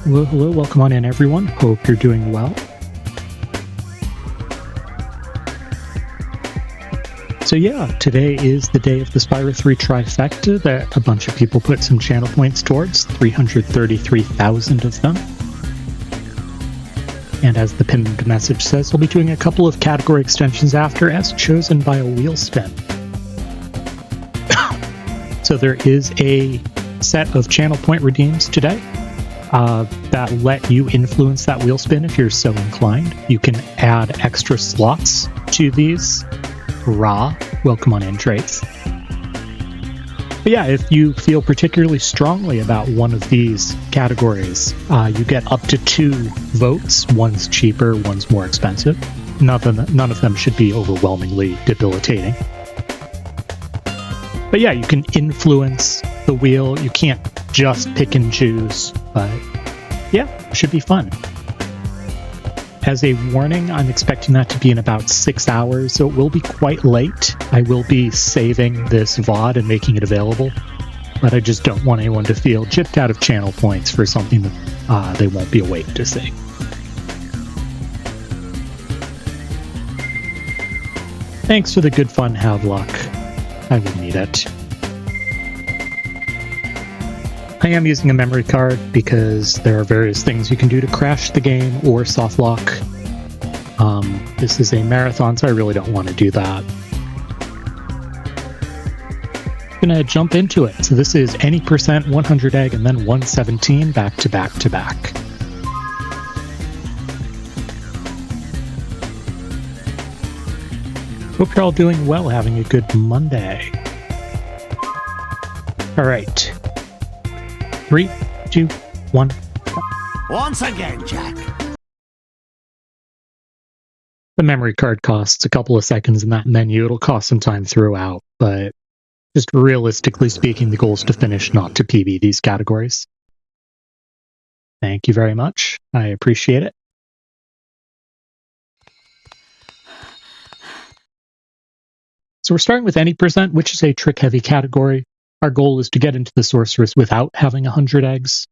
Hello, welcome on in everyone. Hope you're doing well. So yeah, today is the day of the Spyro 3 trifecta that a bunch of people put some channel points towards, 333,000 of them. And as the pinned message says, I'll be doing a couple of category extensions after, as chosen by a wheel spin. So there is a set of channel point redeems today that let you influence that wheel spin if you're so inclined. You can add extra slots to these. Hurrah! Welcome on in, Trace. But yeah, if you feel particularly strongly about one of these categories, you get up to 2 votes. One's cheaper, one's more expensive. None of them should be overwhelmingly debilitating. But yeah, you can influence the wheel. You can't just pick and choose, but yeah, it should be fun. As a warning, I'm expecting that to be in about 6 hours, so it will be quite late. I will be saving this VOD and making it available, but I just don't want anyone to feel gypped out of channel points for something that they won't be awake to see. Thanks for the good fun, have luck. I will need it. I am using a memory card because there are various things you can do to crash the game or soft lock. This is a marathon, so I really don't want to do that. I'm gonna jump into it. So this is any percent, 100 egg, and then 117 back to back to back. Hope you're all doing well, having a good Monday. All right. 3, 2, 1. Once again, Jack. The memory card costs a couple of seconds in that menu. It'll cost some time throughout, but just realistically speaking, the goal is to finish, not to PB these categories. Thank you very much. I appreciate it. So we're starting with any percent, which is a trick-heavy category. Our goal is to get into the sorceress without having 100 eggs.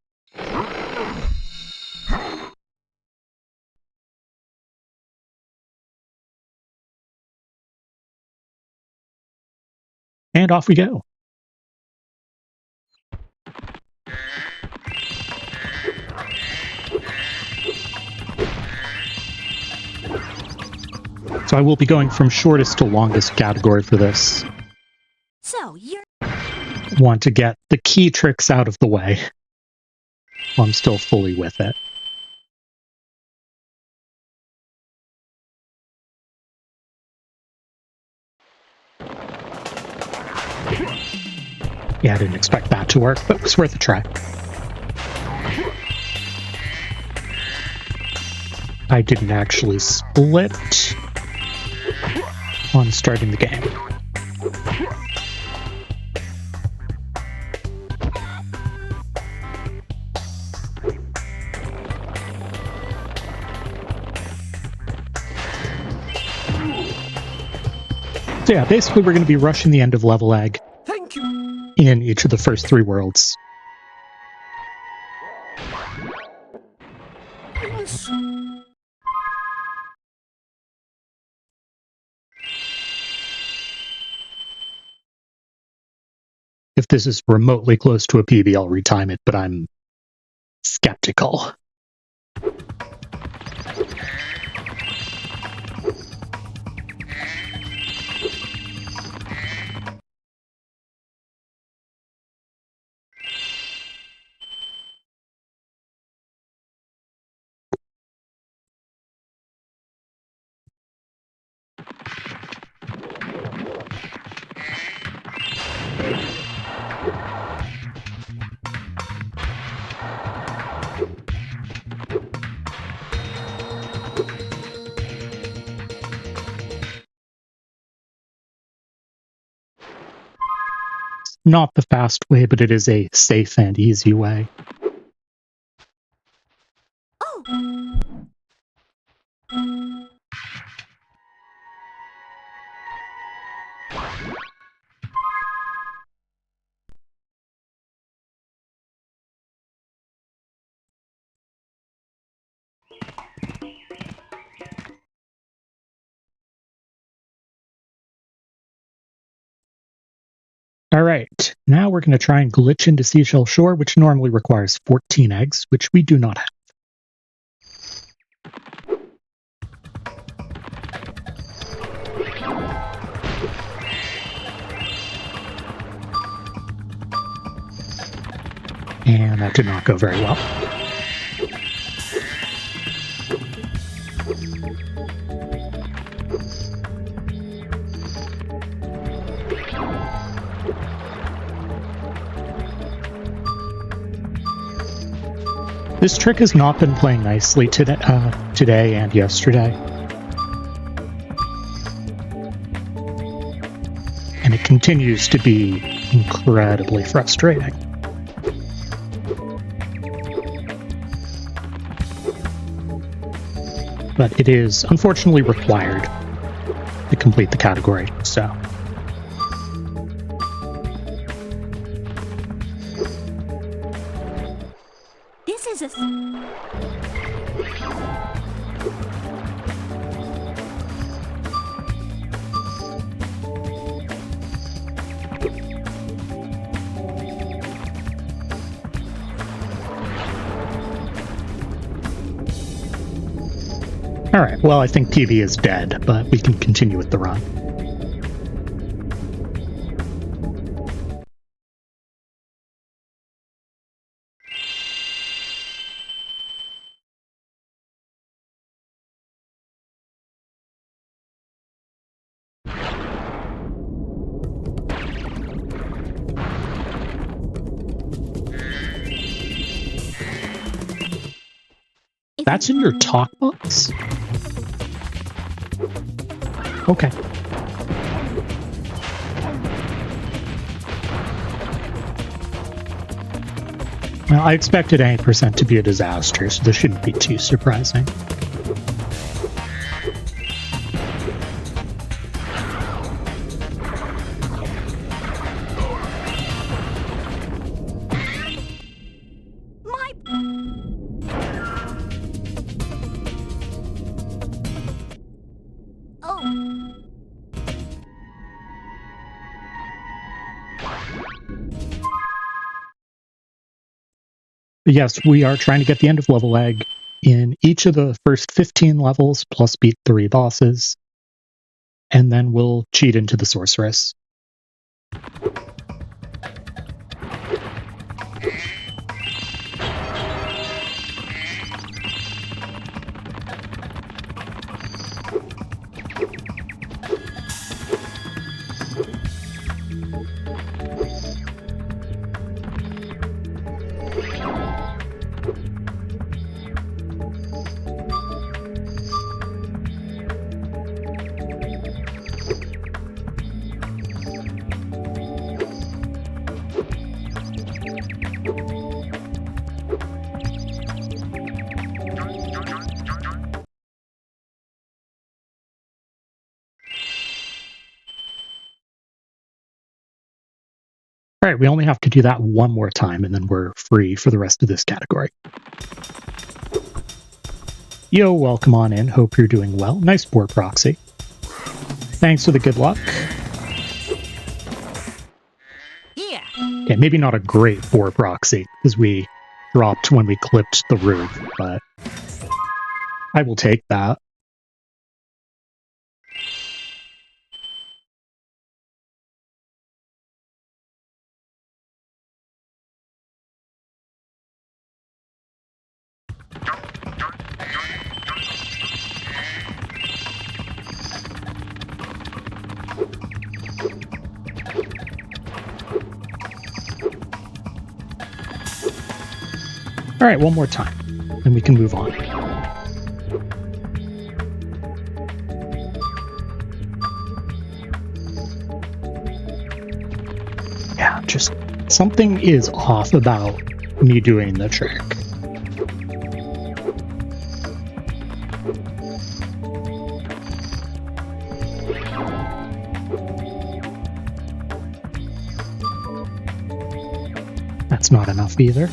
And off we go. So I will be going from shortest to longest category for this. So you're... Want to get the key tricks out of the way while I'm still fully with it. Yeah, I didn't expect that to work, but it was worth a try. I didn't actually split on starting the game. So yeah, basically we're going to be rushing the end of level egg. Thank you. In each of the first 3 worlds. Yes. If this is remotely close to a PB, I'll retime it, but I'm skeptical. Not the fast way, but it is a safe and easy way. Oh. Alright, now we're going to try and glitch into Seashell Shore, which normally requires 14 eggs, which we do not have. And that did not go very well. This trick has not been playing nicely today and yesterday. And it continues to be incredibly frustrating. But it is unfortunately required to complete the category, so... This is a... Alright, well, I think PV is dead, but we can continue with the run. That's in your talk box? Okay. Well, I expected 8% to be a disaster, so this shouldn't be too surprising. Oh. But yes, we are trying to get the end of level egg in each of the first 15 levels, plus beat 3 bosses. And then we'll cheat into the sorceress. All right, we only have to do that one more time, and then we're free for the rest of this category. Yo, welcome on in. Hope you're doing well. Nice board proxy. Thanks for the good luck. Yeah. Okay, maybe not a great board proxy, because we dropped when we clipped the roof, but I will take that. All right, one more time, and we can move on. Yeah, just something is off about me doing the trick. That's not enough either.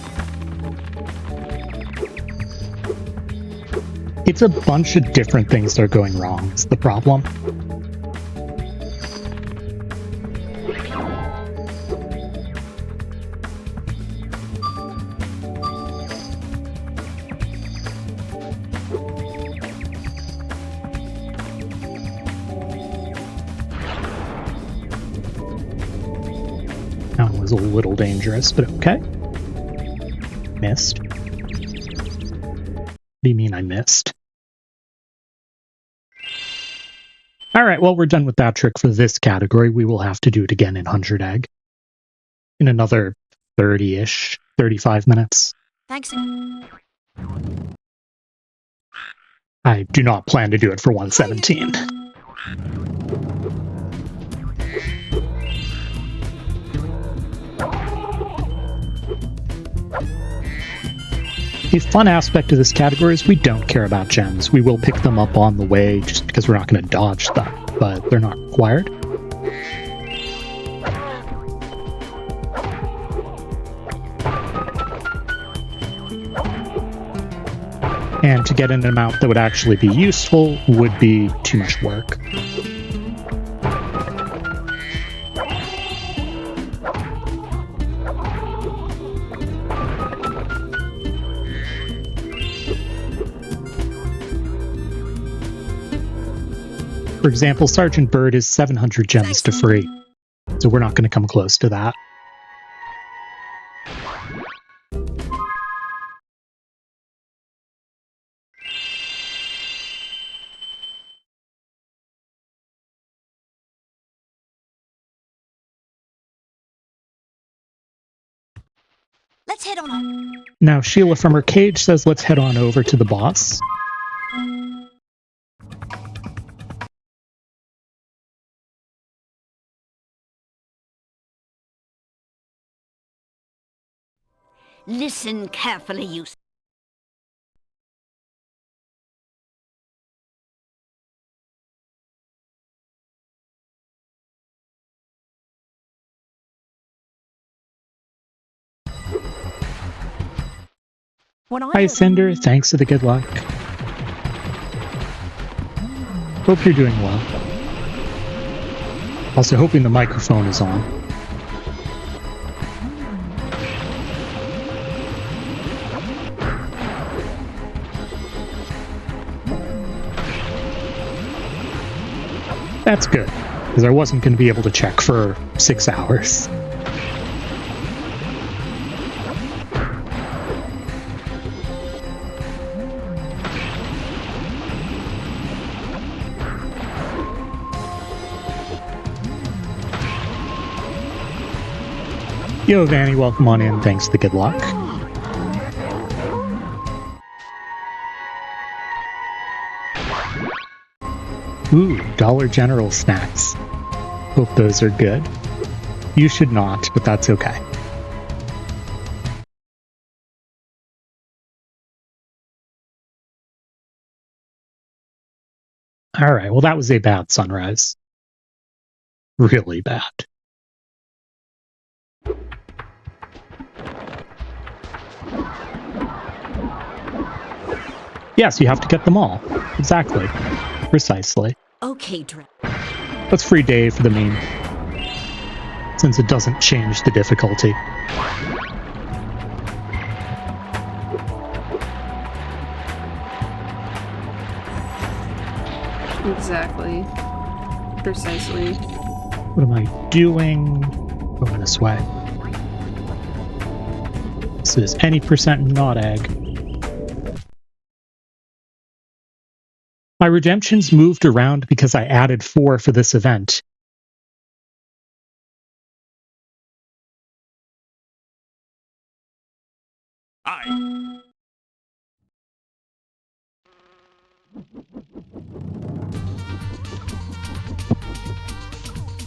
It's a bunch of different things that are going wrong, is the problem. That was a little dangerous, but okay. Missed. What do you mean I missed? Alright, well, we're done with that trick for this category. We will have to do it again in 100 Egg. In another 30-ish, 35 minutes. Thanks. I do not plan to do it for 117. A fun aspect of this category is we don't care about gems. We will pick them up on the way just because we're not going to dodge them, but they're not required. And to get an amount that would actually be useful would be too much work. For example, Sergeant Bird is 700 gems to free, so we're not going to come close to that. Let's head on. Now, Sheila from her cage says let's head on over to the boss. Listen carefully, you... Hi, Cinder. Thanks for the good luck. Hope you're doing well. Also hoping the microphone is on. That's good, because I wasn't going to be able to check for 6 hours. Yo, Vanny, welcome on in. Thanks for the good luck. Ooh, Dollar General snacks. Hope those are good. You should not, but that's okay. Alright, well that was a bad sunrise. Really bad. Yes, you have to get them all. Exactly. Precisely. Okay, Dre. That's free day for the meme. Since it doesn't change the difficulty. Exactly. Precisely. What am I doing? Going this way. This is any percent not egg. My redemptions moved around because I added 4 for this event.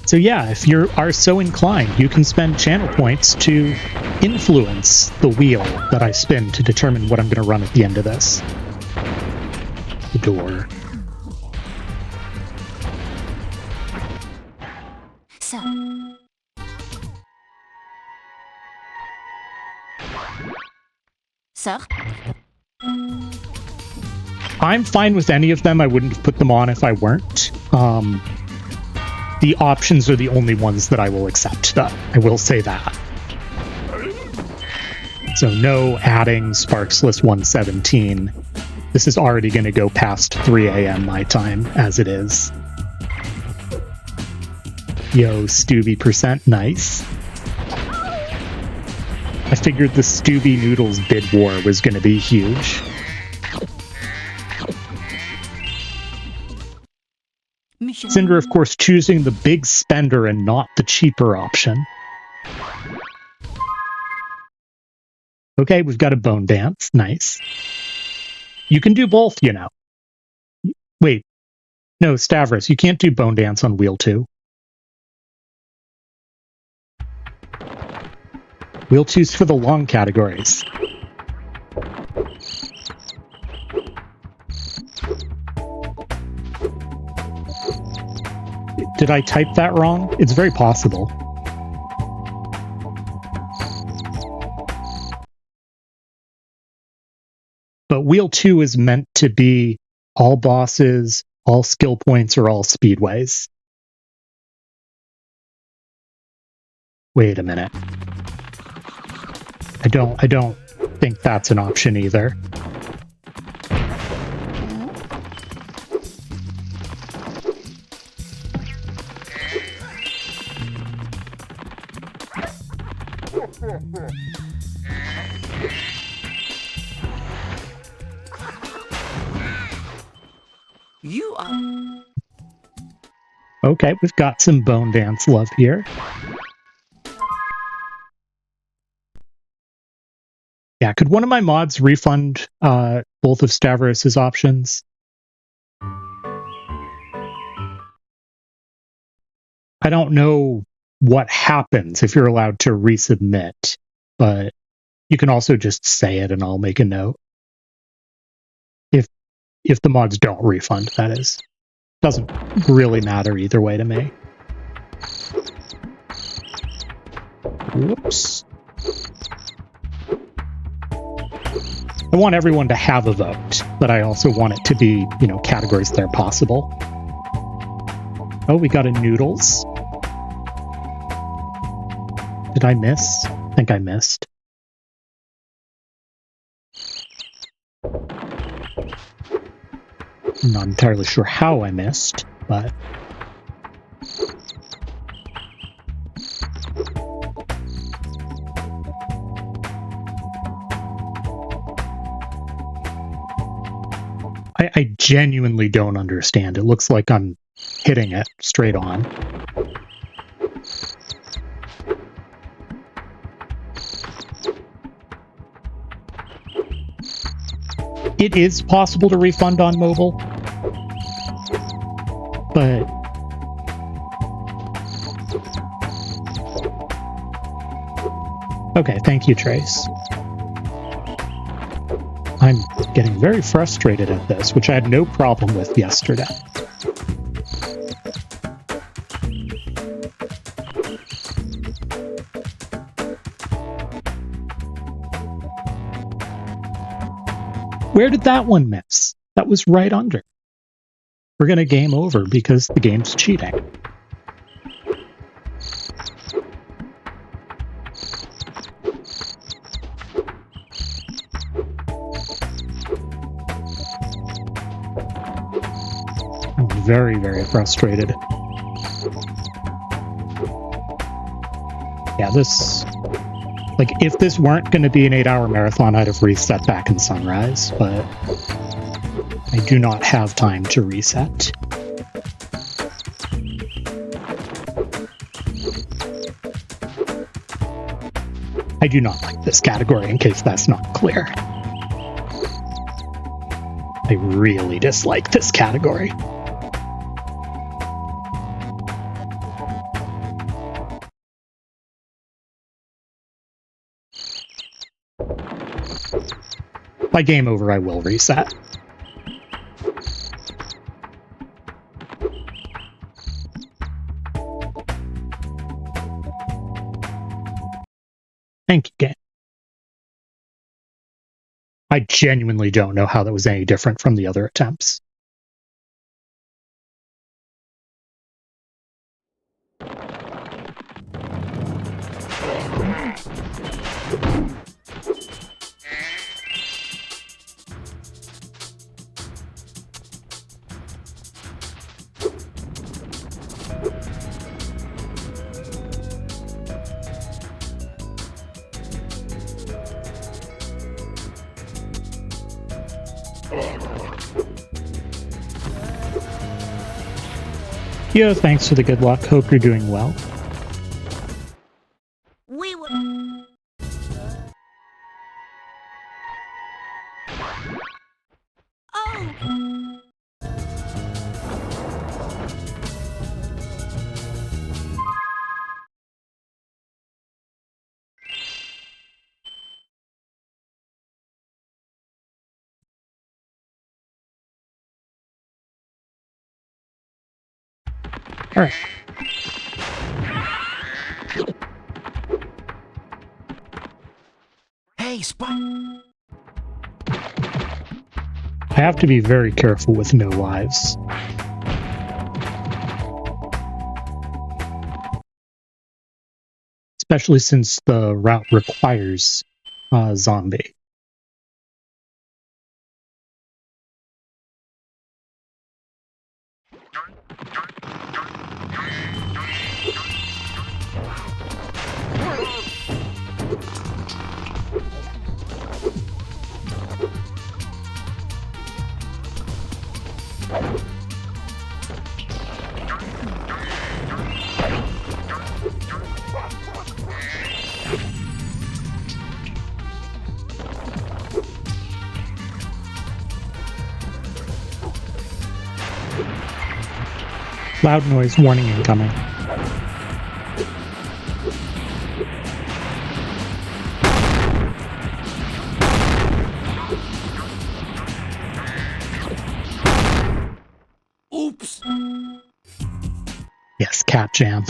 So yeah, if you are so inclined, you can spend channel points to influence the wheel that I spin to determine what I'm going to run at the end of this. The door. So... Sir? I'm fine with any of them. I wouldn't have put them on if I weren't. The options are the only ones that I will accept, though. I will say that. So no adding Sparksless 117. This is already going to go past 3 a.m. my time, as it is. Yo, Stubby percent, nice. I figured the Stubby Noodles bid war was going to be huge. Cinder, of course, choosing the big spender and not the cheaper option. Okay, we've got a bone dance. Nice. You can do both, you know. Wait. No, Stavros, you can't do bone dance on wheel 2. Wheel 2's for the long categories. Did I type that wrong? It's very possible. But wheel 2 is meant to be all bosses, all skill points, or all speedways. Wait a minute. I don't think that's an option either. You are... Okay, we've got some bone dance love here. Yeah, could one of my mods refund both of Stavros' options? I don't know what happens if you're allowed to resubmit, but You can also just say it and I'll make a note. If the mods don't refund, that is. Doesn't really matter either way to me. Whoops. I want everyone to have a vote, but I also want it to be, categories that are possible. Oh, we got a Noodles. Did I miss? I think I missed. I'm not entirely sure how I missed, but... I genuinely don't understand. It looks like I'm hitting it straight on. It is possible to refund on mobile, but okay, thank you, Trace. I'm getting very frustrated at this, which I had no problem with yesterday. Where did that one miss? That was right under. We're going to game over because the game's cheating. I'm very, very frustrated. Yeah, this... Like, if this weren't going to be an 8-hour marathon, I'd have reset back in Sunrise, but I do not have time to reset. I do not like this category, in case that's not clear. I really dislike this category. By game over, I will reset. Thank you, game. I genuinely don't know how that was any different from the other attempts. Yo, thanks for the good luck. Hope you're doing well. We will. Oh. All right. Hey, Spyro. I have to be very careful with no lives. Especially since the route requires zombie. Loud noise warning incoming. Oops. Yes, cat jam.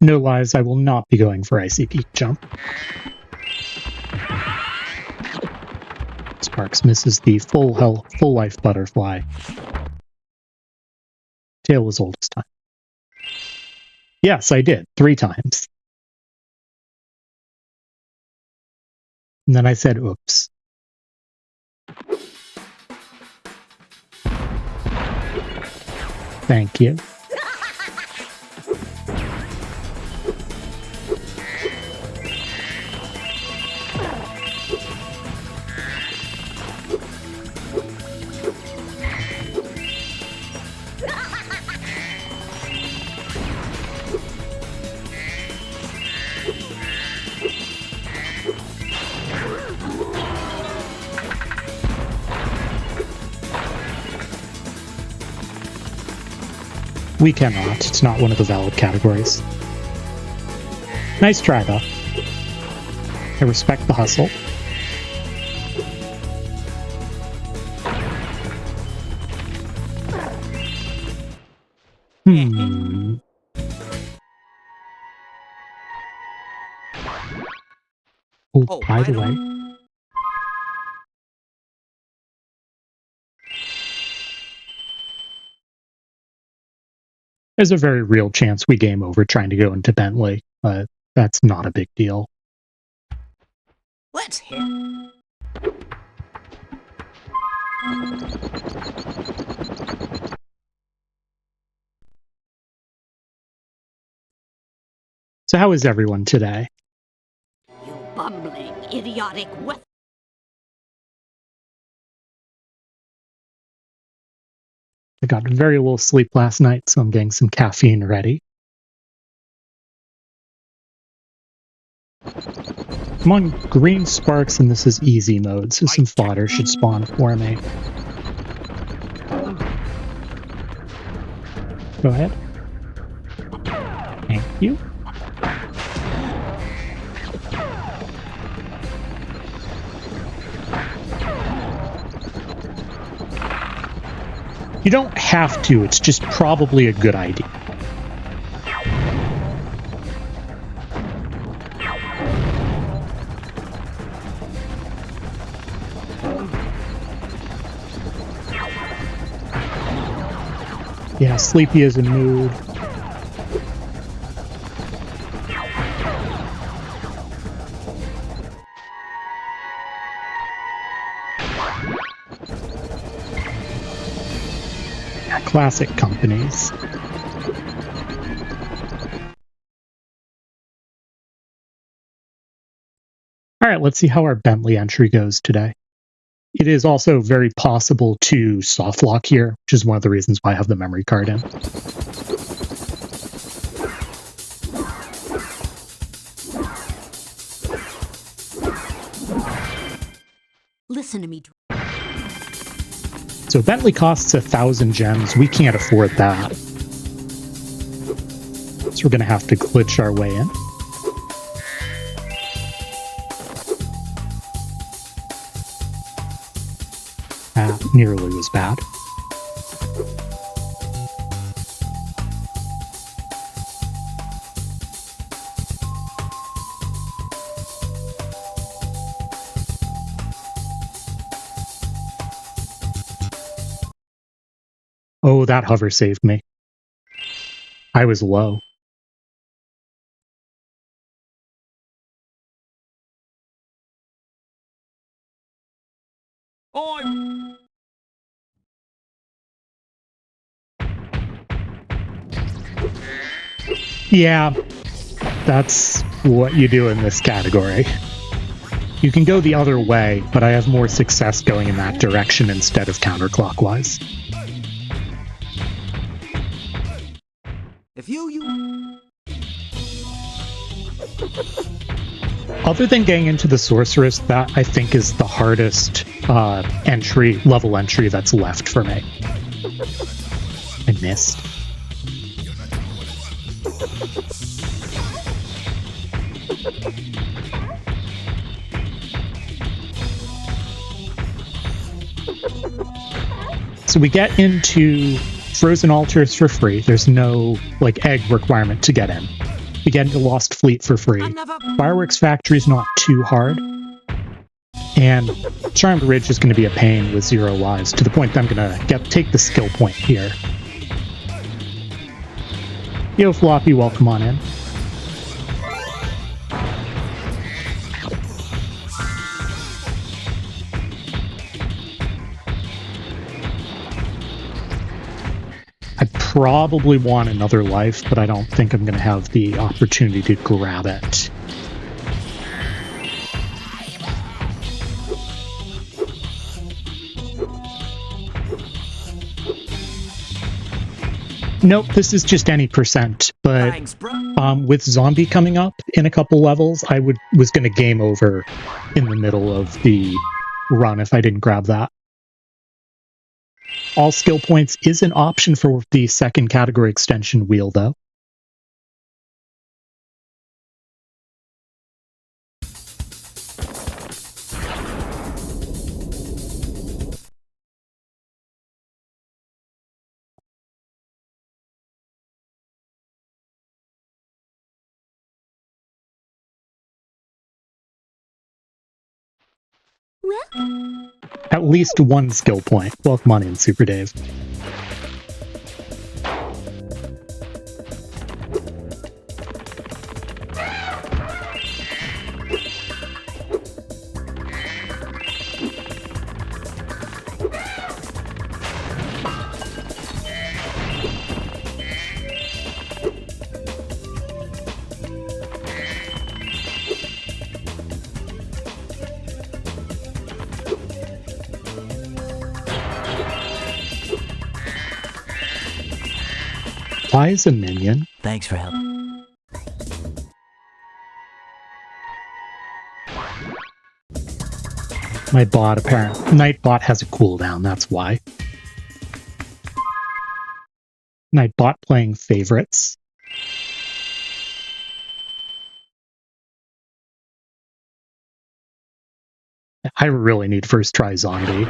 No lies, I will not be going for Icy Peak Jump. Sparks misses the full life butterfly. Tail was old as time. Yes, I did. 3 times. And then I said, oops. Thank you. We cannot. It's not one of the valid categories. Nice try, though. I respect the hustle. Oh, by the way, there's a very real chance we game over trying to go into Bentley, but that's not a big deal. Let's hit. So how is everyone today? You bumbling, idiotic what? I got very little sleep last night, so I'm getting some caffeine ready. I'm on green sparks, and this is easy mode, so some fodder should spawn for me. Go ahead. Thank you. You don't have to, it's just probably a good idea. Yeah, Sleepy is in mood. Yeah, classic companies. All right, let's see how our Bentley entry goes today. It is also very possible to soft lock here, which is one of the reasons why I have the memory card in. Listen to me. So Bentley costs 1,000 gems. We can't afford that. So we're going to have to glitch our way in. That nearly was bad. Oh, that hover saved me. I was low. Oh. Yeah, that's what you do in this category. You can go the other way, but I have more success going in that direction instead of counterclockwise. If you Other than getting into the Sorceress, that I think is the hardest level entry that's left for me. I missed. So we get into Frozen Altars for free. There's no like egg requirement to get in. We get into Lost Fleet for free. Fireworks Factory is not too hard. And Charmed Ridge is going to be a pain with 0 lives, to the point that I'm going to take the skill point here. Yo, Floppy, welcome on in. I probably want another life, but I don't think I'm going to have the opportunity to grab it. Nope, this is just any percent, but Thanks, bro. with Zombie coming up in a couple levels, I was going to game over in the middle of the run if I didn't grab that. All skill points is an option for the second category extension wheel, though. Well, At least one skill point. Welcome on in, Super Dave. Why is a minion? Thanks for help. My bot apparently. Nightbot has a cooldown, that's why. Nightbot playing favorites. I really need first try zombie.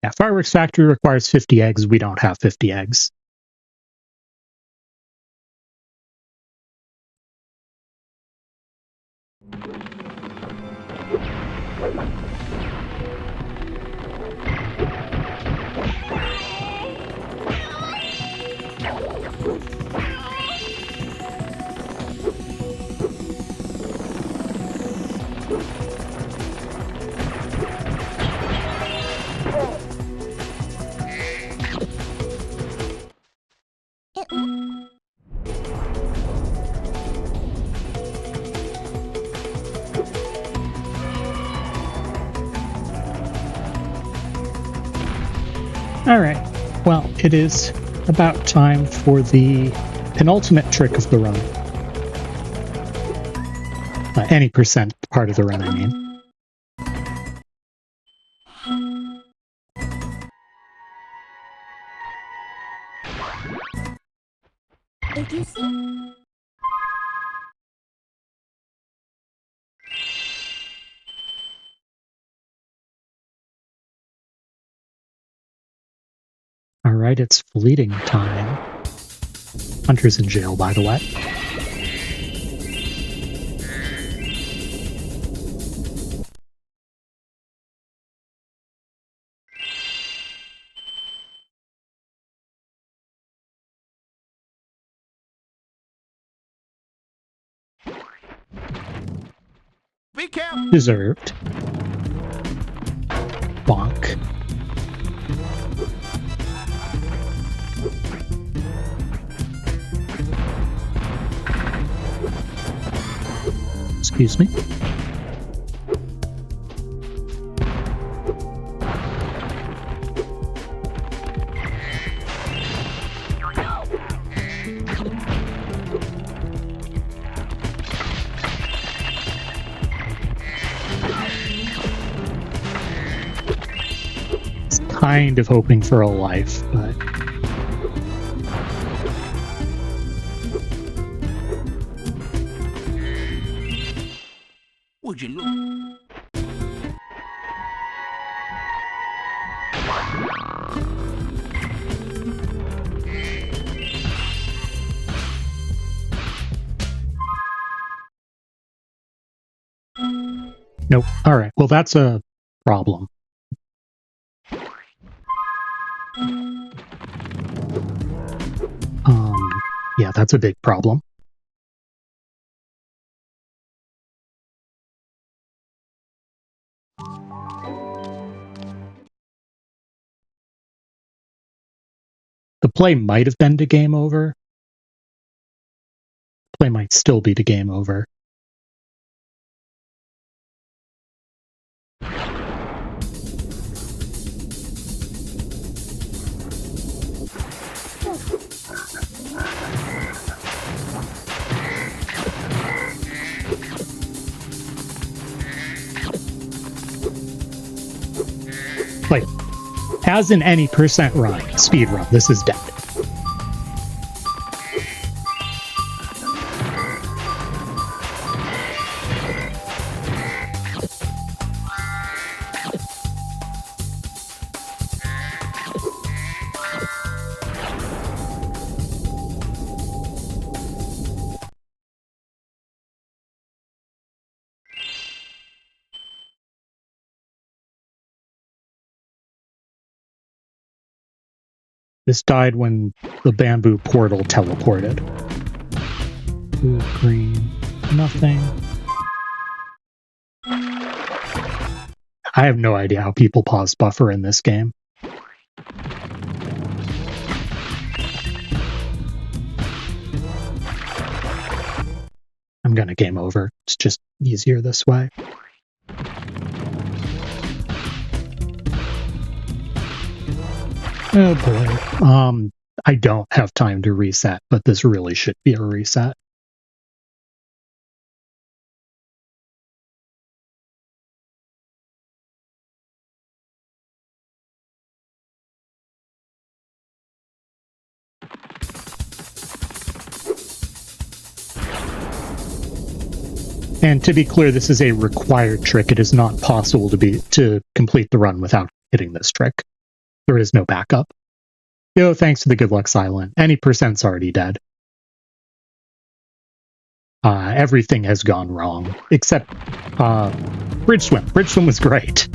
Yeah, Fireworks Factory requires 50 eggs. We don't have 50 eggs. Alright, well, it is about time for the penultimate trick of the run. Any percent part of the run, I mean. if you see, Alright, it's fleeting time. Hunter's in jail, by the way. Be careful. Deserved. Bonk. Excuse me. Kind of hoping for a life, but Would you look? nope. All right. Well, that's a problem. Yeah, that's a big problem. The play might have been to game over. Play might still be to game over. Like, as in any percent run, speed run, this is dead. This died when the bamboo portal teleported. Blue, green, nothing. I have no idea how people pause buffer in this game. I'm gonna game over. It's just easier this way. Oh boy. I don't have time to reset, but this really should be a reset. And to be clear, this is a required trick. It is not possible to complete the run without hitting this trick. There is no backup. Yo, thanks to the good luck silent. Any percent's already dead. Everything has gone wrong, except bridge swim. Bridge swim was great.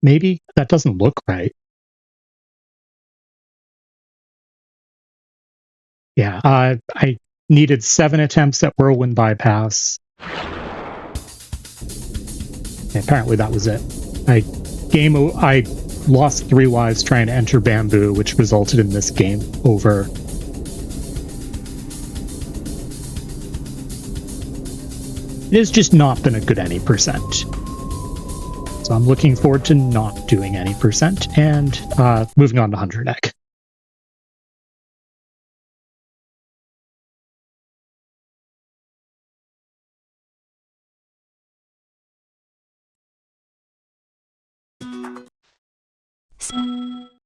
Maybe that doesn't look right. Yeah, I needed 7 attempts at whirlwind bypass. Yeah, apparently that was it. I lost 3 lives trying to enter bamboo, which resulted in this game over. It has just not been a good any percent. So I'm looking forward to not doing any percent and moving on to 100 egg.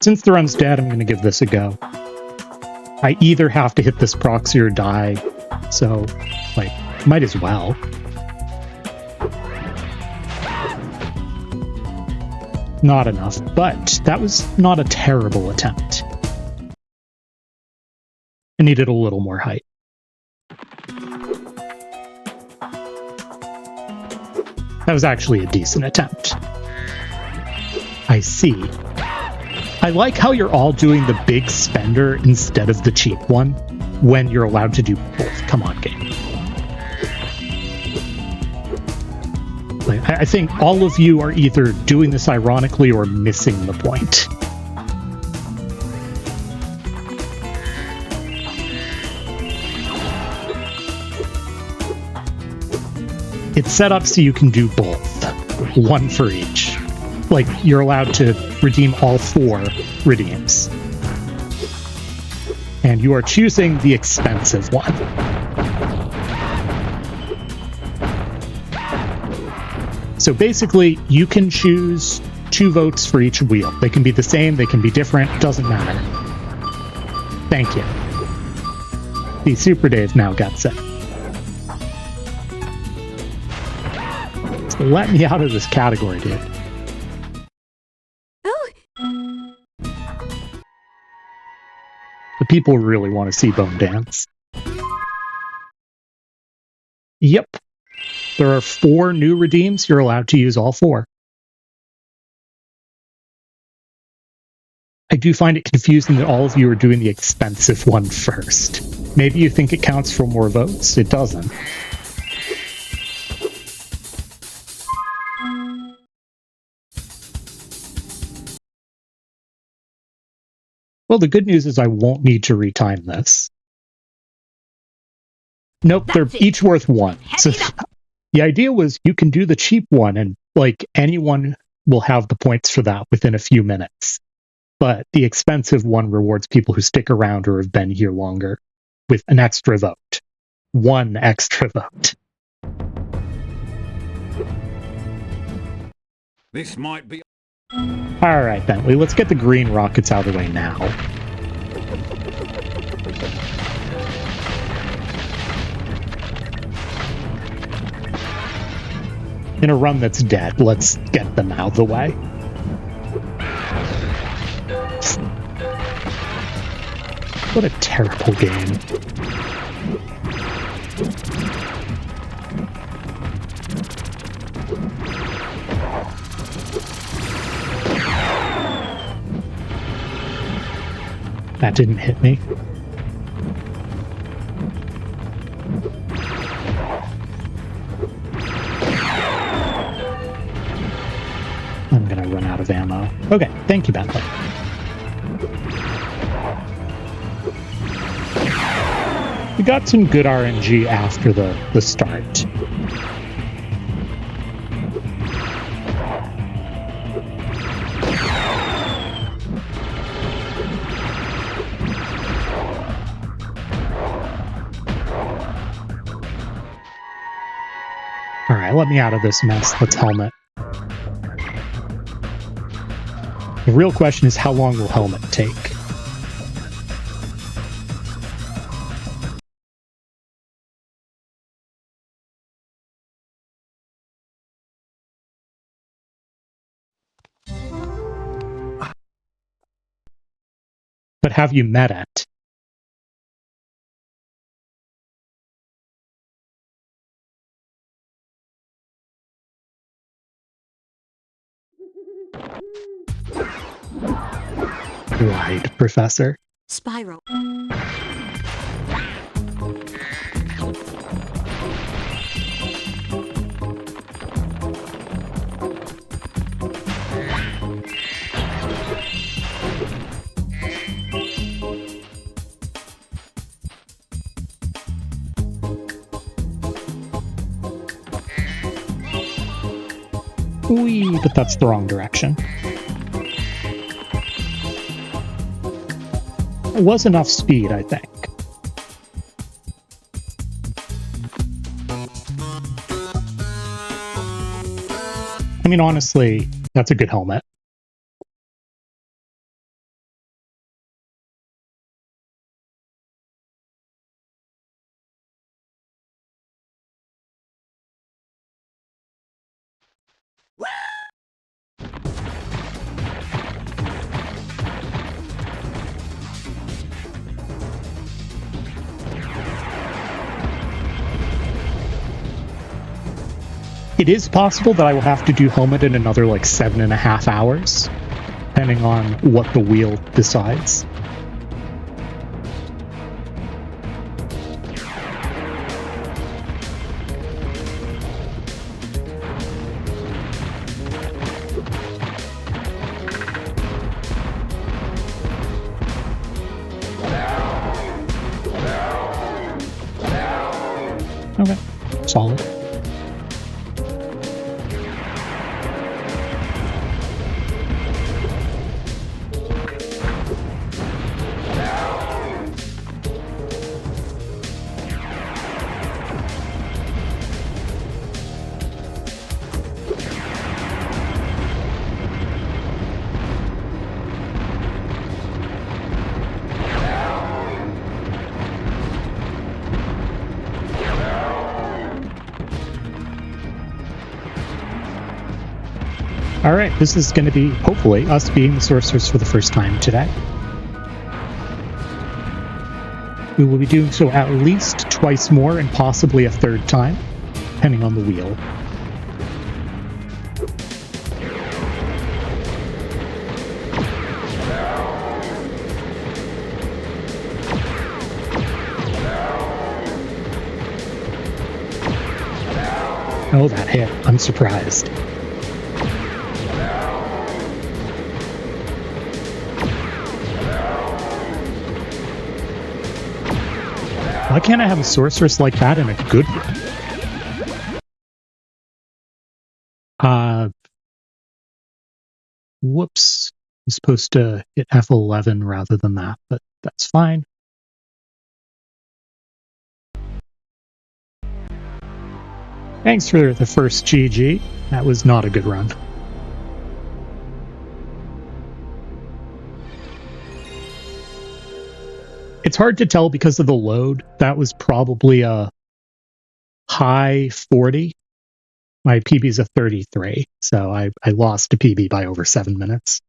Since the run's dead, I'm going to give this a go. I either have to hit this proxy or die, so, like, might as well. Not enough, but that was not a terrible attempt. I needed a little more height. That was actually a decent attempt. I see. I like how you're all doing the big spender instead of the cheap one when you're allowed to do both. Come on, game. Like, I think all of you are either doing this ironically or missing the point. It's set up so you can do both. One for each. Like, you're allowed to redeem all 4 redeems. And you are choosing the expensive one. So basically, you can choose 2 votes for each wheel. They can be the same, they can be different, doesn't matter. Thank you. See, Super Dave now got set. So let me out of this category, dude. Oh, The people really want to see Bone Dance. Yep. There are 4 new redeems. You're allowed to use all 4. I do find it confusing that all of you are doing the expensive one first. Maybe you think it counts for more votes. It doesn't. Well, the good news is I won't need to retime this. Nope, they're each worth 1. So the idea was you can do the cheap one and, like, anyone will have the points for that within a few minutes. But the expensive one rewards people who stick around or have been here longer with an extra vote. 1 extra vote. This might be. All right, Bentley, let's get the green rockets out of the way now. In a run that's dead, let's get them out of the way. What a terrible game. That didn't hit me. I'm gonna run out of ammo. Okay, thank you, Bentley. We got some good RNG after the start. Alright, let me out of this mess. Let's helmet. The real question is, how long will helmet take? But have you met it? Right, Professor. Spyro. Whee, but that's the wrong direction. It was enough speed, I think. I mean, honestly, that's a good helmet. It is possible that I will have to do helmet in another, like, 7.5 hours, depending on what the wheel decides. Okay, solid. Alright, this is going to be, hopefully, us being the sorceress for the first time today. We will be doing so at least twice more and possibly a third time, depending on the wheel. Oh, that hit. I'm surprised. Why can't I have a sorceress like that in a good run? Whoops. I'm supposed to hit F11 rather than that, but that's fine. Thanks for the first GG. That was not a good run. It's hard to tell because of the load. That was probably a high 40. My PB is a 33, so I lost a PB by over 7 minutes.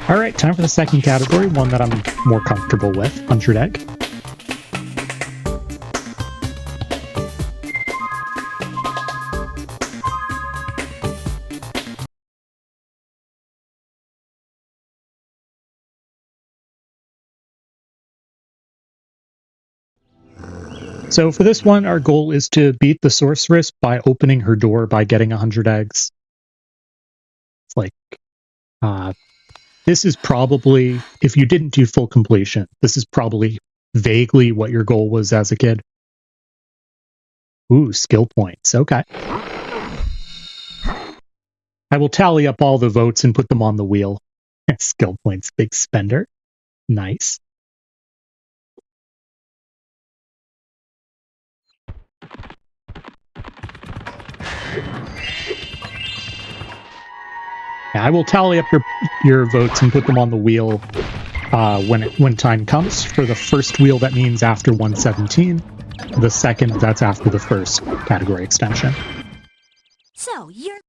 All right, time for the second category, one that I'm more comfortable with, 100 egg. So for this one, our goal is to beat the sorceress by opening her door by getting 100 eggs. It's like, this is probably, if you didn't do full completion, this is probably vaguely what your goal was as a kid. Ooh, skill points. Okay. I will tally up all the votes and put them on the wheel. Skill points, big spender. Nice. I will tally up your votes and put them on the wheel when time comes. For the first wheel, that means after 117. The second, that's after the first category extension. So, you're...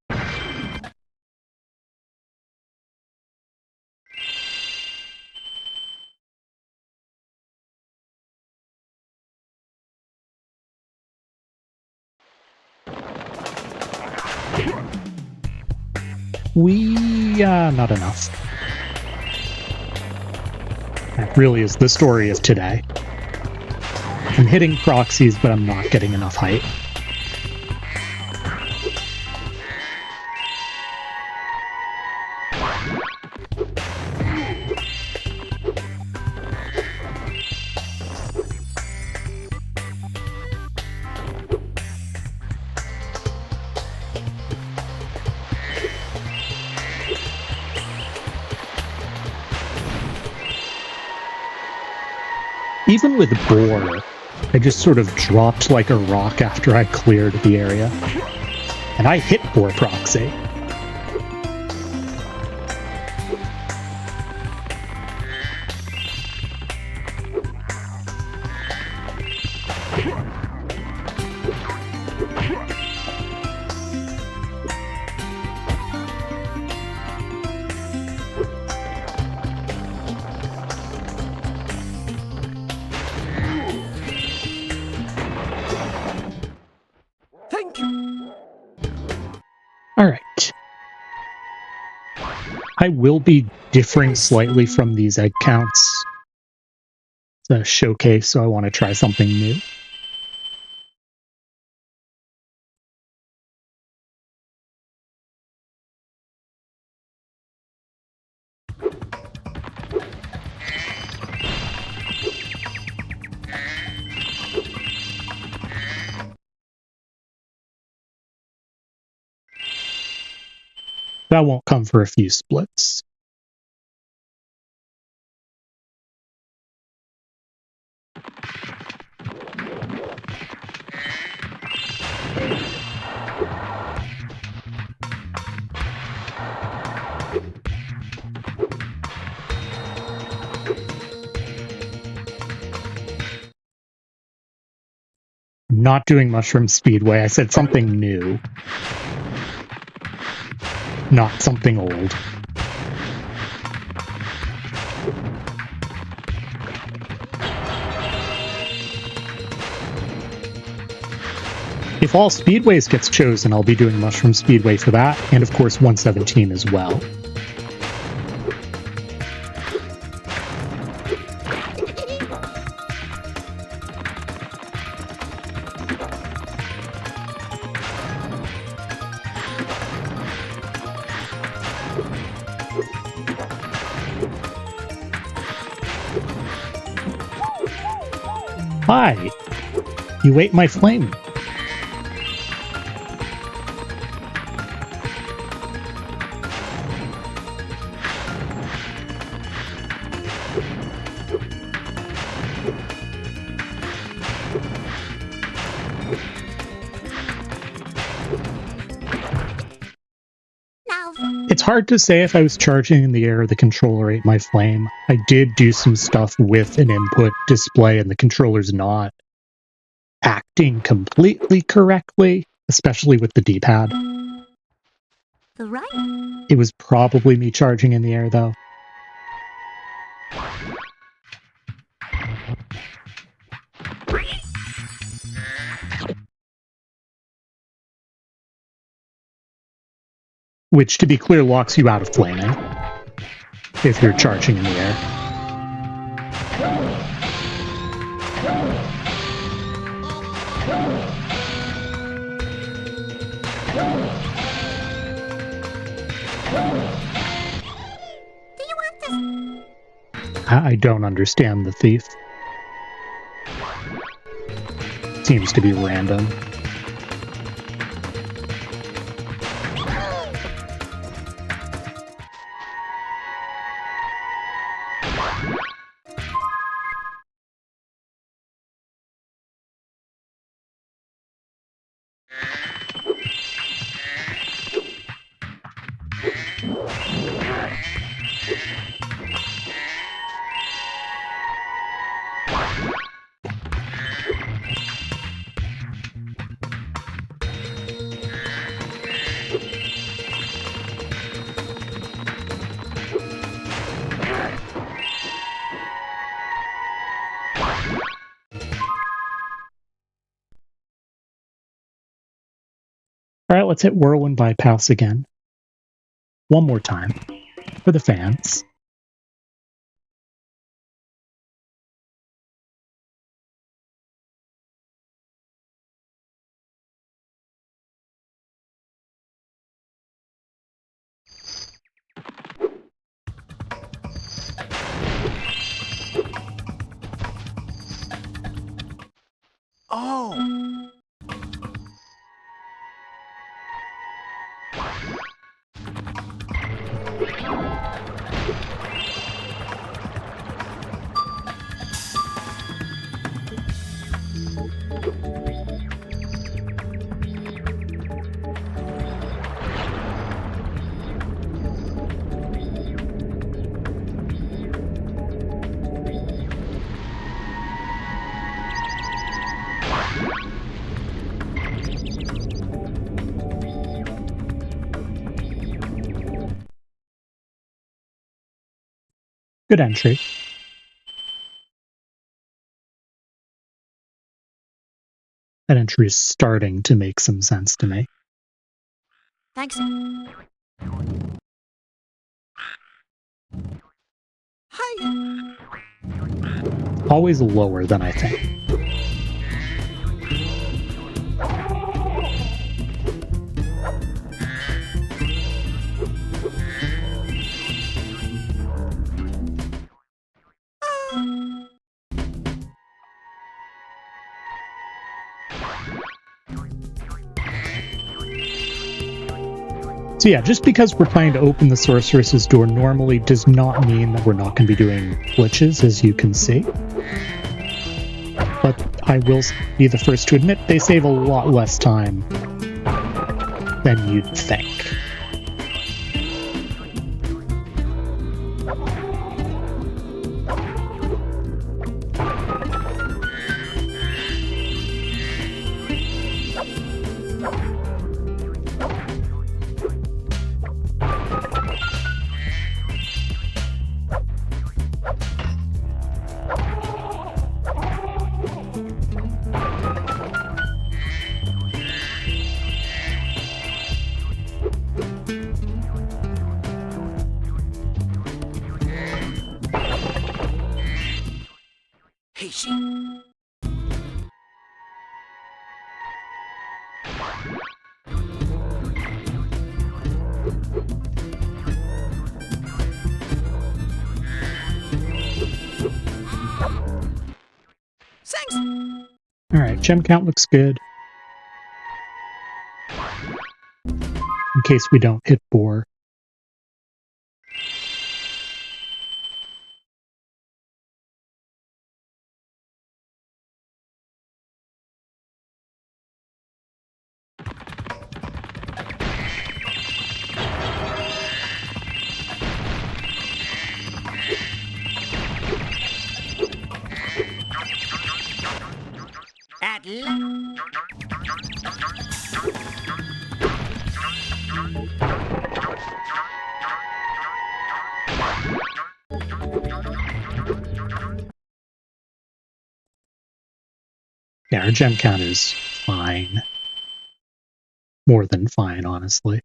Not enough. That really is the story of today. I'm hitting proxies, but I'm not getting enough height. Even with Boar, I just sort of dropped like a rock after I cleared the area. And I hit Boar proxy. Alright. I will be differing slightly from these egg counts. It's a showcase, so I want to try something new. That won't come for a few splits. not doing Mushroom Speedway. I said something new. Not something old. If all speedways gets chosen, I'll be doing Mushroom Speedway for that, and of course 117 as well. Hi! You ate my flame. It's hard to say if I was charging in the air, the controller ate my flame. I did do some stuff with an input display and the controller's not acting completely correctly, especially with the D-pad. The right? It was probably me charging in the air, though. Which, to be clear, locks you out of flaming if you're charging in the air. Do you want this? I don't understand the thief. Seems to be random. Alright, let's hit Whirlwind Bypass again. One more time. For the fans. Oh! Good entry. That entry is starting to make some sense to me. Thanks. Hi! Always lower than I think. So yeah, just because we're trying to open the Sorceress's door normally does not mean that we're not going to be doing glitches, as you can see. But I will be the first to admit they save a lot less time than you'd think. she? Thanks. Alright, gem count looks good. In case we don't hit boar. At last. Yeah, our gem count is fine. More than fine, honestly.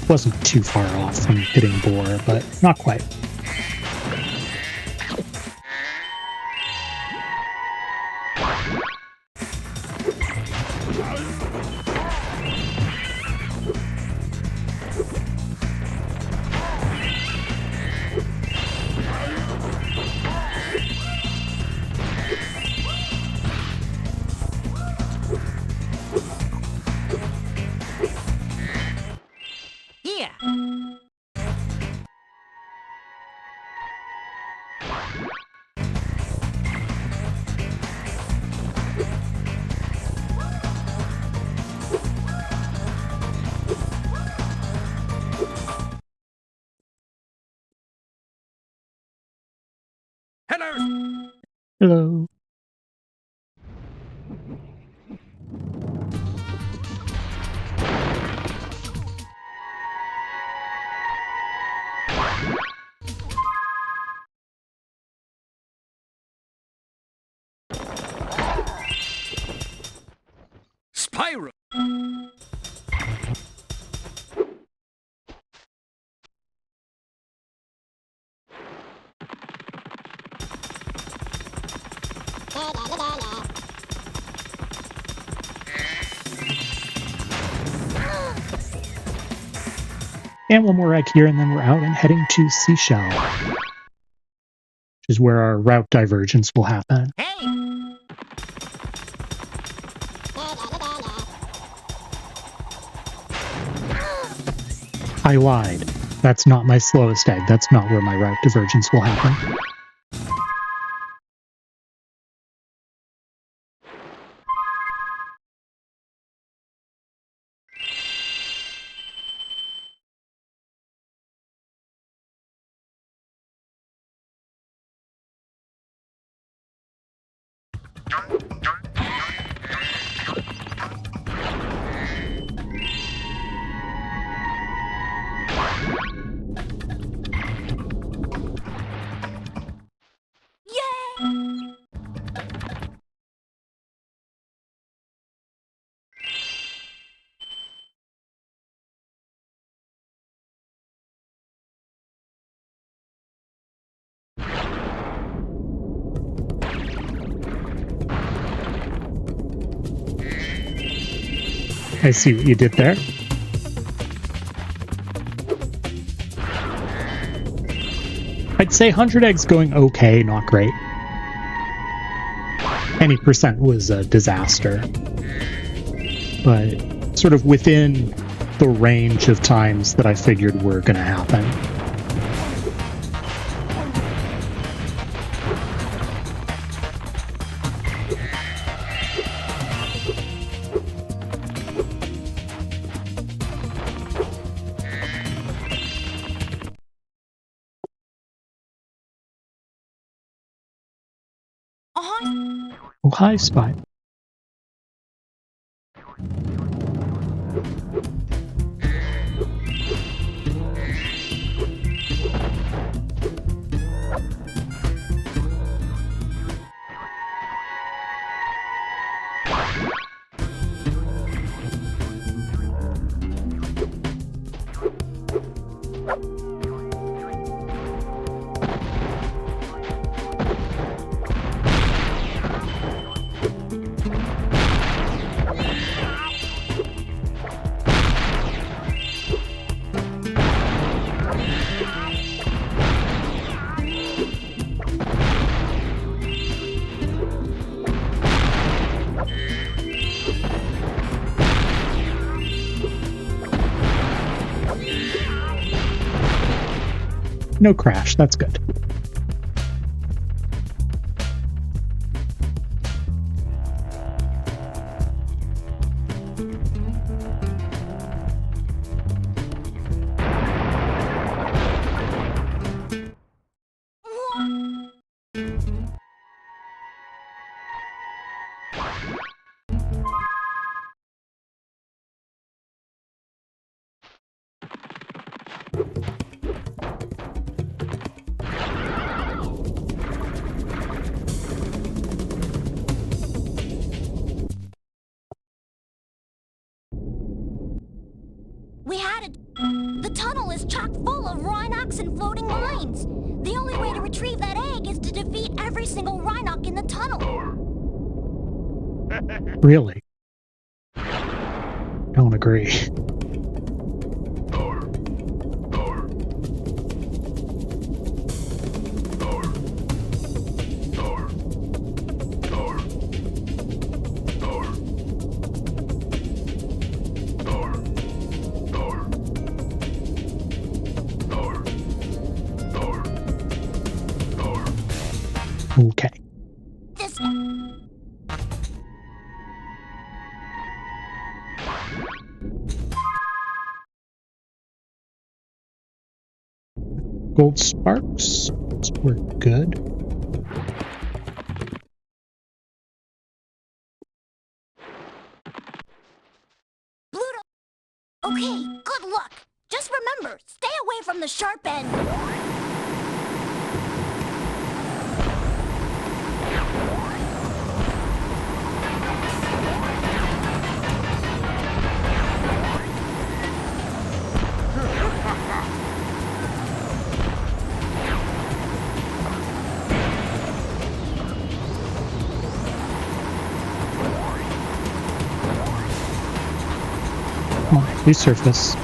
Wasn't too far off from hitting boar, but not quite. Here. Hello. Hello. Spyro. And one more egg here, and then we're out and heading to Seashell, which is where our route divergence will happen. Hey. I lied. That's not my slowest egg. That's not where my route divergence will happen. I see what you did there. I'd say 100 eggs going okay, not great. Any percent was a disaster. But sort of within the range of times that I figured were going to happen. Oh, hi, Spy. no crash. That's good. We had it. The tunnel is chock full of Rhinox and floating mines. The only way to retrieve that egg is to defeat every single Rhinox in the tunnel. Really? Don't agree. Okay. This. Gold sparks. We're good. Pluto. Okay, good luck. Just remember, stay away from the sharp end. Come on, resurface.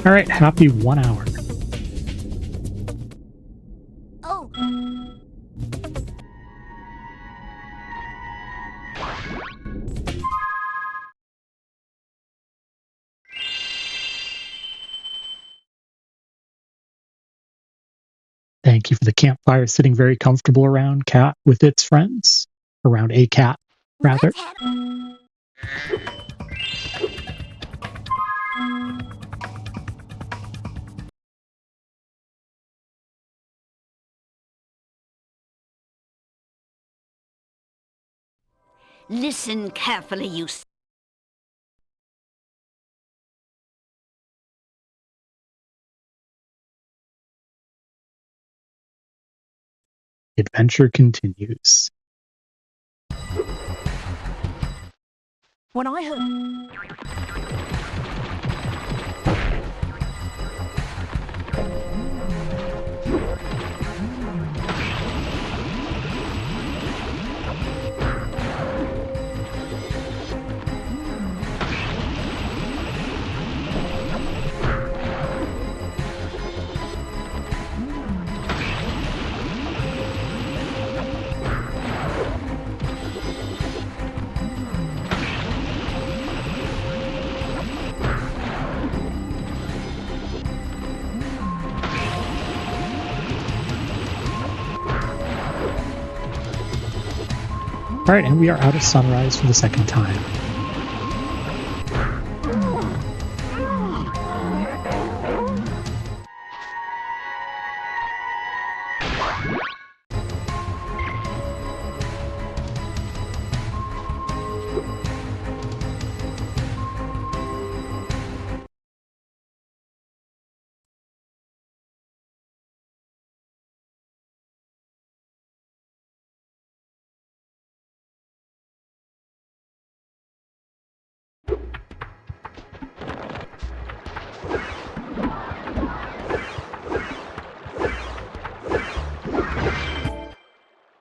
All right, happy 1 hour. Oh. Thank you for the campfire sitting very comfortable around cat with its friends. Around a cat, rather. Let's head. Listen carefully, you. Adventure continues. When I heard. All right, and we are out of sunrise for the second time.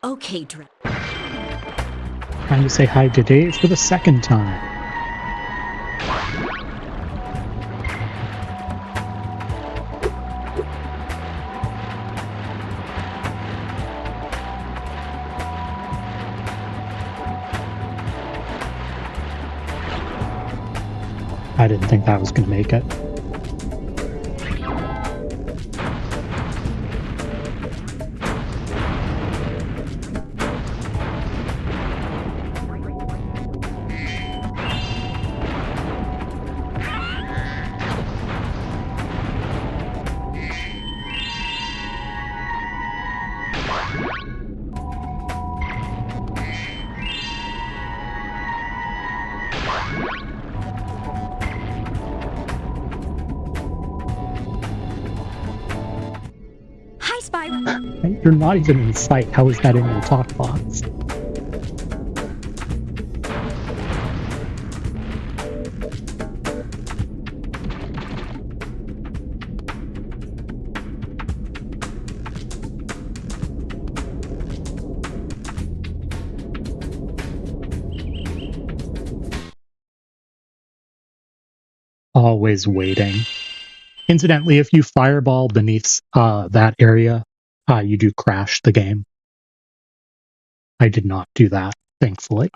Okay, Dra. Trying to say hi to Dave for the second time. I didn't think that was going to make it. Hi, Spyro. You're not even in sight. How is that in your talk box? Always waiting. Incidentally, if you fireball beneath that area, you do crash the game. I did not do that, thankfully.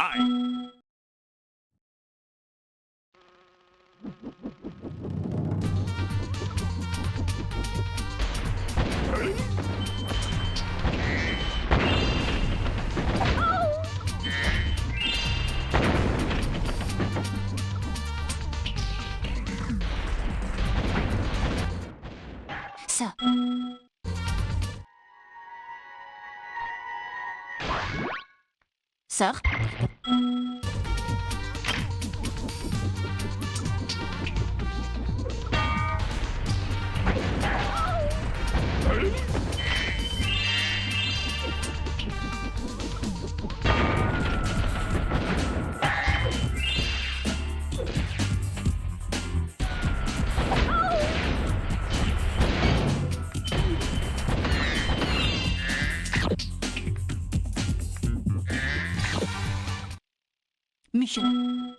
Sir. Sir? Mission.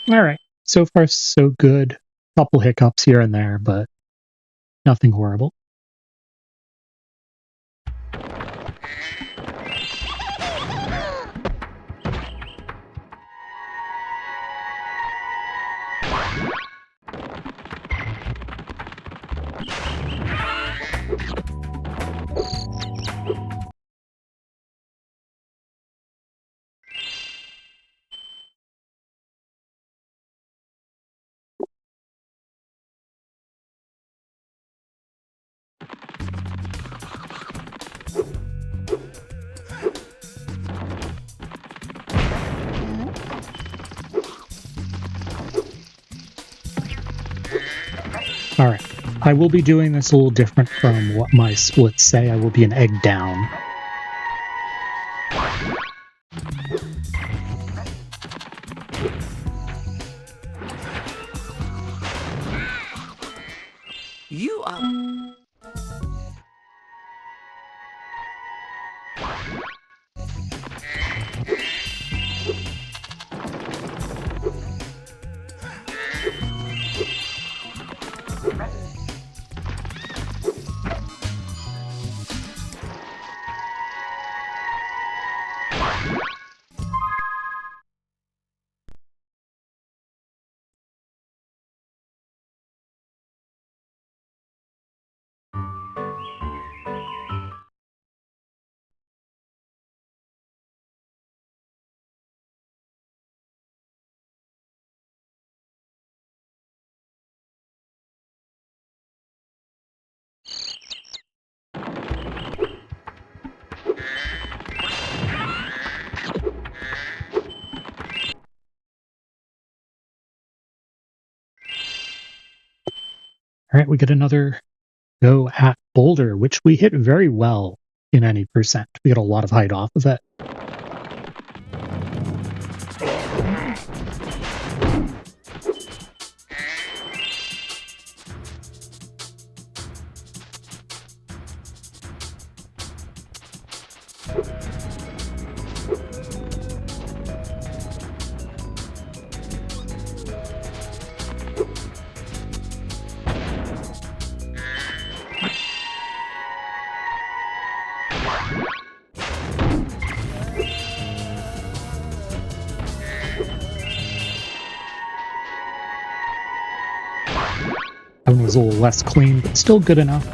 All right. So far, so good. Couple hiccups here and there, but nothing horrible. All right. I will be doing this a little different from what my splits say. I will be an egg down. You are. All right, we get another go at Boulder, which we hit very well in any percent. We get a lot of height off of it. That one was a little less clean, but still good enough.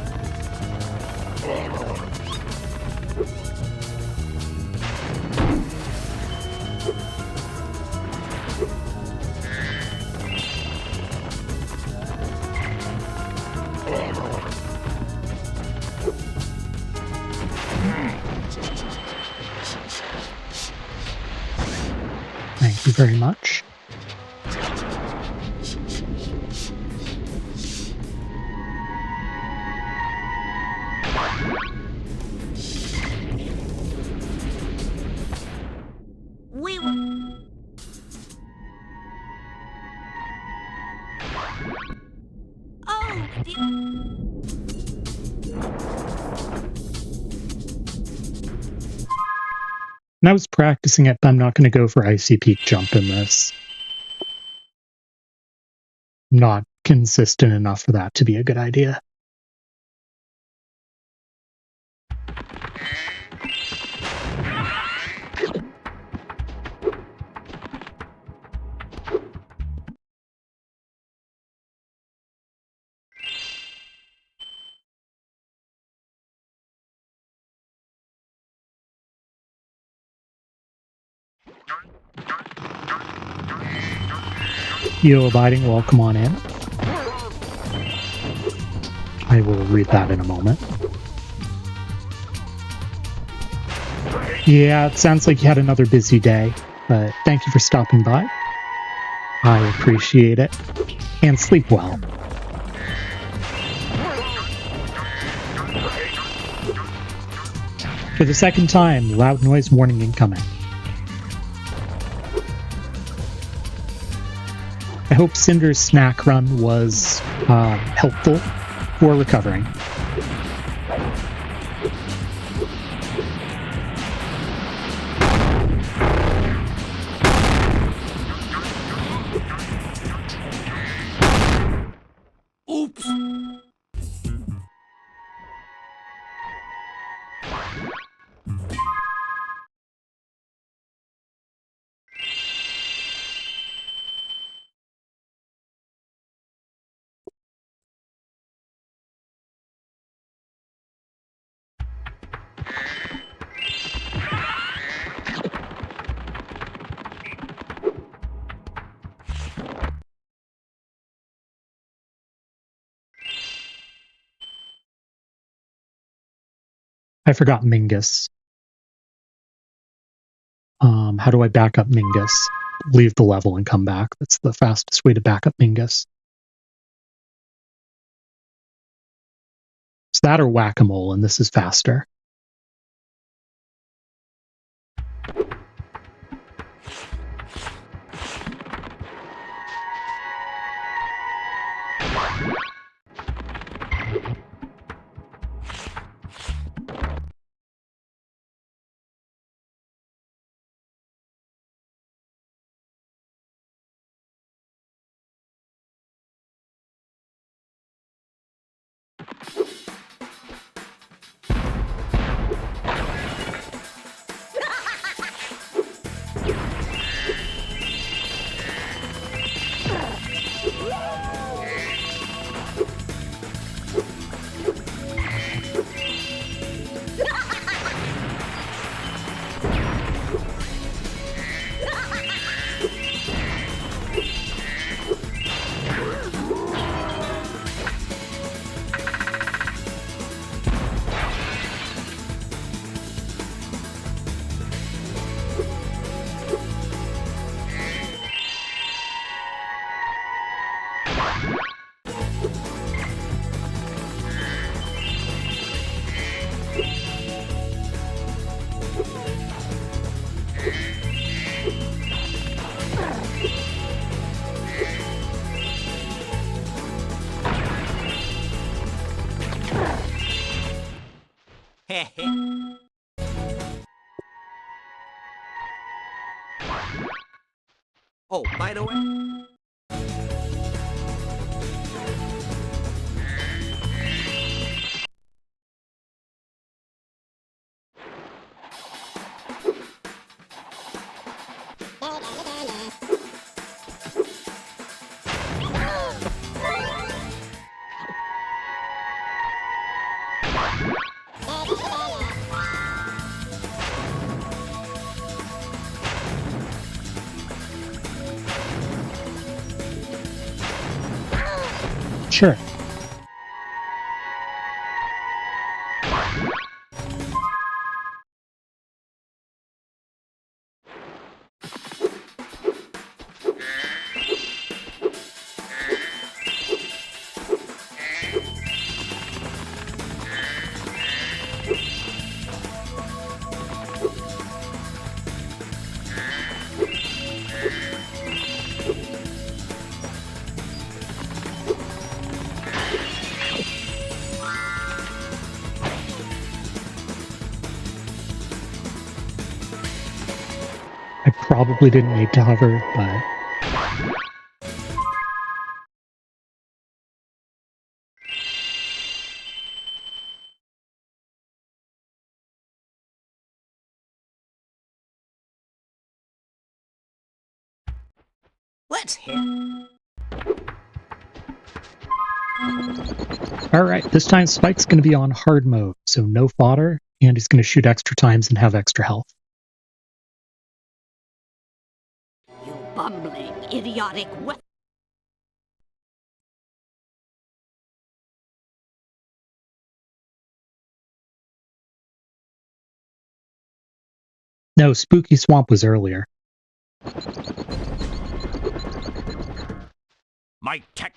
Thank you very much. We were... Oh, And I was practicing it, but I'm not going to go for Icy Peak jump in this. Not consistent enough for that to be a good idea. Yo, Abiding, welcome on in. I will read that in a moment. Yeah, it sounds like you had another busy day, but thank you for stopping by. I appreciate it. And sleep well. For the second time, loud noise warning incoming. I hope Cinder's snack run was helpful for recovering. Oops. I forgot Mingus. How do I back up Mingus? Leave the level and come back. That's the fastest way to back up Mingus. It's that or Whack-A-Mole, and this is faster. Oh, by the way. Sure. I probably didn't need to hover, but... Let's hit. Alright, this time Spike's going to be on hard mode, so no fodder, and he's going to shoot extra times and have extra health. You bumbling, idiotic No, Spooky Swamp was earlier. My tech.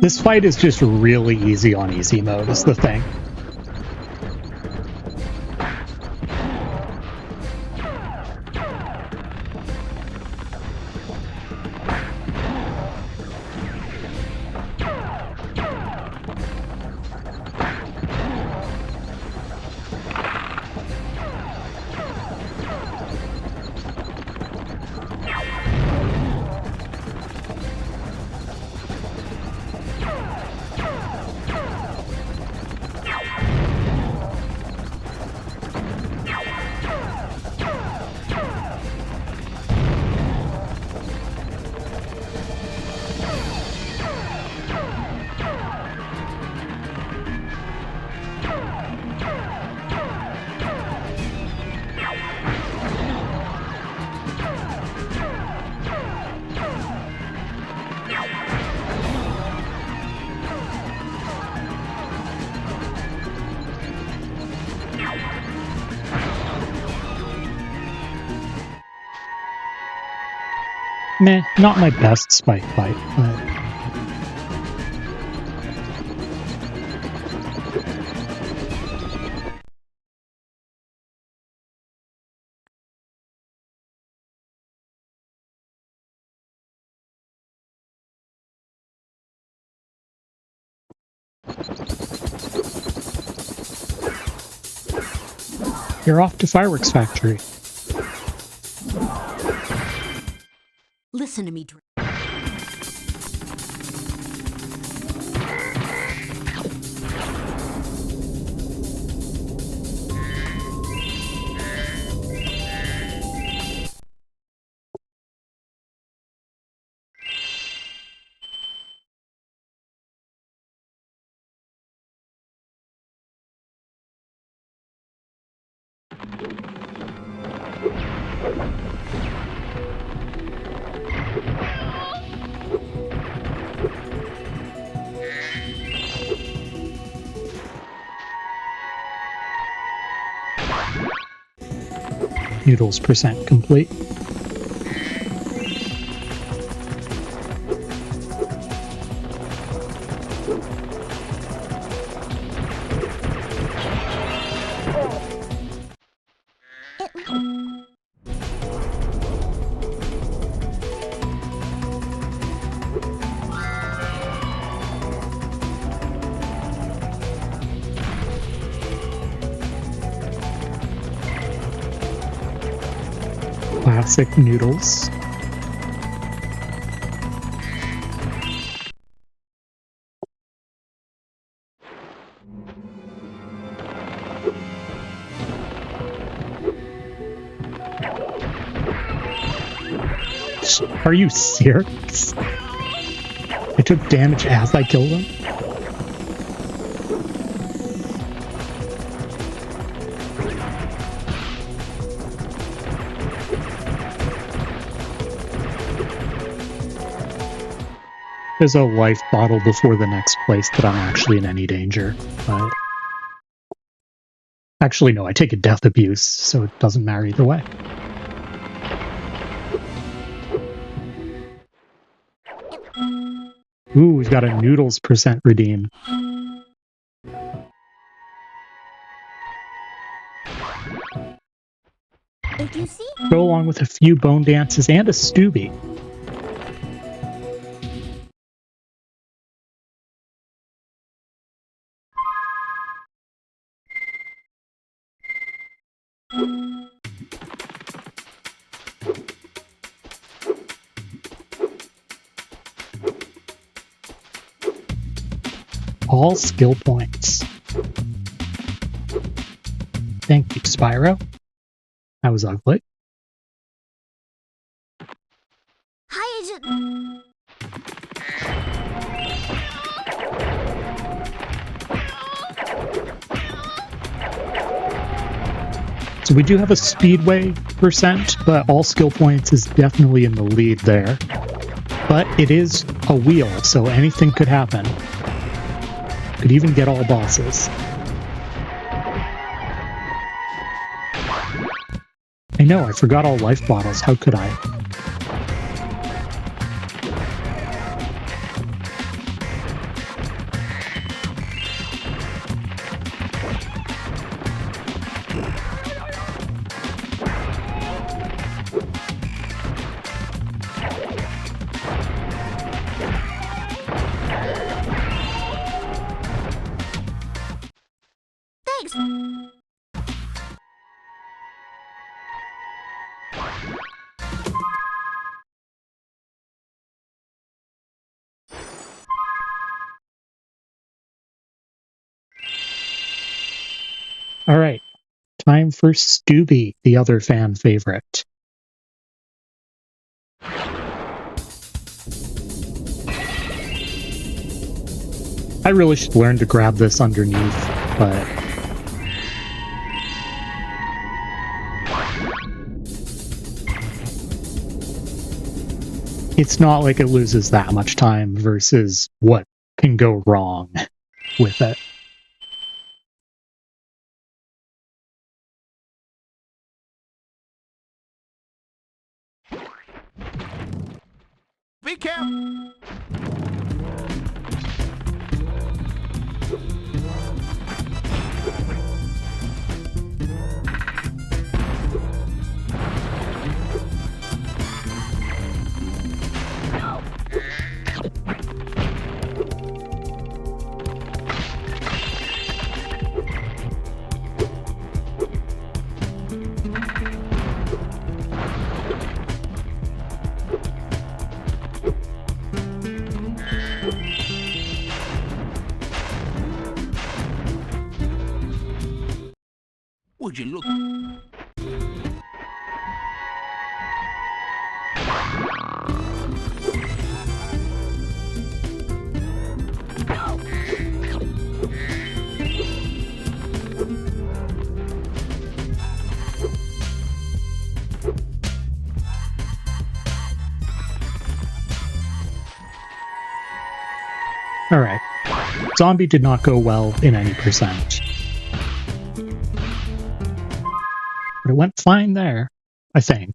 This fight is just really easy on easy mode, is the thing. Meh, not my best Spike fight, but... You're off to Fireworks Factory. Listen to me, Noodles % complete. Classic Noodles. Are you serious? I took damage as I killed him? There's a life bottle before the next place that I'm actually in any danger. But actually, no, I take a death abuse, so it doesn't matter either way. Ooh, we've got a Noodles % redeem. If you see... Go along with a few bone dances and a Stubby. All skill points. Thank you, Spyro. That was ugly. Hi, is it... So we do have a Speedway %, but all skill points is definitely in the lead there. But it is a wheel, so anything could happen. Could even get all bosses. I know, I forgot all life bottles. How could I? Thanks! All right, time for Stubby, the other fan favorite. I really should learn to grab this underneath, but... it's not like it loses that much time versus what can go wrong with it. Be careful. Would you look? Alright. Zombie did not go well in any %. But it went fine there, I think.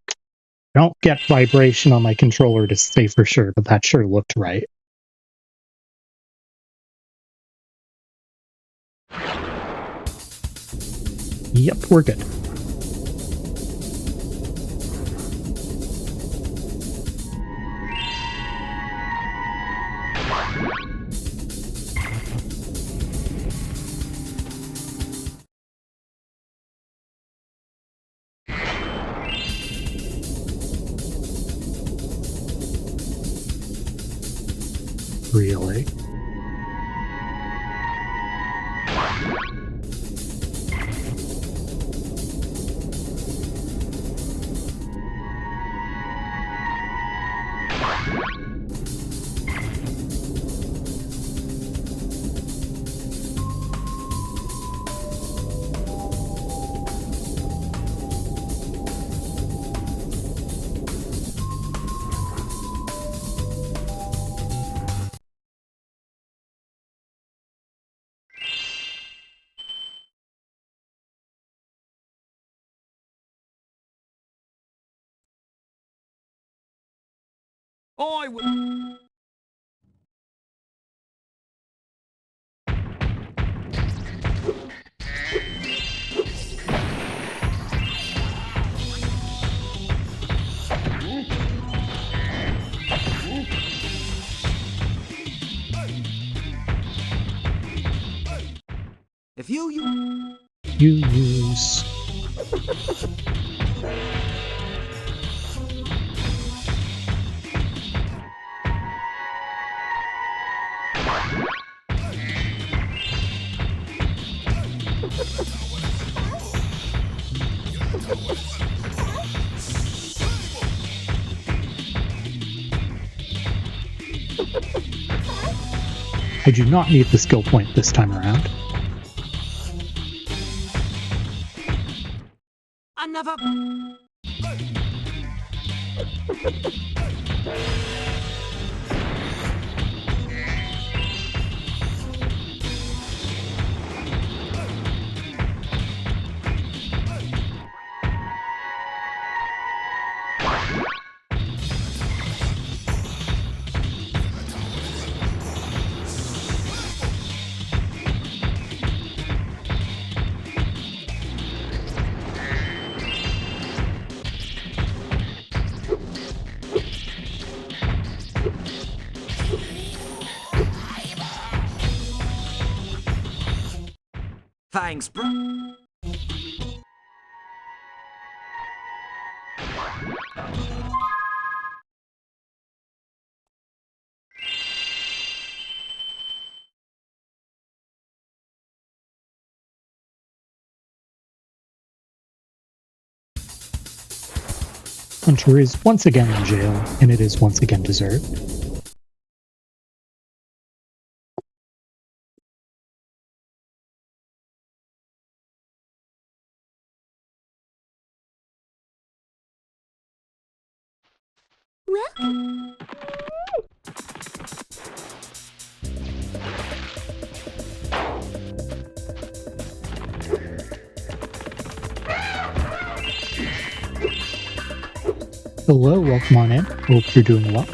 I don't get vibration on my controller to say for sure, but that sure looked right. Yep, we're good. Really? I will. If you use I do not need the skill point this time around. another. Thanks, bro. Hunter is once again in jail, and it is once again deserved. Welcome. Hello, welcome on in. Hope you're doing well.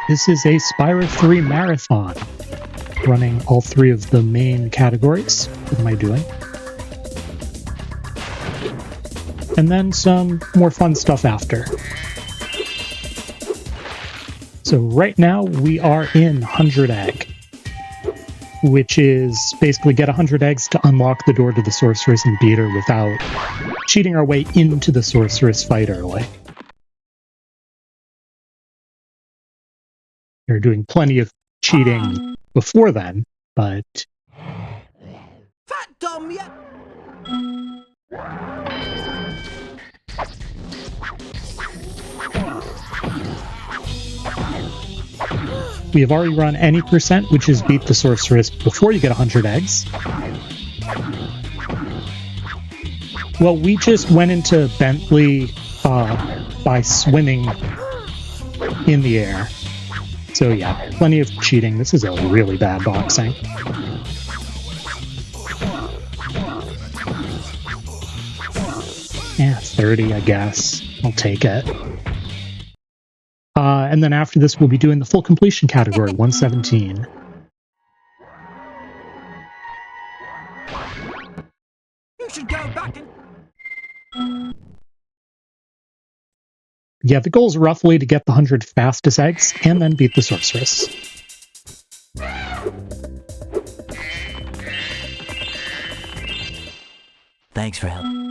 This is a Spyro 3 marathon, running all three of the main categories. What am I doing? And then some more fun stuff after. So right now we are in 100 Egg, which is basically get 100 eggs to unlock the door to the sorceress and beat her without cheating our way into the sorceress fight early. We're doing plenty of cheating before then, but Fat Dom, yeah. we have already run any percent, which is beat the sorceress before you get 100 eggs. Well, we just went into Bentley by swimming in the air. So yeah, plenty of cheating. This is a really bad boxing. Yeah, 30, I guess. I'll take it. And then after this, we'll be doing the full completion category, 117. You should go back and. Yeah, the goal is roughly to get the 100 fastest eggs and then beat the sorceress. Thanks for help.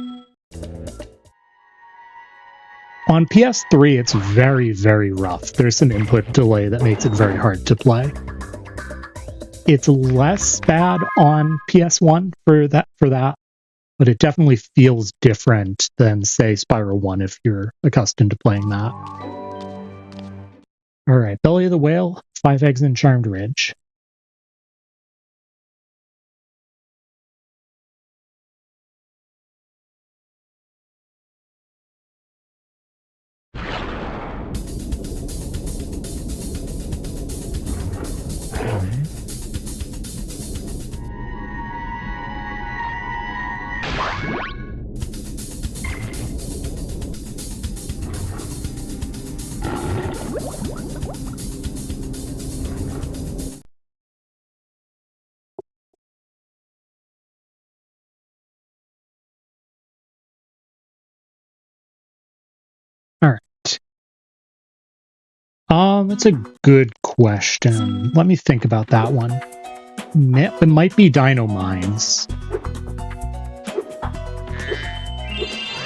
On PS3, it's very, very rough. There's some input delay that makes it very hard to play. It's less bad on PS1 for that, but it definitely feels different than, say, Spyro 1 if you're accustomed to playing that. Alright, Belly of the Whale, 5 eggs in Charmed Ridge. It's a good question. Let me think about that one. It might be Dino Mines.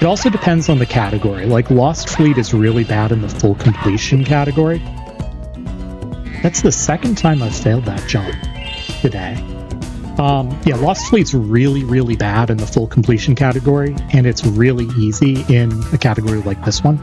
It also depends on the category. Like, Lost Fleet is really bad in the full completion category. That's the second time I've failed that jump today. Yeah, Lost Fleet's really, really bad in the full completion category, and it's really easy in a category like this one.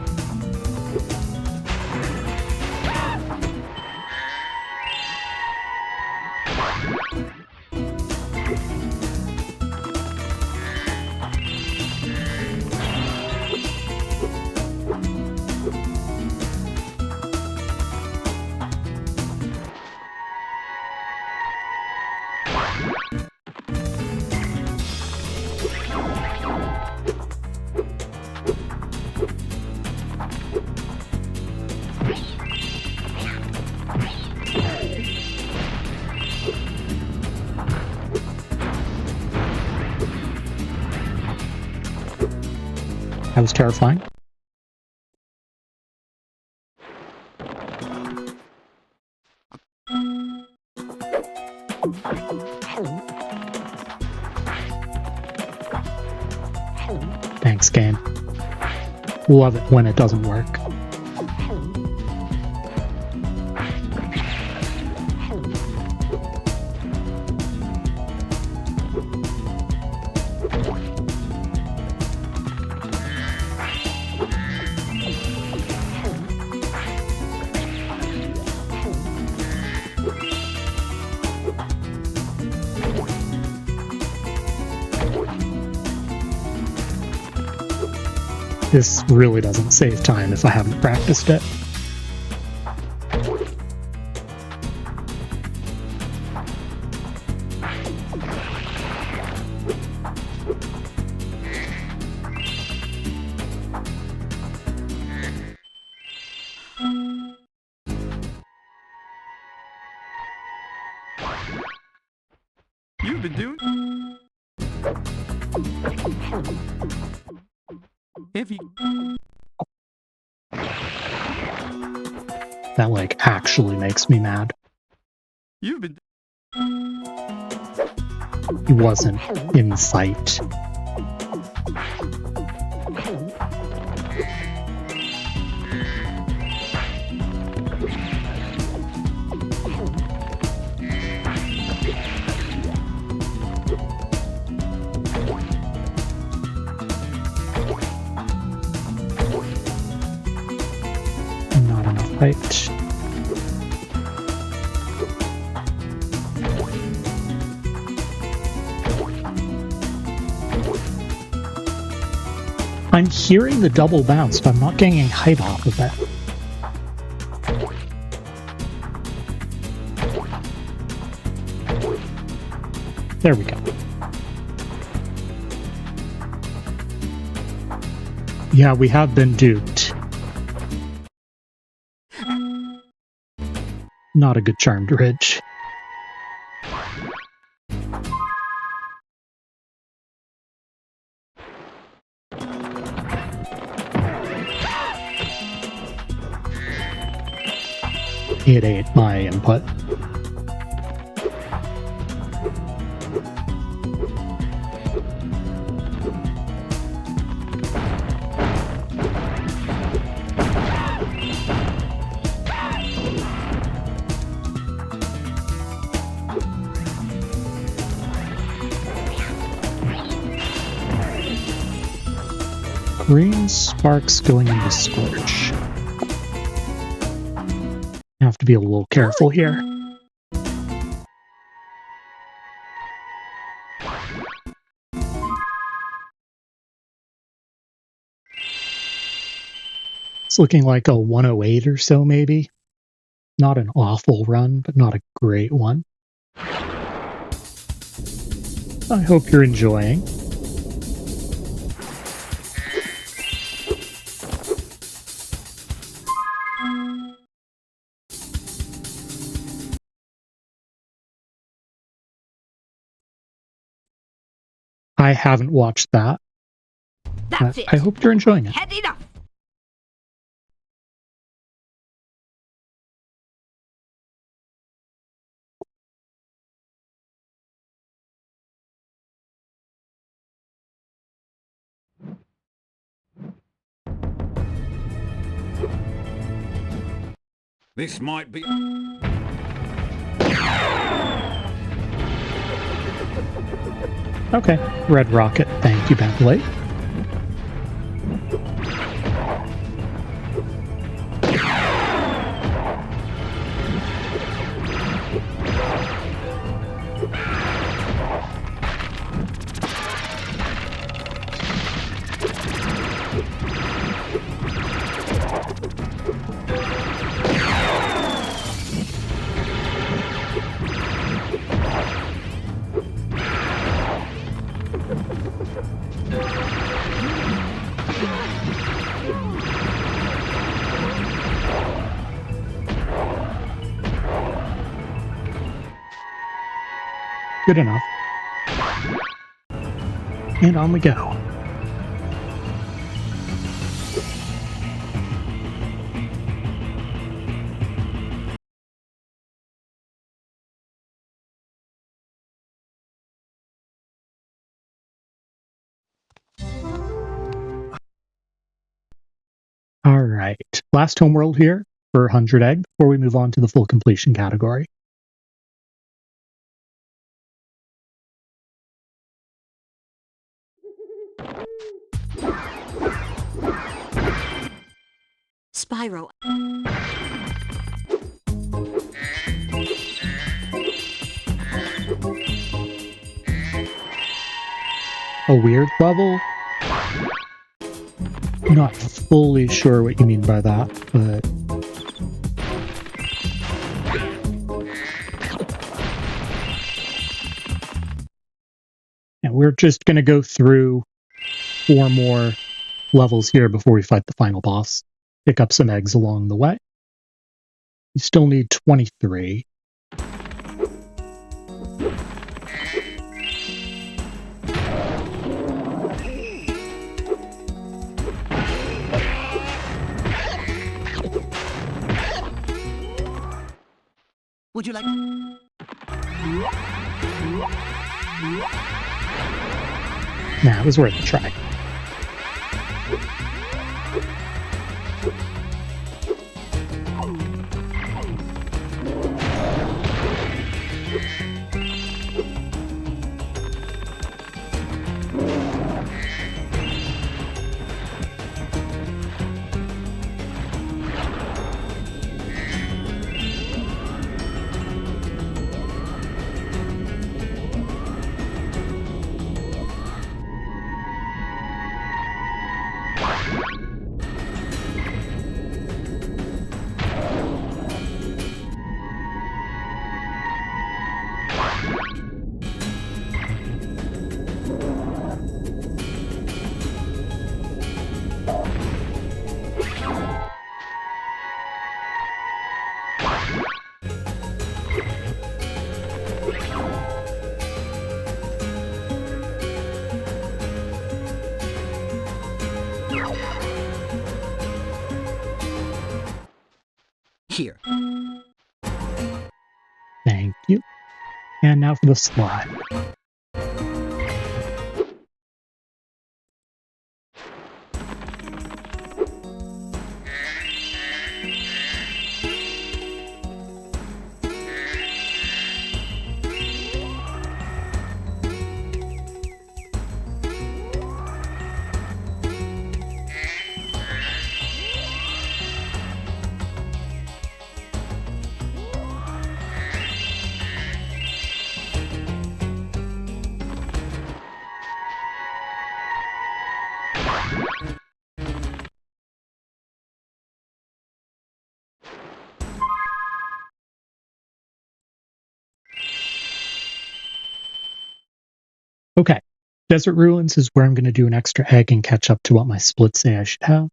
That was terrifying. Thanks, game. Love it when it doesn't work. This really doesn't save time if I haven't practiced it. You've been doing. If you. That, like, actually makes me mad. You've been. He wasn't in sight. Not enough height. I'm hearing the double bounce, but I'm not getting any height off of it. There we go. Yeah, we have been duped. Not a good charmed ridge. It ate my input. Green sparks going into Scorch. Have to be a little careful here. It's looking like a 108 or so, maybe. Not an awful run, but not a great one. I hope you're enjoying. I haven't watched that. That's it. I hope you're enjoying it. Had enough. This might be... Okay, red rocket. Thank you, Bentley. Good enough. And on we go. All right. Last homeworld here for 100 egg before we move on to the full completion category. Spyro. A weird level? Not fully sure what you mean by that, but... And we're just going to go through 4 more levels here before we fight the final boss. Pick up some eggs along the way. You still need 23. Would you like... Nah, it was worth a try. Here. Thank you. And now for the slide. Okay. Desert Ruins is where I'm going to do an extra egg and catch up to what my splits say I should have.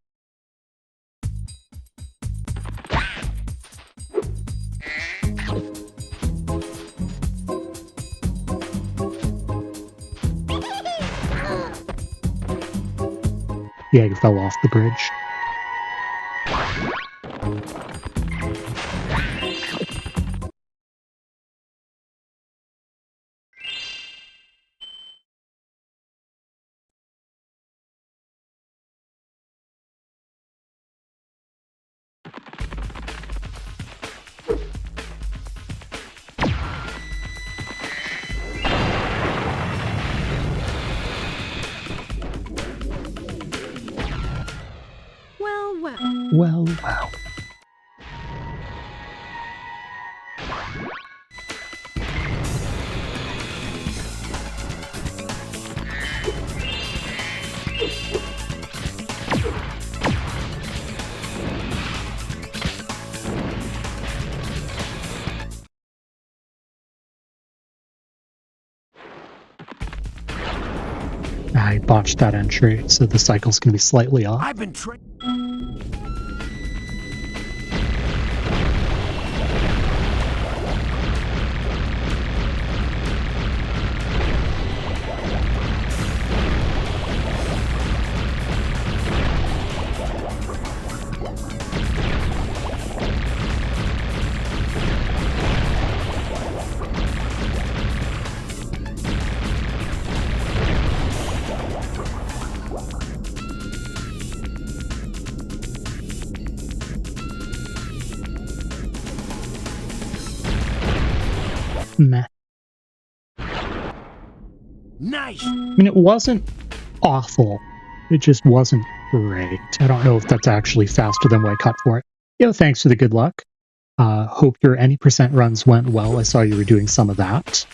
The egg fell off the bridge. well, well. I botched that entry, so the cycle's going to be slightly off. I've been trained. Meh. Nice. I mean, it wasn't awful. It just wasn't great. I don't know if that's actually faster than what I cut for it. Thanks for the good luck. Hope your any percent runs went well. I saw you were doing some of that.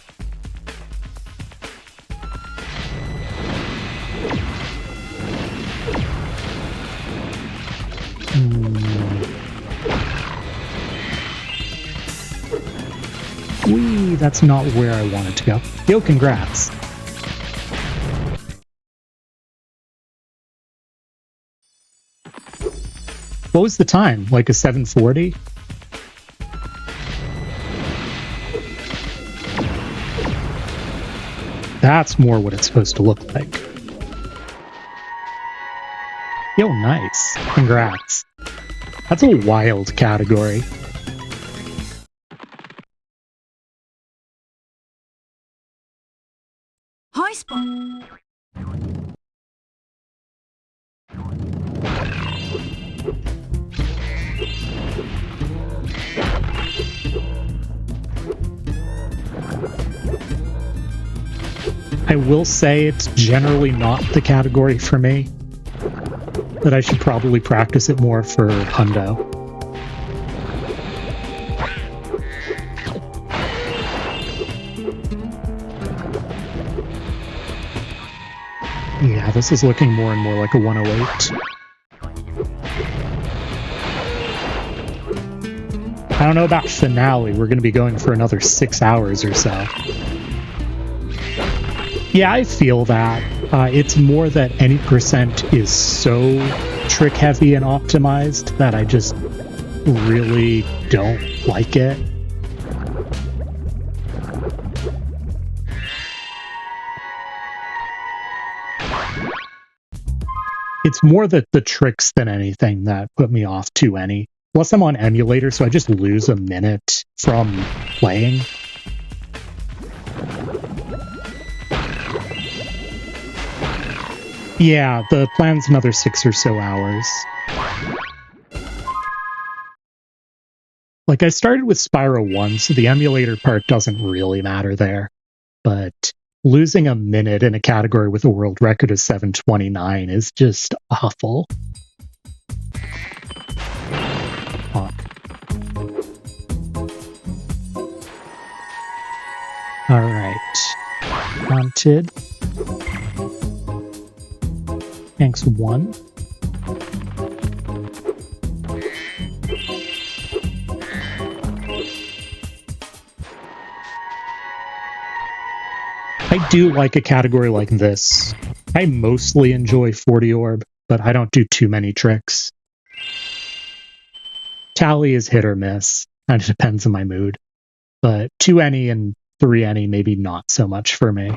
Whee, that's not where I wanted to go. Yo, congrats. What was the time? Like a 7:40? That's more what it's supposed to look like. Yo, nice. Congrats. That's a wild category. Hi, Spot. I will say it's generally not the category for me. That I should probably practice it more for Hundo. Yeah, this is looking more and more like a 108. I don't know about finale. We're going to be going for another 6 hours or so. Yeah, I feel that. It's more that any percent is so trick heavy and optimized that I just really don't like it. It's more the tricks than anything that put me off to any. Plus I'm on emulator, so I just lose a minute from playing. Yeah, the plan's another 6 or so hours. Like, I started with Spyro 1, so the emulator part doesn't really matter there. But losing a minute in a category with a world record of 7:29 is just awful. Alright. Haunted. Thanks, 1. I do like a category like this. I mostly enjoy 40 orb, but I don't do too many tricks. Tally is hit or miss, and it depends on my mood. But 2 any and 3 any maybe not so much for me.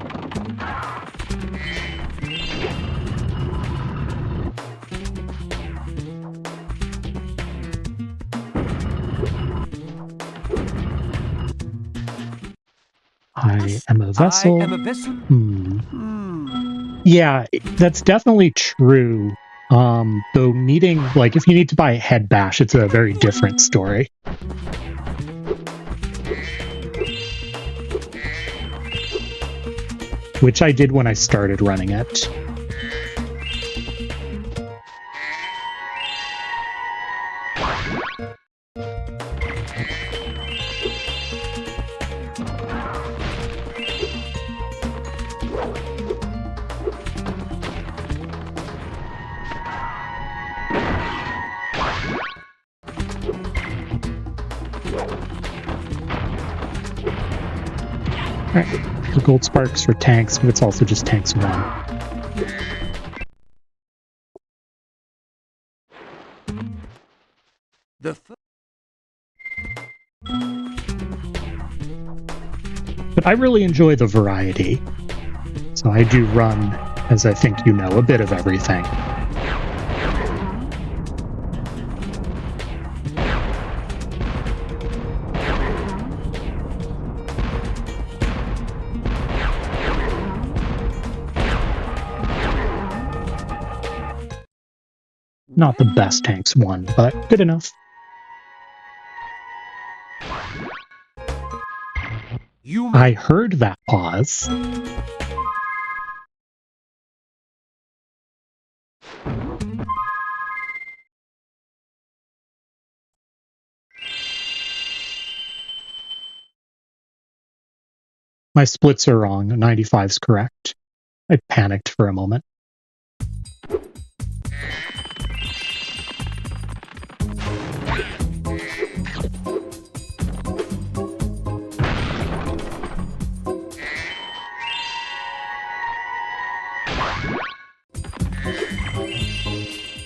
I am a vessel. I am a vessel. Yeah, that's definitely true. Though needing, like, if you need to buy a head bash, it's a very different story. Which I did when I started running it. Alright, the gold sparks for tanks, but it's also just tanks 1. But I really enjoy the variety. So I do run, as I think you know, a bit of everything. Not the best tanks 1, but good enough. I heard that pause. My splits are wrong. 95's correct. I panicked for a moment.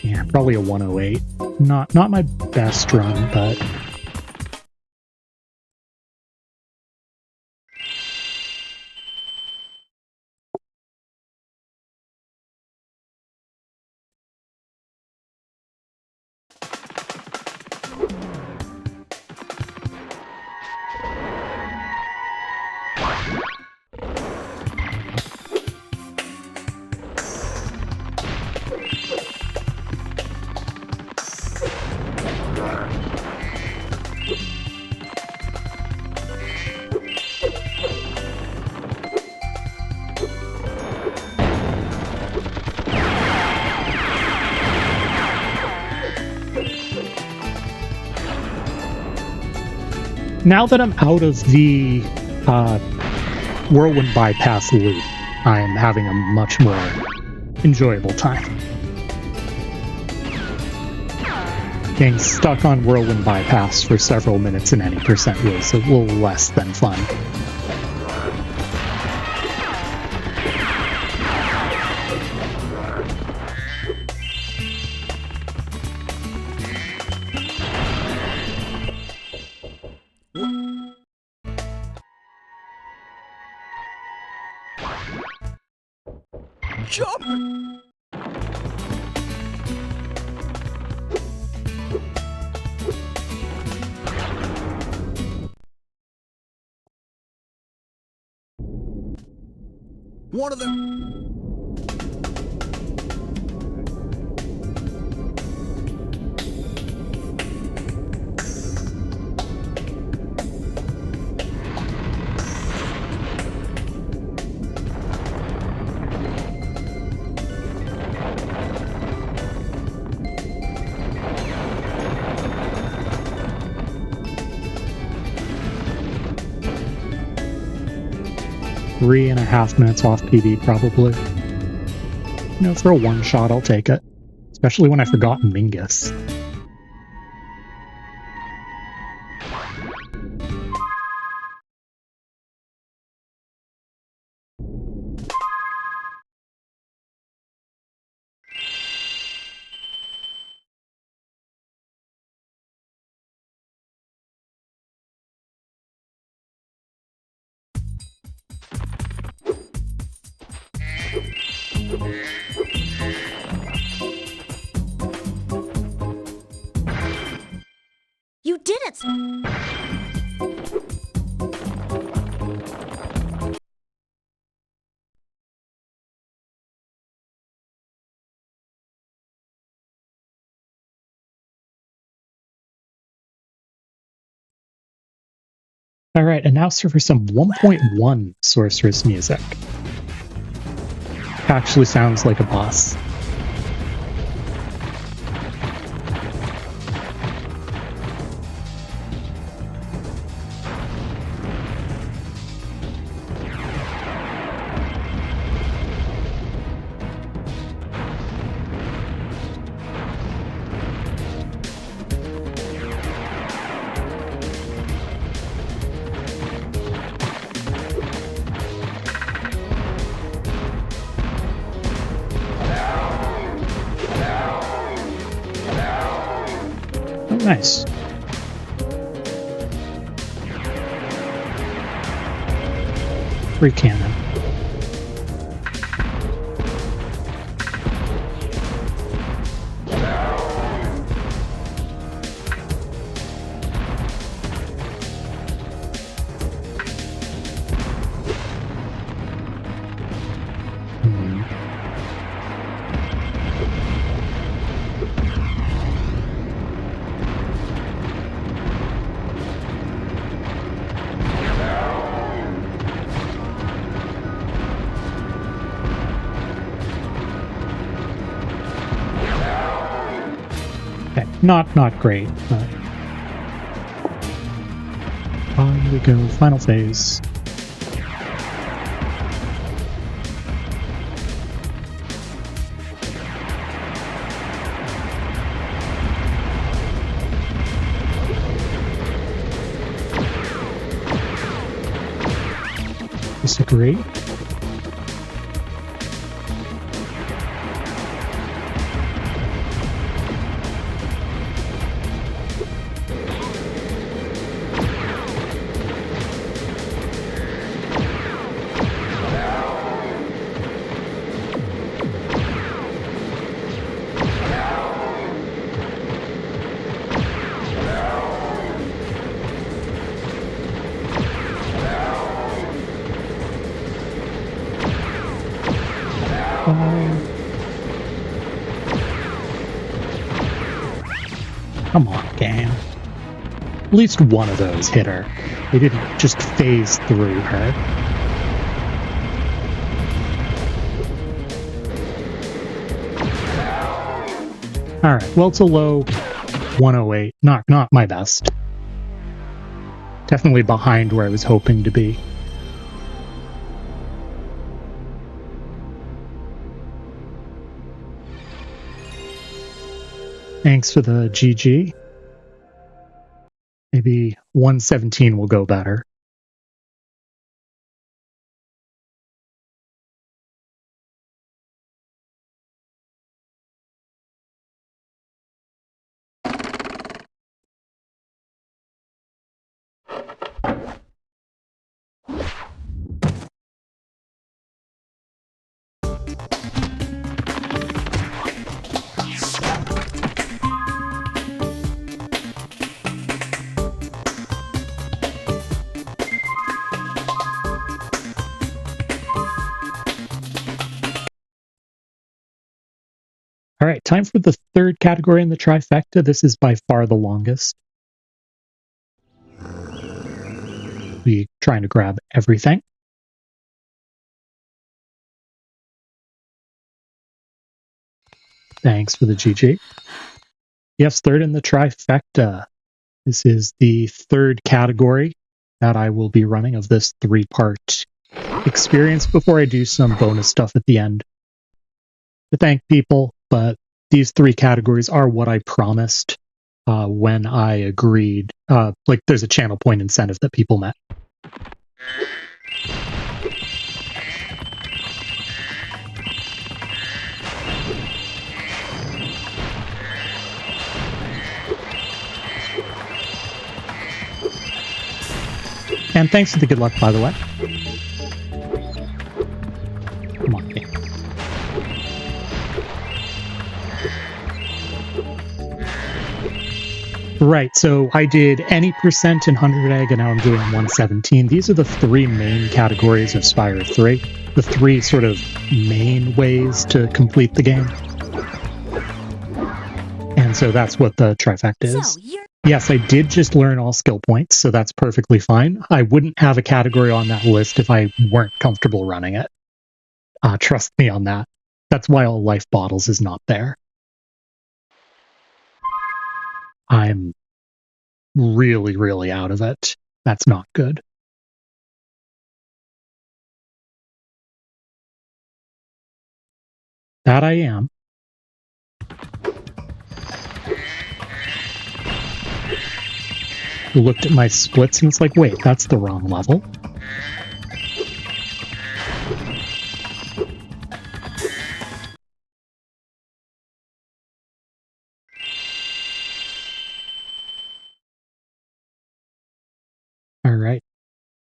Yeah, probably a 108. Not my best run, but now that I'm out of the whirlwind bypass loop, I'm having a much more enjoyable time. Getting stuck on whirlwind bypass for several minutes in any percent was a little less than fun. One of them. Three and a half minutes off PB, probably. You know, for a one-shot, I'll take it. Especially when I forgot Mingus. You did it! Alright, and now for some 1.1 Sorceress music. Actually sounds like a boss. Nice. Free cannon. Okay, not great, but on we go. Final phase. Disagree. Come on, game. At least one of those hit her. They didn't just phase through her. Alright, well, it's a low 108. Not my best. Definitely behind where I was hoping to be. Thanks for the GG. Maybe 117 will go better. All right, time for the third category in the trifecta. This is by far the longest. We trying to grab everything. Thanks for the GG. Yes, third in the trifecta. This is the third category that I will be running of this 3-part experience before I do some bonus stuff at the end to thank people. But these 3 categories are what I promised when I agreed. Like, there's a channel point incentive that people met. And thanks for the good luck, by the way. Come on, game. Right, so I did any percent and 100 egg, and now I'm doing 117. These are the 3 main categories of Spyro 3. The 3 sort of main ways to complete the game. And so that's what the trifecta is. So you're Yes, I did just learn all skill points, so that's perfectly fine. I wouldn't have a category on that list if I weren't comfortable running it. Trust me on that. That's why all life bottles is not there. I'm really, really out of it. That's not good. That I am. Looked at my splits and it's like, wait, that's the wrong level. All right.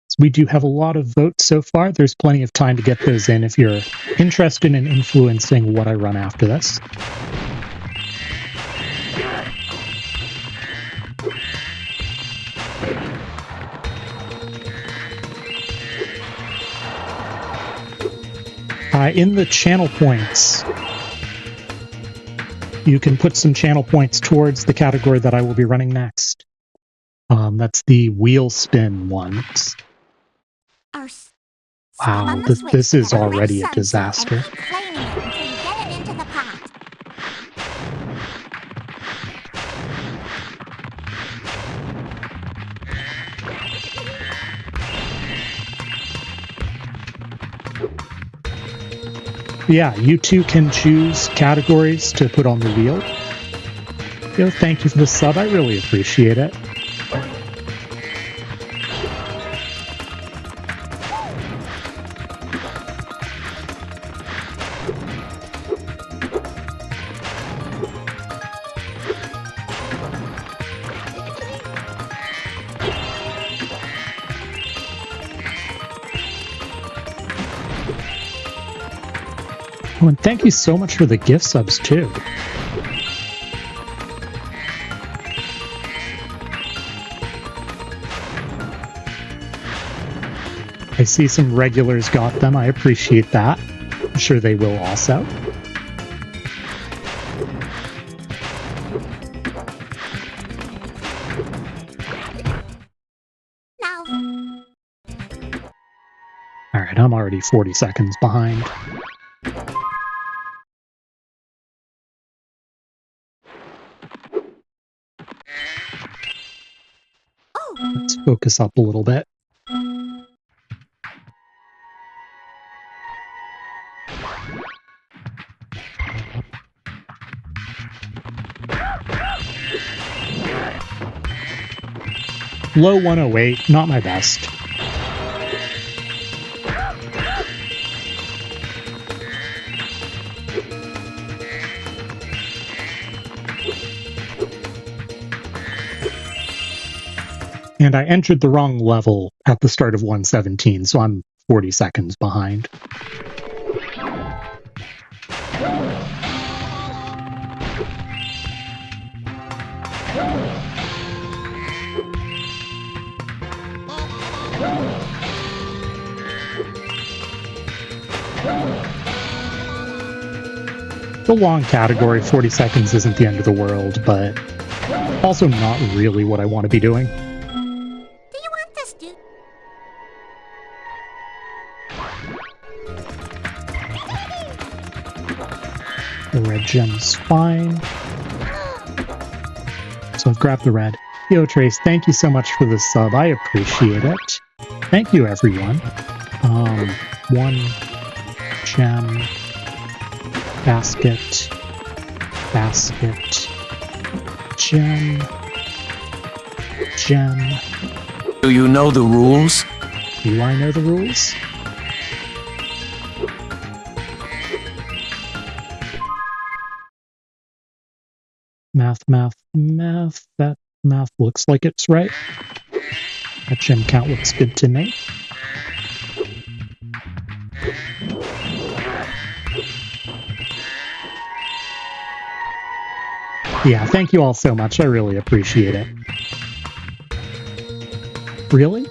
So we do have a lot of votes so far. There's plenty of time to get those in if you're interested in influencing what I run after this. In the channel points, you can put some channel points towards the category that I will be running next. That's the wheel spin ones. Wow, this is already a disaster. Yeah, you too can choose categories to put on the wheel. Thank you for the sub, I really appreciate it. Oh, and thank you so much for the gift subs, too. I see some regulars got them. I appreciate that. I'm sure they will also. No. All right, I'm already 40 seconds behind. Let's focus up a little bit. Low 108, not my best. And I entered the wrong level at the start of 117, so I'm 40 seconds behind. The long category, 40 seconds isn't the end of the world, but also not really what I want to be doing. Do you want this, dude? The red gem's fine. So I've grabbed the red. Yo, Trace, thank you so much for the sub. I appreciate it. Thank you, everyone. One gem. Basket. Basket. Gem. Gem. Do you know the rules? Do I know the rules? Math, math, math. That math looks like it's right. That gem count looks good to me. Yeah, thank you all so much. I really appreciate it. Really?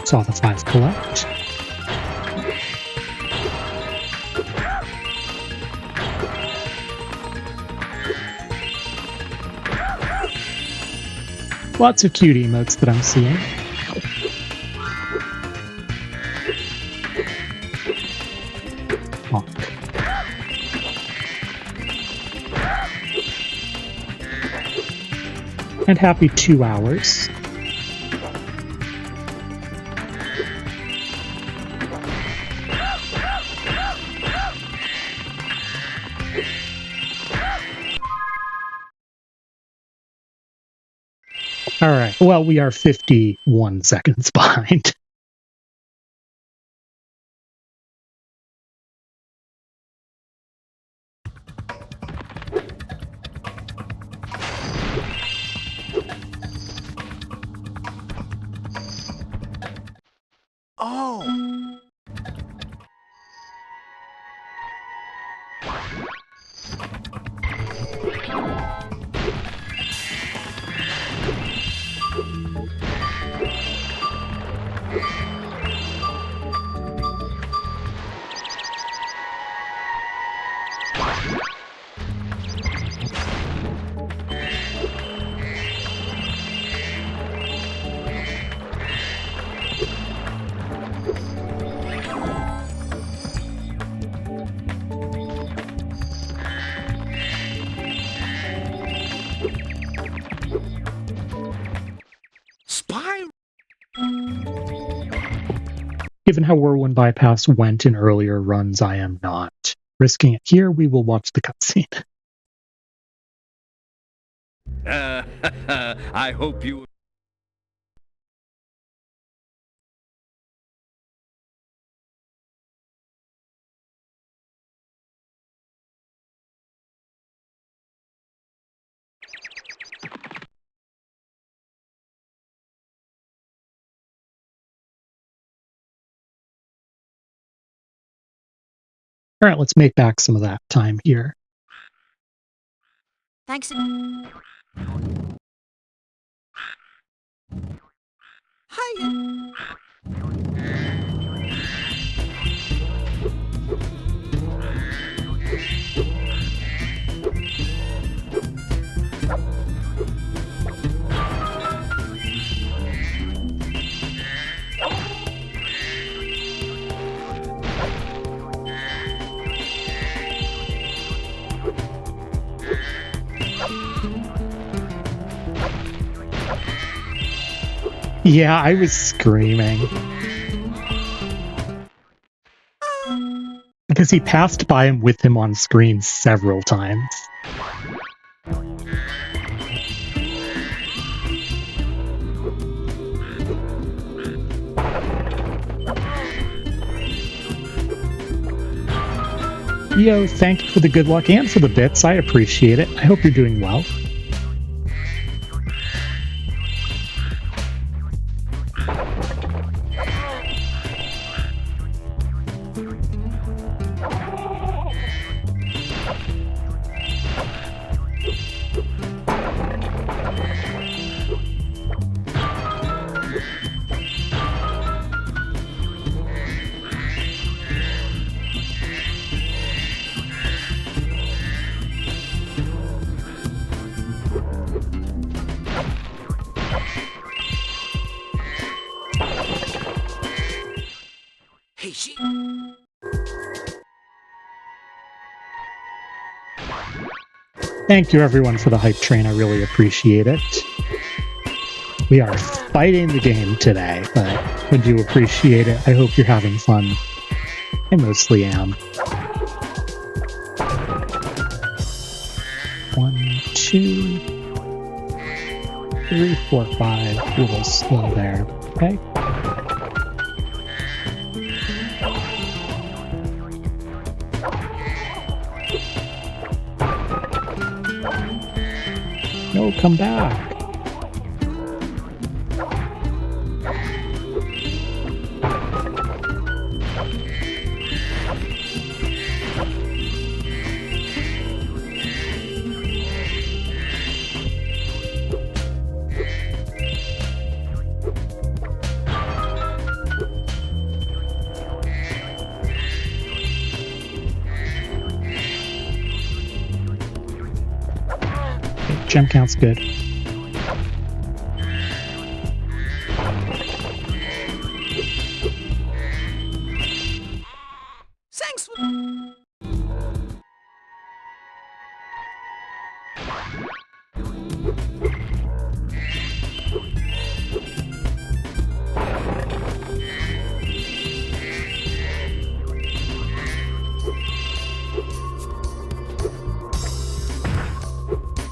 Saw the 5 collect. Lots of cute emotes that I'm seeing. Honk. And happy 2 hours. All right. Well, we are 51 seconds behind. Oh! Spyro! Given how Whirlwind Bypass went in earlier runs, I am not risking it here. We will watch the cutscene. I hope you... All right, let's make back some of that time here. Thanks. Hiya! Yeah, I was screaming. Because he passed by him with him on screen several times. Yo, thank you for the good luck and for the bits. I appreciate it. I hope you're doing well. Hey, she... Thank you everyone for the hype train. I really appreciate it. We are fighting the game today, but I do appreciate it. I hope you're having fun. I mostly am. 1, 2, 3, 4, 5. A little slow there. Okay. No, come back. Gem count's good.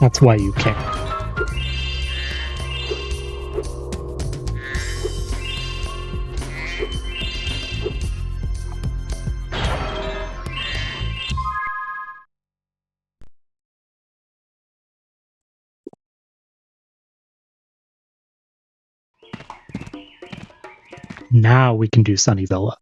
That's why you can't. Now we can do Sunny Villa.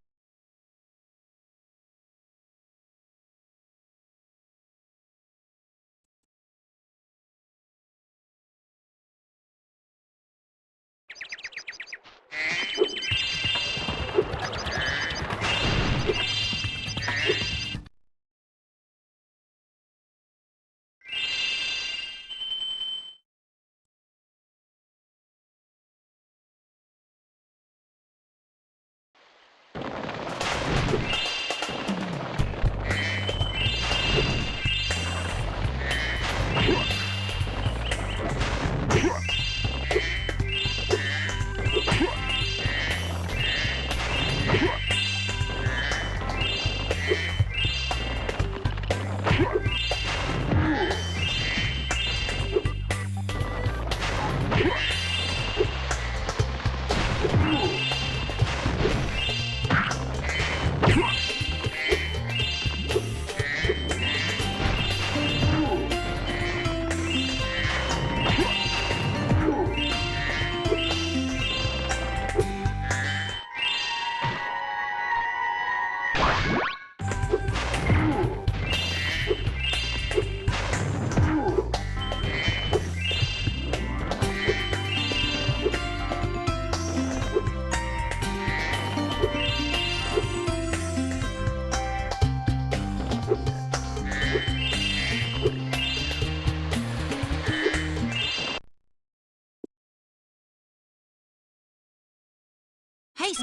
Hey,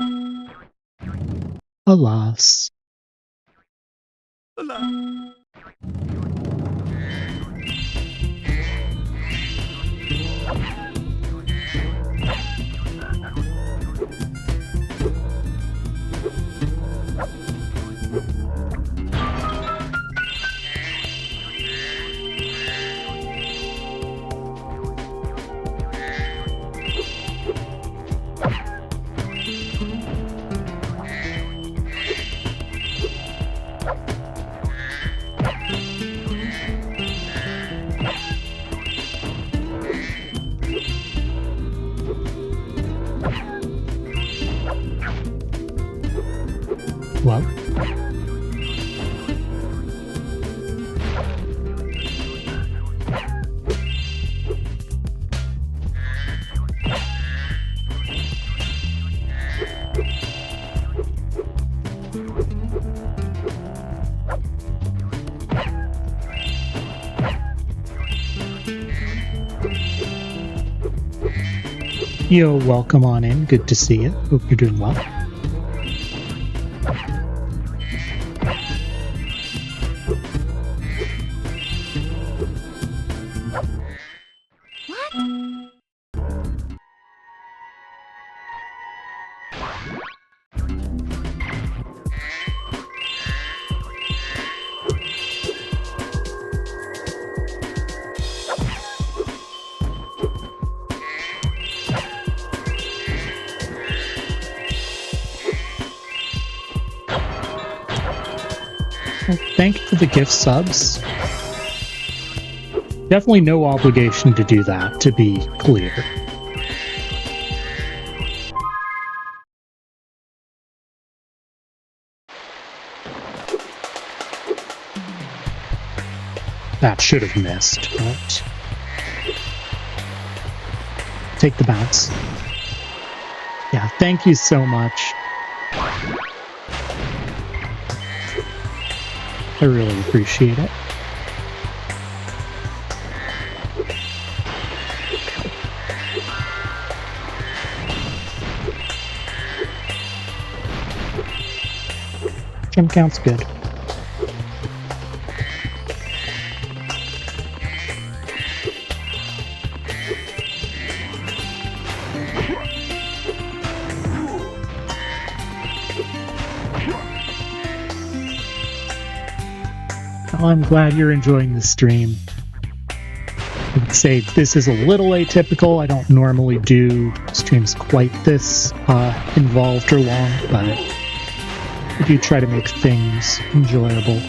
Alas. Hola. Well, yo, welcome on in. Good to see you. Hope you're doing well. Well, thank you for the gift subs. Definitely no obligation to do that, to be clear. That should have missed, but take the bounce. Yeah, thank you so much. I really appreciate it. Gem count's good. I'm glad you're enjoying the stream. I would say this is a little atypical. I don't normally do streams quite this involved or long, but I do try to make things enjoyable.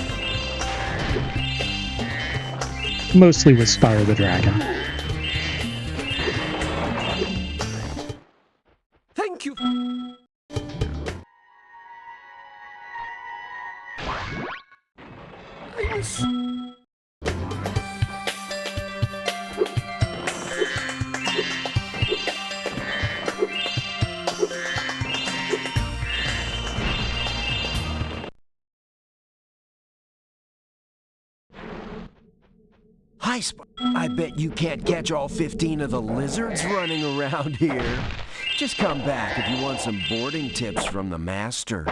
Mostly with Spyro the Dragon. Thank you. Hi, I bet you can't catch all 15 of the lizards running around here. Just come back if you want some boarding tips from the master.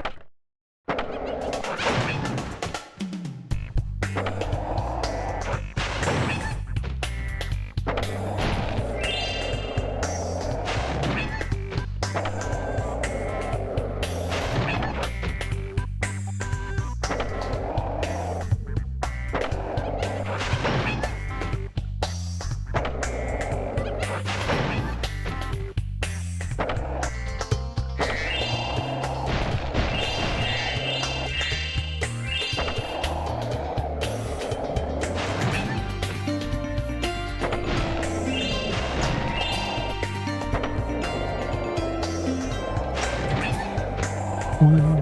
One,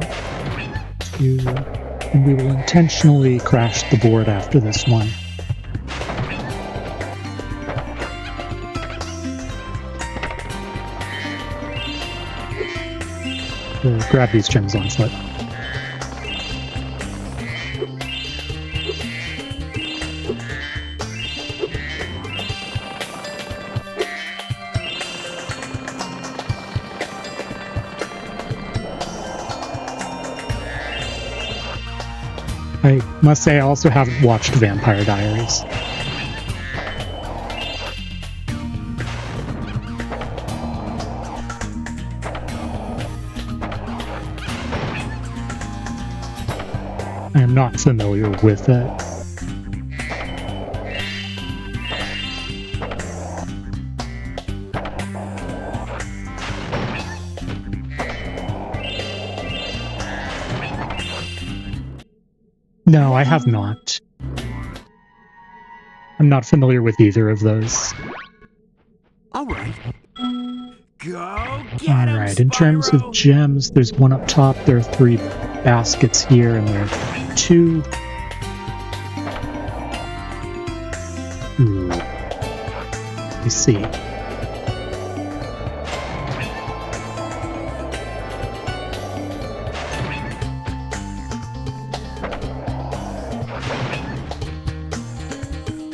two, and we will intentionally crash the board after this one. Grab these gems on foot. I must say I also haven't watched Vampire Diaries. I am not familiar with it. No, I have not. I'm not familiar with either of those. All right. Go get 'em, Alright, in terms of Spyro! gems, there's one up top, there are 3 baskets here, and there are 2... Ooh. I see.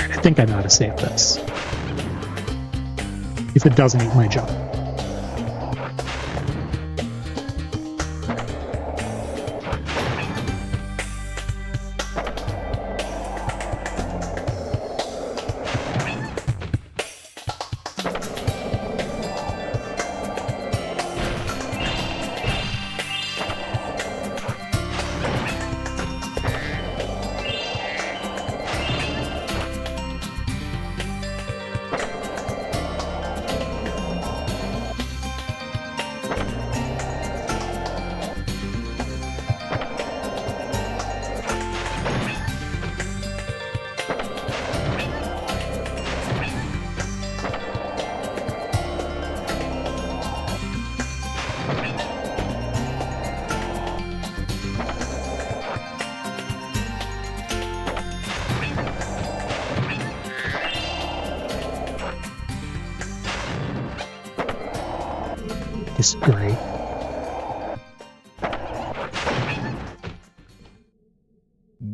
I think I know how to save this. If it doesn't eat my jump. Disagree.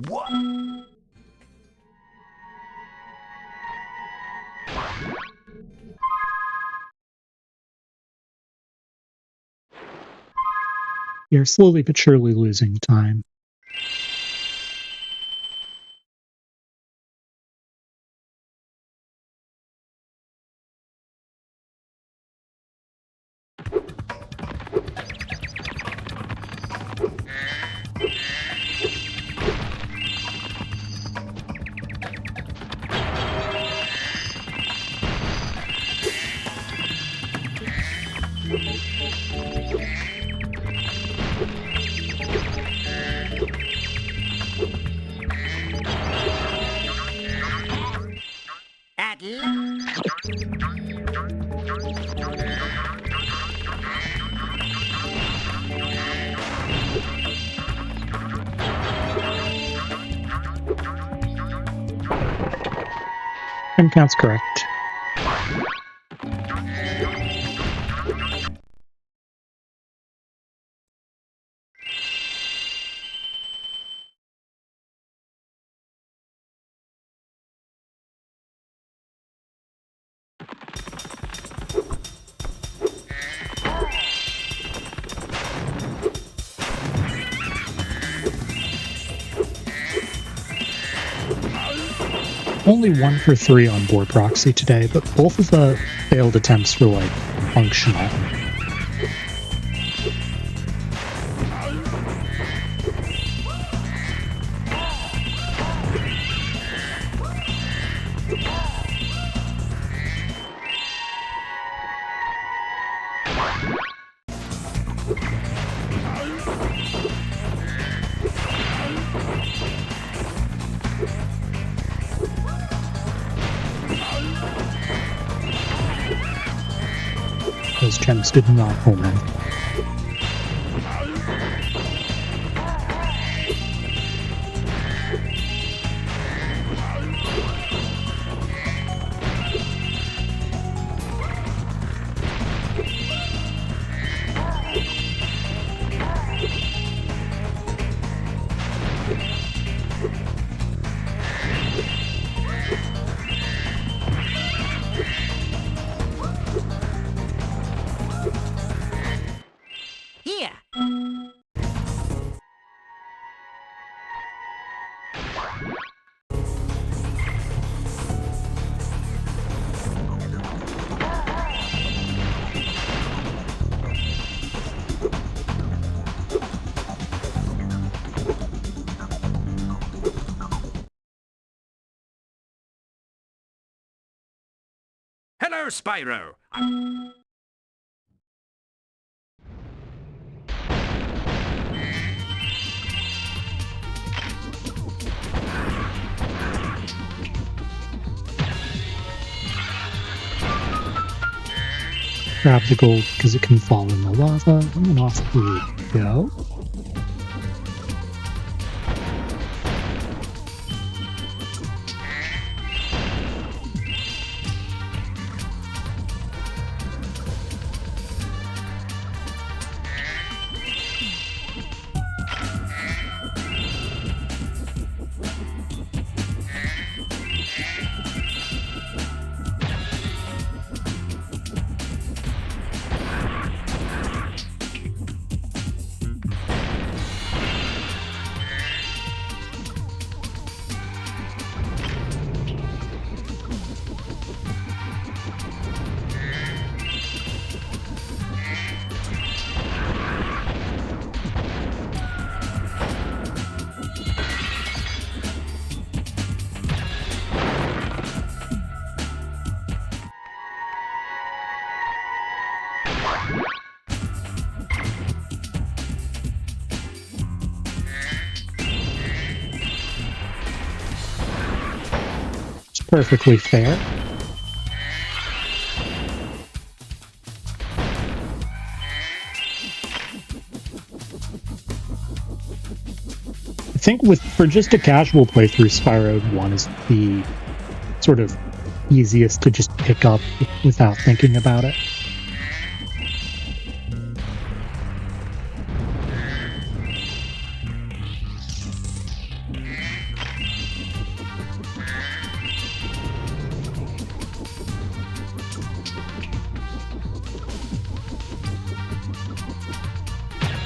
What? We are slowly but surely losing time. that Tim count's correct. Only 1 for 3 on board proxy today, but both of the failed attempts were like functional. Those gems did not home in. here. Hello, Spyro. Grab the gold because it can fall in the lava, and off we go. It's perfectly fair. I think for just a casual playthrough, Spyro 1 is the sort of easiest to just pick up without thinking about it.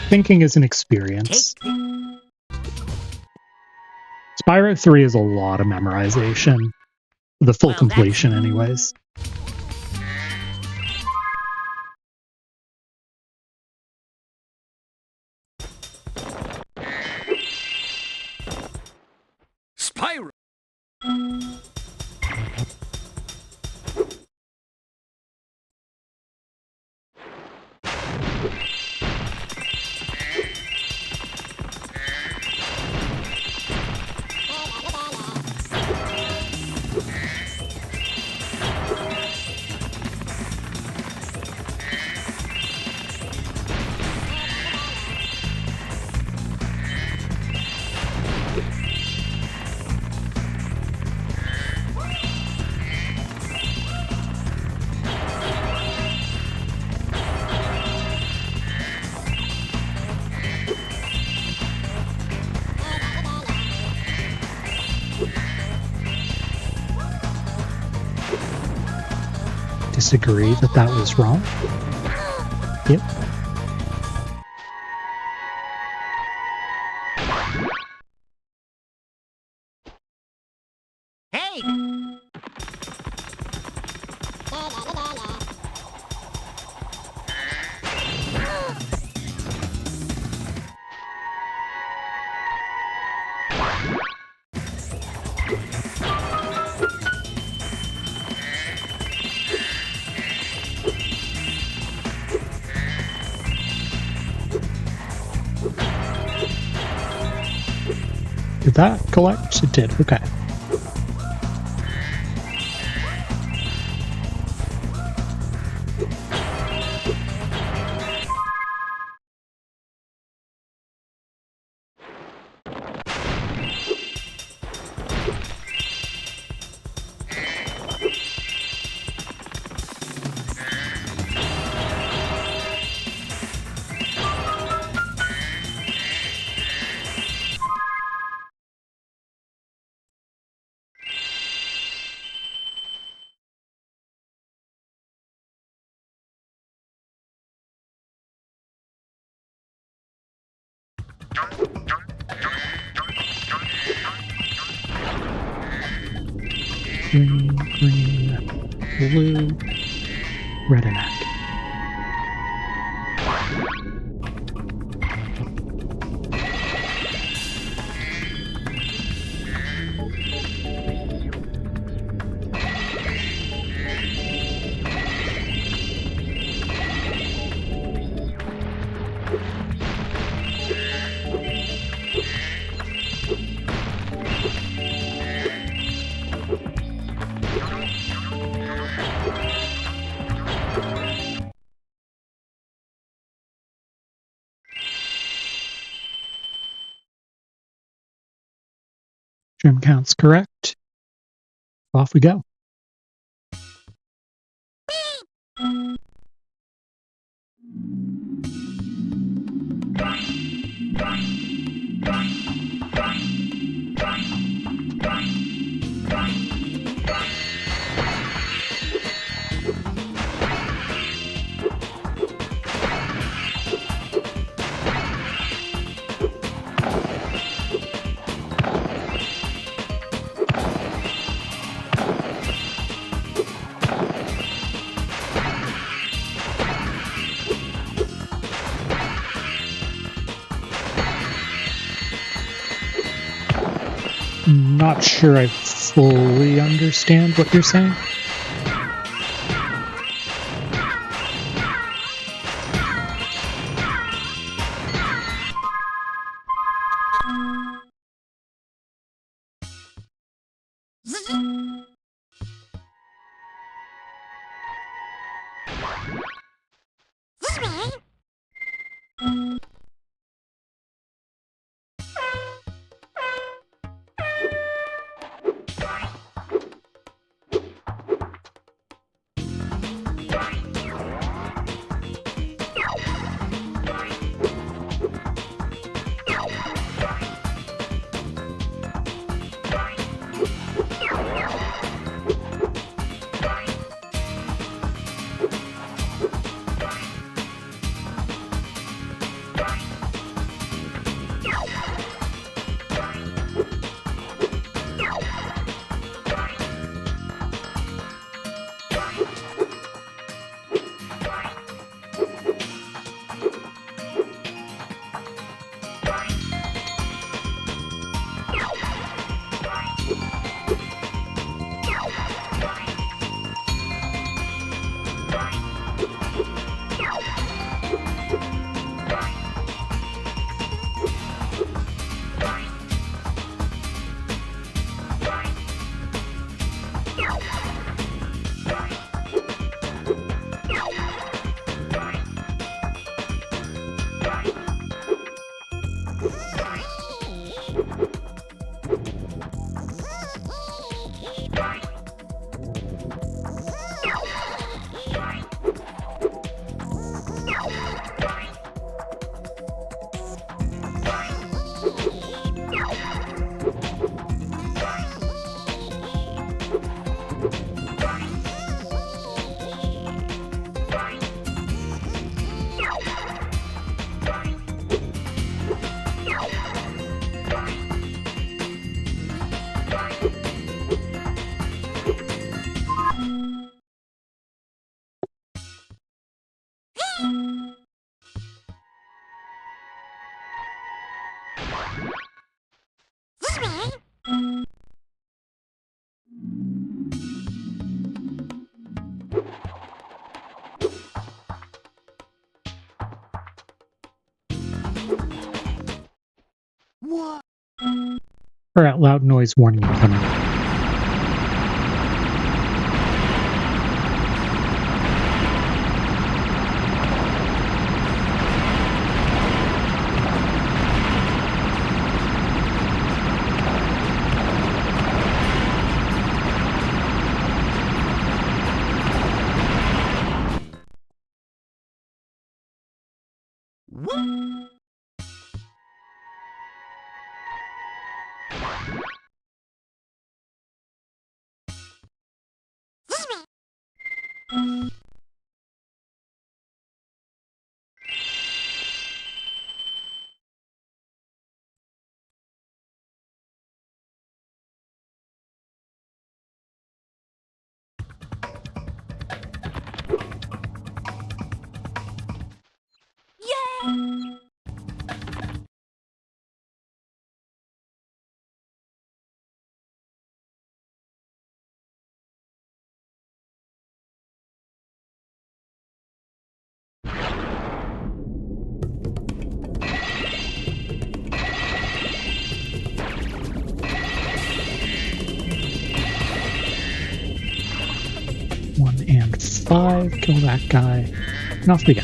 Thinking is an experience. Spyro 3 is a lot of memorization. The full completion, anyways. Spyro! disagree that that was wrong. Yep. Hey! Did that collect? It did. Okay. Green, blue, red and egg. Trim count's correct. Off we go. Not sure I fully understand what you're saying. This way? What? Alright, loud noise warning incoming. What? Yay! One and 5, kill that guy, and off we go.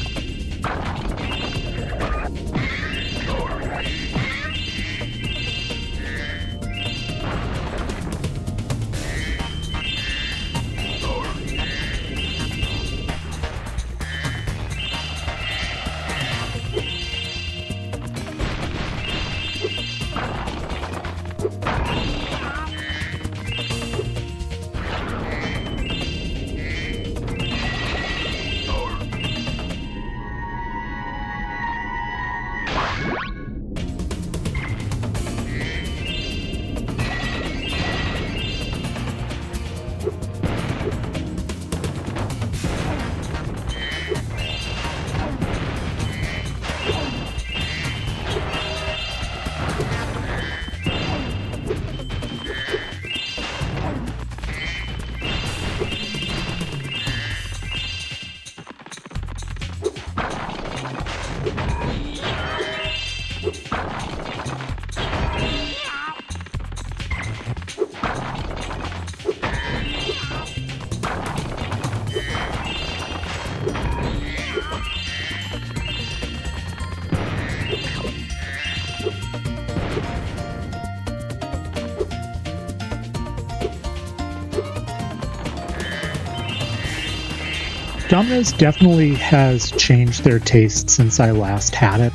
Domino's definitely has changed their taste since I last had it.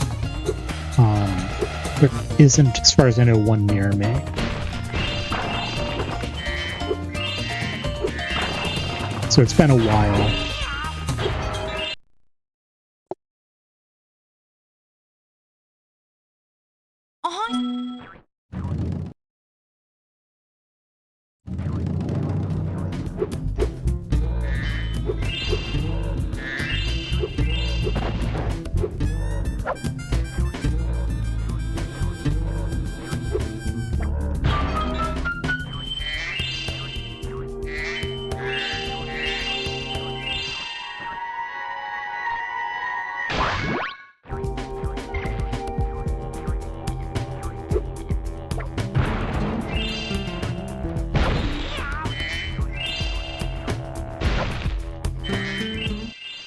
There isn't, as far as I know, one near me. So it's been a while.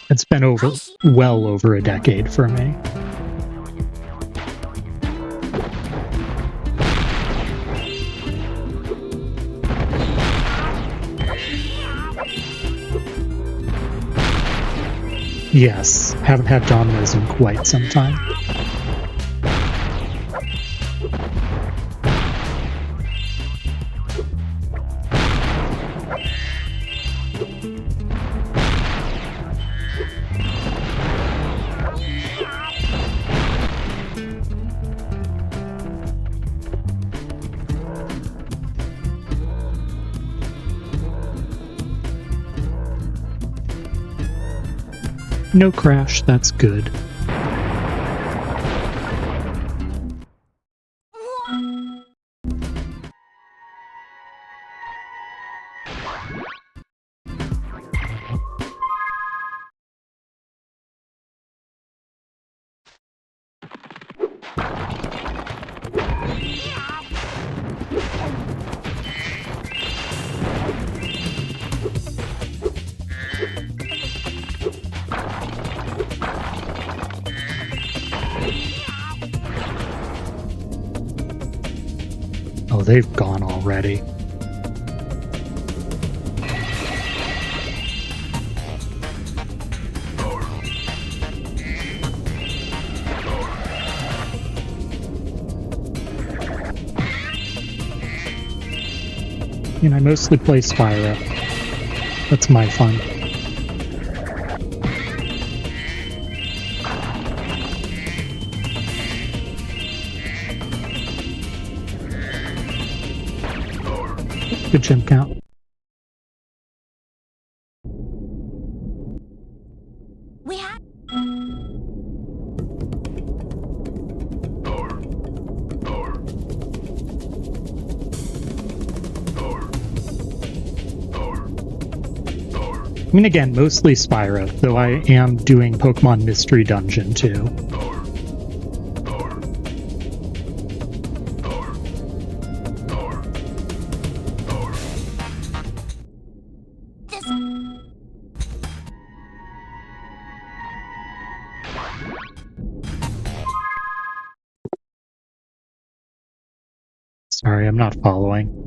It's been well over a decade for me. Yes, haven't had Domino's in quite some time. No crash, that's good. Oh, they've gone already. I mostly play Spyro. That's my fun. Good chimp count. We have... I mean, again, mostly Spyro, though I am doing Pokemon Mystery Dungeon too. This... Sorry, I'm not following.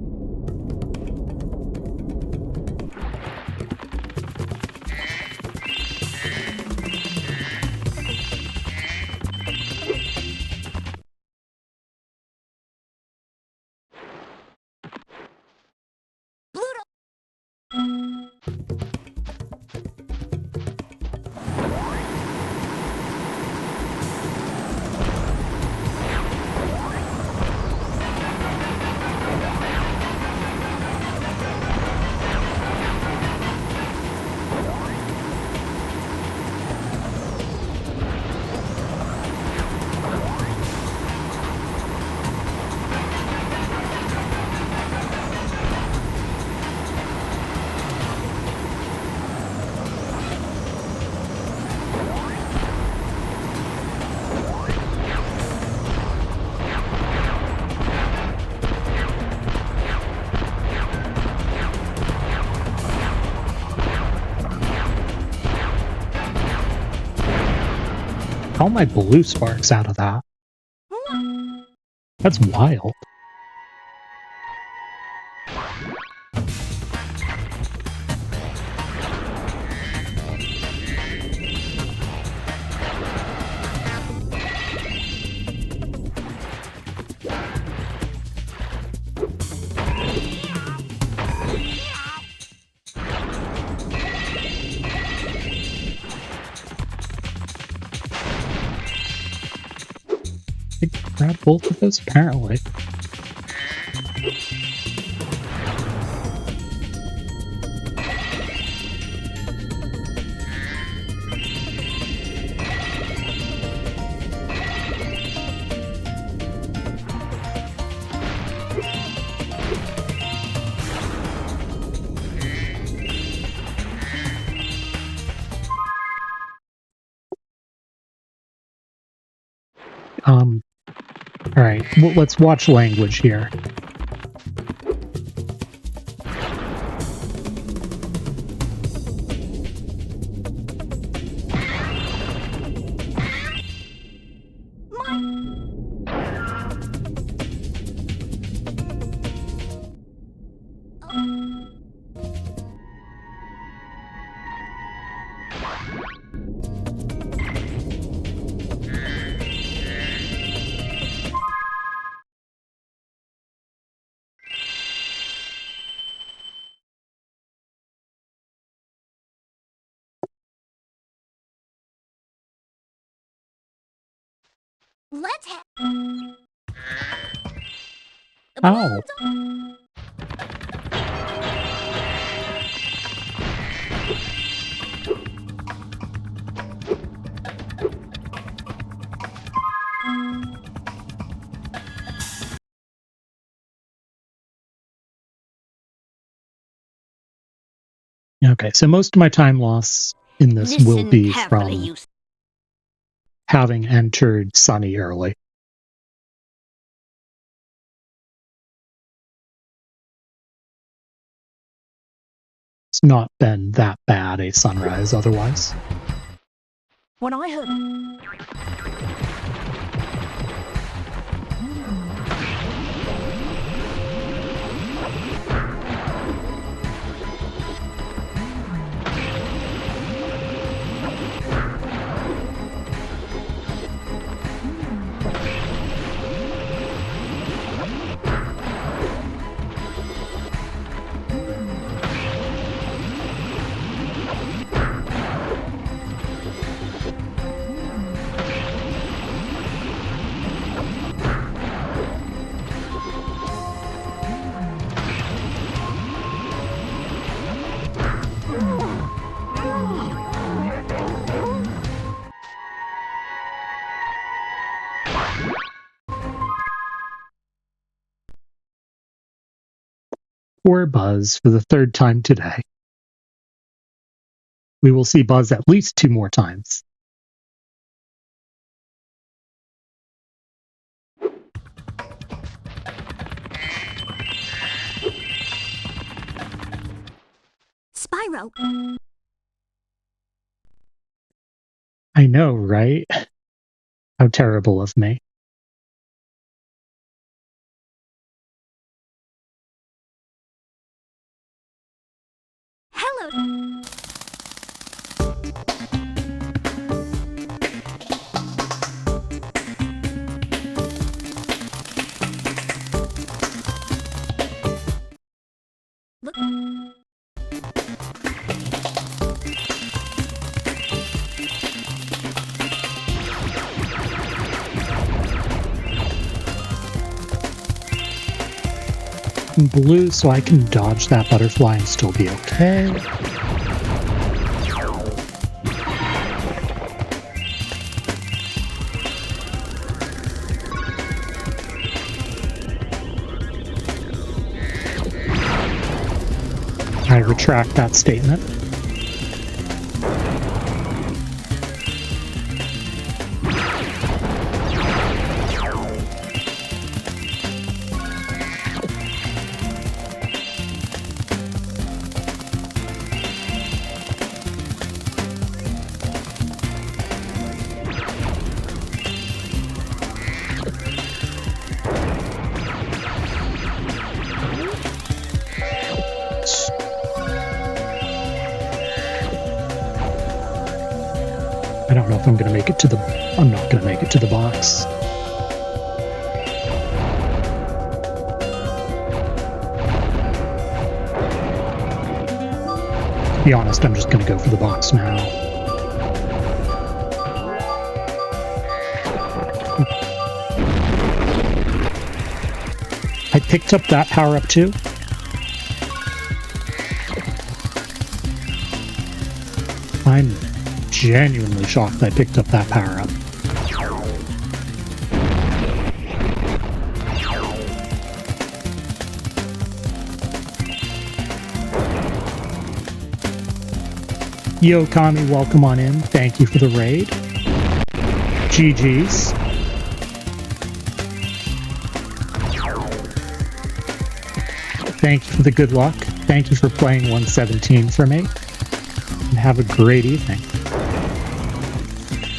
All my blue sparks out of that. That's wild. I grabbed both of those, apparently. Alright, let's watch language here. Let's have... Oh. Okay, so most of my time loss in this will Listen be carefully, from you... having entered Sunny early. It's not been that bad a sunrise otherwise. When I heard... Poor Buzz for the third time today. We will see Buzz at least 2 more times. Spyro, I know, right? How terrible of me. hello. Look. Blue so I can dodge that butterfly and still be okay. I retract that statement. I don't know if I'm going to make it to the... I'm not going to make it to the box. To be honest, I'm just going to go for the box now. I picked up that power-up too. I'm genuinely shocked I picked up that power-up. Yo, Kami, welcome on in. Thank you for the raid. GG's. Thank you for the good luck. Thank you for playing 117 for me. And have a great evening.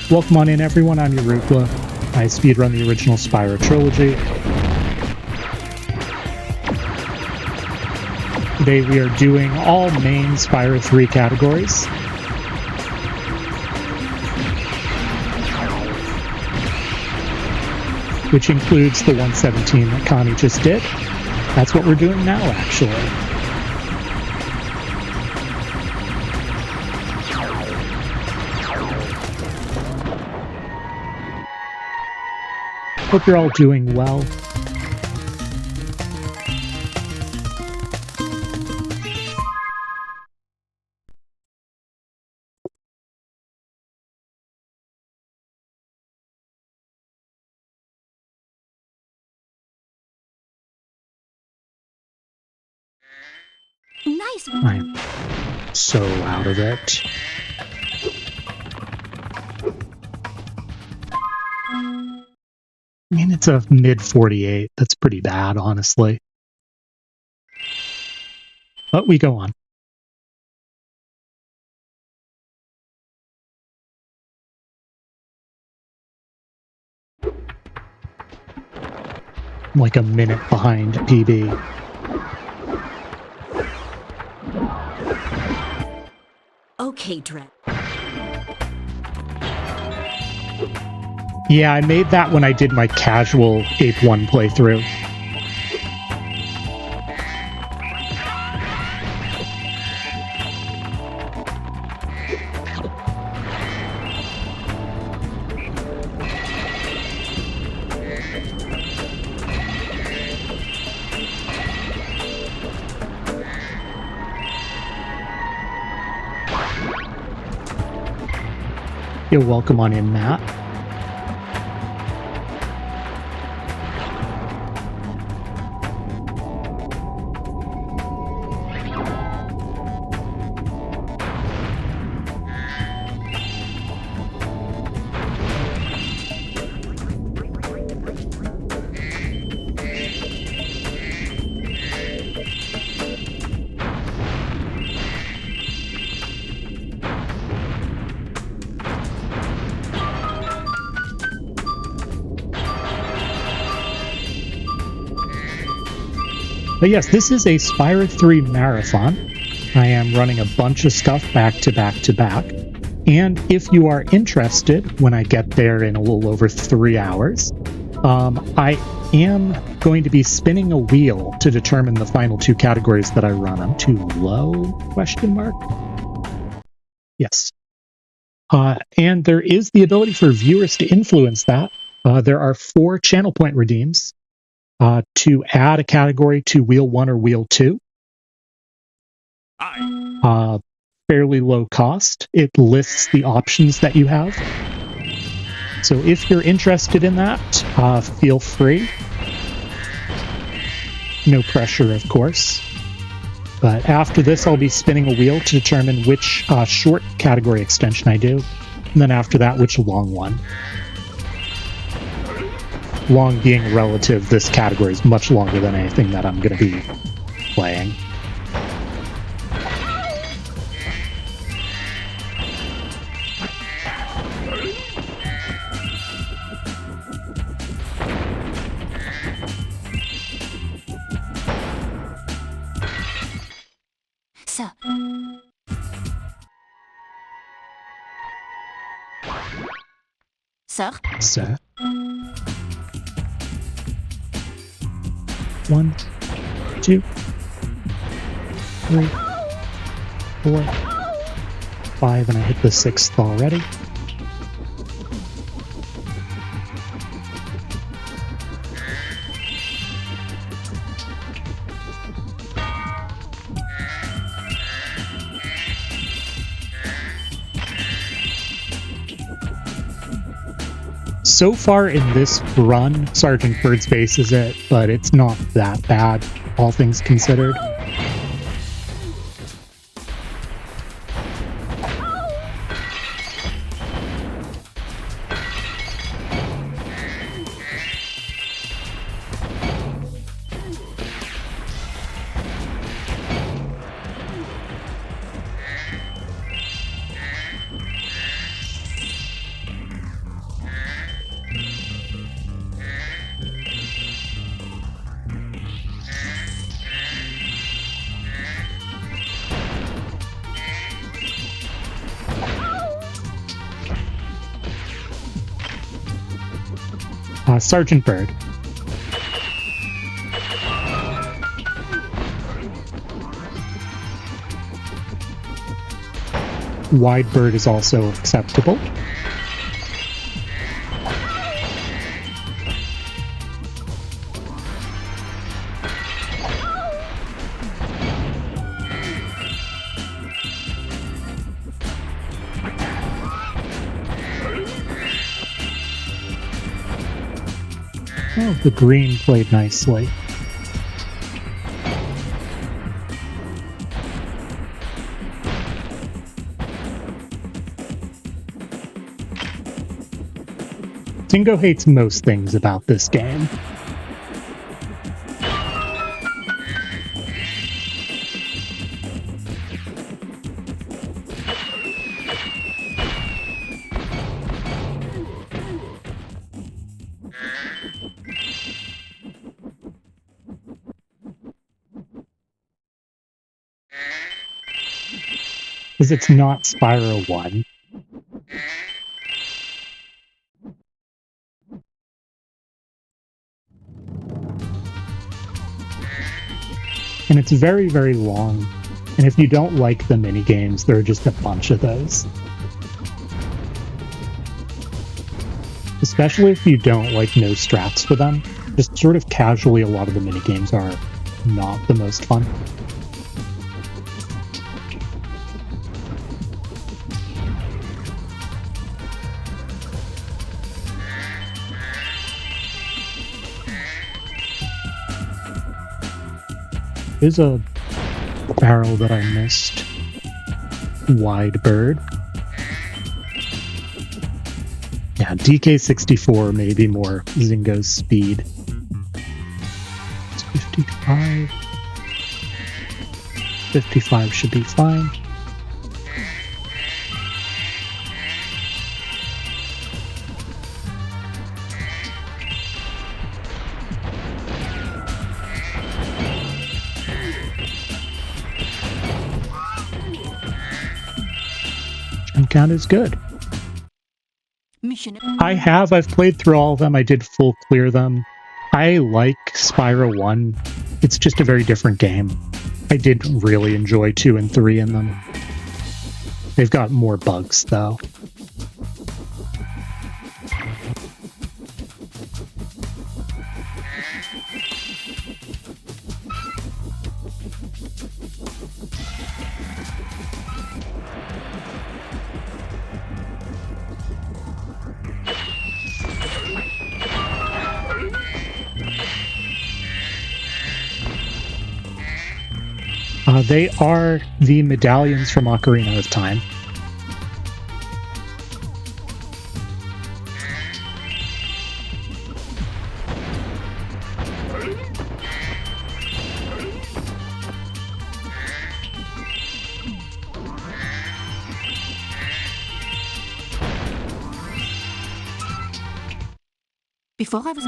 Welcome on in, everyone. I'm Urukla. I speedrun the original Spyro trilogy. Today we are doing all main Spyro 3 categories. Which includes the 117 that Connie just did. That's what we're doing now, actually. Hope you're all doing well. Nice. I'm so out of it. I mean, it's a mid 48. That's pretty bad, honestly. But we go on. I'm like a minute behind PB. Okay, Dred. Yeah, I made that when I did my casual Ape 1 playthrough. You're welcome on in, Matt. But yes, this is a Spyro 3 marathon. I am running a bunch of stuff back to back to back. And if you are interested, when I get there in a little over 3 hours, I am going to be spinning a wheel to determine the final 2 categories that I run. I'm too low? Question mark? Yes. And there is the ability for viewers to influence that. There are 4 channel point redeems to add a category to Wheel 1 or Wheel 2. Fairly low cost. It lists the options that you have. So if you're interested in that, feel free. No pressure, of course. But after this, I'll be spinning a wheel to determine which short category extension I do. And then after that, which long one. Long being relative, this category is much longer than anything that I'm going to be playing. Sir. Sir? Sir. 1, 2, 3, 4, 5, and I hit the 6th already. So far in this run, Sergeant Bird's base is it, but it's not that bad, all things considered. Sergeant Bird. Wide Bird is also acceptable. Oh, the green played nicely. Tingo hates most things about this game. Because it's not Spyro 1. And it's very, very long. And if you don't like the minigames, there are just a bunch of those. Especially if you don't like no strats for them. Just sort of casually, a lot of the minigames are not the most fun. There's a barrel that I missed. Wide Bird. Yeah, DK64 may be more Zingo's speed. It's 55. 55 should be fine. doesn't count as good. Mission. I've played through all of them. I did full clear them. I like Spyro 1. It's just a very different game. I did really enjoy 2 and 3 in them. They've got more bugs, though. They are the medallions from Ocarina of Time. Before I was...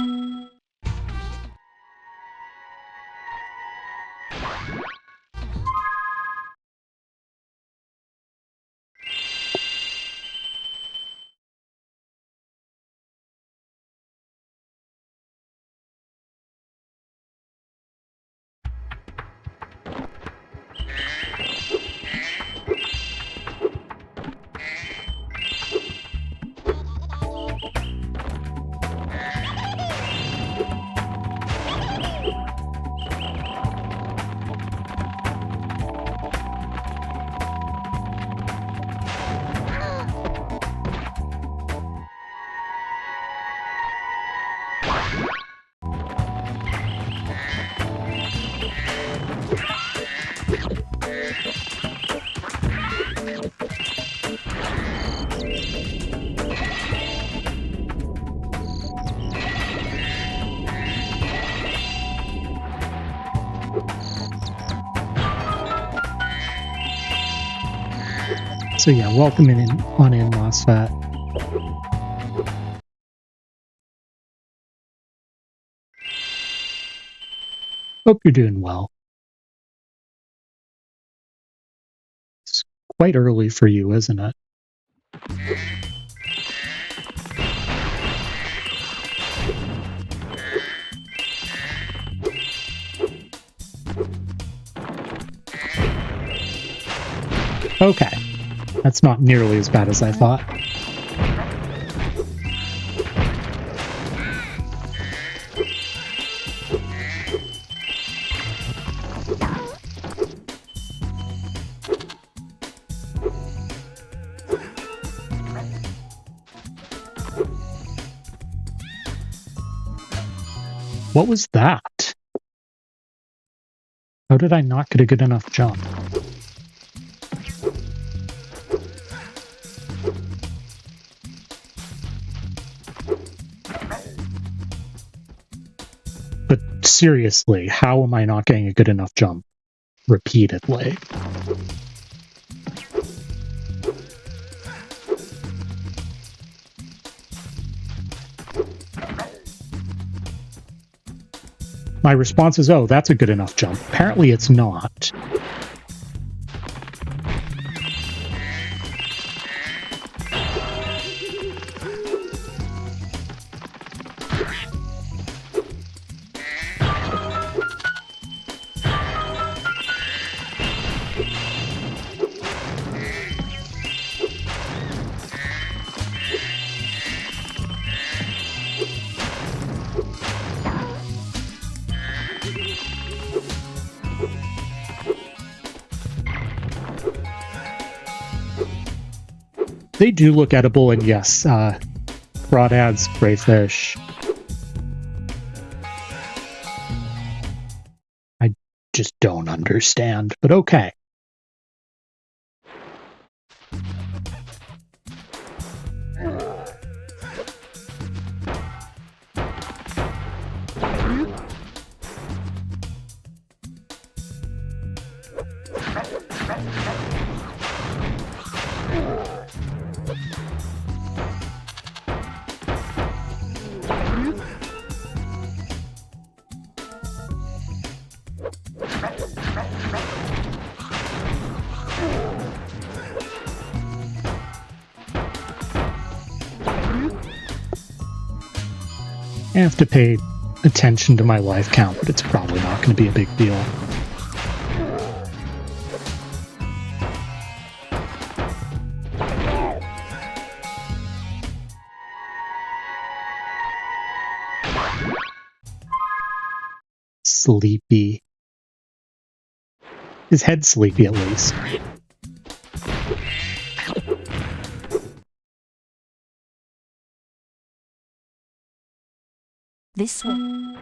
So yeah, welcome in on in, MOSFET. Hope you're doing well. It's quite early for you, isn't it? Okay. That's not nearly as bad as I thought. What was that? How did I not get a good enough jump? But seriously, how am I not getting a good enough jump repeatedly? My response is, oh, that's a good enough jump. Apparently it's not. They do look edible, and yes, crawdads, crayfish. I just don't understand, but okay. I have to pay attention to my life count, but it's probably not going to be a big deal. Sleepy. His head's sleepy, at least. This one.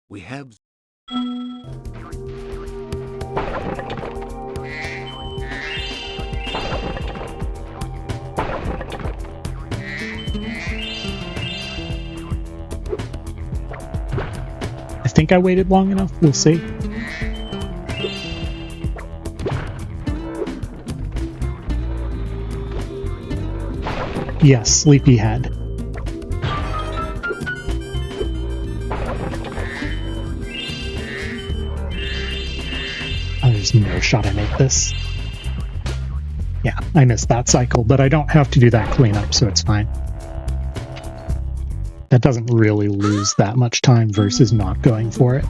We have... I think I waited long enough. We'll see. Yes, sleepyhead. There's no shot I make this. Yeah, I missed that cycle, but I don't have to do that cleanup, so it's fine. That doesn't really lose that much time versus not going for it.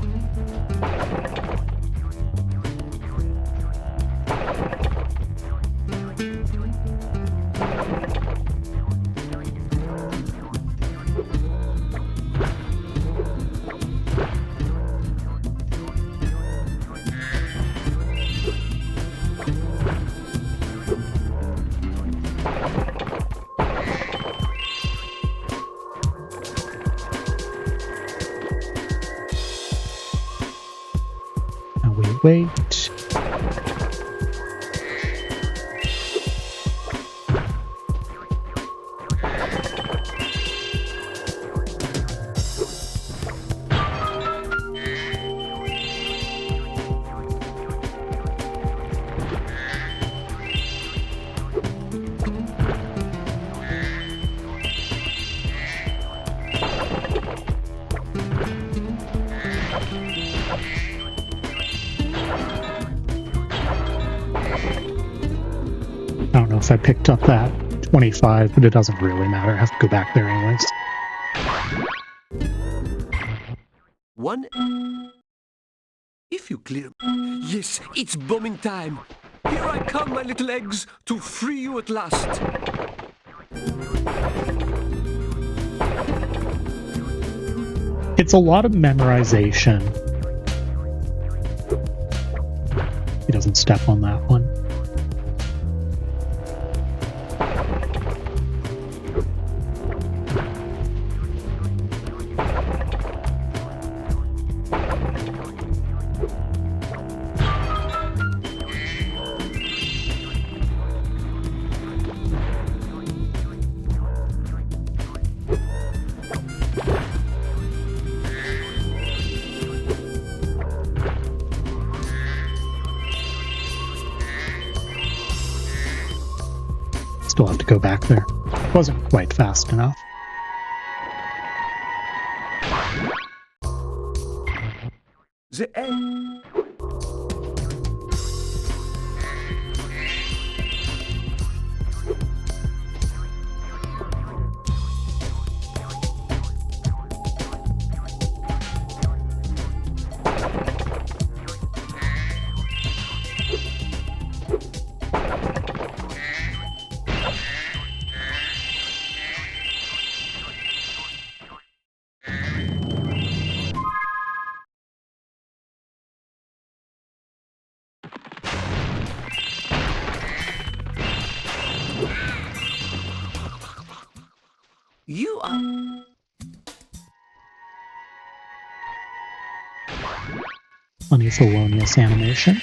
Wait. I don't know if I picked up that 25, but it doesn't really matter. I have to go back there anyways. One... If you clear... Yes, it's bombing time! Here I come, my little eggs, to free you at last! It's a lot of memorization. He doesn't step on that one. Still have to go back there. Wasn't quite fast enough. The egg... You are... Funny felonious animation.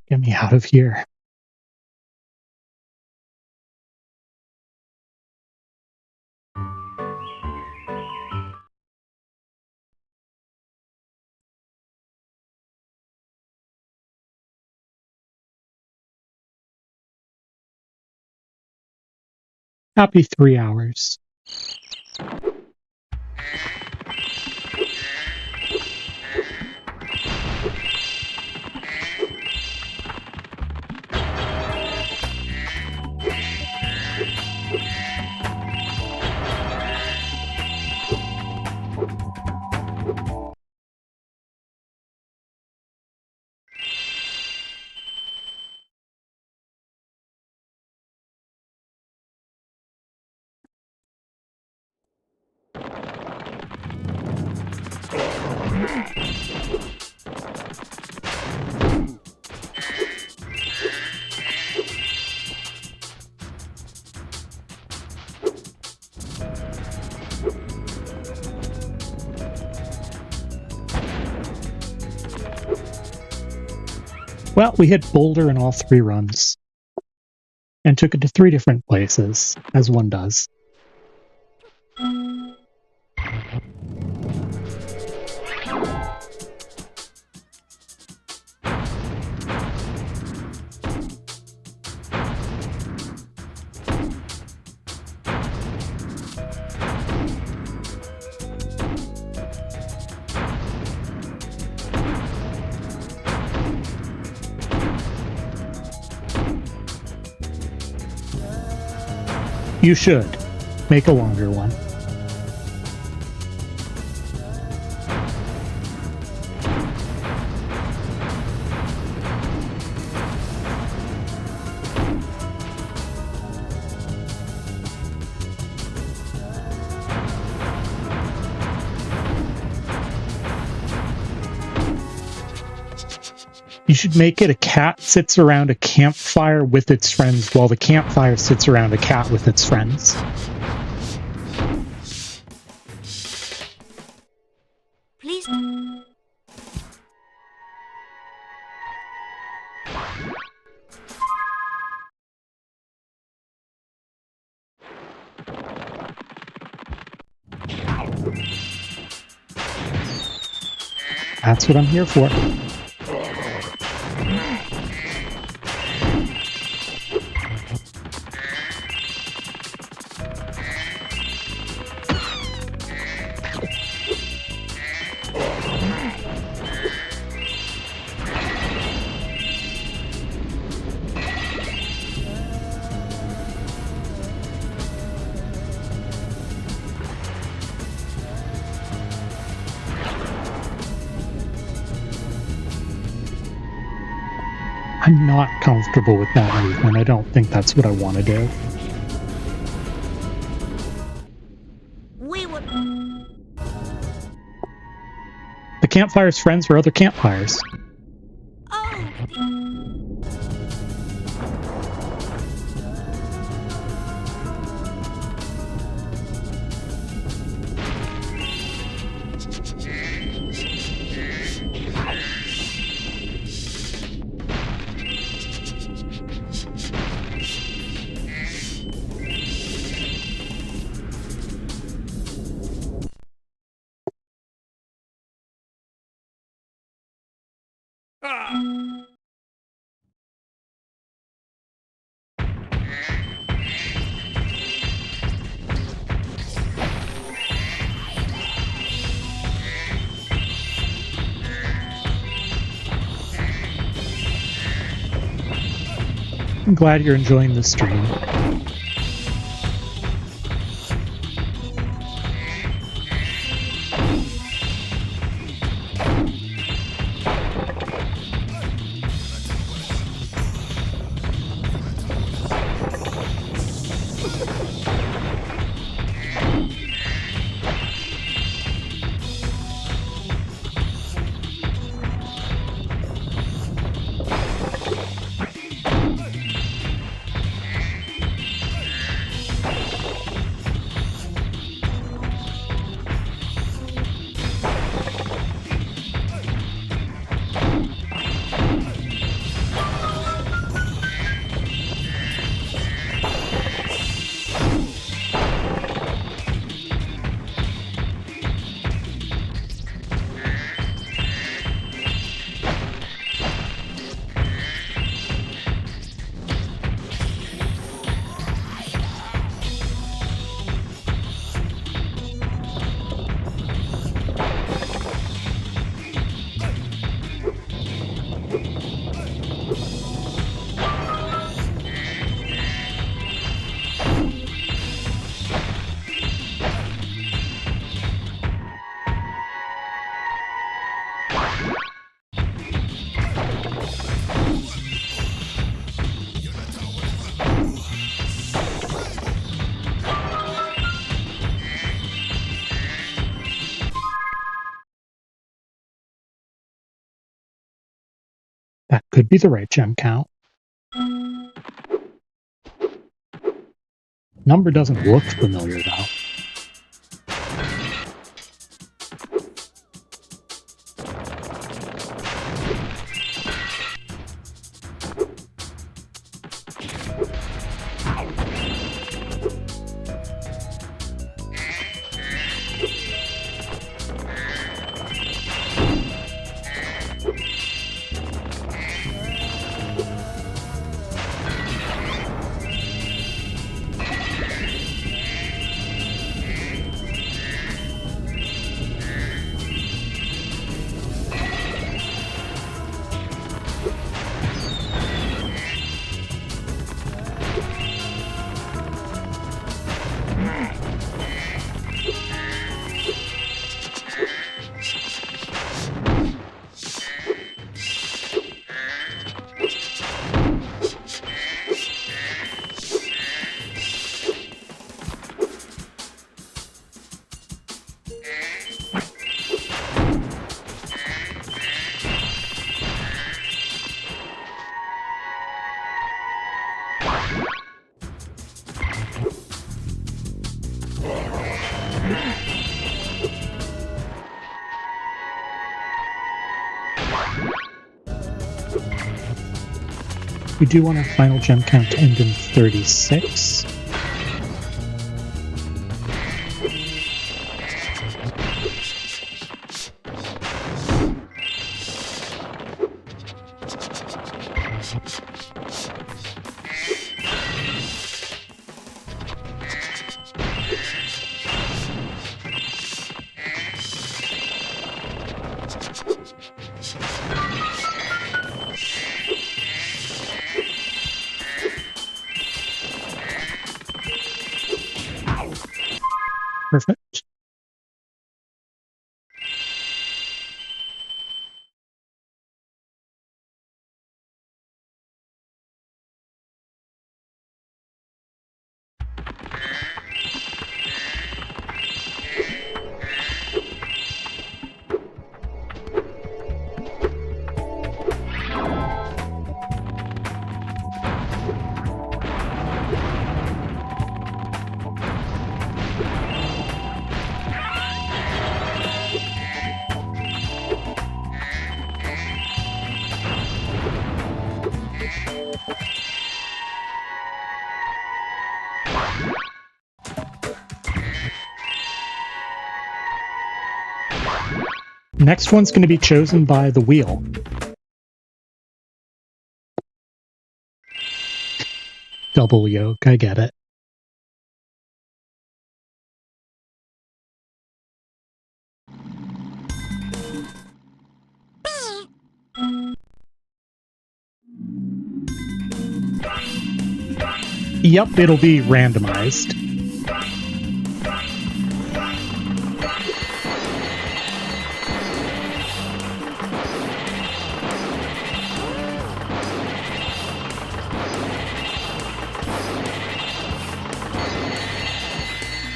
Get me out of here. Happy 3 hours. Well, we hit Boulder in all 3 runs. And took it to 3 different places, as one does. You should. Make a longer one. You should make it a cat sits around a campfire with its friends while the campfire sits around a cat with its friends. Please. That's what I'm here for. I'm not comfortable with that movement. I don't think that's what I want to do. We would. The campfire's friends are other campfires. Oh. I'm glad you're enjoying the stream. That could be the right gem count. Number doesn't look familiar, though. We do want our final gem count to end in 36. Perfect. Next one's going to be chosen by the wheel. double yolk, I get it. Yep, it'll be randomized.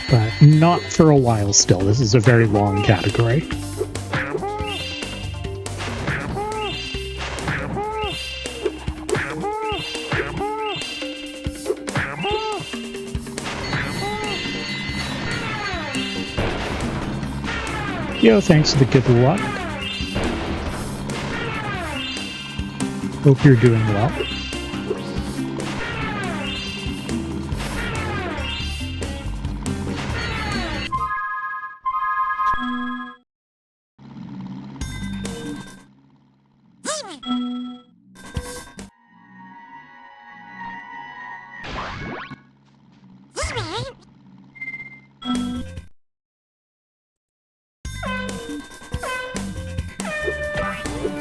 But not for a while still. This is a very long category. Yo, thanks for the good luck. Hope you're doing well.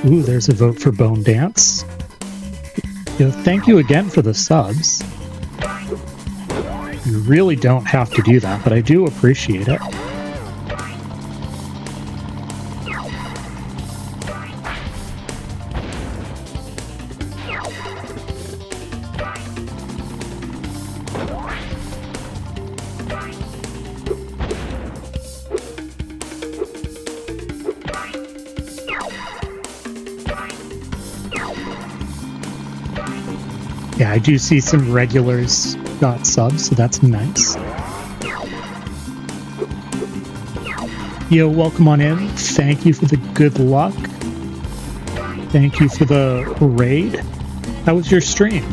Ooh, there's a vote for Bone Dance. Thank you again for the subs. You really don't have to do that, but I do appreciate it. Yeah, I do see some regulars got subs, so that's nice. Yo, welcome on in. Thank you for the good luck. Thank you for the raid. How was your stream?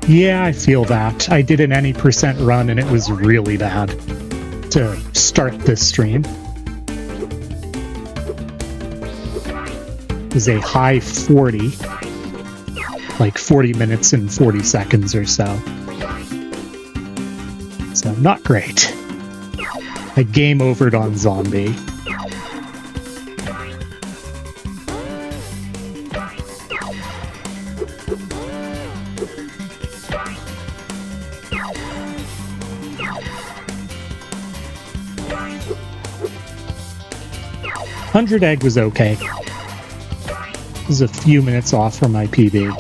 Yeah, I feel that. I did an any percent run and it was really bad to start this stream. It was a high 40, like 40 minutes and 40 seconds or so. So not great. I game overed on Zombie. $100 egg was okay. It was a few minutes off from my PB.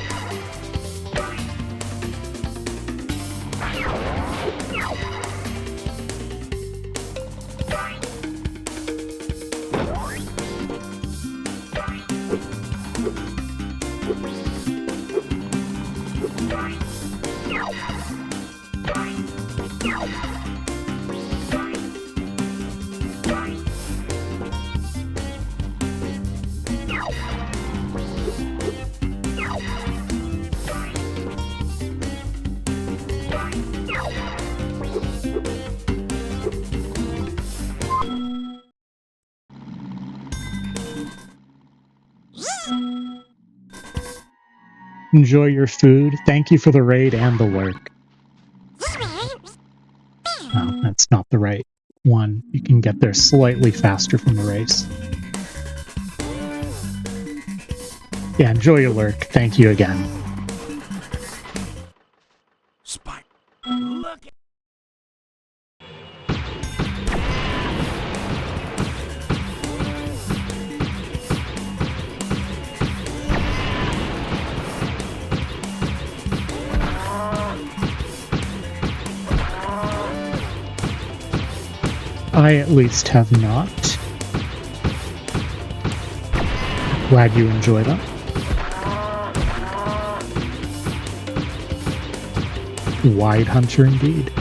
Enjoy your food. Thank you for the raid and the lurk. Oh, that's not the right one. You can get there slightly faster from the race. Yeah, enjoy your lurk. Thank you again. Spyro, look at... I at least have not. Glad you enjoy them. Wide hunter indeed.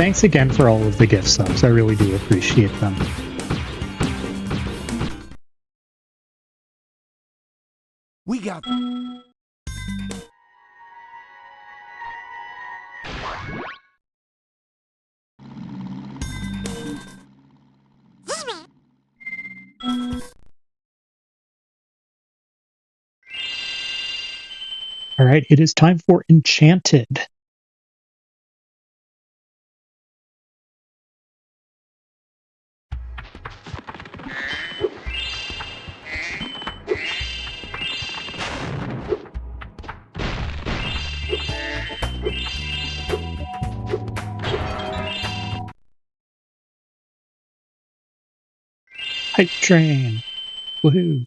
thanks again for all of the gift subs. I really do appreciate them. We got... All right, it is time for Enchanted. Hype train. Woohoo.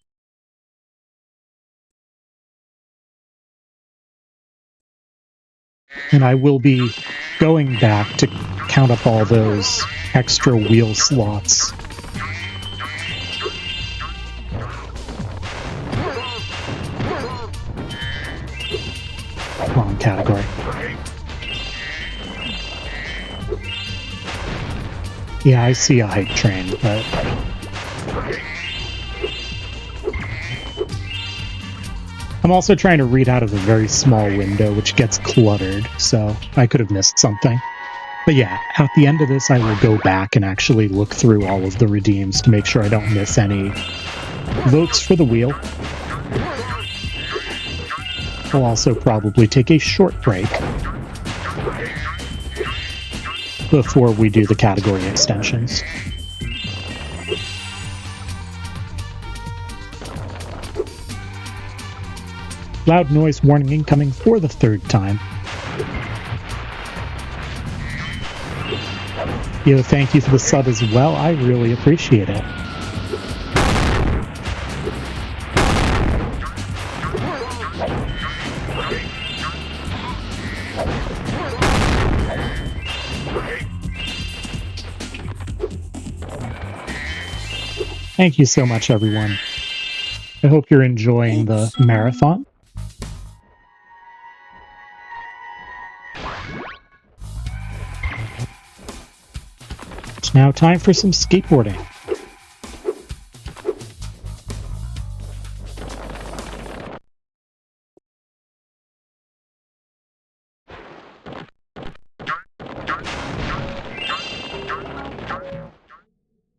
And I will be going back to count up all those extra wheel slots. Wrong category. Yeah, I see a hype train, but... I'm also trying to read out of a very small window, which gets cluttered, so I could have missed something. But yeah, at the end of this, I will go back and actually look through all of the redeems to make sure I don't miss any votes for the wheel. I'll also probably take a short break before we do the category extensions. Loud noise warning incoming for the third time. Yo, thank you for the sub as well. I really appreciate it. Thank you so much, everyone. I hope you're enjoying the marathon. It's now time for some skateboarding.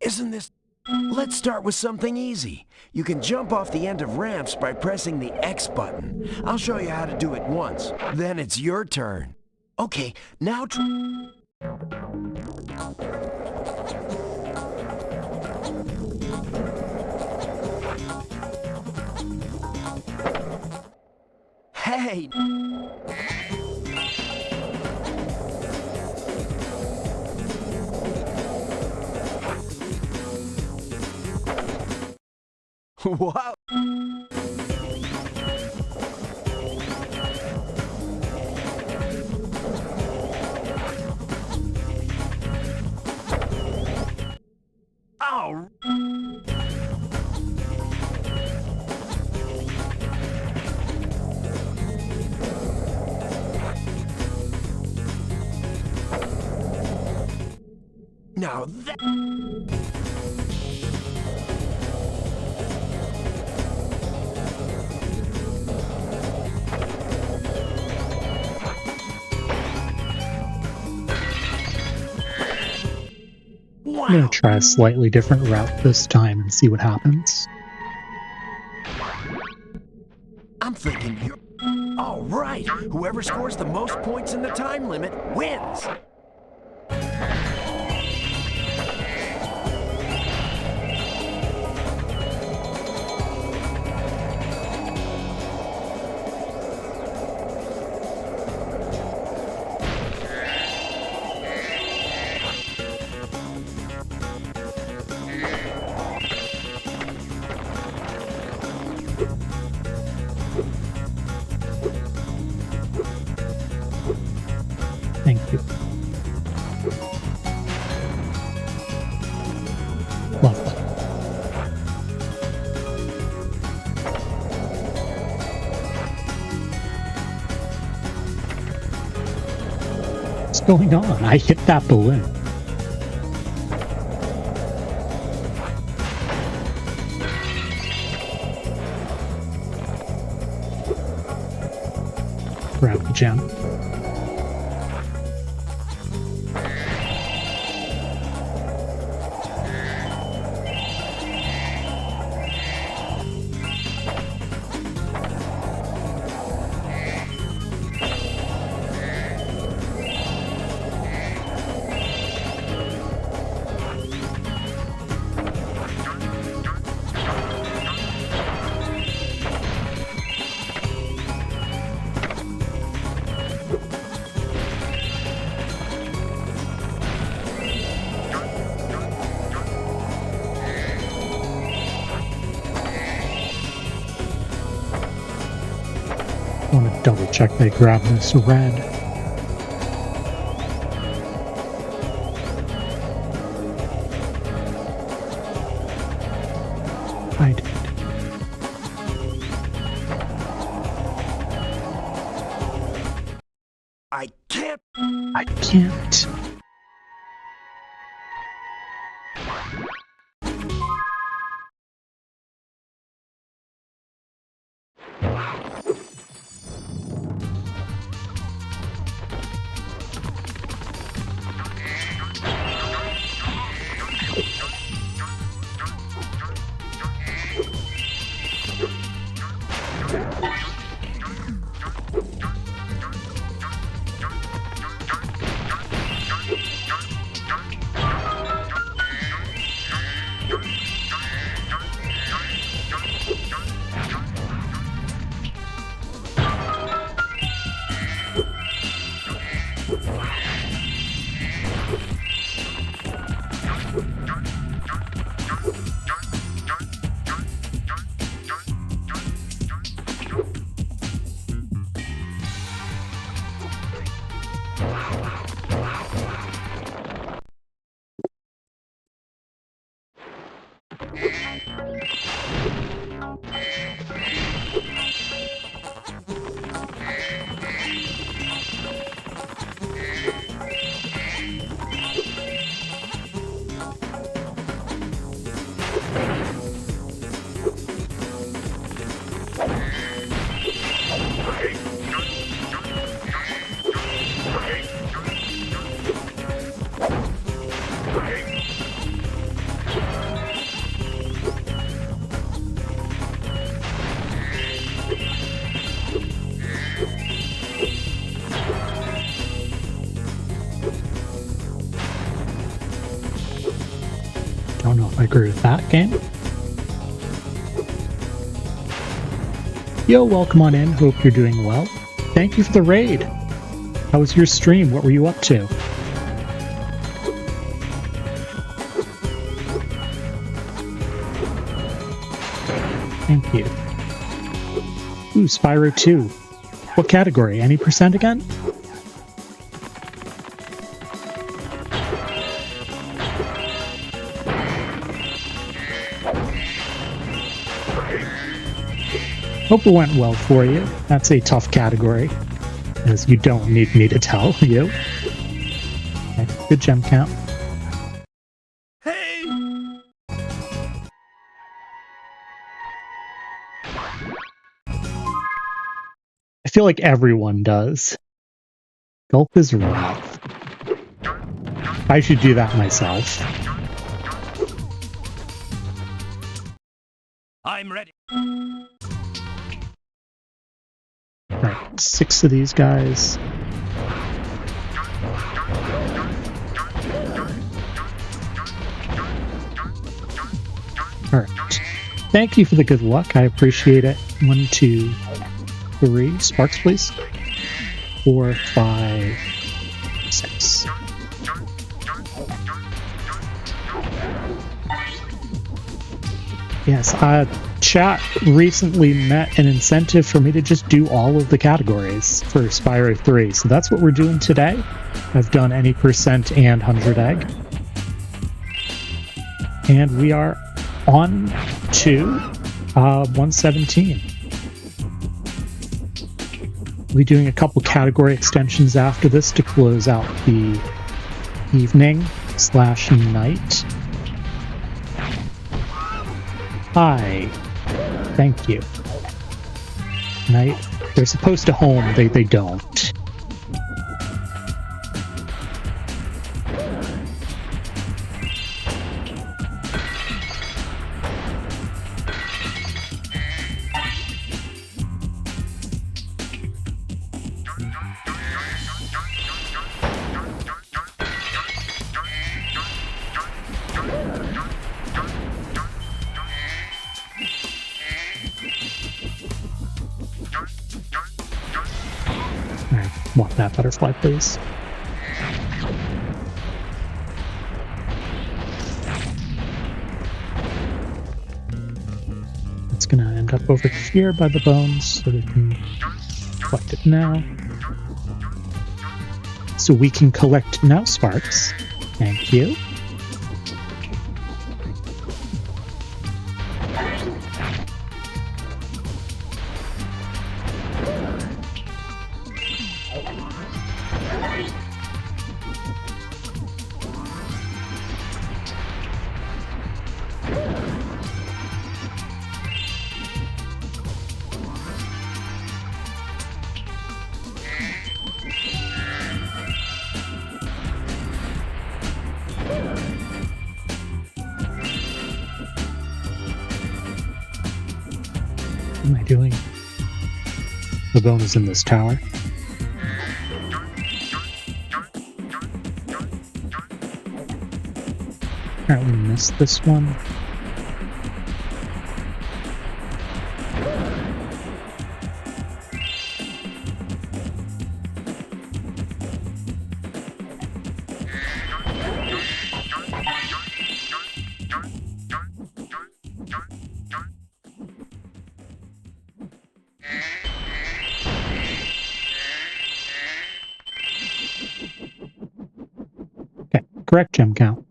Isn't this... Let's start with something easy. You can jump off the end of ramps by pressing the X button. I'll show you how to do it once. Then it's your turn. Okay, now... Hey! Wow! Oh! Now that... I'm going to try a slightly different route this time and see what happens. I'm thinking you're... All right! Whoever scores the most points in the time limit wins! Thank you. Lovely. Let's going on? I hit that balloon. Grab the gem. I want to double check they grab this red. I did. I can't. I can't. Don't know if I agree with that game. Yo, welcome on in. Hope you're doing well. Thank you for the raid. How was your stream? What were you up to? Thank you. Ooh, Spyro 2. What category? Any percent again? Hope it went well for you. That's a tough category, as you don't need me to tell you. Okay, good gem count. Hey! I feel like everyone does. Gulp is rough. I should do that myself. I'm ready. Right, 6 of these guys. Alright. Thank you for the good luck. I appreciate it. 1, 2, 3. Sparks, please. 4, 5, 6. Yes, chat recently met an incentive for me to just do all of the categories for Spyro 3, so that's what we're doing today. I've done any percent and 100 egg. And we are on to 117. We'll be doing a couple category extensions after this to close out the evening/night. Hi. Thank you. Night. They're supposed to home, they don't. Want that butterfly, please. It's gonna end up over here by the bones, so we can collect it now. So we can collect now, Sparks. Thank you. What am I doing? The bone is in this tower. Apparently missed this one. Correct gem count.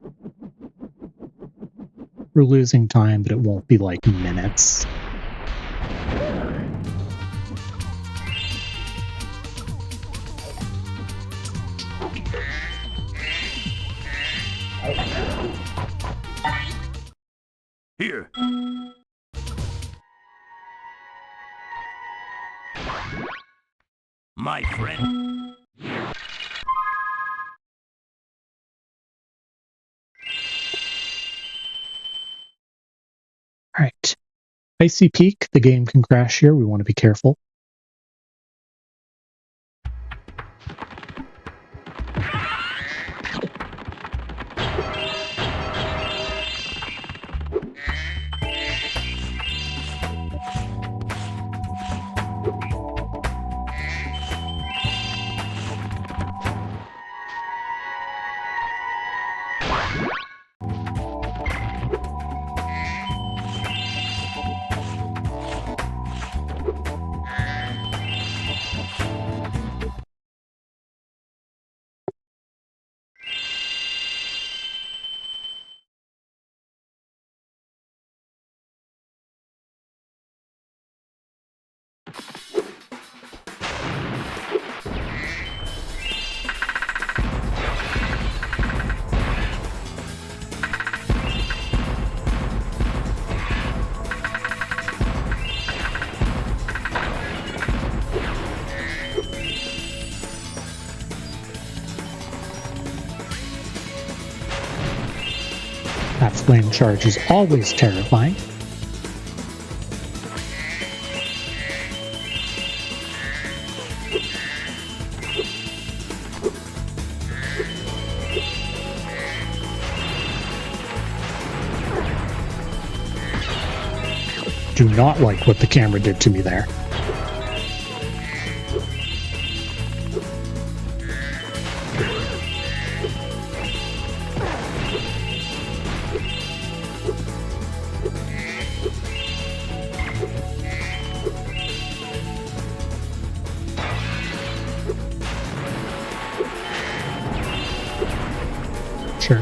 We're losing time, but it won't be like minutes. Here. My friend. All right. Icy Peak, the game can crash here. We want to be careful. That flame charge is always terrifying. Do not like what the camera did to me there. Sure.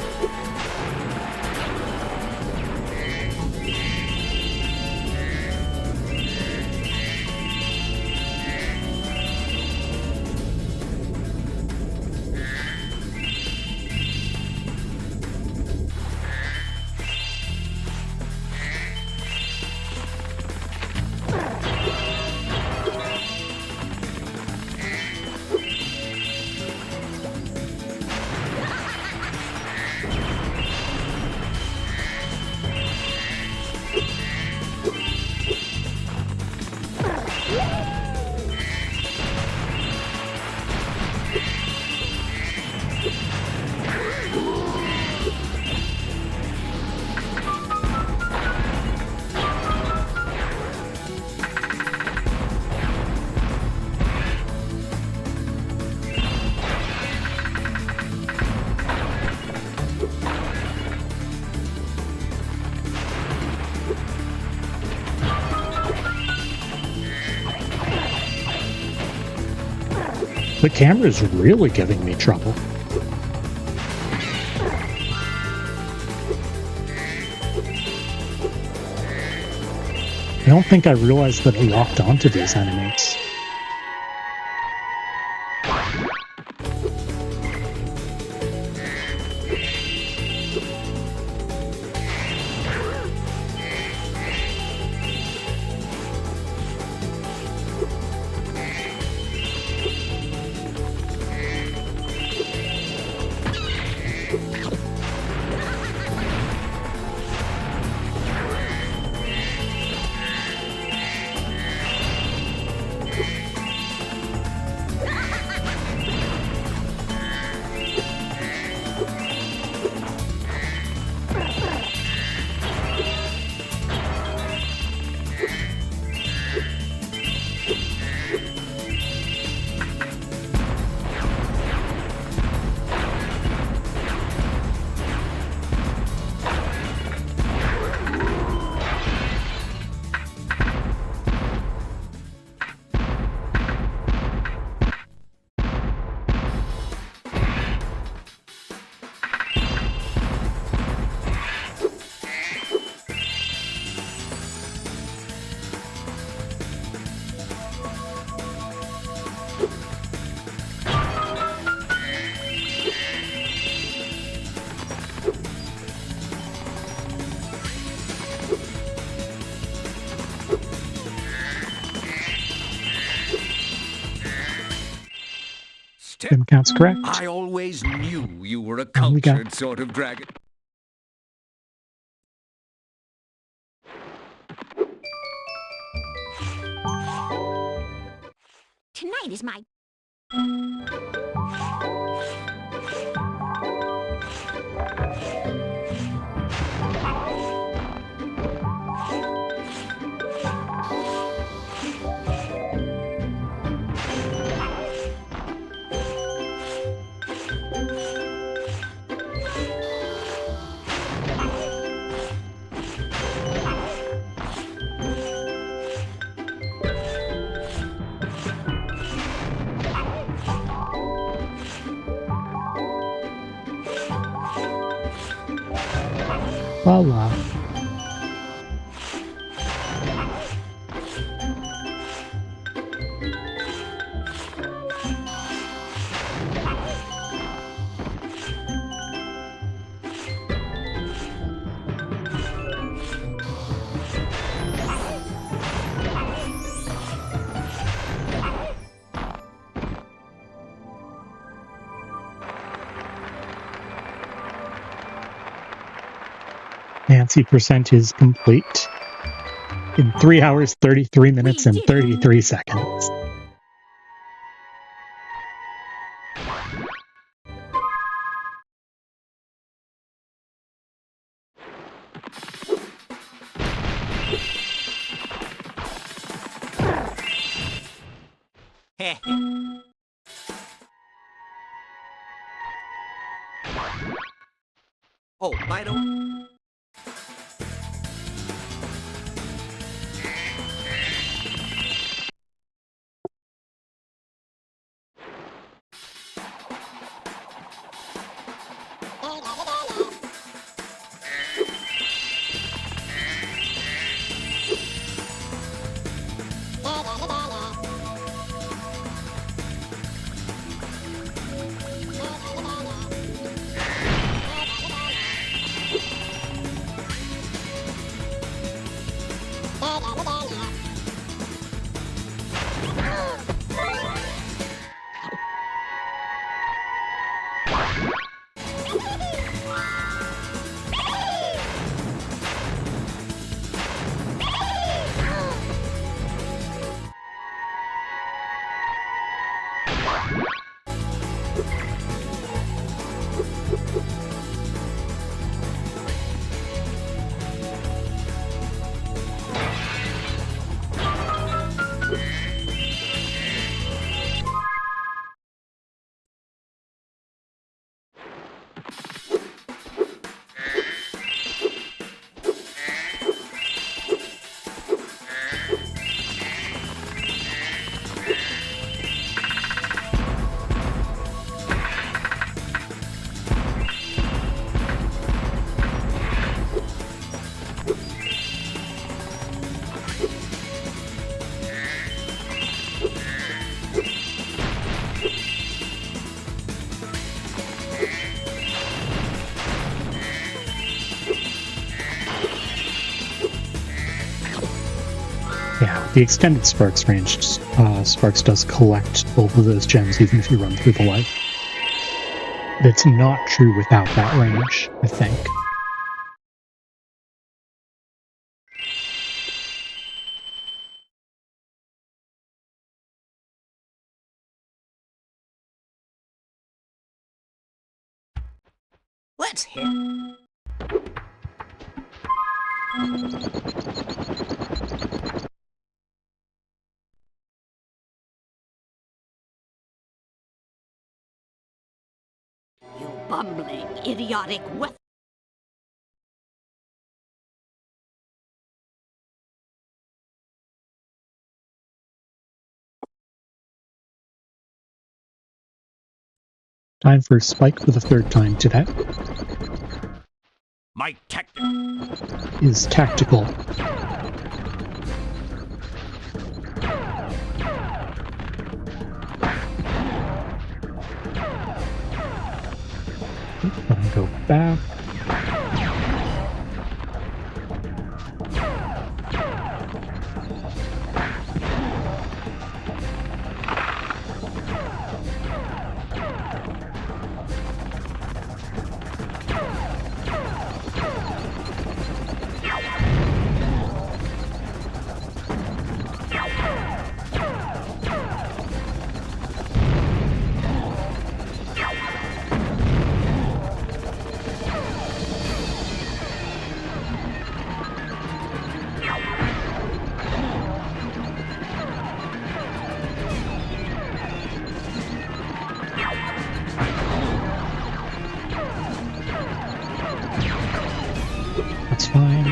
The camera's really giving me trouble. I don't think I realized that I locked onto these enemies. Tim counts correct. I always knew you were a Oh, we got- cultured sort of dragon. Tonight is my... Voila. Nancy percent is complete in 3 hours, 33 minutes, and 33 seconds. Oh, Spyro. the extended Sparks range, Sparks does collect both of those gems even if you run through the light. That's not true without that range, I think. Let's hit. You bumbling, idiotic with. Time for Spike for the third time today. My tactic Is tactical. Let me go back. That's fine.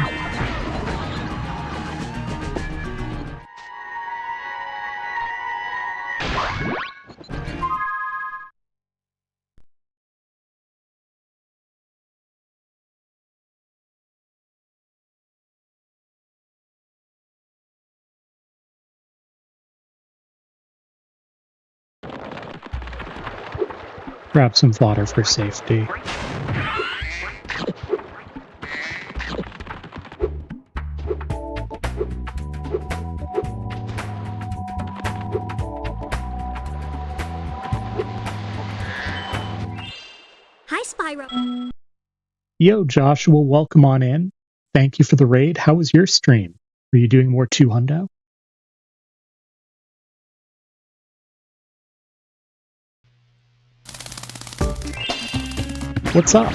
Grab some fodder for safety. Hi, Spyro. Yo, Joshua, welcome on in. Thank you for the raid. How was your stream? Were you doing more 2-hundo? What's up?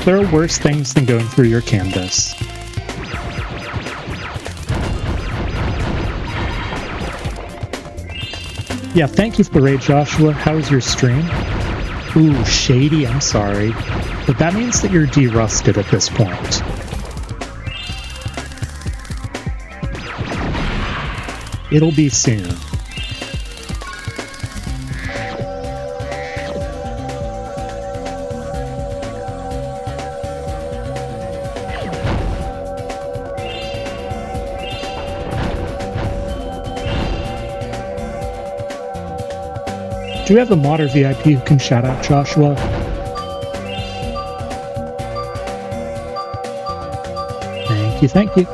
There are worse things than going through your canvas. Yeah, thank you for the raid, Joshua. How was your stream? Ooh, shady, I'm sorry. But that means that you're derusted at this point. It'll be soon. Do we have a modder VIP who can shout out Joshua? Thank you, thank you.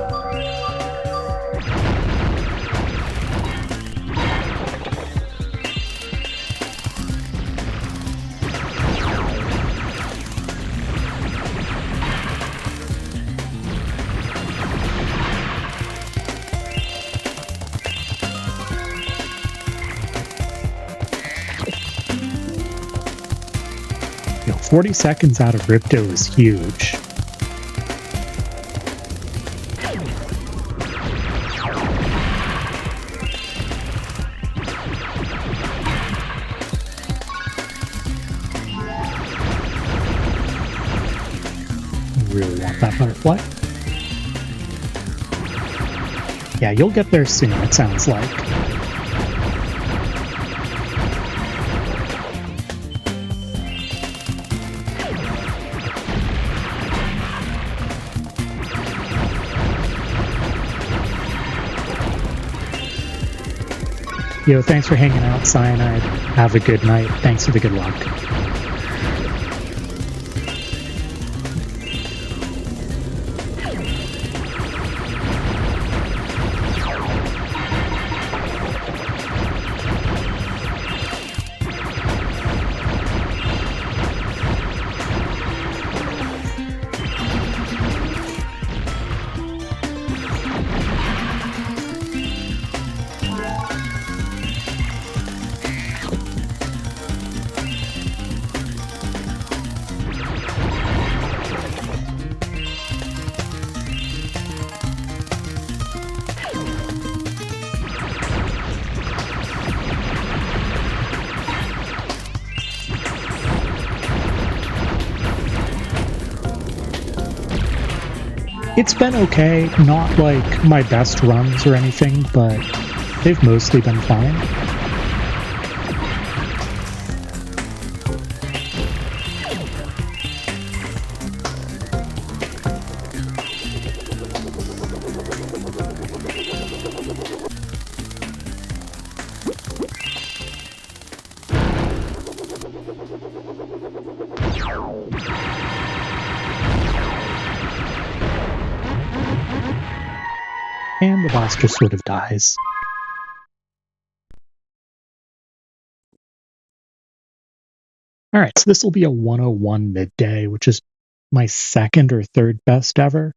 Yo, 40 seconds out of Ripto is huge. Really want that butterfly. Yeah, you'll get there soon, it sounds like. Yo, thanks for hanging out, Cyanide. Have a good night. Thanks for the good luck. It's been okay, not like my best runs or anything, but they've mostly been fine. And the boss just sort of dies. Alright, so this will be a 101 midday, which is my second or third best ever.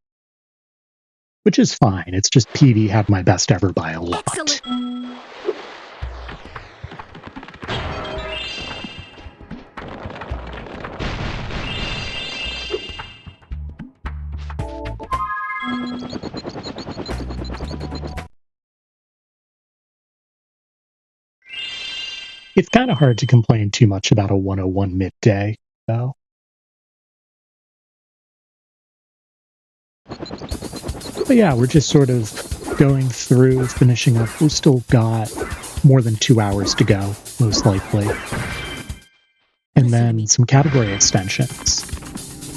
Which is fine, it's just PB had my best ever by a lot. Excellent. It's kind of hard to complain too much about a 101 midday, though. But yeah, we're just sort of going through, finishing up. We've still got more than 2 hours to go, most likely. And then some category extensions.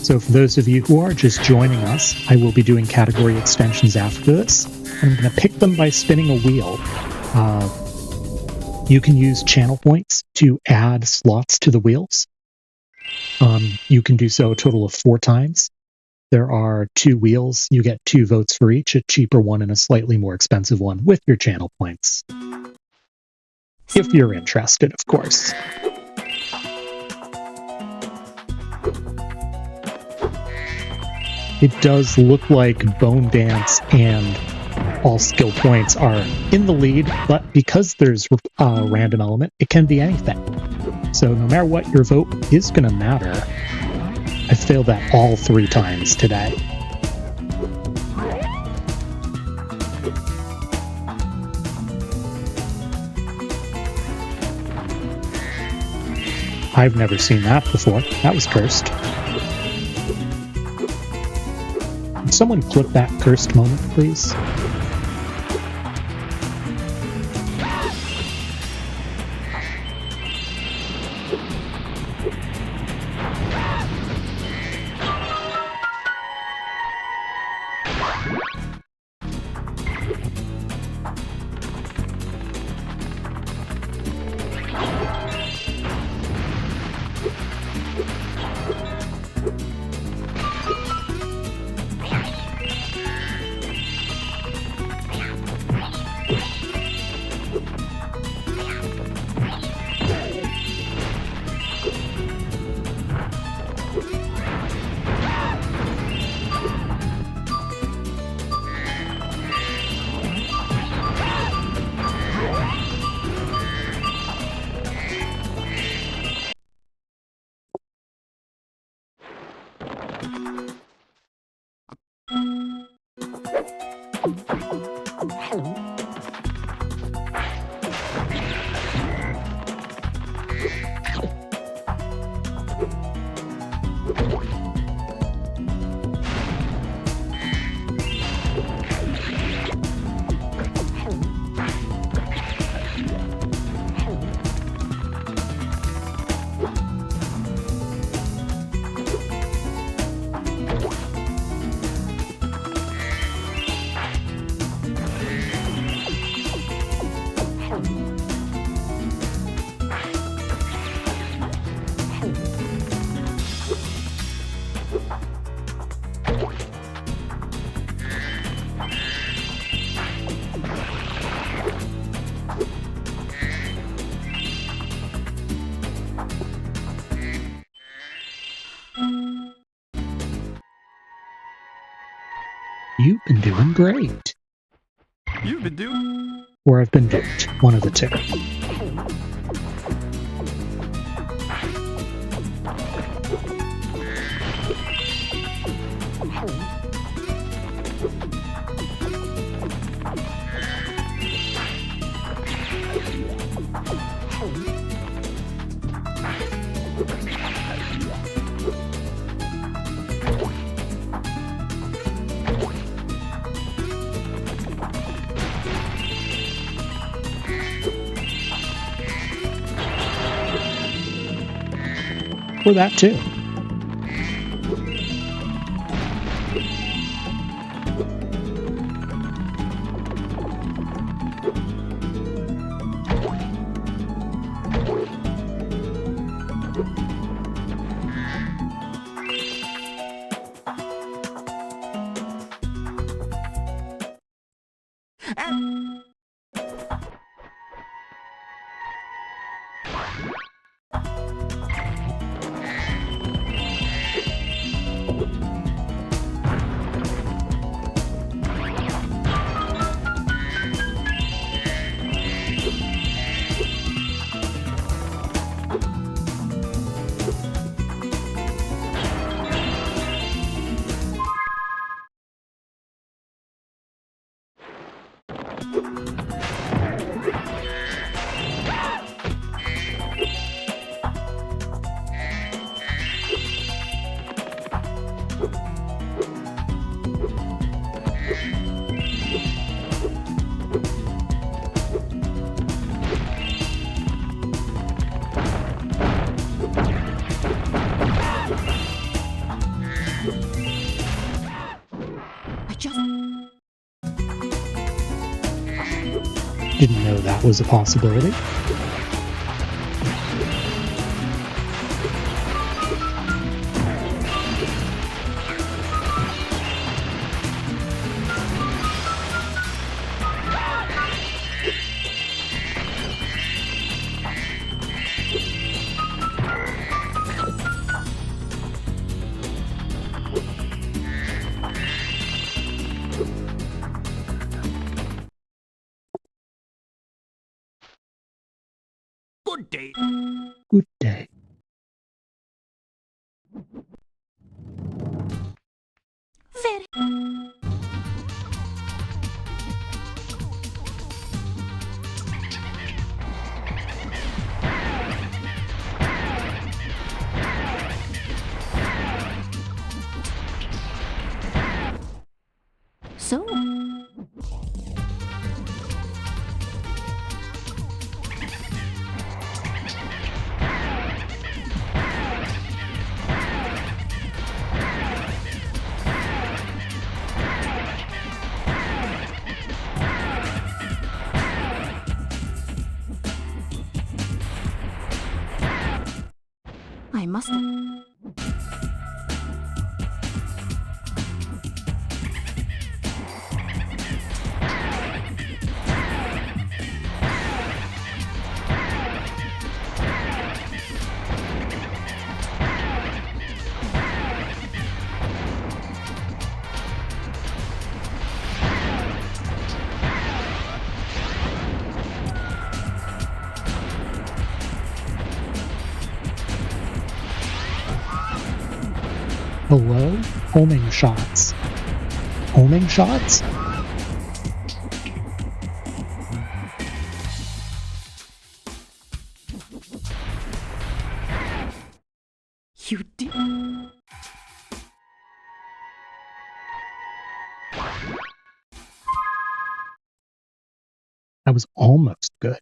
So for those of you who are just joining us, I will be doing category extensions after this. I'm going to pick them by spinning a wheel. You can use channel points to add slots to the wheels. You can do so a total of 4 times. There are 2 wheels. You get 2 votes for each, a cheaper one and a slightly more expensive one with your channel points. If you're interested, of course. It does look like Bone Dance and all skill points are in the lead, but because there's a random element, it can be anything. So no matter what, your vote is going to matter. I failed that all 3 times today. I've never seen that before. That was cursed. Can someone clip that cursed moment, please? You've been doing great. You've been doing... Or I've been duped. One of the two. For that too. Didn't know that was a possibility. Good day. Good day. Very. So. I must have... Hello? Homing shots. Homing shots? You did. That was almost good.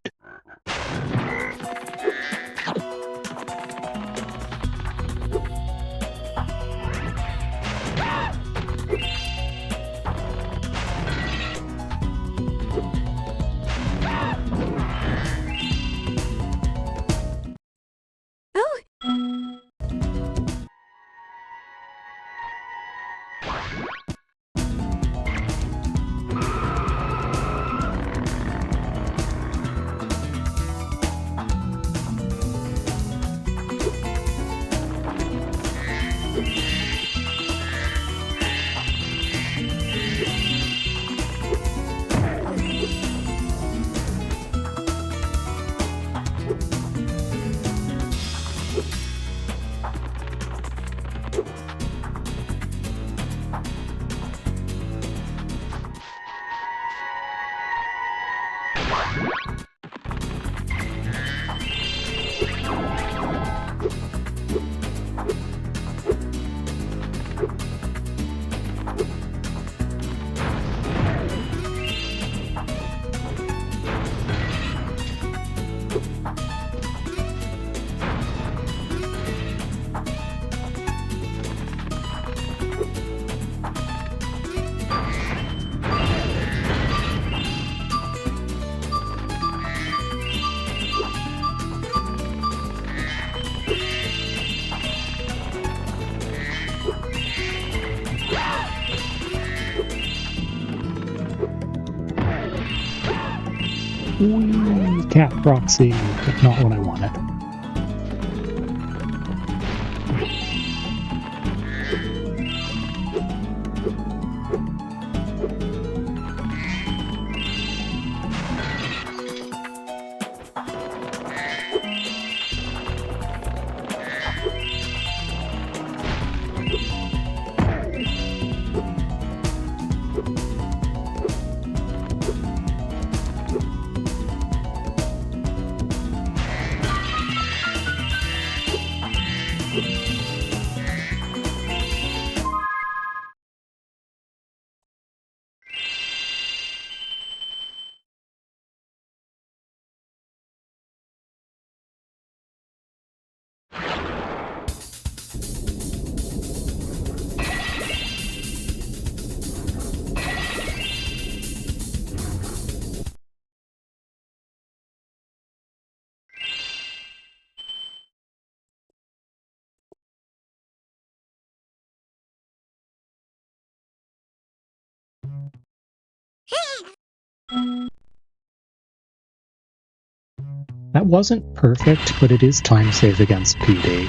Whee! Cat proxy, but not what I wanted. That wasn't perfect, but it is time save against PB.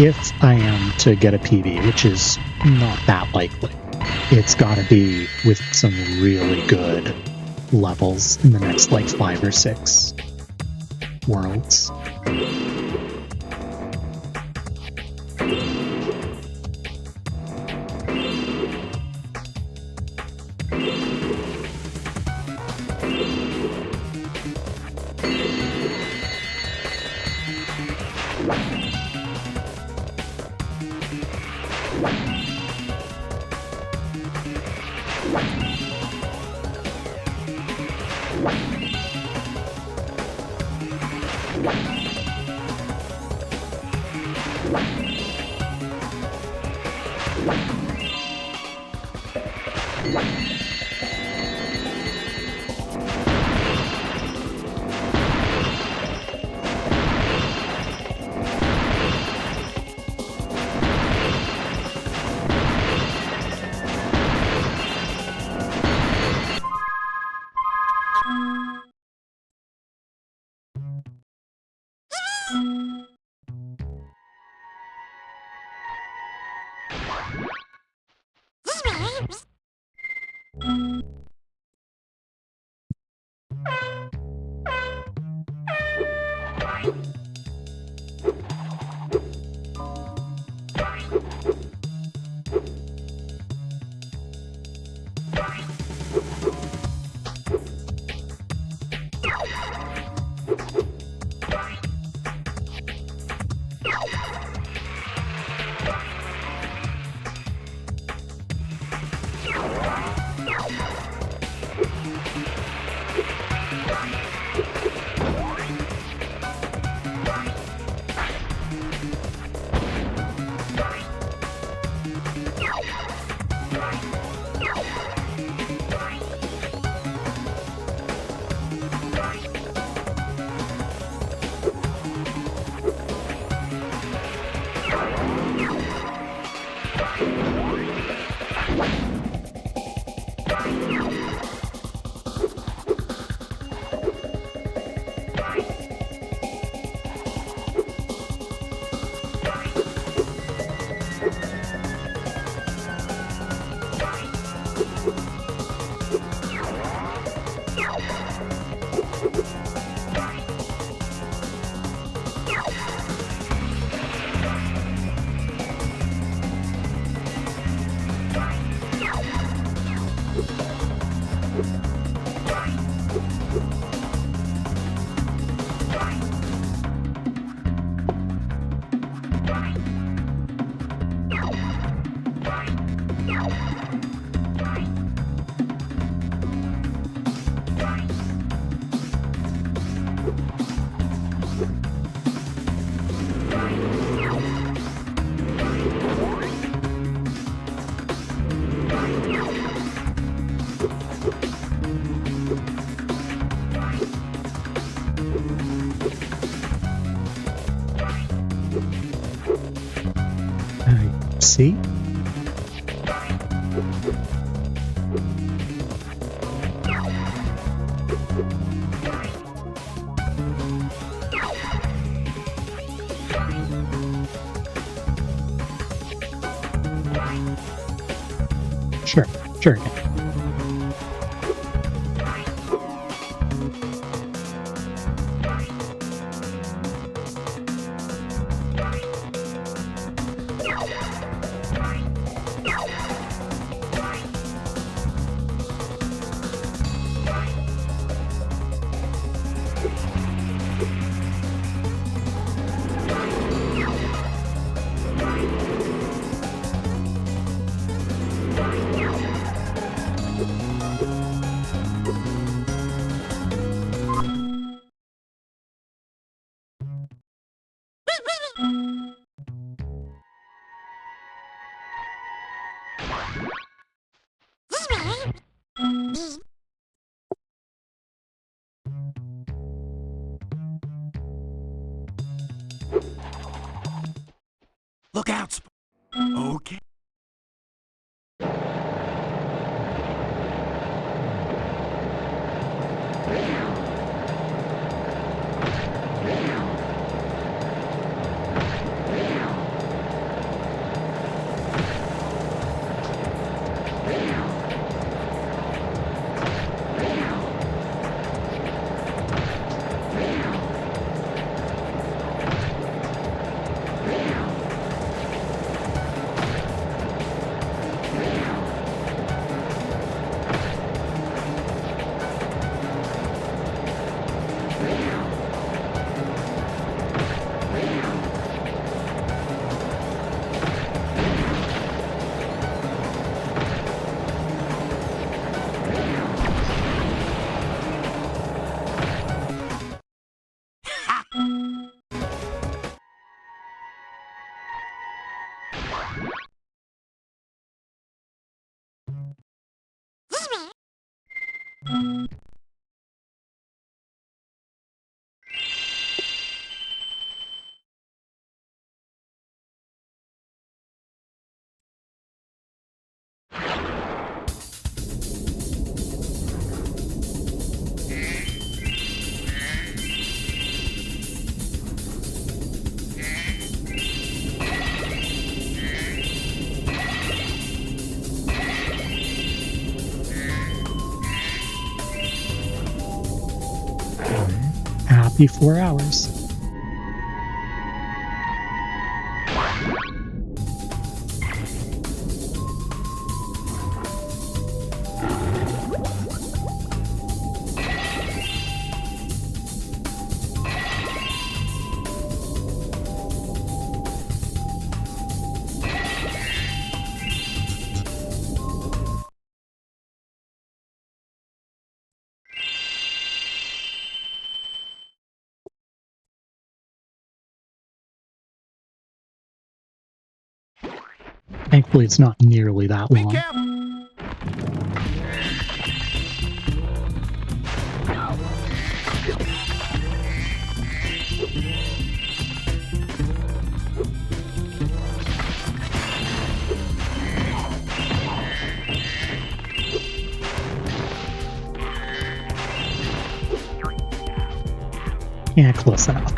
If I am to get a PB, which is not that likely, it's gotta be with some really good levels in the next, like, 5 or 6 worlds. I see. Sure, sure. Look out, Okay. Happy 4 hours. Thankfully, it's not nearly that long. Yeah, close enough.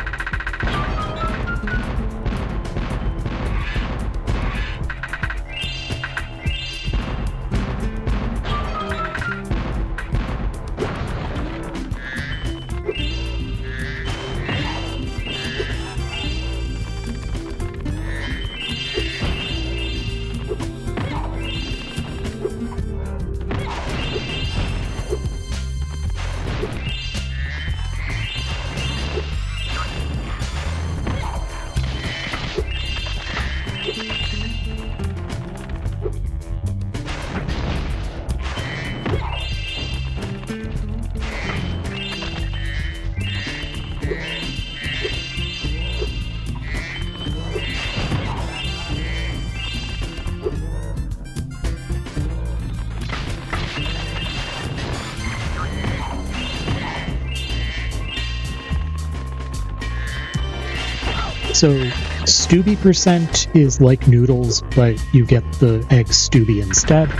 So Stubby percent is like Noodles, but you get the egg Stubby instead.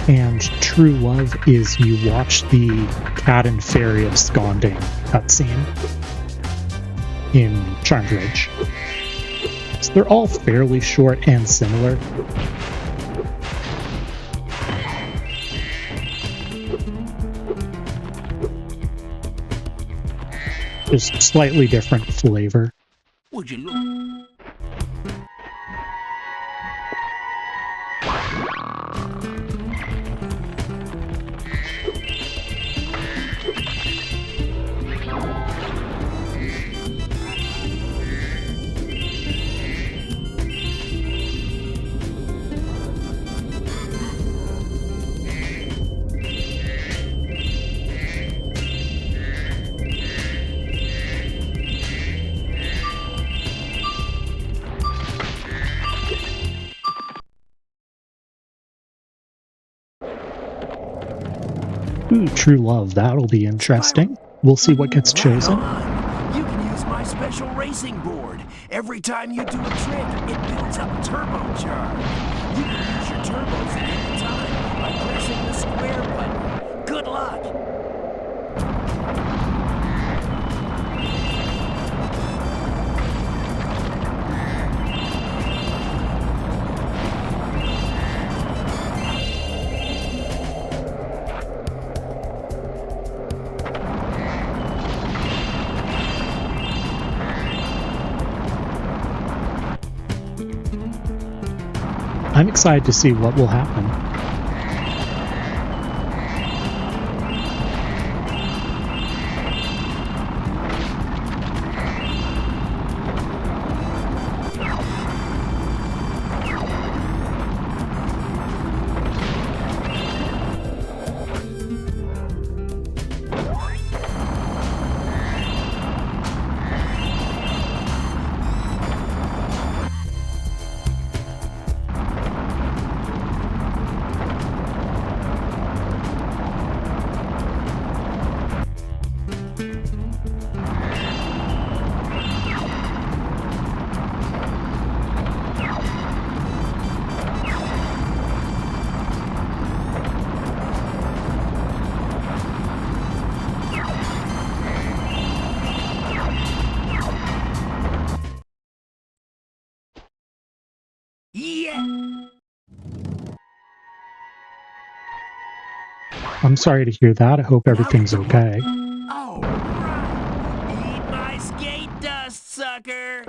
And True Love is you watch the Cat and Fairy absconding cutscene in Charmed Ridge. So they're all fairly short and similar. Just slightly different flavor. Would you look? Ooh, True Love, that'll be interesting. We'll see what gets chosen. On. You can use my special racing board. Every time you do a trick, it builds up turbocharge. You can use your turbos at any time by pressing the square button. Good luck! I'm excited to see what will happen. Yeah! I'm sorry to hear that. I hope everything's okay. All right! Eat my skate dust, sucker!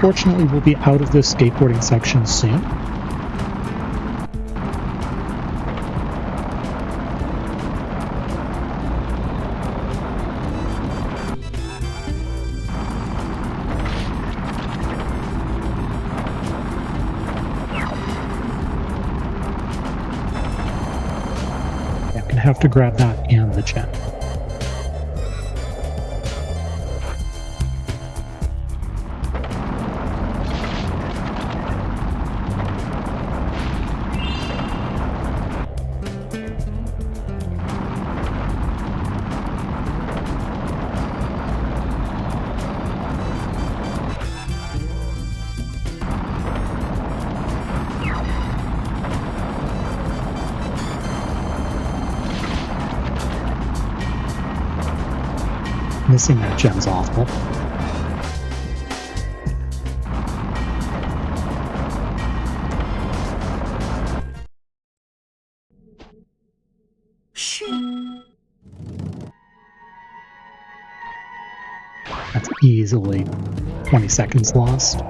Fortunately, we'll be out of this skateboarding section soon. I'm going to have to grab that and the gem. Missing that gem's awful. That's easily 20 seconds lost.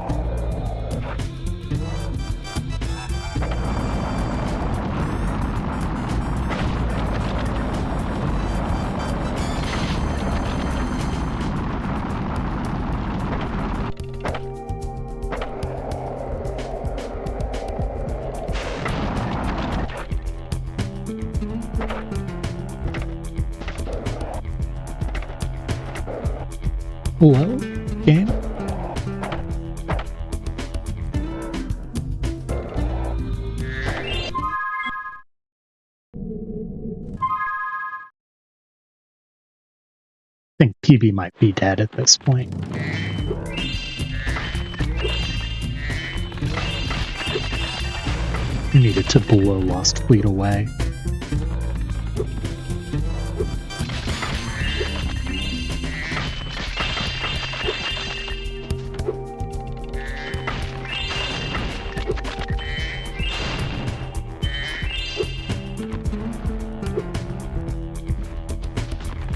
Hello, game? I think PB might be dead at this point. We needed to blow Lost Fleet away.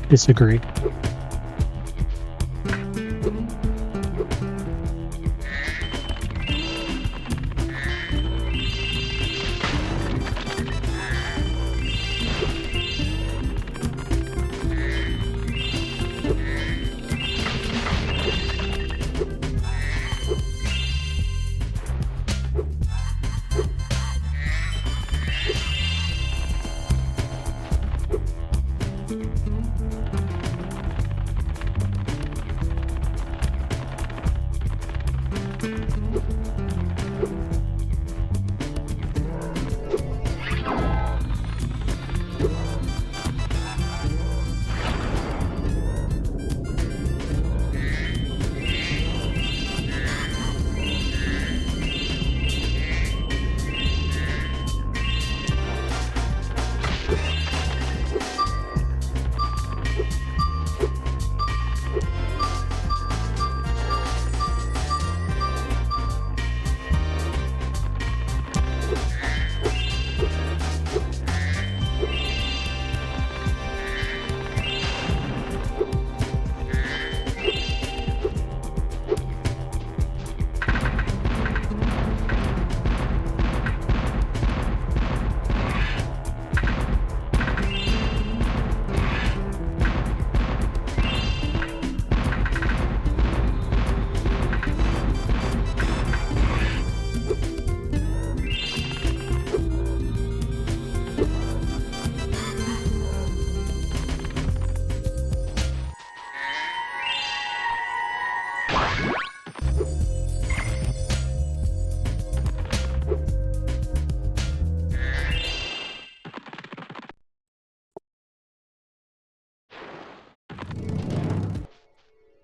Disagree.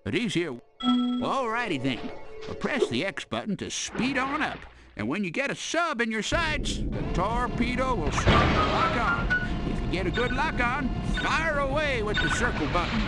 But he's here. Alrighty then. Press the X button to speed on up. And when you get a sub in your sights, the torpedo will start to lock on. If you get a good lock on, fire away with the circle button.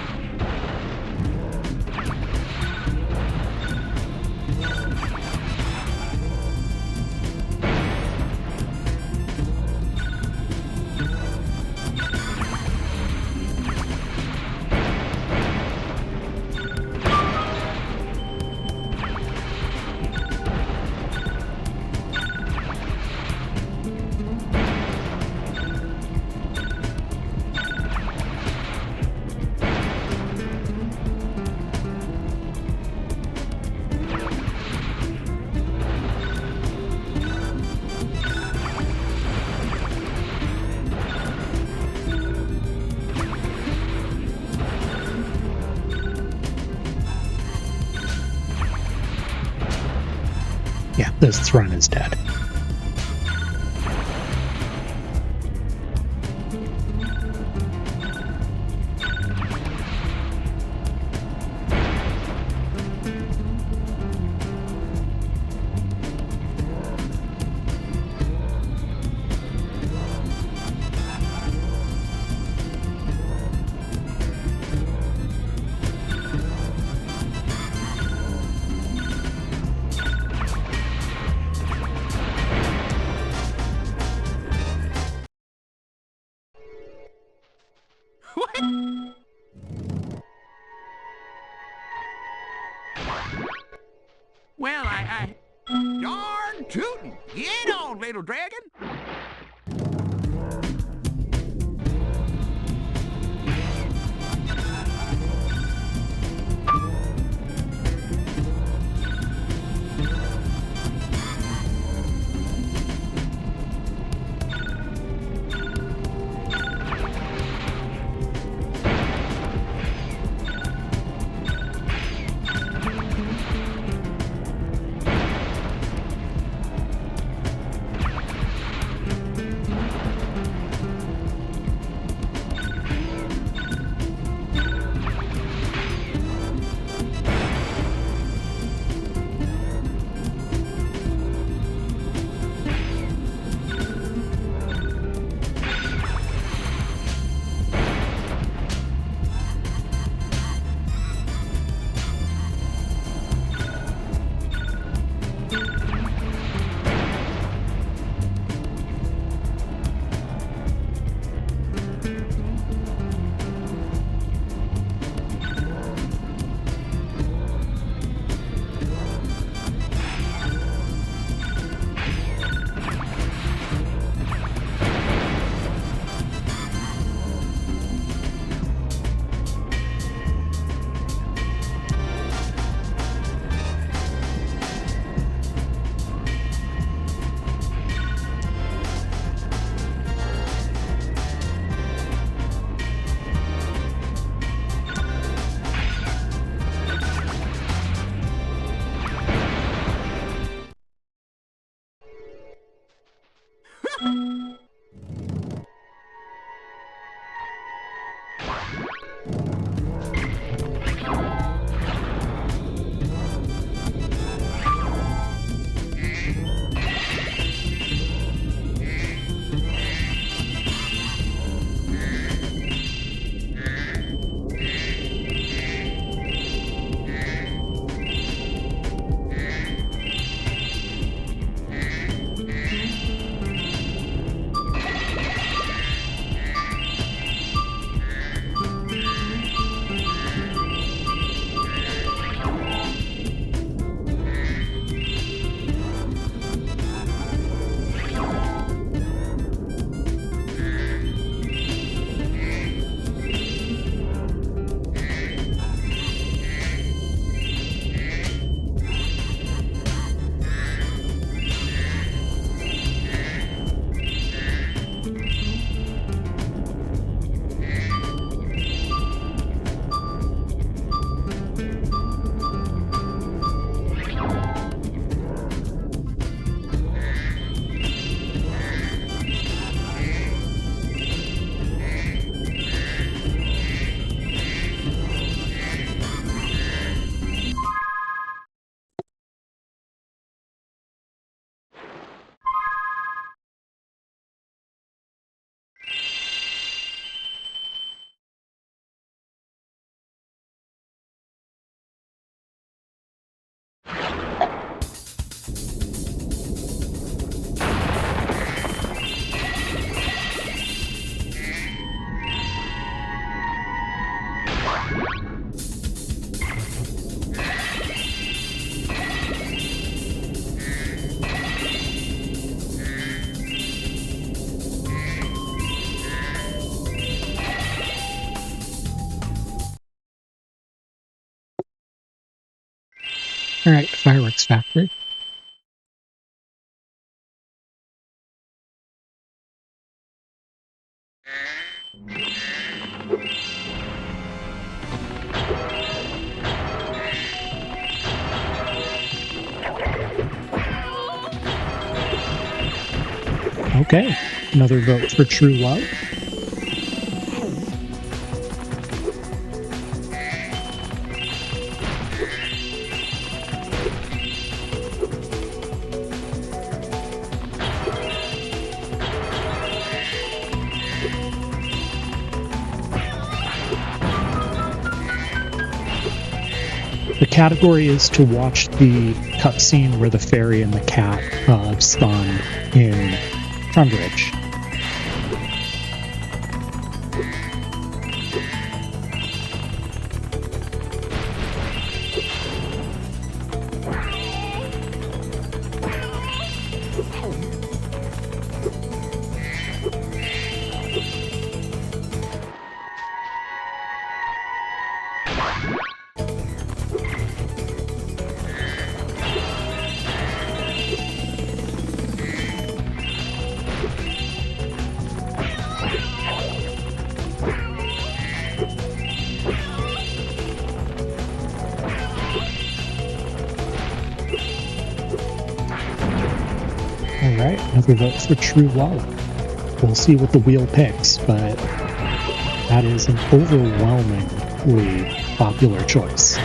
Yeah, this throne is dead. Well, darn tootin'! Get on, little dragon! Alright, fireworks factory. Okay, another vote for True Love. The category is to watch the cutscene where the fairy and the cat spawn in Trundridge. Alright, another vote for True Love. We'll see what the wheel picks, but that is an overwhelmingly popular choice.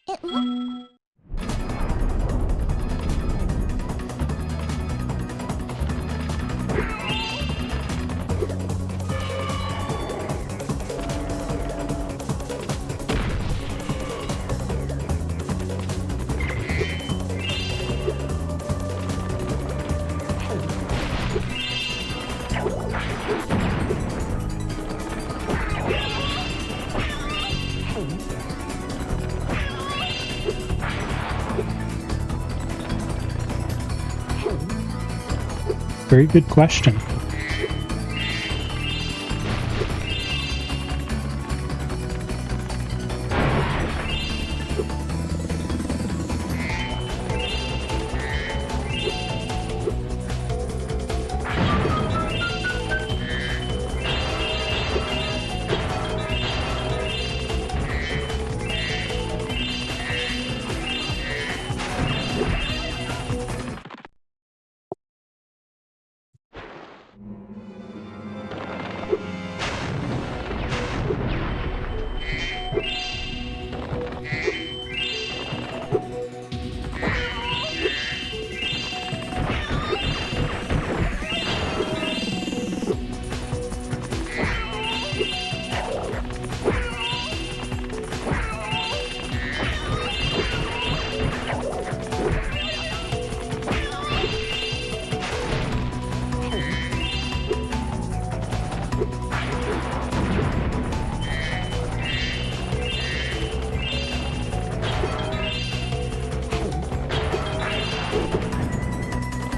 It look Very good question.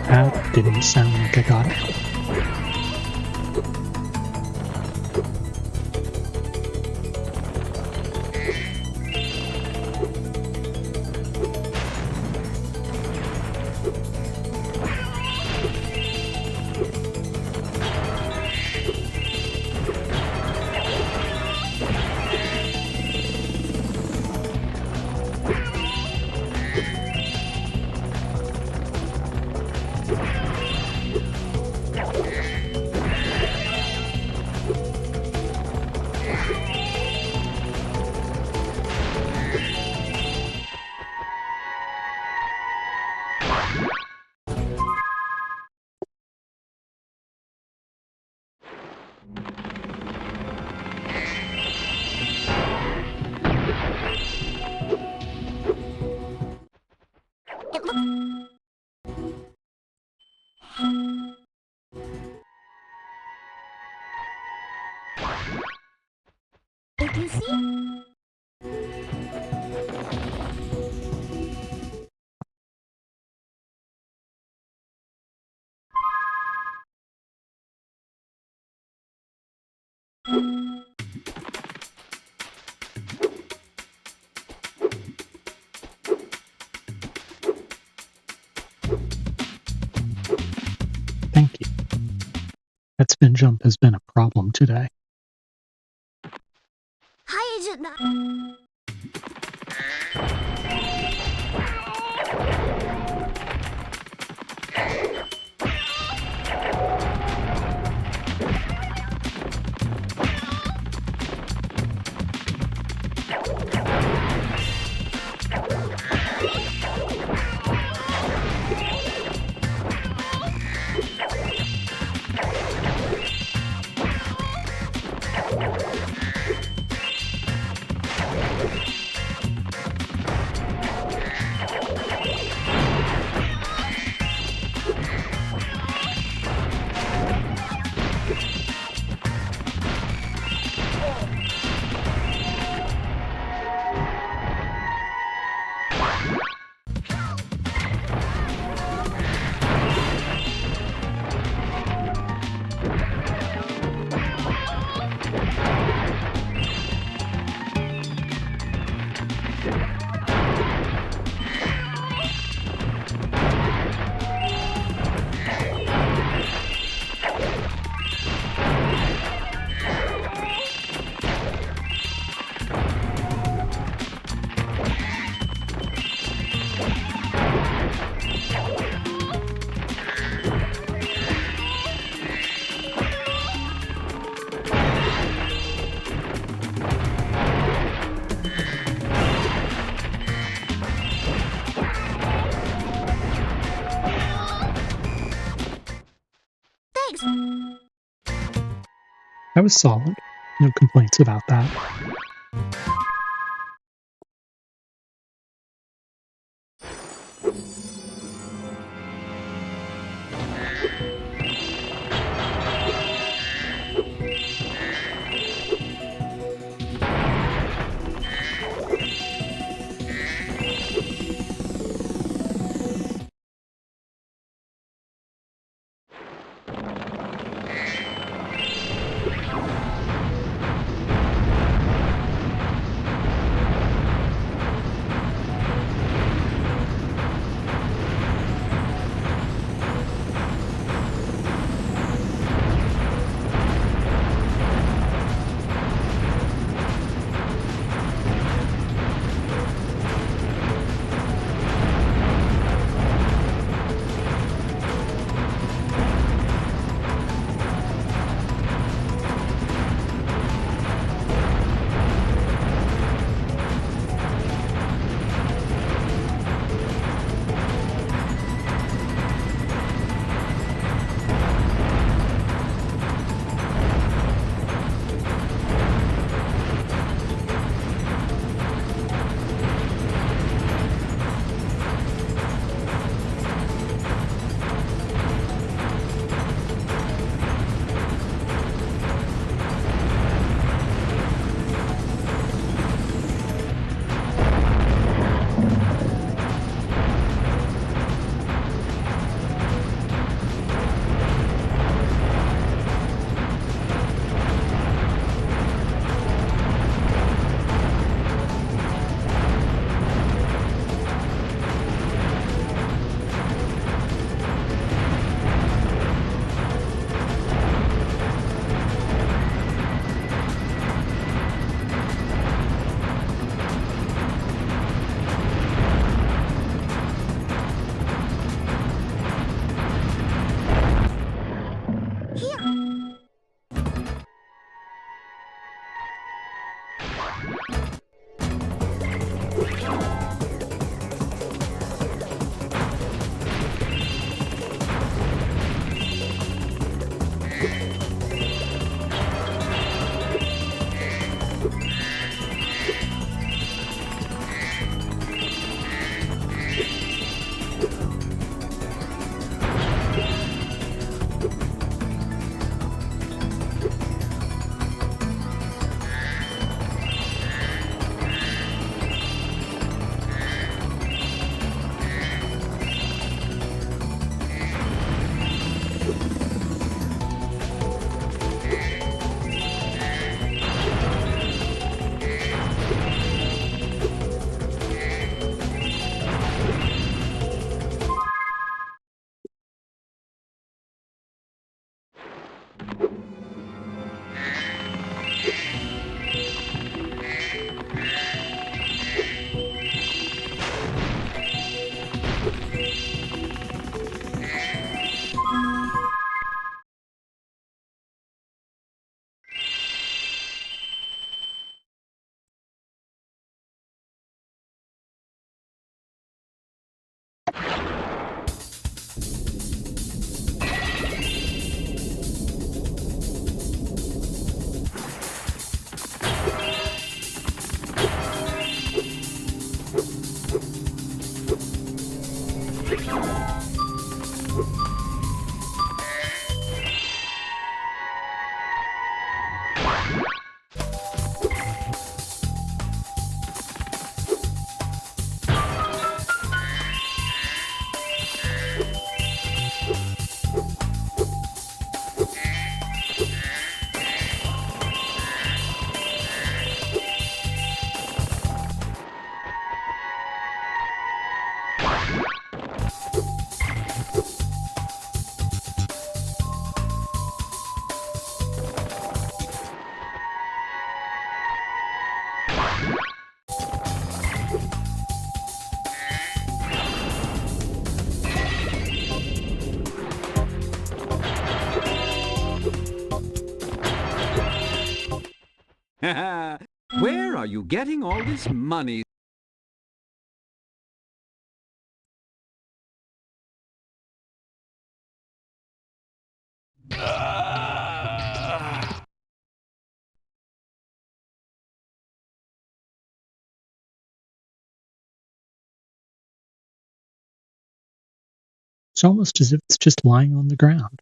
That didn't sound like I got it. it looks if you see Thank you. That spin jump has been a problem today. Hi, Agent Nine. Thanks. That was solid. No complaints about that. Where are you getting all this money? It's almost as if it's just lying on the ground.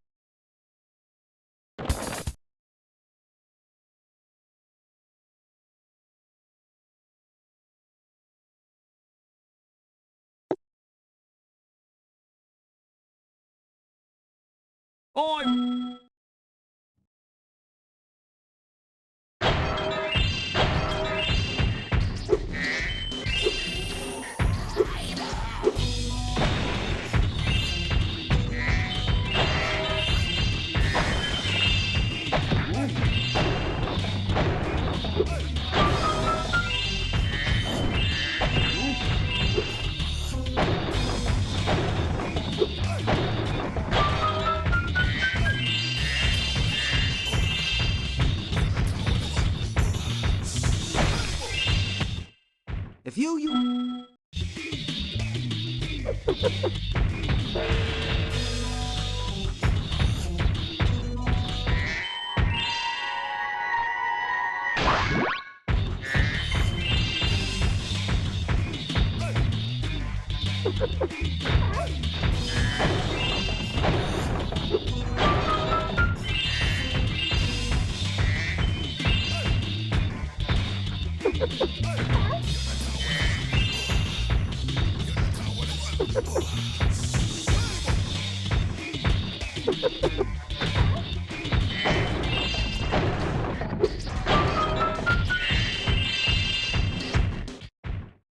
Oh, If you...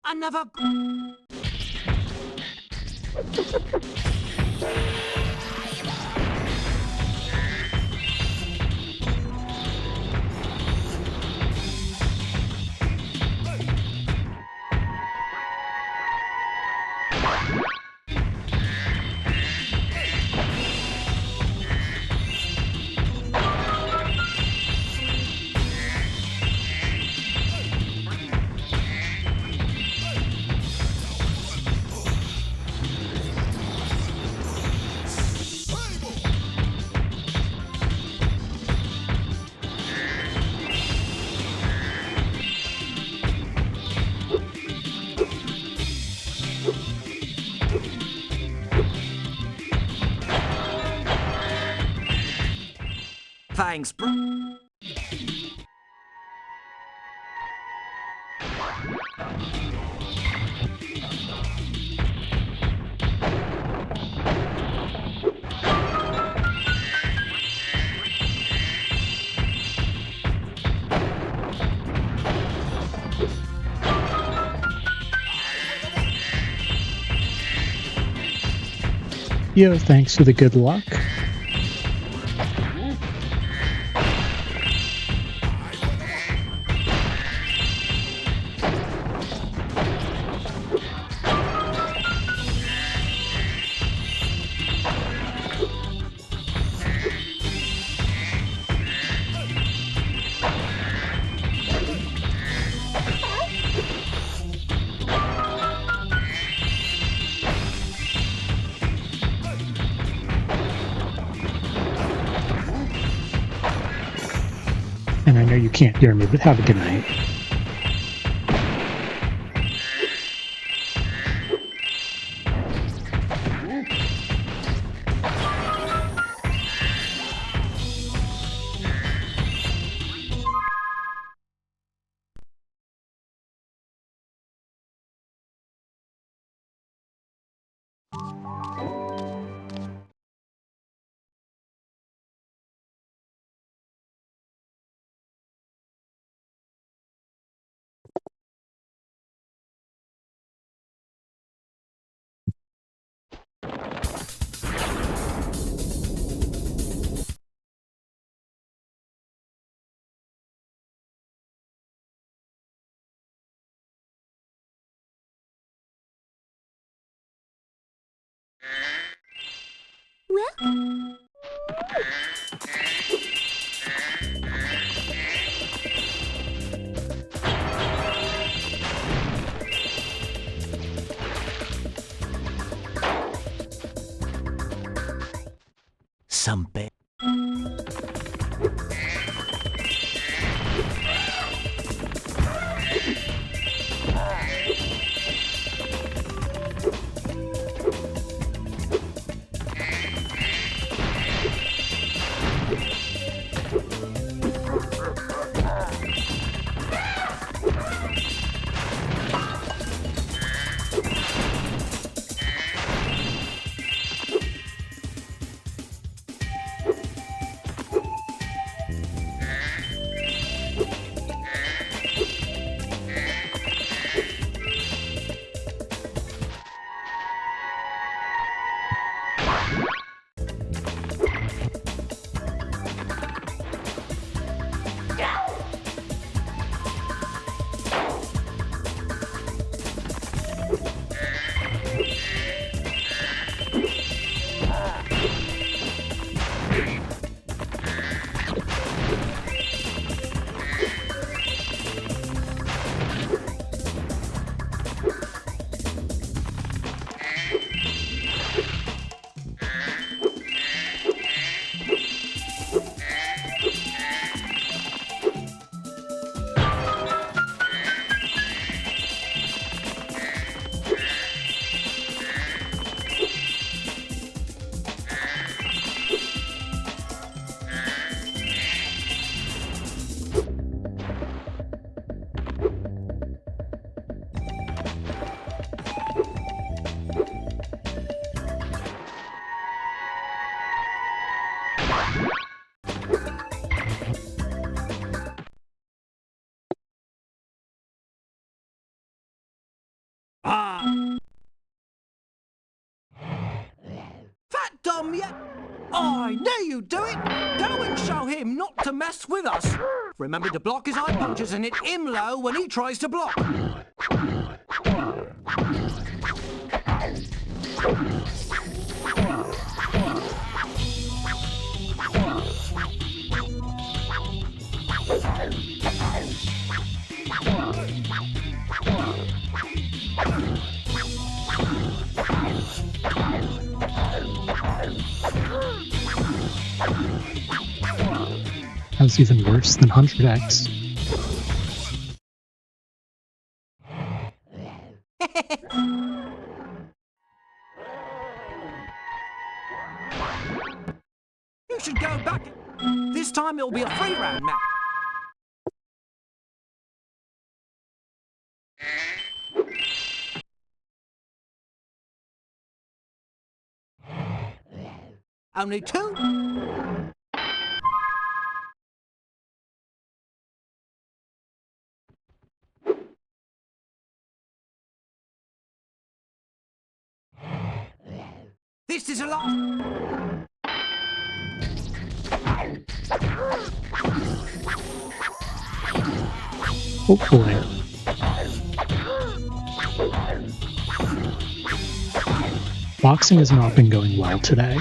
Another... Thanks, bro. Yo, thanks for the good luck. And I know you can't hear me, but have a good night. some bait. Fat Dom, yeah? I knew you'd do it! Go and show him not to mess with us! Remember to block his eye punches and hit him low when he tries to block! That was even worse than 100x. You should go back. This time it'll be a 3-round match. Only 2? This is a lot. Hopefully. Boxing has not been going well today.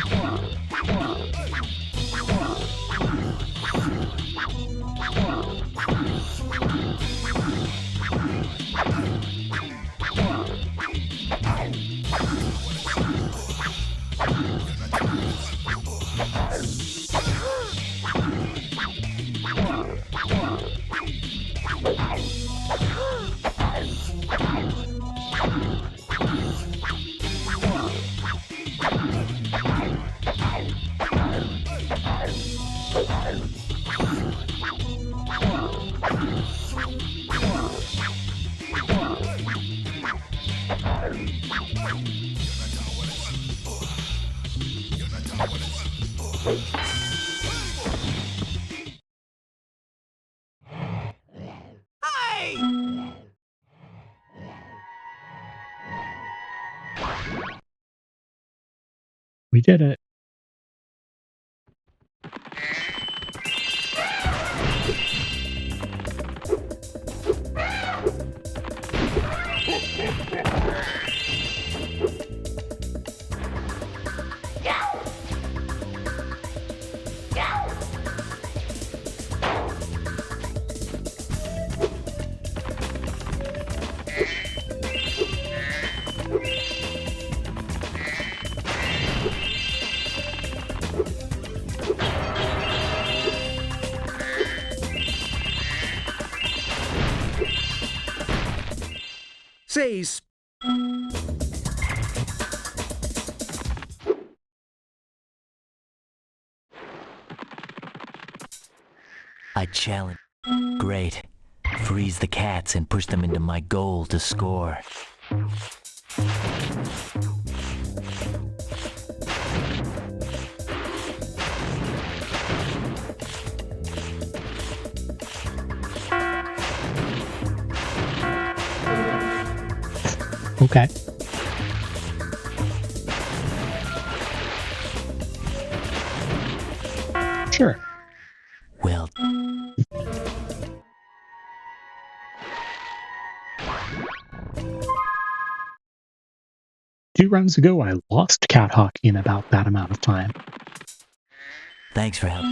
Hey! We did it. Say, I challenge. Great. Freeze the cats and push them into my goal to score. Okay. Sure. Well, 2 rounds ago, I lost cat hockey in about that amount of time. thanks for help.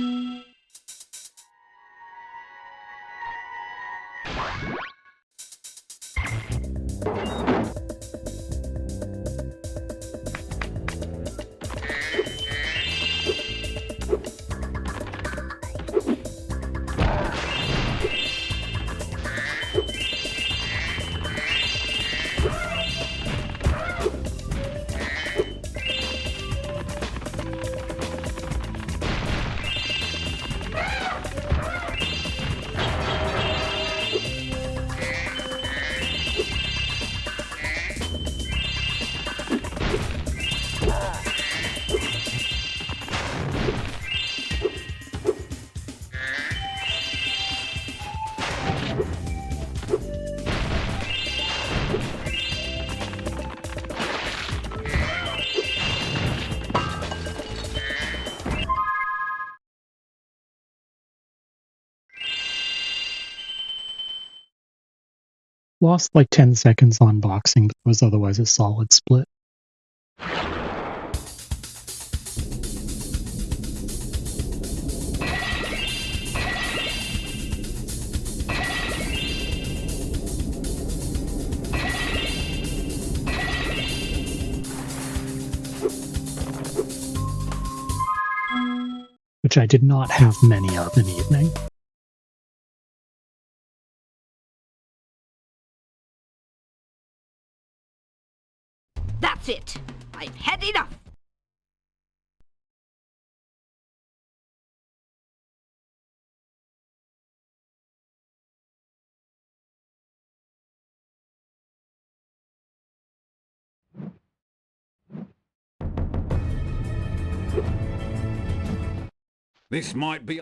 Lost like 10 seconds on boxing, but was otherwise a solid split. Which I did not have many of in the evening. That's it. I've had enough. this might be...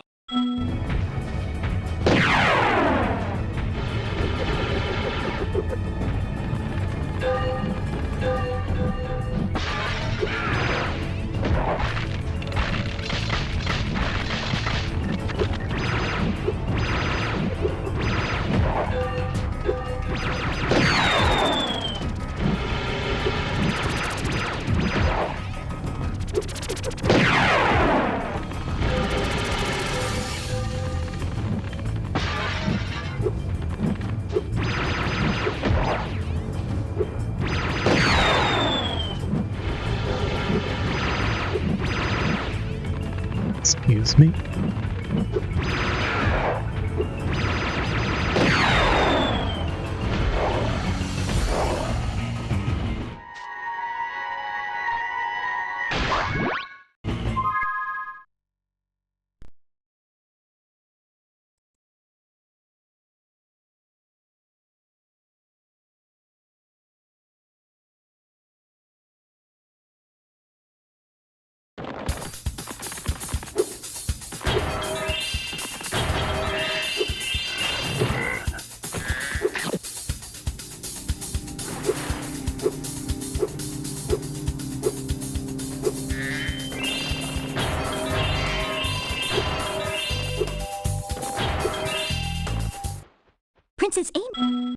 Excuse me. Princess Amy.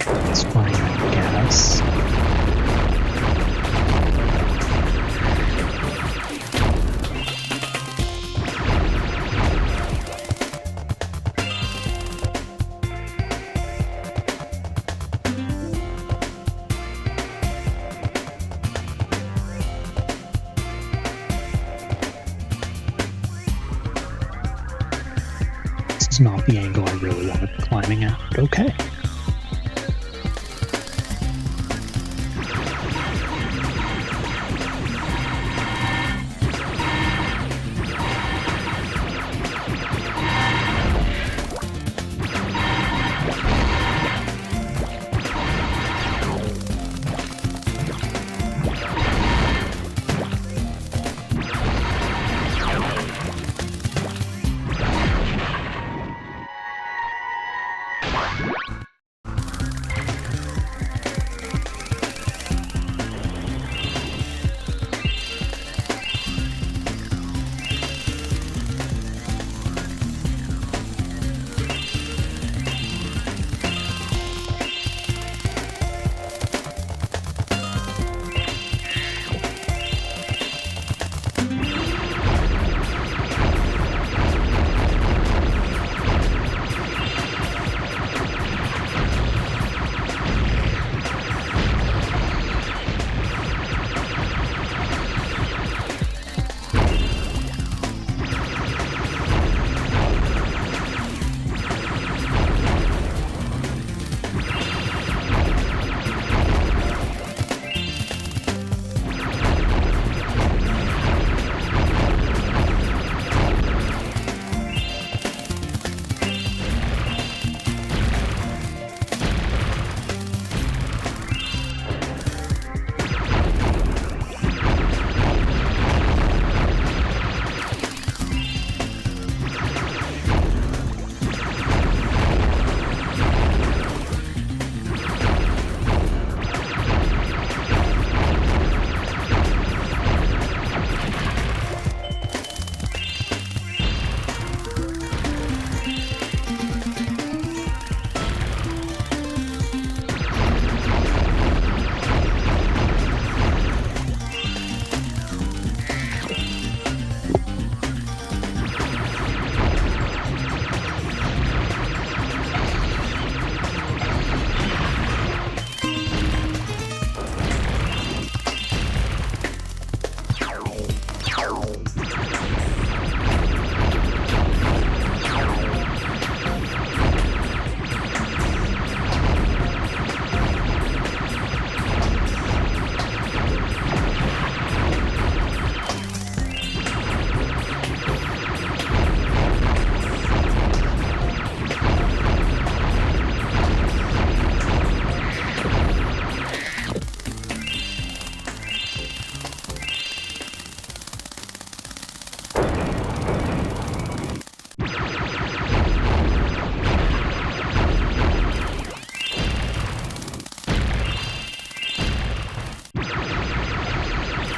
That's fine, I guess. was not the angle I really wanted to be climbing at, but okay.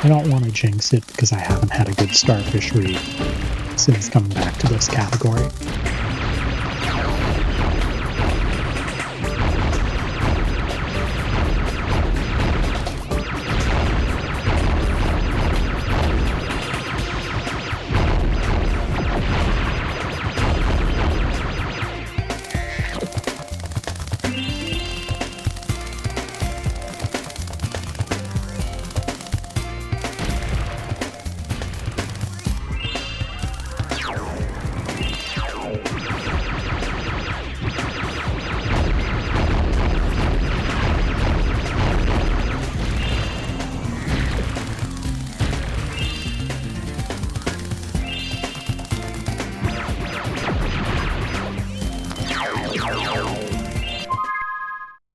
I don't want to jinx it because I haven't had a good starfish read since coming back to this category.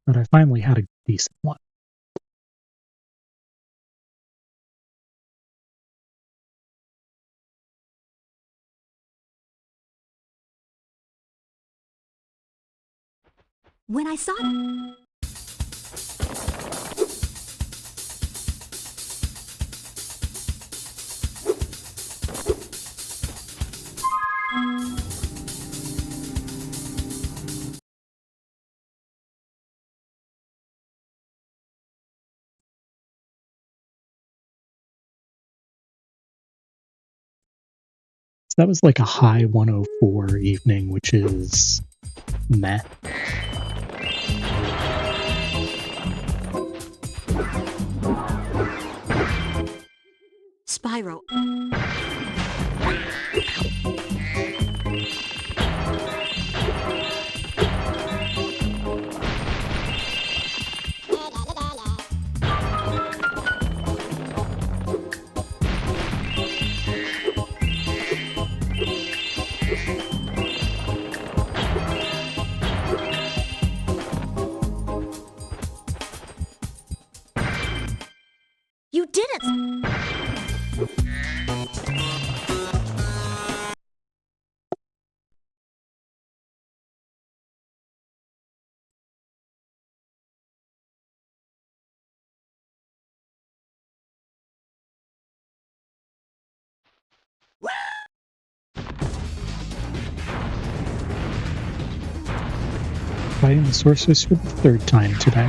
But I finally had a decent one. When I saw So that was like a high 104 evening, which is meh. Spyro. fighting the sorceress for the third time today.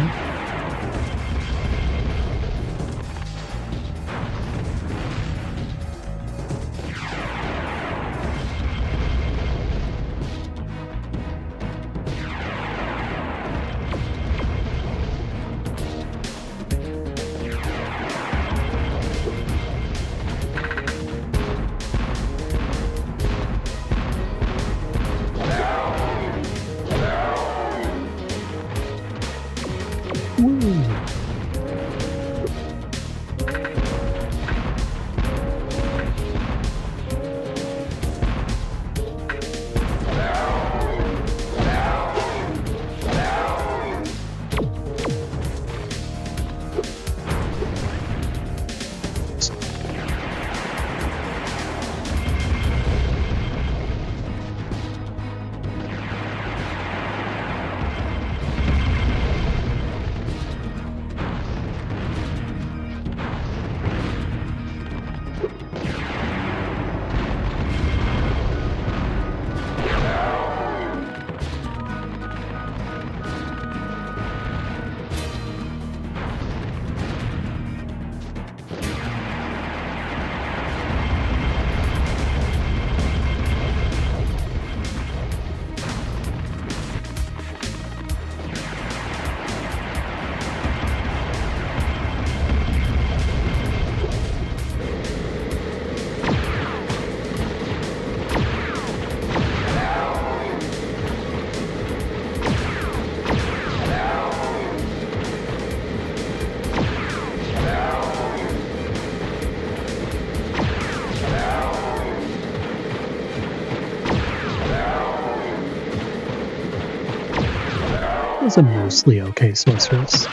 It's a mostly okay sorceress.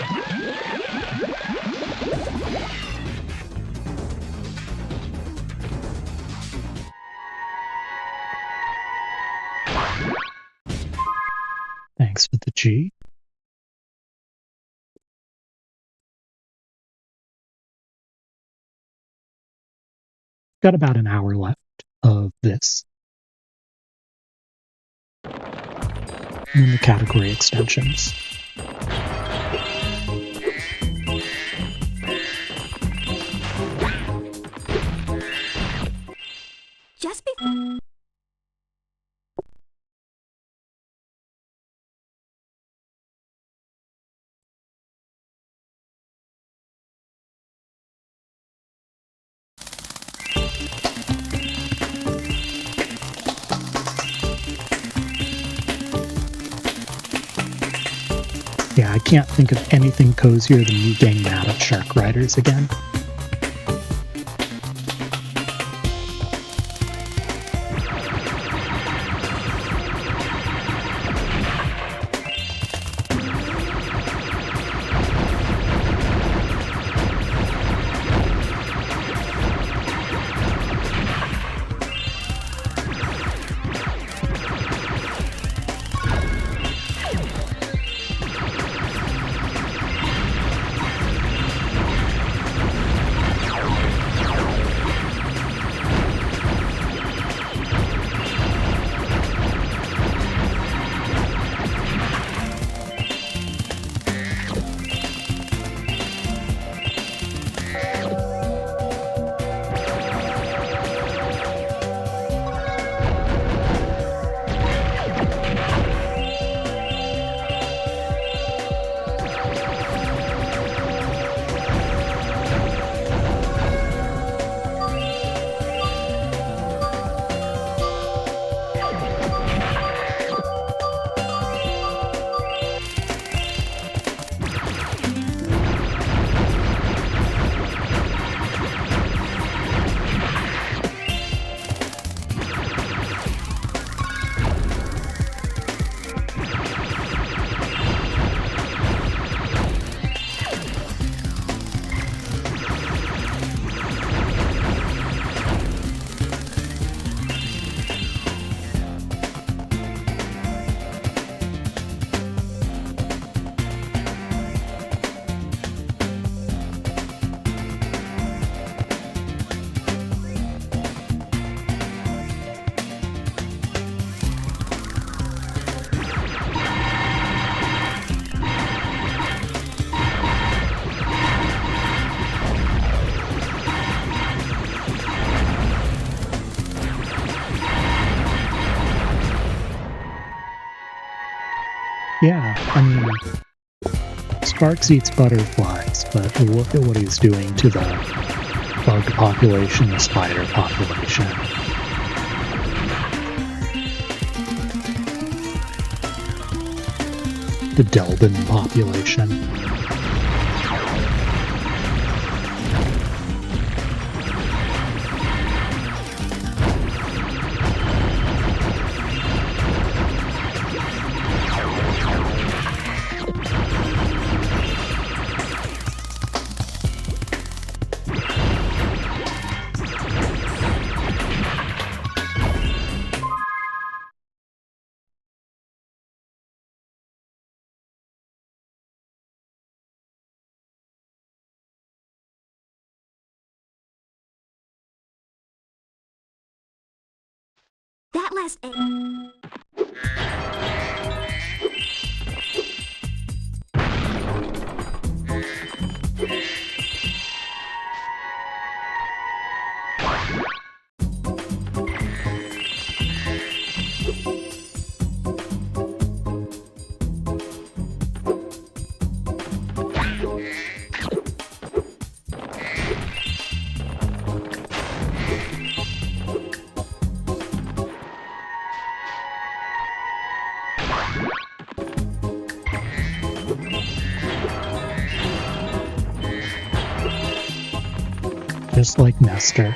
Thanks for the G. Got about an hour left of this. And then the category extensions. Just before... Yeah, I can't think of anything cozier than you getting mad at Shark Riders again. Yeah, I mean, Sparks eats butterflies, but look at what he's doing to the bug population, the spider population. The Delbin population. That last egg. Just like Nestor.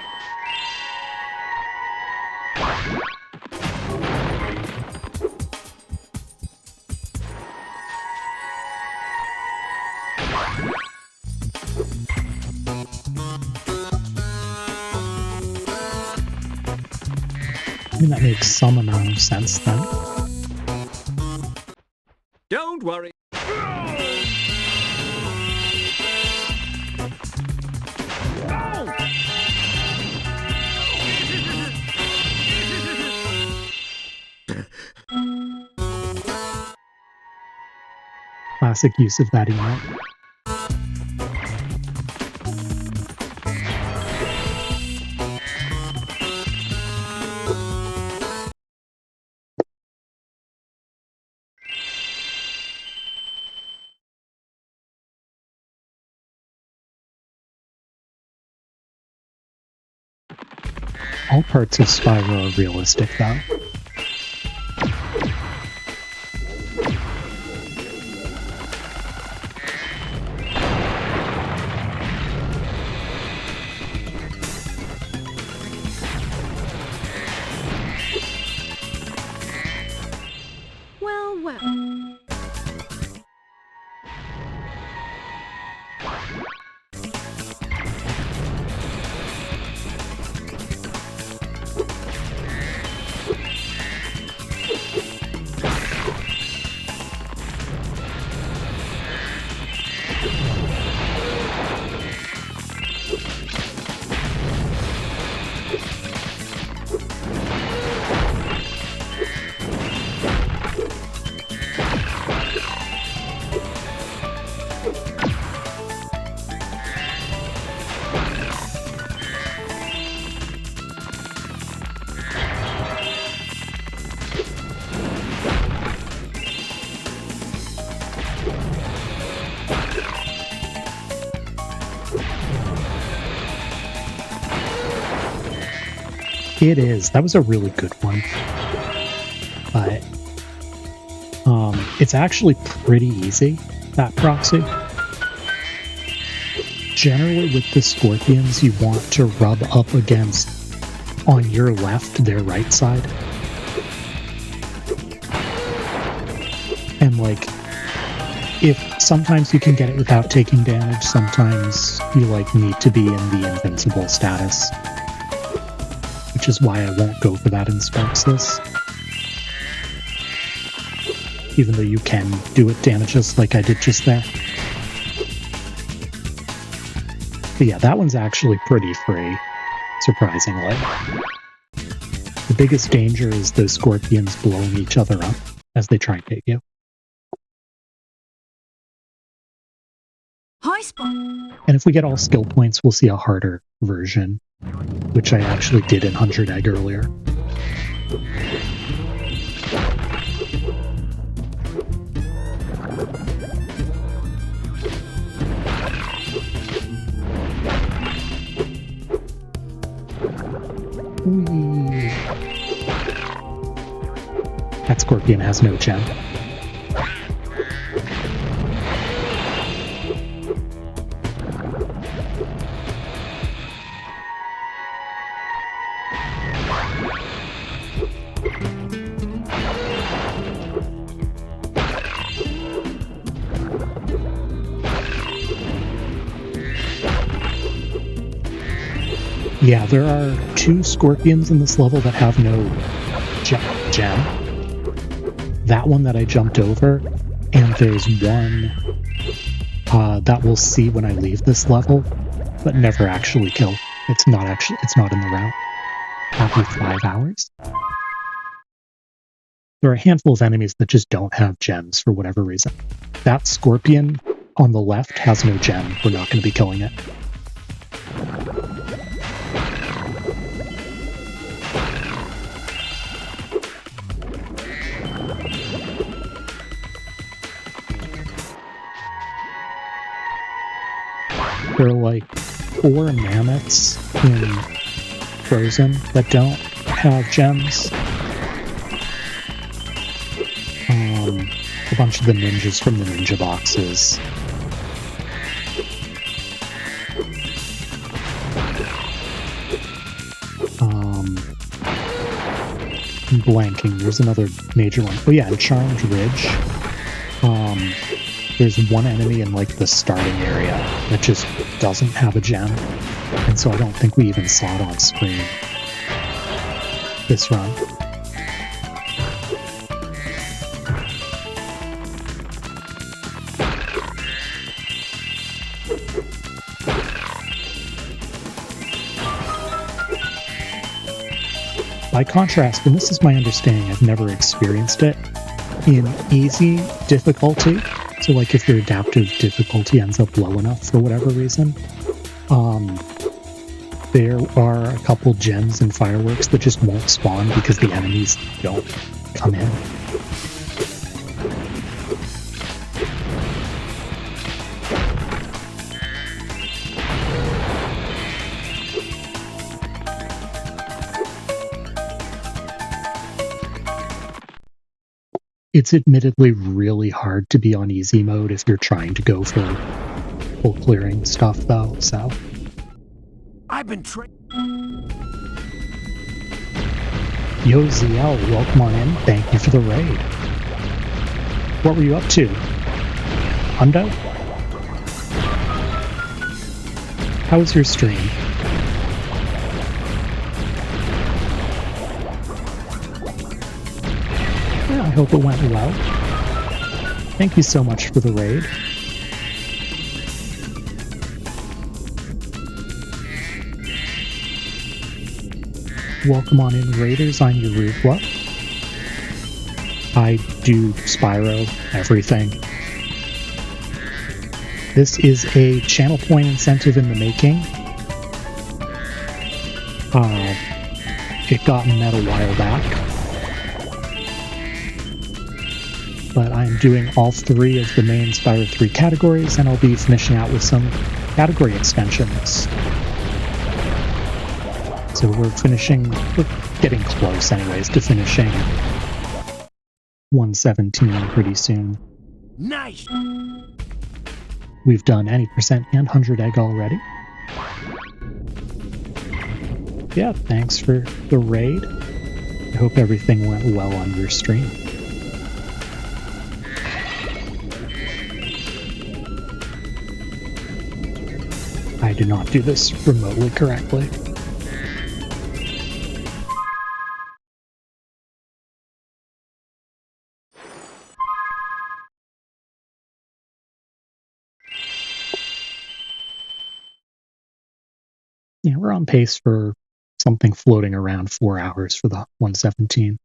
I mean, that makes some amount of sense then. Don't worry. Classic use of that emote. All parts of Spyro are realistic, though. Well, well. It is. That was a really good one. But it's actually pretty easy, that proxy. Generally with the scorpions, you want to rub up against, on your left, their right side. And like, if sometimes you can get it without taking damage, sometimes you like need to be in the invincible status. Which is why I won't go for that in Sparxless. Even though you can do it damages like I did just there. But yeah, that one's actually pretty free, surprisingly. The biggest danger is those scorpions blowing each other up as they try and hit you. Hi, Spot. And if we get all skill points, we'll see a harder version, which I actually did in 100 Egg earlier. Whee. That scorpion has no gem. Yeah, there are 2 scorpions in this level that have no gem. That one that I jumped over, and there's one that we'll see when I leave this level, but never actually kill. It's not in the route. Happy 5 hours. There are a handful of enemies that just don't have gems for whatever reason. That scorpion on the left has no gem. We're not going to be killing it. There are like 4 mammoths in Frozen that don't have gems. A bunch of the ninjas from the ninja boxes. I'm blanking. There's another major one. Oh yeah, in Charmed Ridge. There's one enemy in like the starting area that just doesn't have a gem, and so I don't think we even saw it on screen this run. By contrast, and this is my understanding, I've never experienced it, in easy difficulty, so like if your adaptive difficulty ends up low enough for whatever reason, there are a couple gems and fireworks that just won't spawn because the enemies don't come in. It's admittedly really hard to be on easy mode if you're trying to go for full clearing stuff, though, so. I've been trained. Yo, ZL, welcome on in. Thank you for the raid. What were you up to? Hundo? How was your stream? Yeah, I hope it went well. Thank you so much for the raid. Welcome on in, Raiders. I'm Eurubla. I do Spyro everything. This is a channel point incentive in the making. It got met a while back. But I'm doing all 3 of the main Spyro 3 categories, and I'll be finishing out with some category extensions. So we're getting close anyways to finishing 117 pretty soon. Nice! We've done any percent and 100 egg already. Yeah, thanks for the raid. I hope everything went well on your stream. I do not do this remotely correctly. Yeah, we're on pace for something floating around 4 hours for the 117.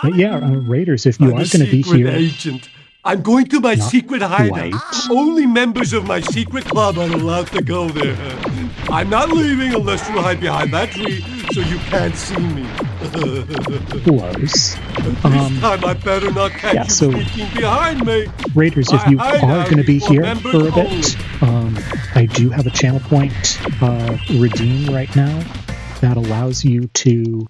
But yeah, Raiders, if you are going to be here, agent. I'm going to my Not secret hideout. quite. Only members of my secret club are allowed to go there. I'm not leaving unless you hide behind that tree so you can't see me. Close. This time I better not catch Yeah, you so- sneaking behind me. Raiders, if you My are hideout going to be is for here members for a bit, I do have a channel point redeem right now that allows you to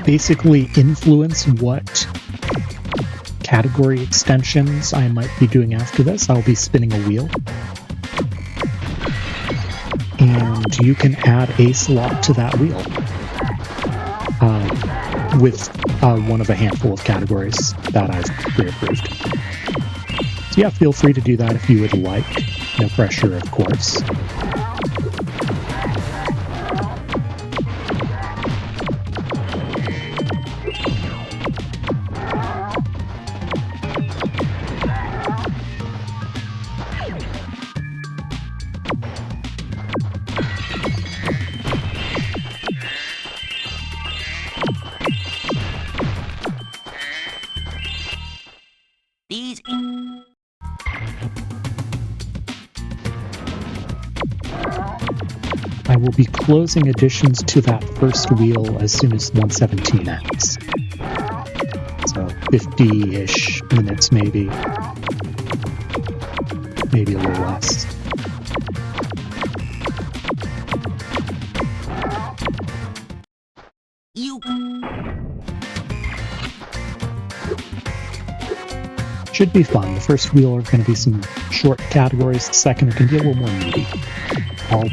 basically influence what category extensions I might be doing after this. I'll be spinning a wheel. And you can add a slot to that wheel with one of a handful of categories that I've pre-approved. So yeah, feel free to do that if you would like. No pressure, of course. These... I will be closing additions to that first wheel as soon as 117 ends. So 50-ish minutes maybe. Maybe a little less. You... Should be fun. The first wheel are going to be some short categories. The second are going to be a little more meaty. All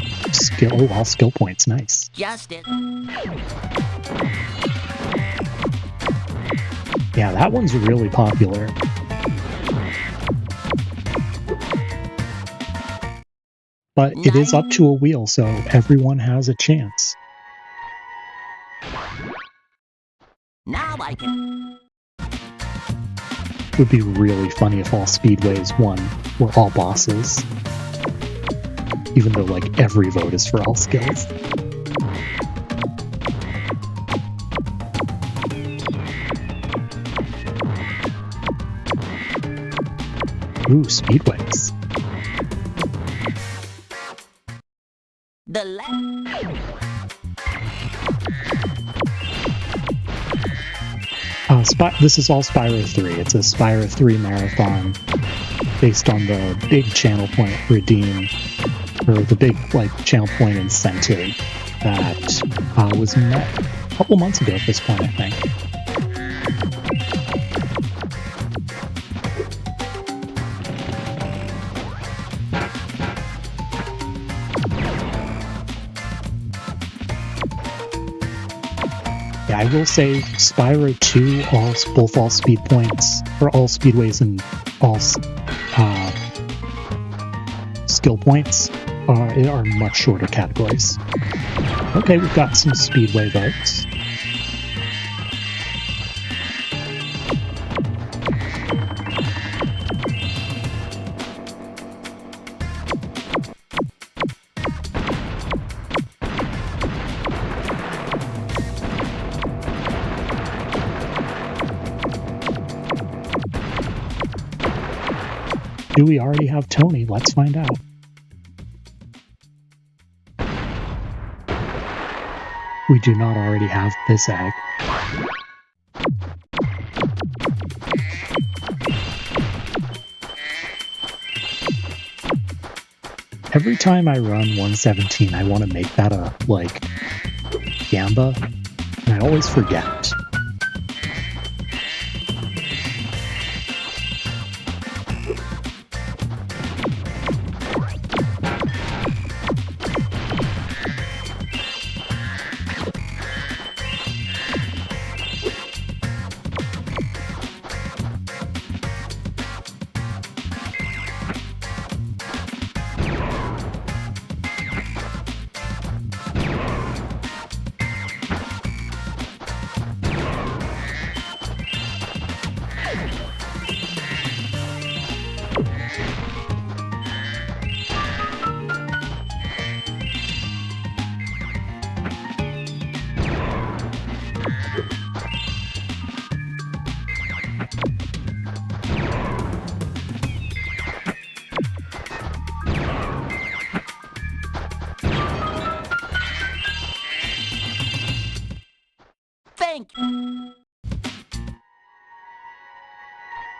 skill points. Nice. Just it. Yeah, that one's really popular. But it is up to a wheel, so everyone has a chance. Now I can... It would be really funny if all speedways won were all bosses. Even though, like, every vote is for all skills. Ooh, speedways. The This is all Spyro 3. It's a Spyro 3 marathon based on the big channel point redeem, or the big, like, channel point incentive that was met a couple months ago at this point, I think. Yeah, I will say Spyro 2, both all speed points, or all speedways and all skill points are much shorter categories. Okay, we've got some speedway votes. Do we already have Tony? Let's find out. We do not already have this egg. Every time I run 117, I want to make that a, like, Gamba, and I always forget.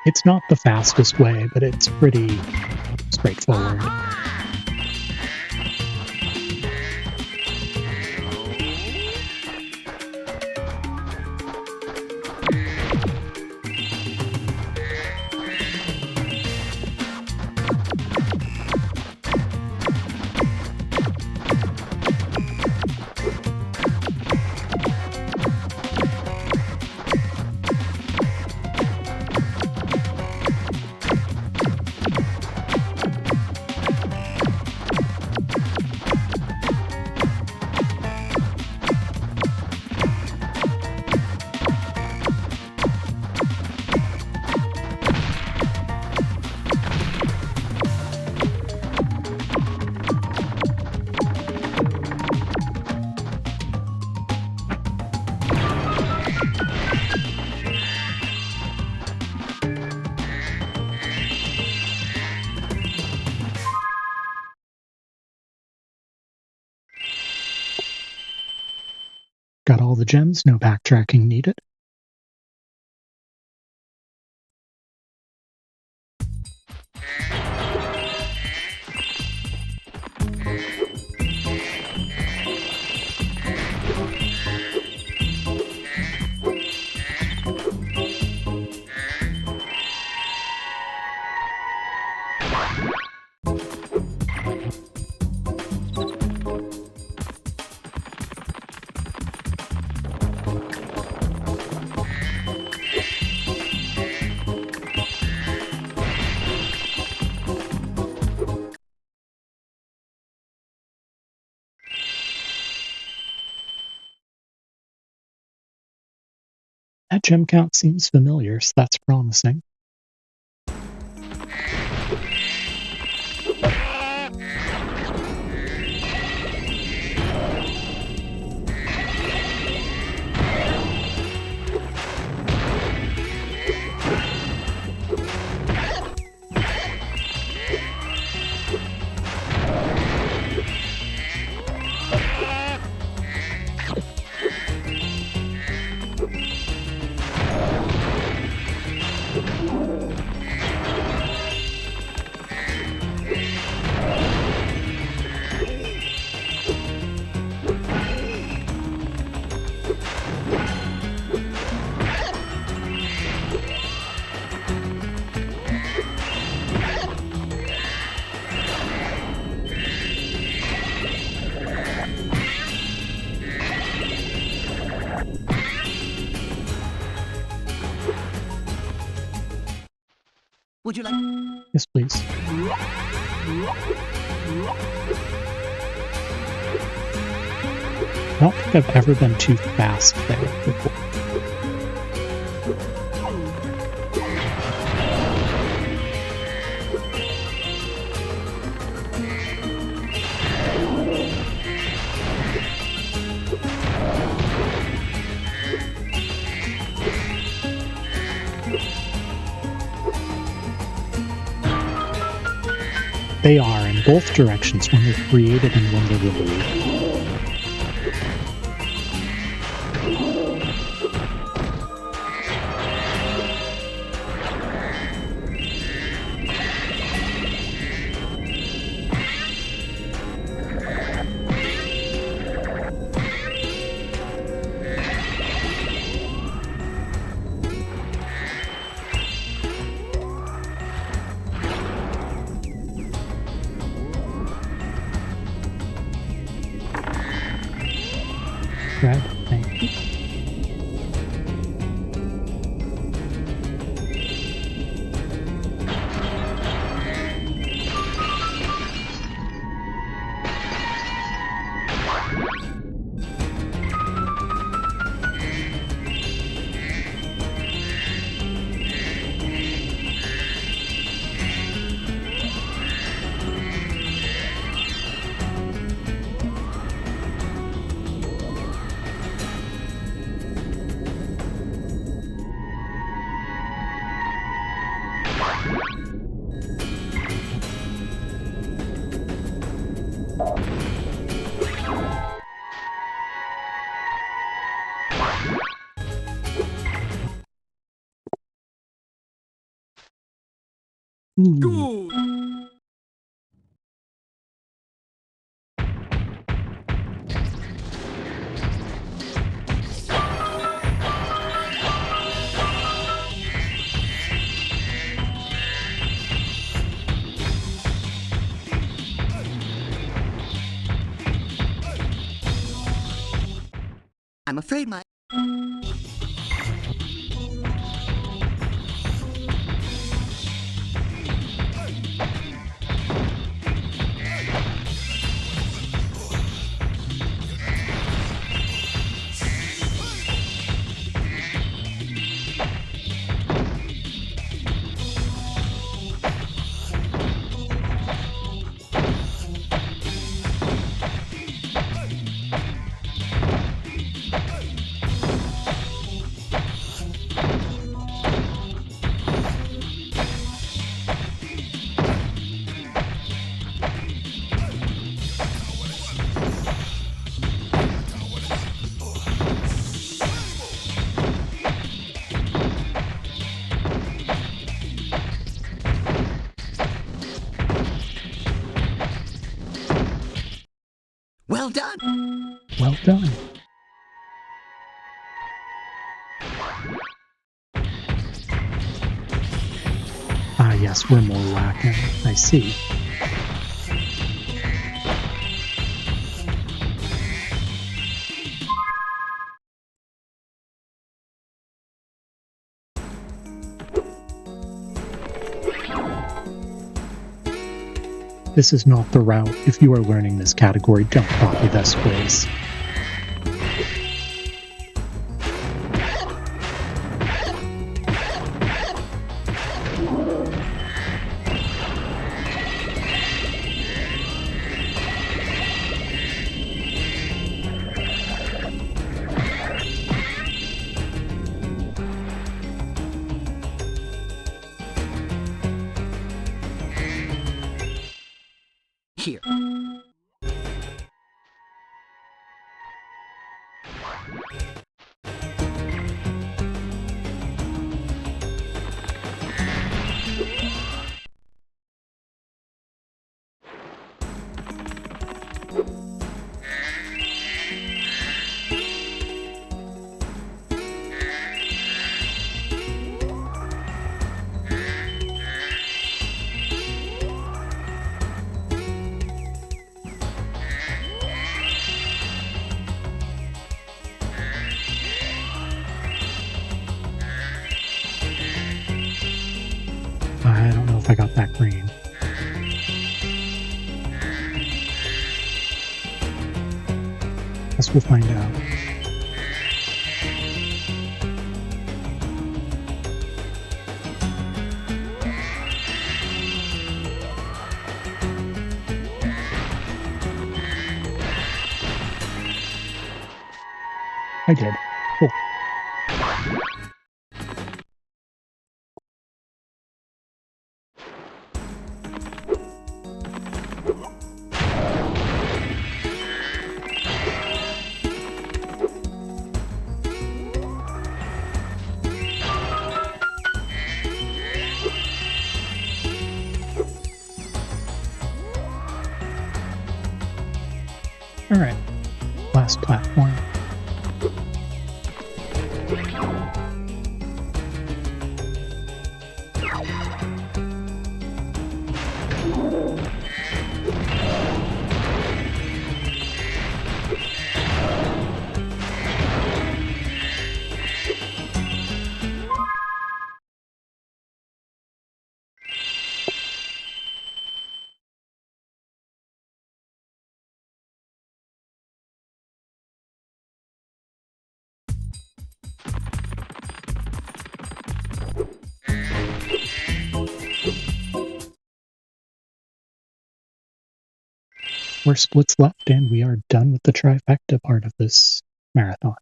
It's not the fastest way, but it's pretty straightforward. Got all the gems, no backtracking needed. That gem count seems familiar, so that's promising. Would you like... Yes, please. I don't think I've ever been too fast there before. They are in both directions when they're created and when they're removed. Right, thank you. Ooh. I'm afraid my... Well done. Well done. Ah, yes, we're more whacking. I see. This is not the route. If you are learning this category, don't copy this, please. Here. I don't know if I got that green. Guess we'll find out. I did. Cool. All right, last platform. Four splits left, and we are done with the trifecta part of this marathon.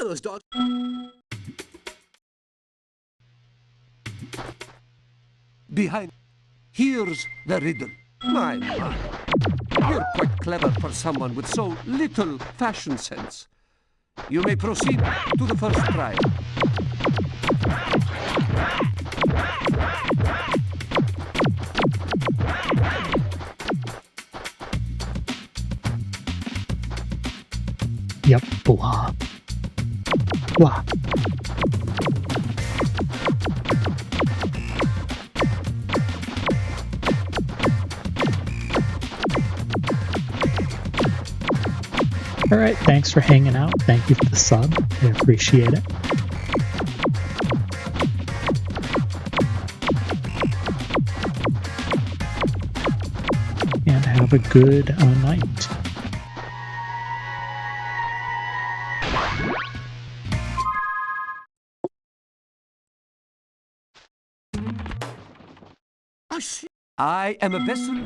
of those dogs... Behind. Here's the riddle. My. You're quite clever for someone with so little fashion sense. You may proceed to the first trial. Yep, blah. Blah. Alright, thanks for hanging out. Thank you for the sub. I appreciate it. And have a good night. I am a vessel.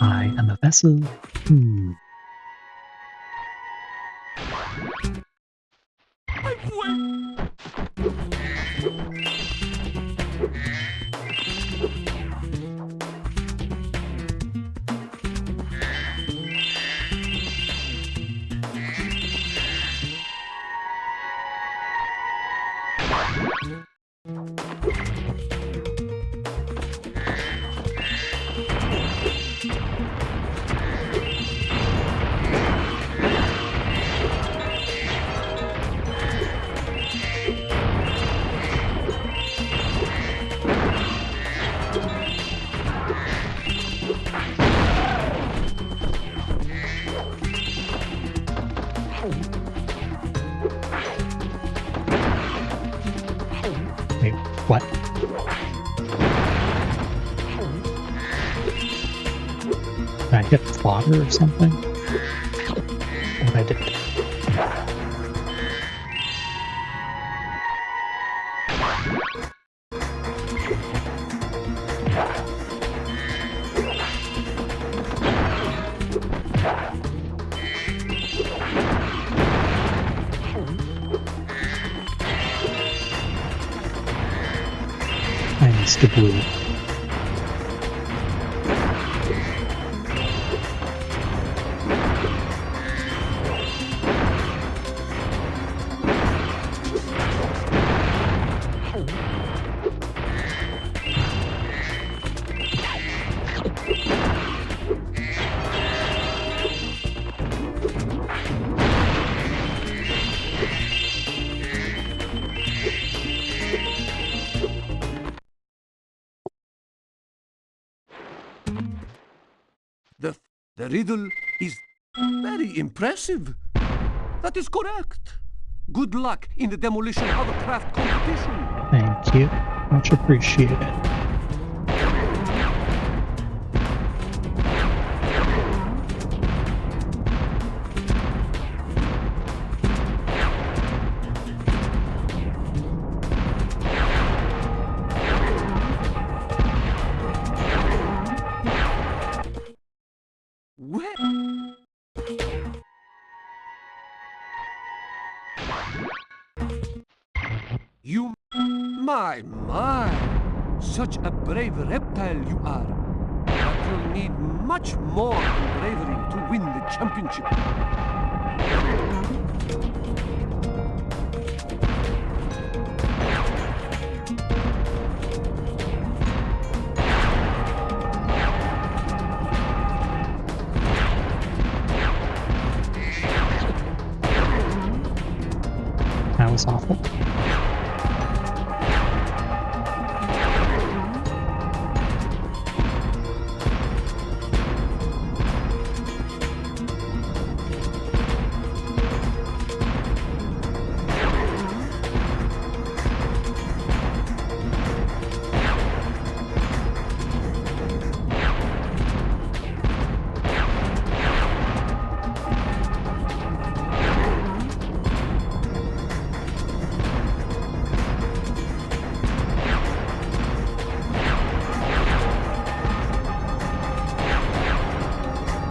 I am a vessel. Wait, what? Did I hit fodder or something? What I did? I missed a blue. The riddle is very impressive. That is correct. Good luck in the demolition hovercraft competition. Thank you. Much appreciated. You, my, such a brave reptile you are. But you'll need much more than bravery to win the championship. That was awful.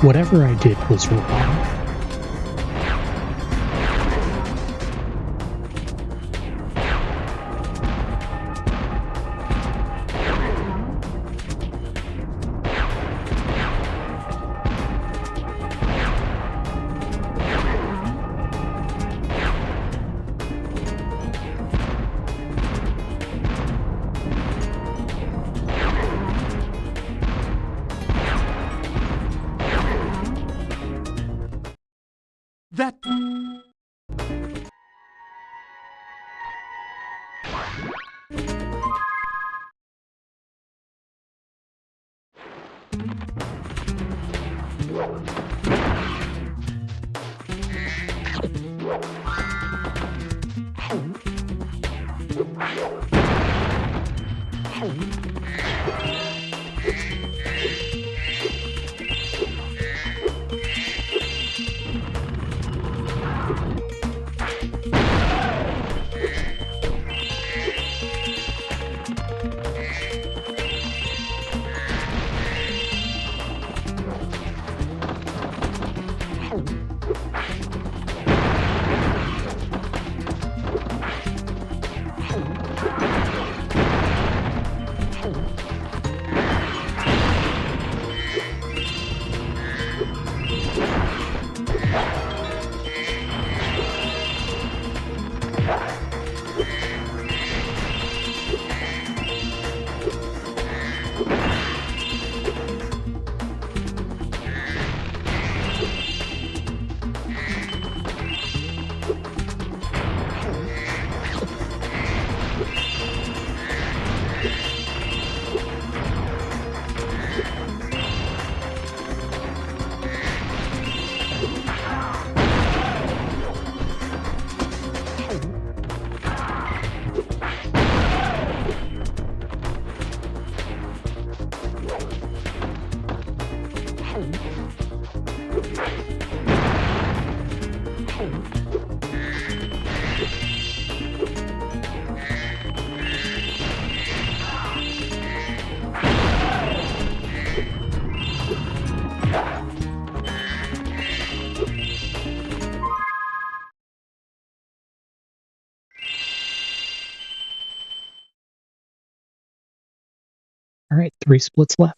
Whatever I did was wrong. That... All right, 3 splits left.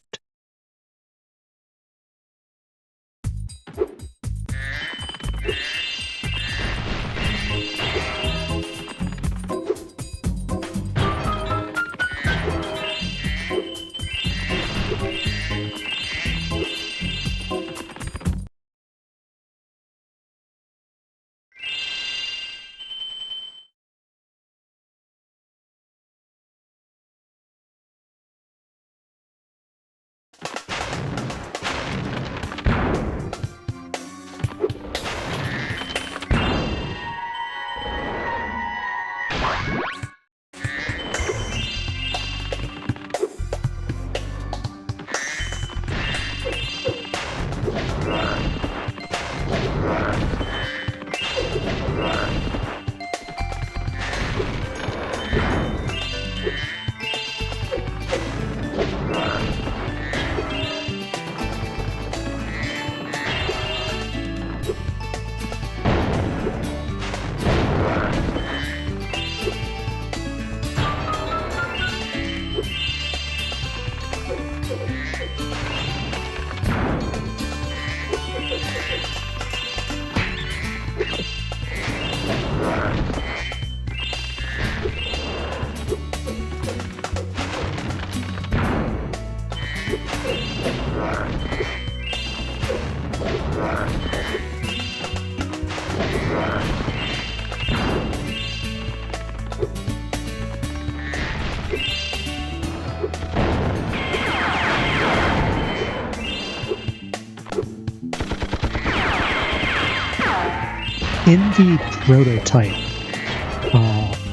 In the prototype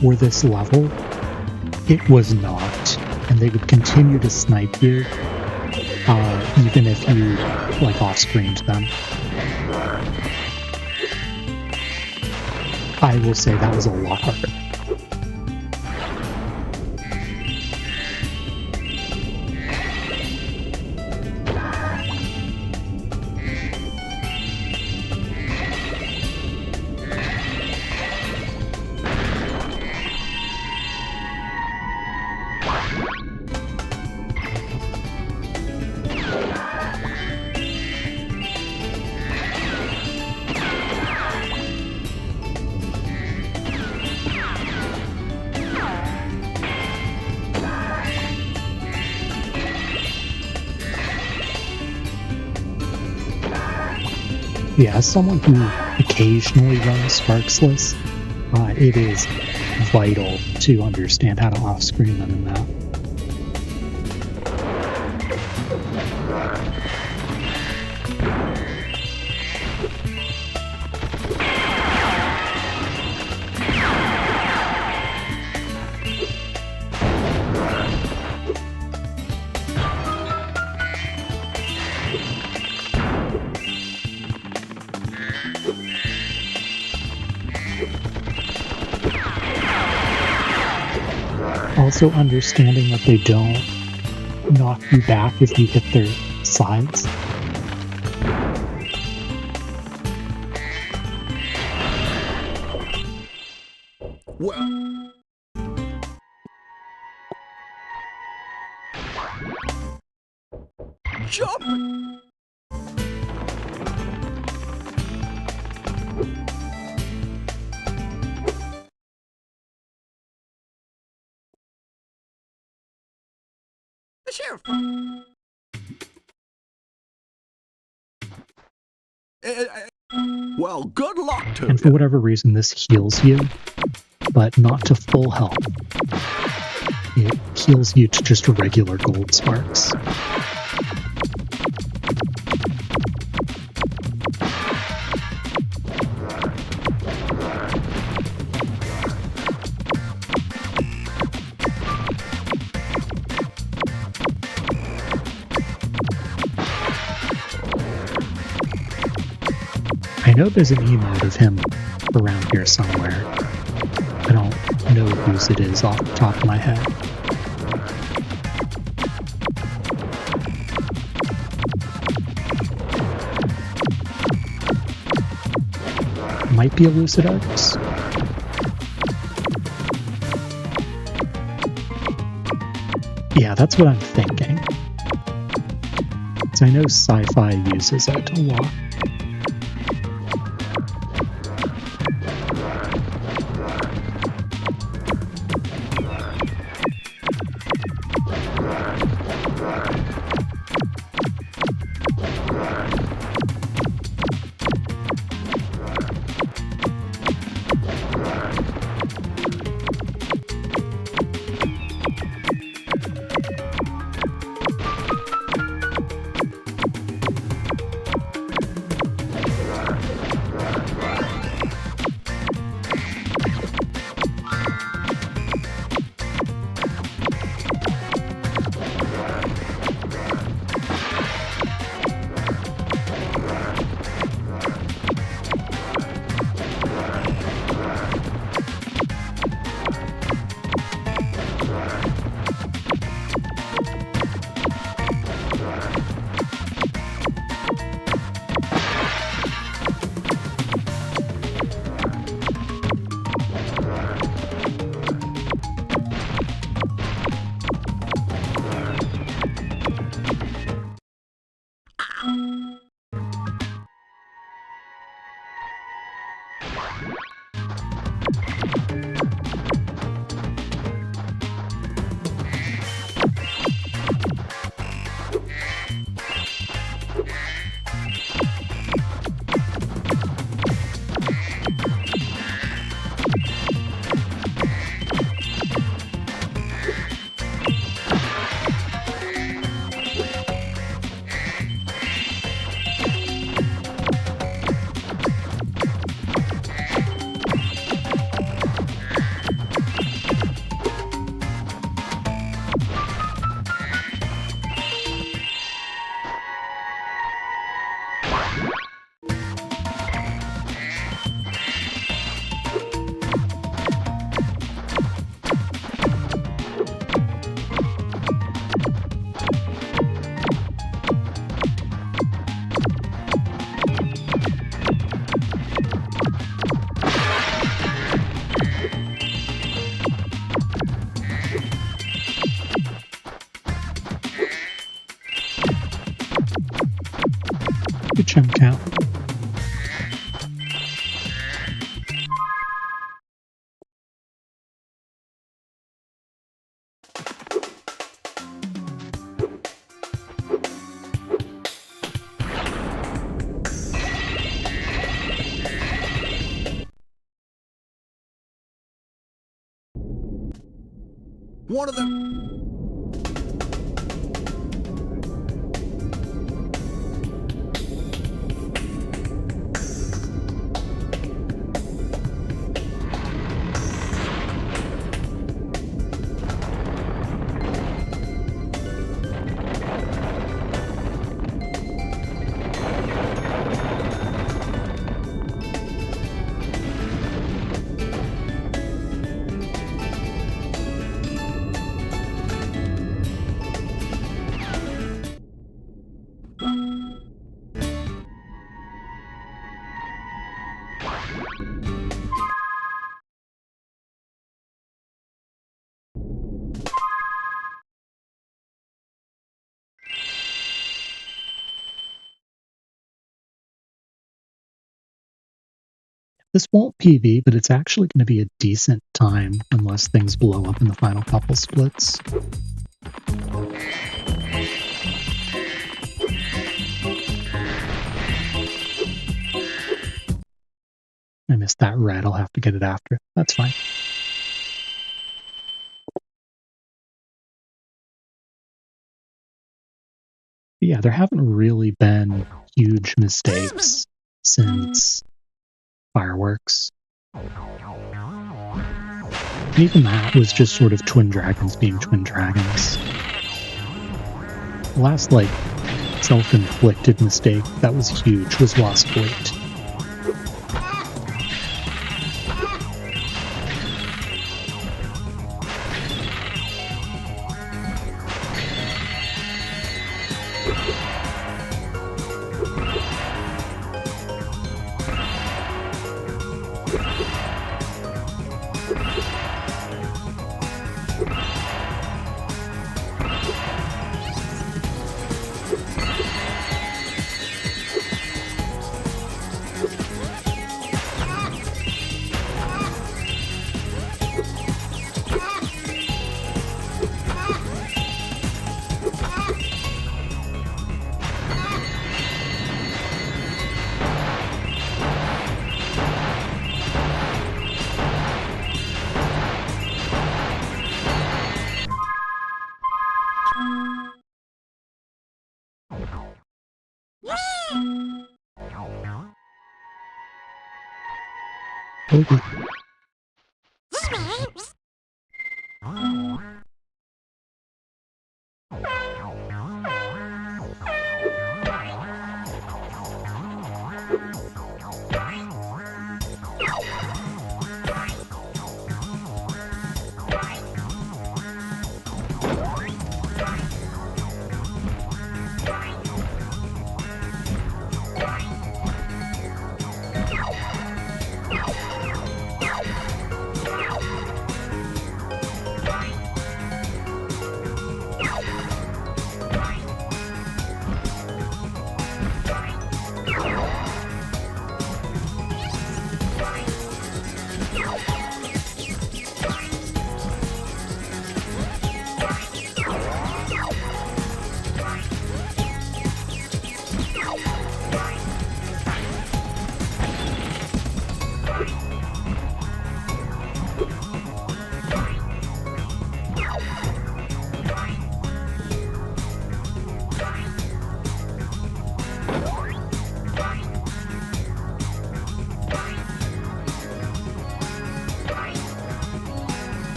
for this level, it was not, and they would continue to snipe you, even if you off-screened them. I will say that was a lot harder. Yeah, as someone who occasionally runs Sparksless, it is vital to understand how to off-screen them in that. Also understanding that they don't knock you back if you hit their sides. Well... Jump! The sheriff. Well, good luck to you. And for whatever reason, this heals you, but not to full health. It heals you to just regular gold sparks. I know there's an emote of him around here somewhere. I don't know whose it is off the top of my head. Might be a Lucidargus. Yeah, that's what I'm thinking. So I know Sci-Fi uses it a lot. Good chunk count. One of them. This won't PV, but it's actually going to be a decent time unless things blow up in the final couple splits. I missed that red. I'll have to get it after. That's fine. But yeah, there haven't really been huge mistakes since Fireworks. And even that was just sort of Twin Dragons being Twin Dragons. The last, like, self-inflicted mistake that was huge was Lost Fleet. Okay.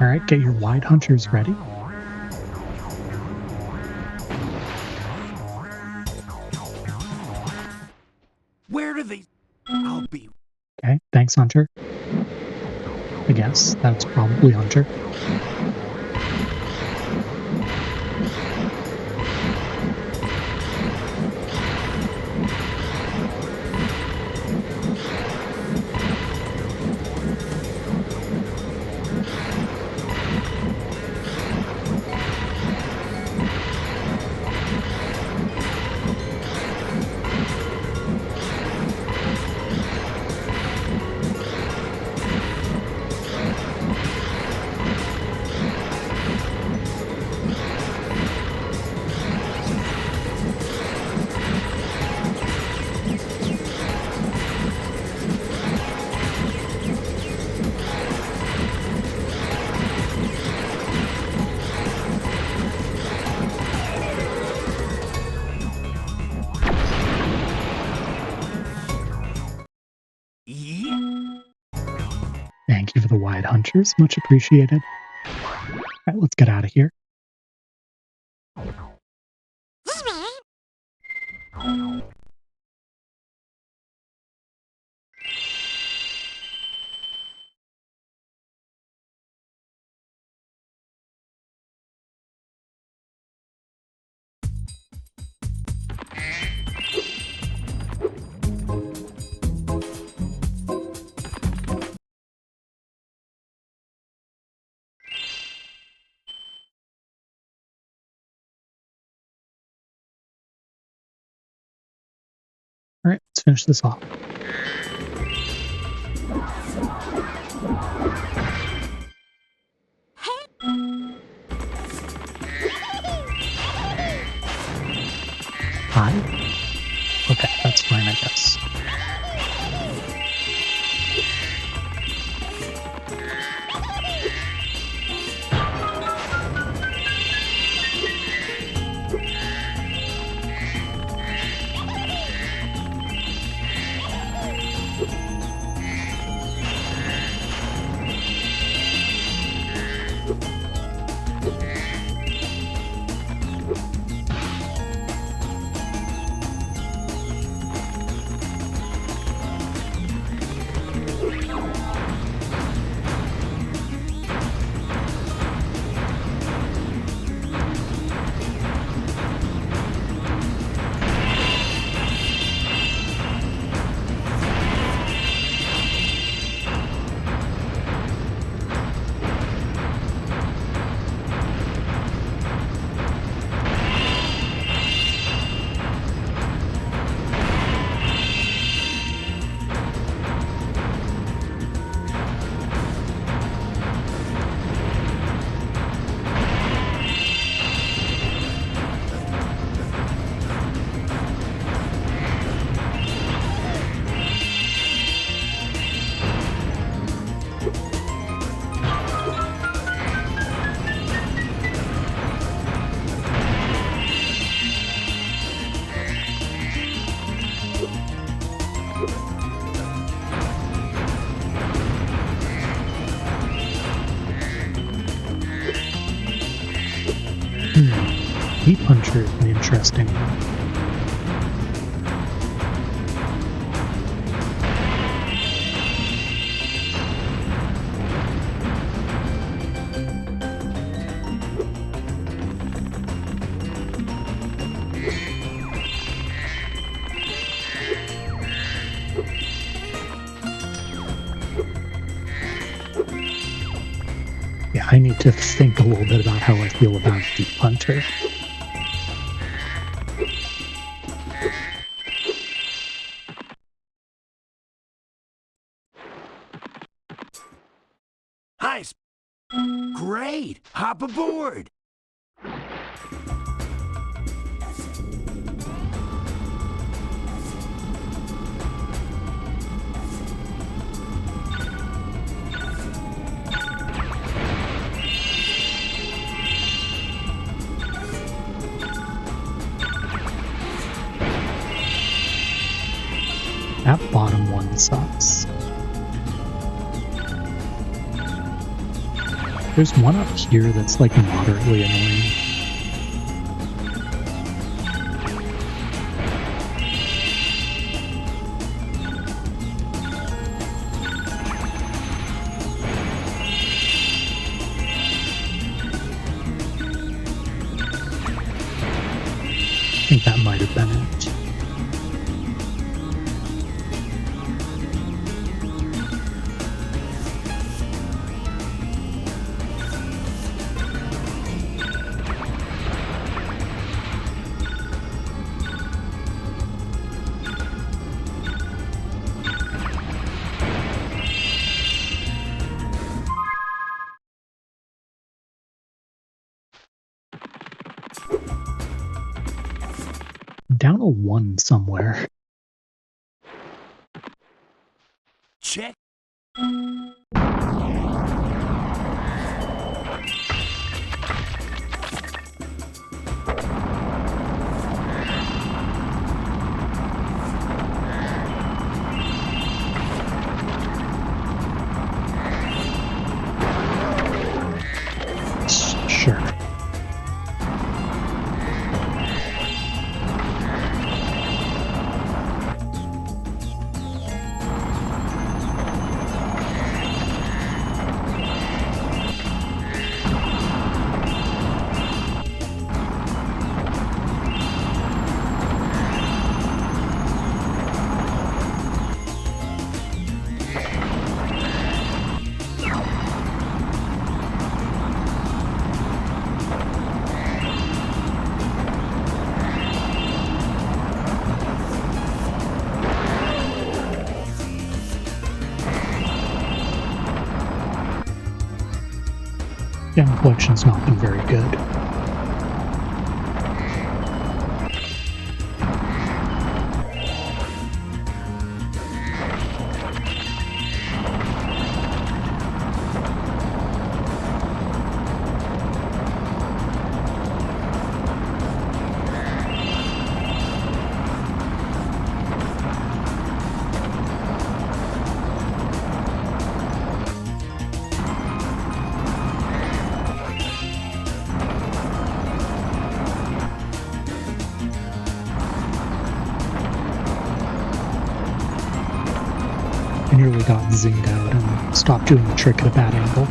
Alright, get your wide hunters ready. Where do they... I'll be... Okay, thanks, Hunter. I guess that's probably Hunter. Thank you for the wide hunters, much appreciated. Alright, let's get out of here. Alright, let's finish this off. Hi? Okay, that's fine, I guess. Heat Puncher is an interesting one. Yeah, I need to think a little bit about how I feel about Heat Puncher. Hi, great! Hop aboard! That bottom one sucks. There's one up here that's like moderately annoying. I think that might have been it. Down a 1 somewhere. Check. Sure. Gem collection's not been very good. I nearly got zinged out and stopped doing the trick at a bad angle.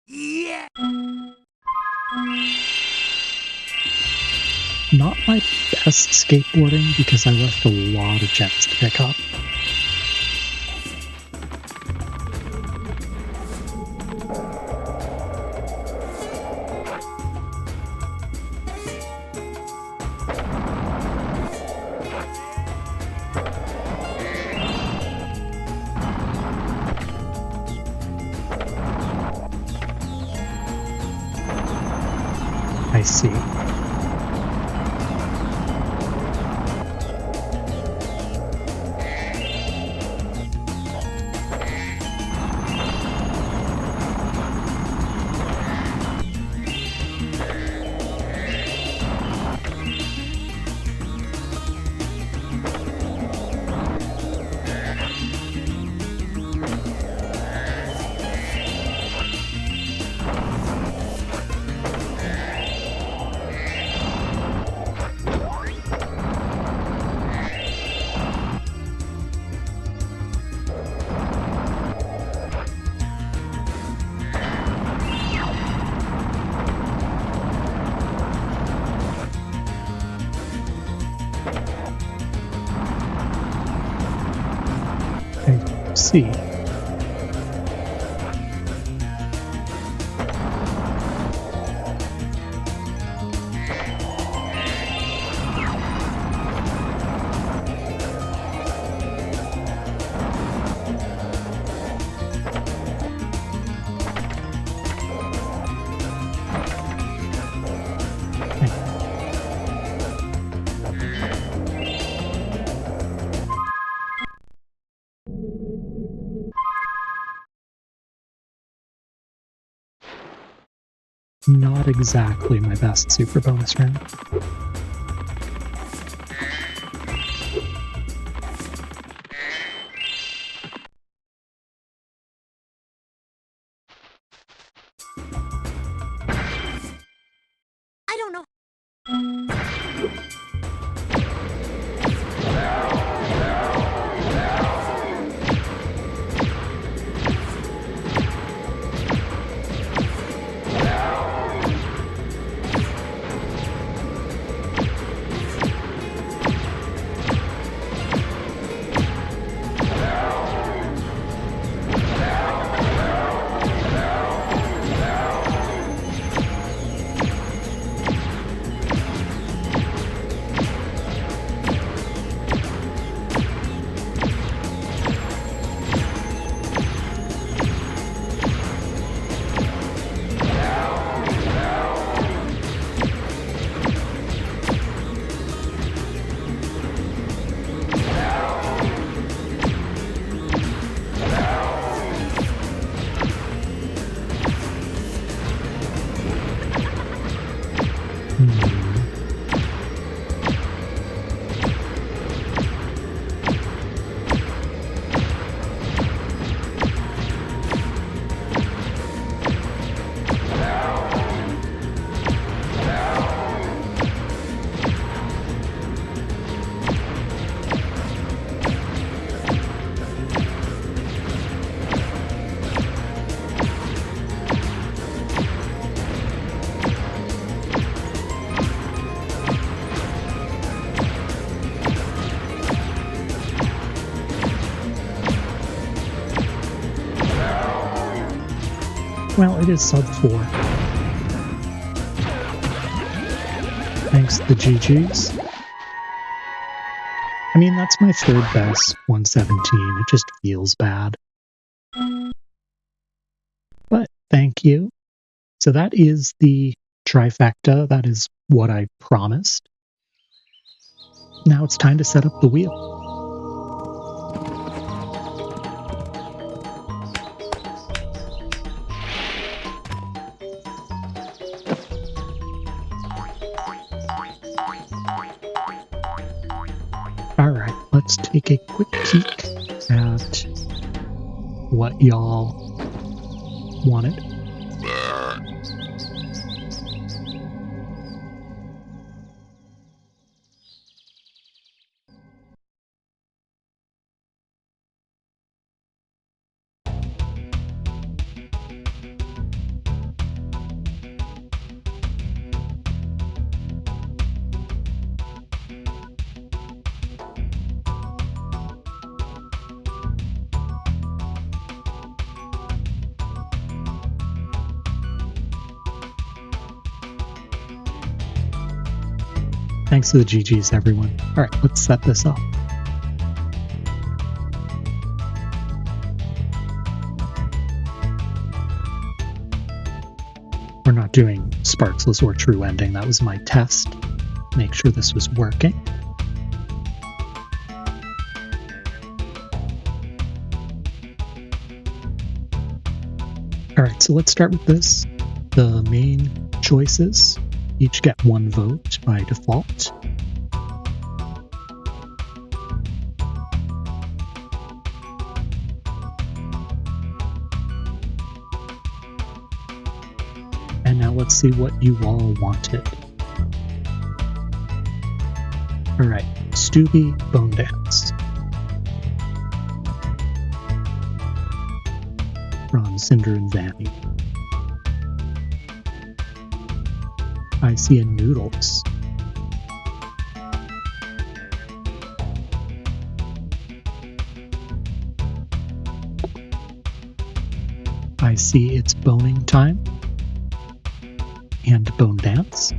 Yeah. Not my best skateboarding because I left a lot of gems to pick up. I see. I see. Not exactly my best super bonus round. I don't know. Well, it is sub 4. Thanks to the GGs. I mean, that's my third best 117. It just feels bad. But thank you. So that is the trifecta. That is what I promised. Now it's time to set up the wheel. Alright, let's take a quick peek at what y'all wanted. Thanks to the GGs, everyone. Alright, let's set this up. We're not doing Sparkless or True Ending. That was my test. Make sure this was working. Alright, so let's start with this. The main choices each get 1 vote by default. And now let's see what you all wanted. Alright, Stubby Bone Dance. From Cinder and Vanny. I see a Noodles. I see it's boning time and Bone Dance.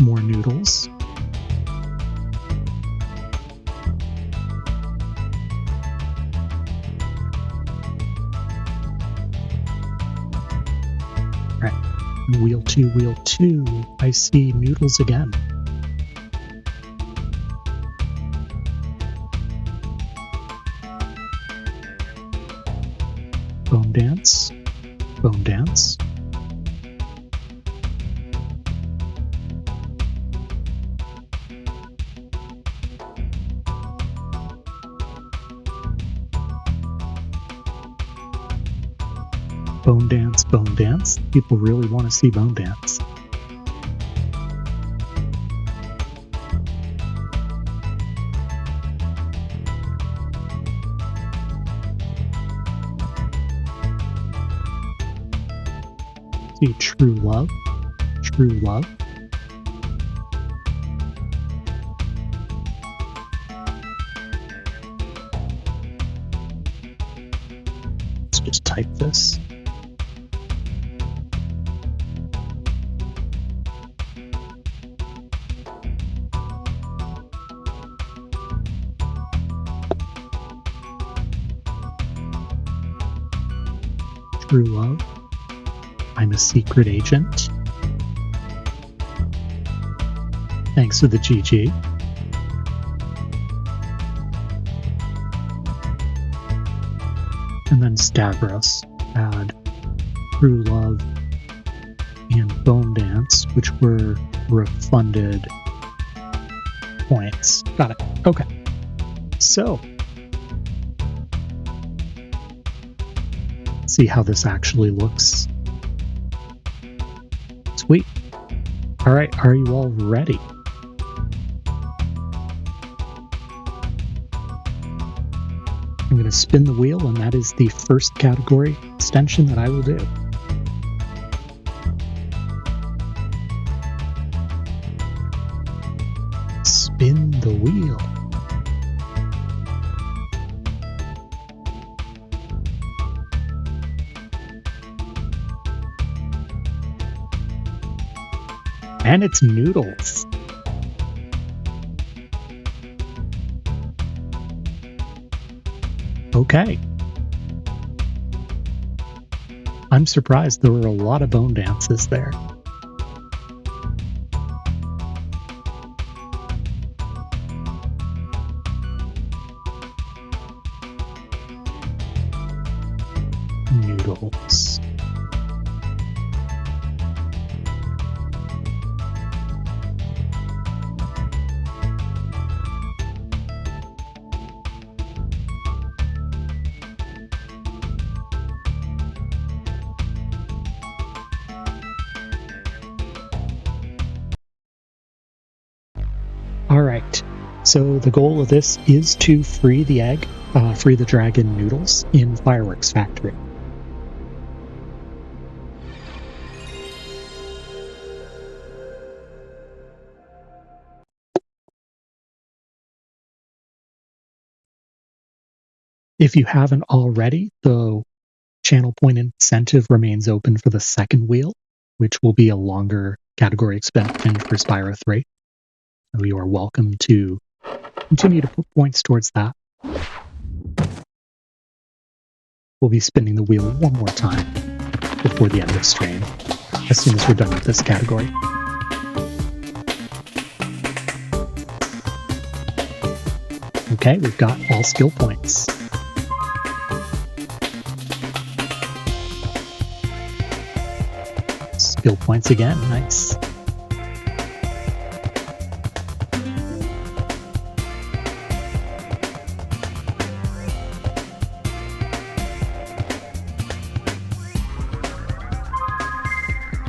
More Noodles. Wheel 2, Wheel 2. I see Noodles again. dance, bone dance. Bone dance, bone dance. People really want to see bone dance. See true love, true love. Let's just type this. True love. I'm a secret agent. Thanks for the GG. And then Stavros had True Love and Bone Dance, which were refunded points. Got it. Okay. So, see how this actually looks. Sweet. All right, are you all ready? I'm going to spin the wheel, and that is the first category extension that I will do. Spin the wheel. And it's Noodles. Okay. I'm surprised there were a lot of bone dances there. Noodles. Alright, so the goal of this is to free the egg, free the dragon Noodles in Fireworks Factory. If you haven't already, the channel point incentive remains open for the second wheel, which will be a longer category expansion for Spyro 3. So you are welcome to continue to put points towards that. We'll be spinning the wheel one more time before the end of stream, as soon as we're done with this category. Okay, we've got all skill points. Skill points again, nice.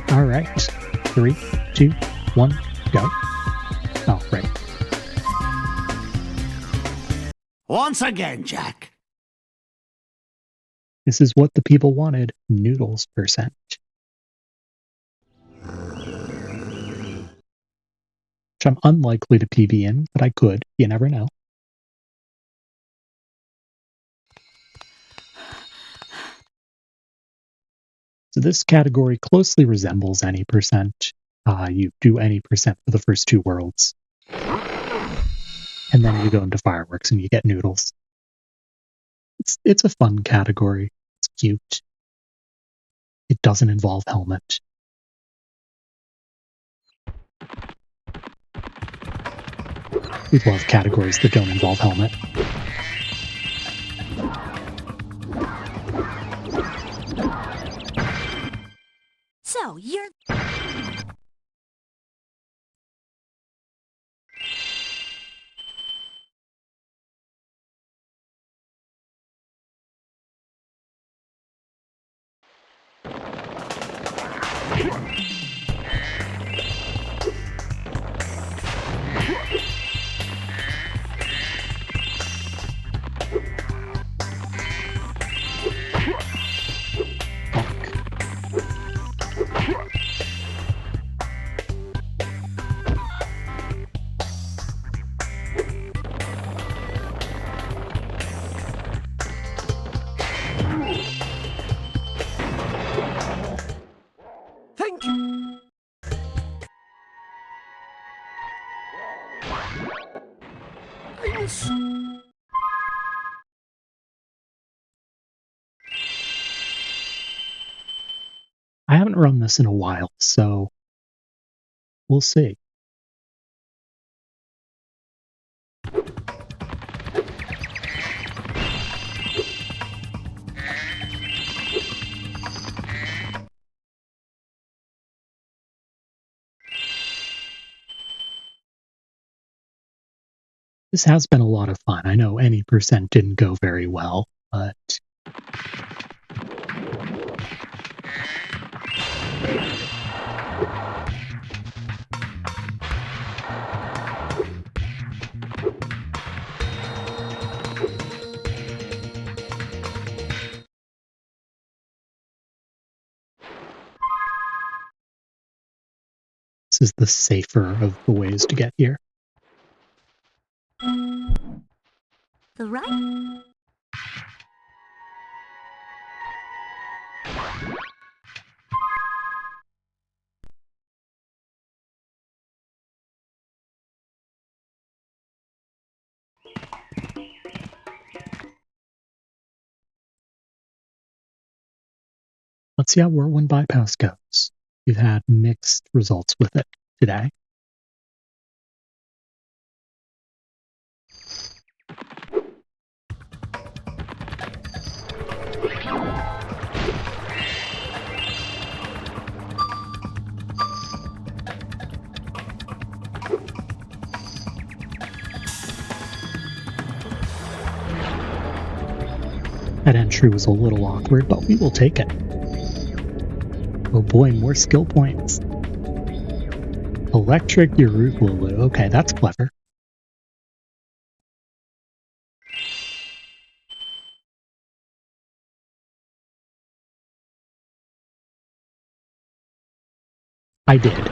All right, 3, 2, 1, go. Oh, right. Once again, Jack. This is what the people wanted, Noodles %. Which I'm unlikely to PB in, but I could. You never know. So this category closely resembles any %. You do any % for the first 2 worlds. And then you go into Fireworks and you get Noodles. It's a fun category. It's cute. It doesn't involve helmet. We love categories that don't involve helmet. I haven't run this in a while, so we'll see. This has been a lot of fun. I know any percent didn't go very well, but this is the safer of the ways to get here. The right? Let's see how whirlwind bypass goes. We've had mixed results with it today. That entry was a little awkward, but we will take it. Oh boy, more skill points. Electric your roof Lulu. Okay, that's clever. I did.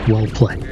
Well played.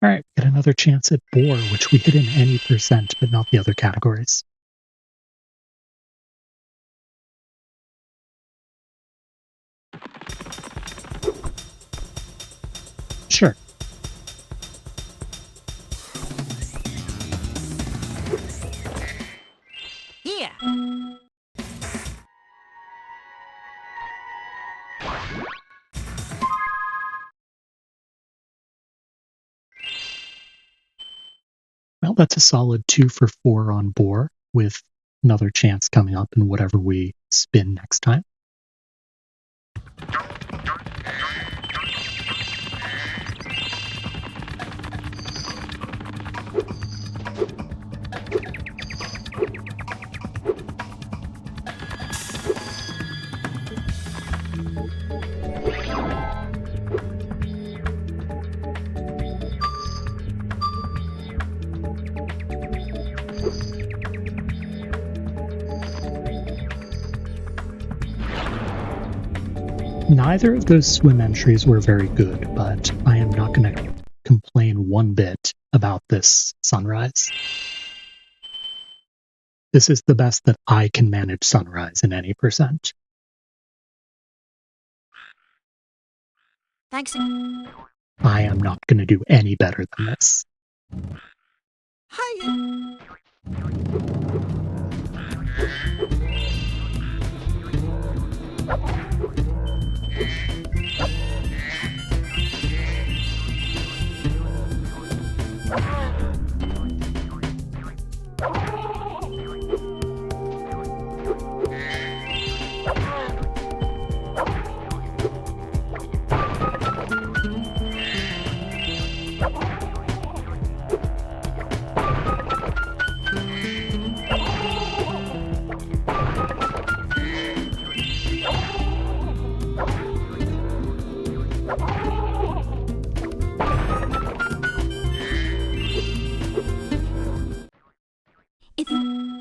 Alright, get another chance at Boar, which we hit in any percent, but not the other categories. Sure. Here. Well, that's a solid 2 for 4 on Boar, with another chance coming up in whatever we spin next time. Neither of those swim entries were very good, but I am not going to complain one bit about this sunrise. This is the best that I can manage sunrise in any percent. Thanks. I am not going to do any better than this. Hey!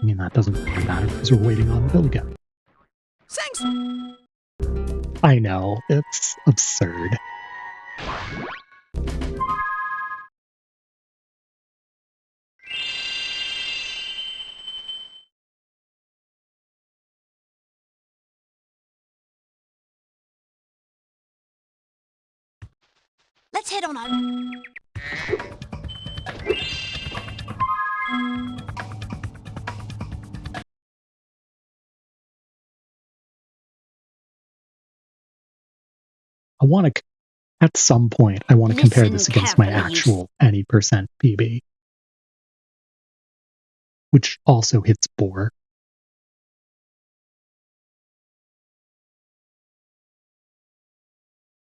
I mean, that doesn't really matter because we're waiting on Bill again. Thanks! I know, it's absurd. Let's head on out. At some point, I want to compare Listen this against my carefully, you actual any percent PB, which also hits Boar.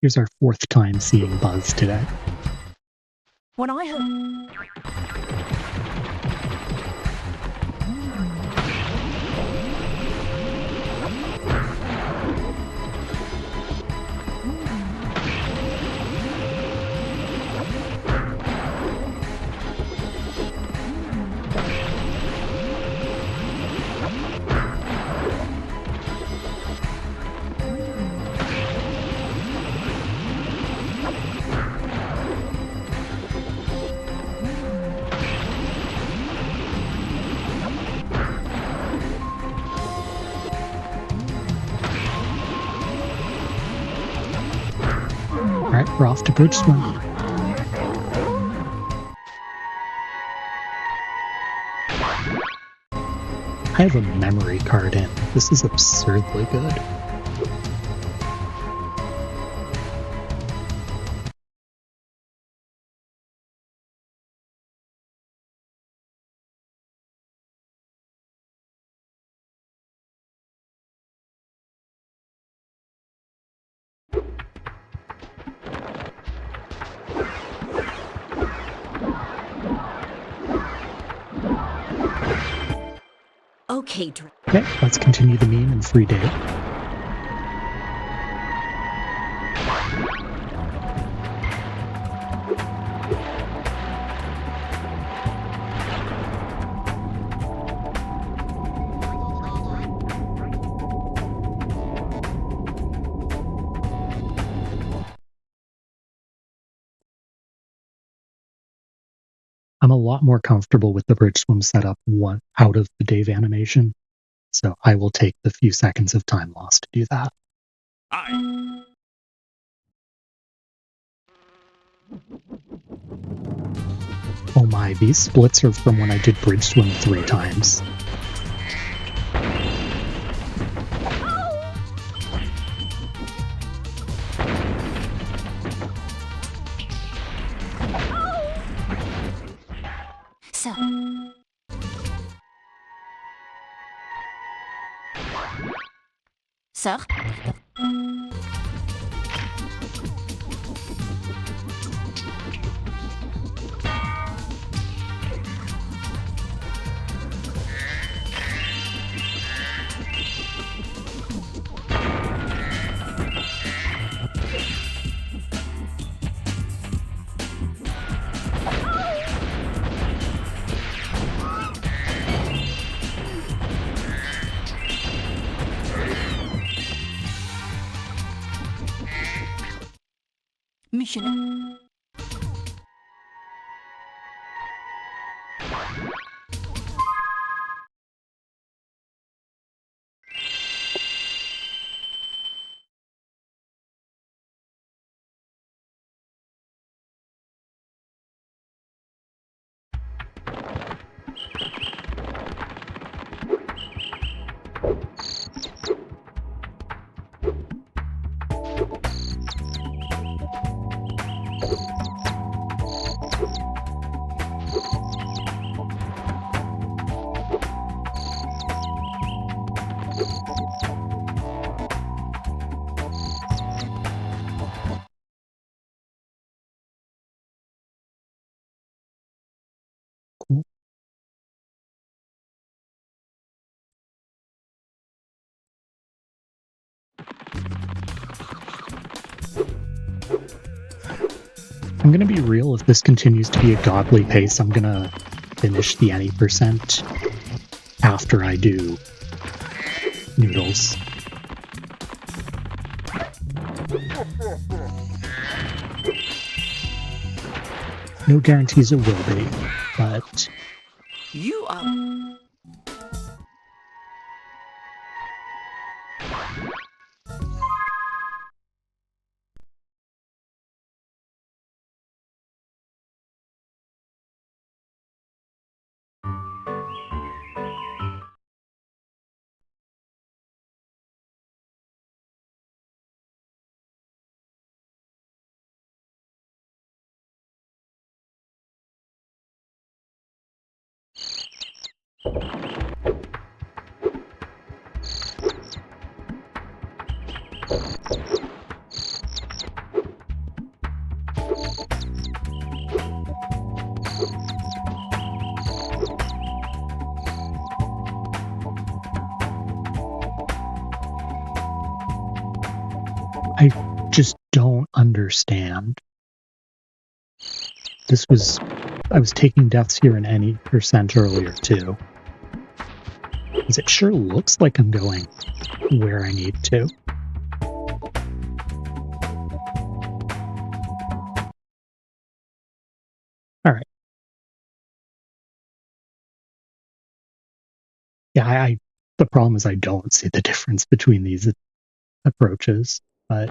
Here's our 4th time seeing Buzz today. When I heard... Alright, we're off to Bridge Swim. I have a memory card in. This is absurdly good. Okay, Drake. Okay, let's continue the meme and free day. I'm a lot more comfortable with the bridge swim setup out of the Dave animation, so I will take the few seconds of time lost to do that. Aye. Oh my, these splits are from when I did bridge swim 3 times. So... Sir? mission. Cool. I'm gonna be real, if this continues to be a godly pace, I'm gonna finish the any percent after I do Noodles. No guarantees it will be, but You are... I just don't understand. I was taking deaths here in any percent earlier too. Because it sure looks like I'm going where I need to. Alright. Yeah, the problem is I don't see the difference between these approaches, but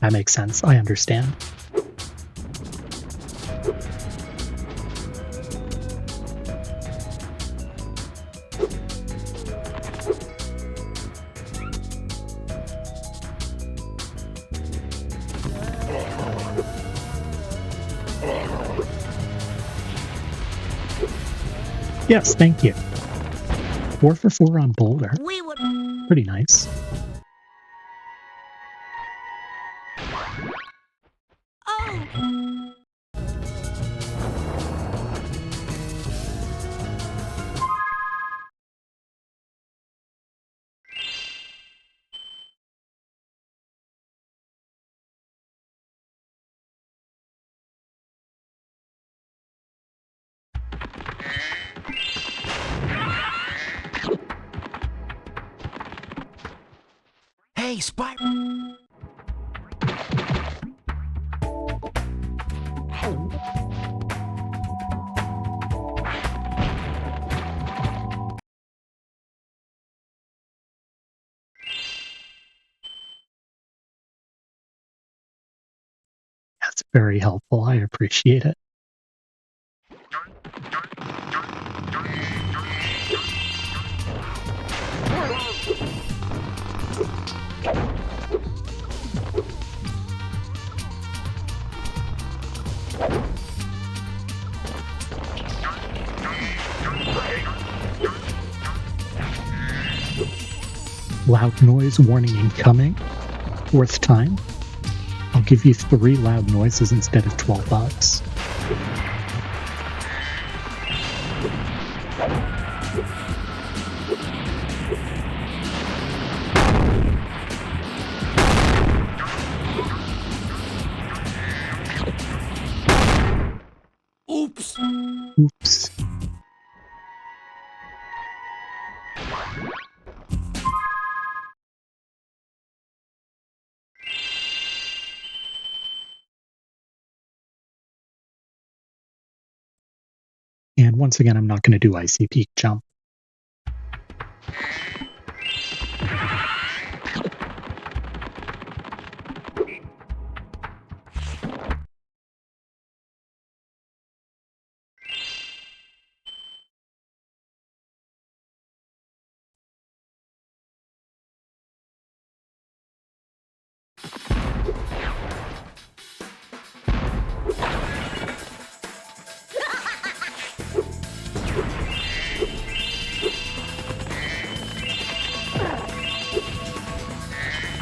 that makes sense. I understand. Yes, thank you. 4 for 4 on Boulder. We would... Pretty nice. Oh! Hey, Spyro! That's very helpful. I appreciate it. Loud noise warning incoming. 4th time. I'll give you 3 loud noises instead of $12. Oops! Oops. And once again, I'm not going to do Icy Peak Jump.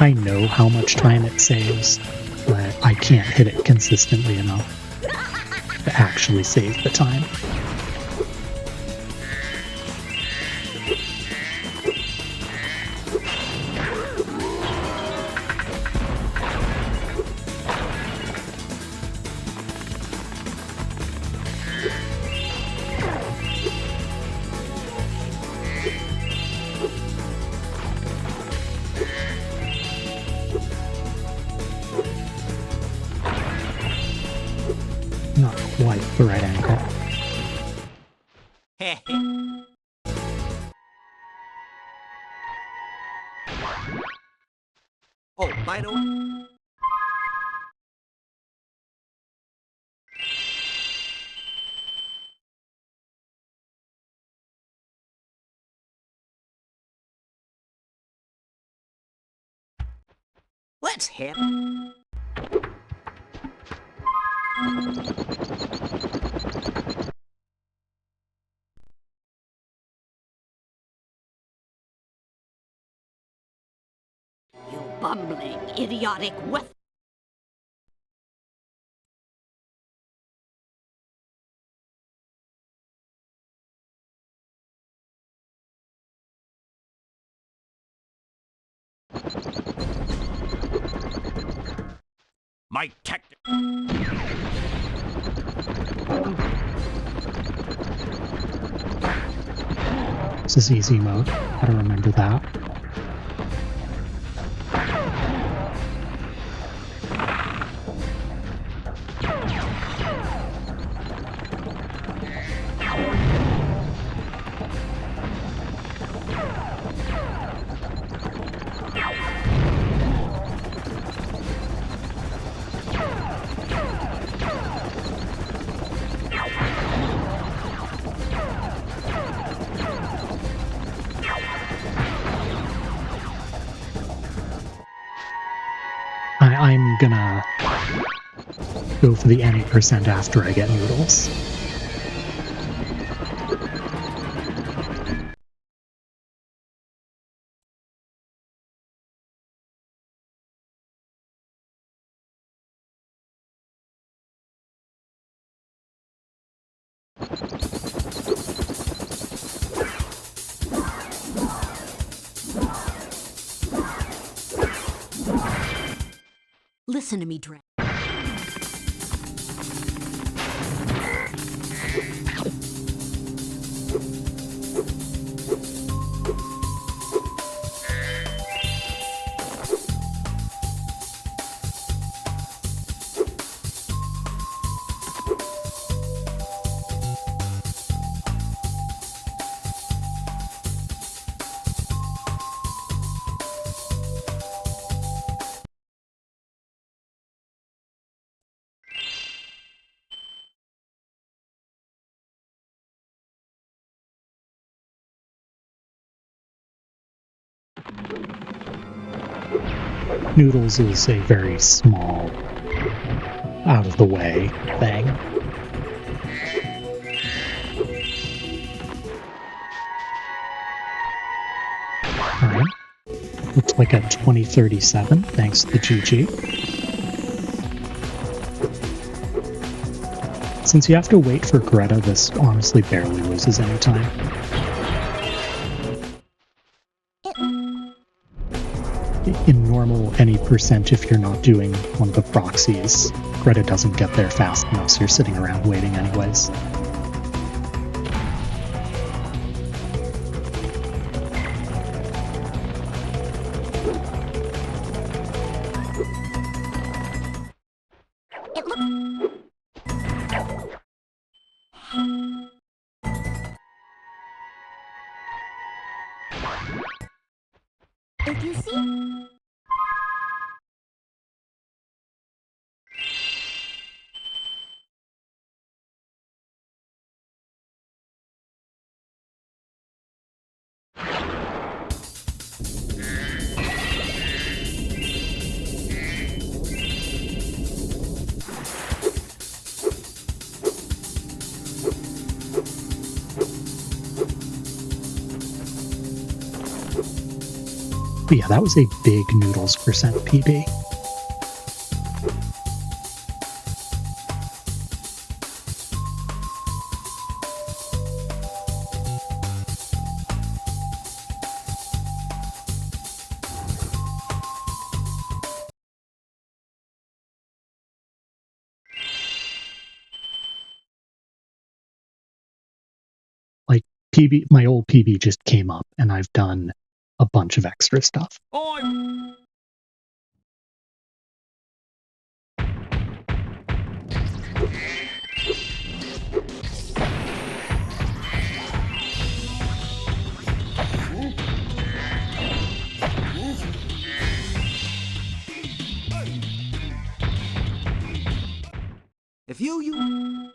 I know how much time it saves, but I can't hit it consistently enough to actually save the time. Not quite the right angle. Oh, by the way. Let's hit. You bumbling, idiotic whiff. My tactic. This is easy mode. Gotta remember that. I'm gonna go for the any percent after I get Noodles. Listen to me, Dre. Noodles is a very small, out of the way thing. Alright. Looks like a 2037, thanks to the GG. Since you have to wait for Greta, this honestly barely loses any time. In normal any percent, if you're not doing one of the proxies, Greta doesn't get there fast enough, so you're sitting around waiting anyways. It looks... If you see... But yeah, that was a big Noodles percent PB. Like PB, my old PB just came up, and I've done a bunch of extra stuff. If you...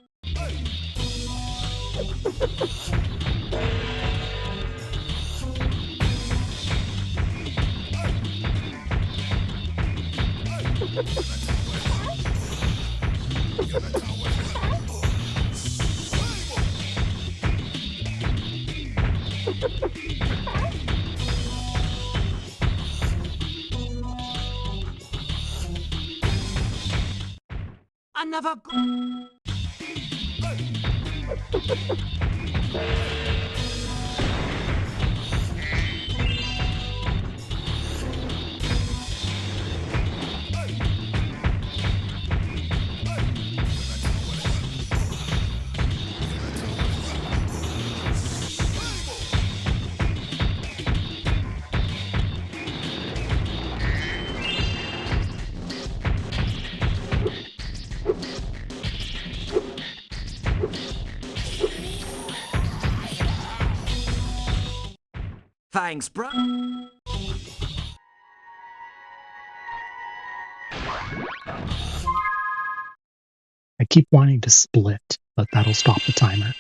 Another... Thanks, bro. I keep wanting to split, but that'll stop the timer.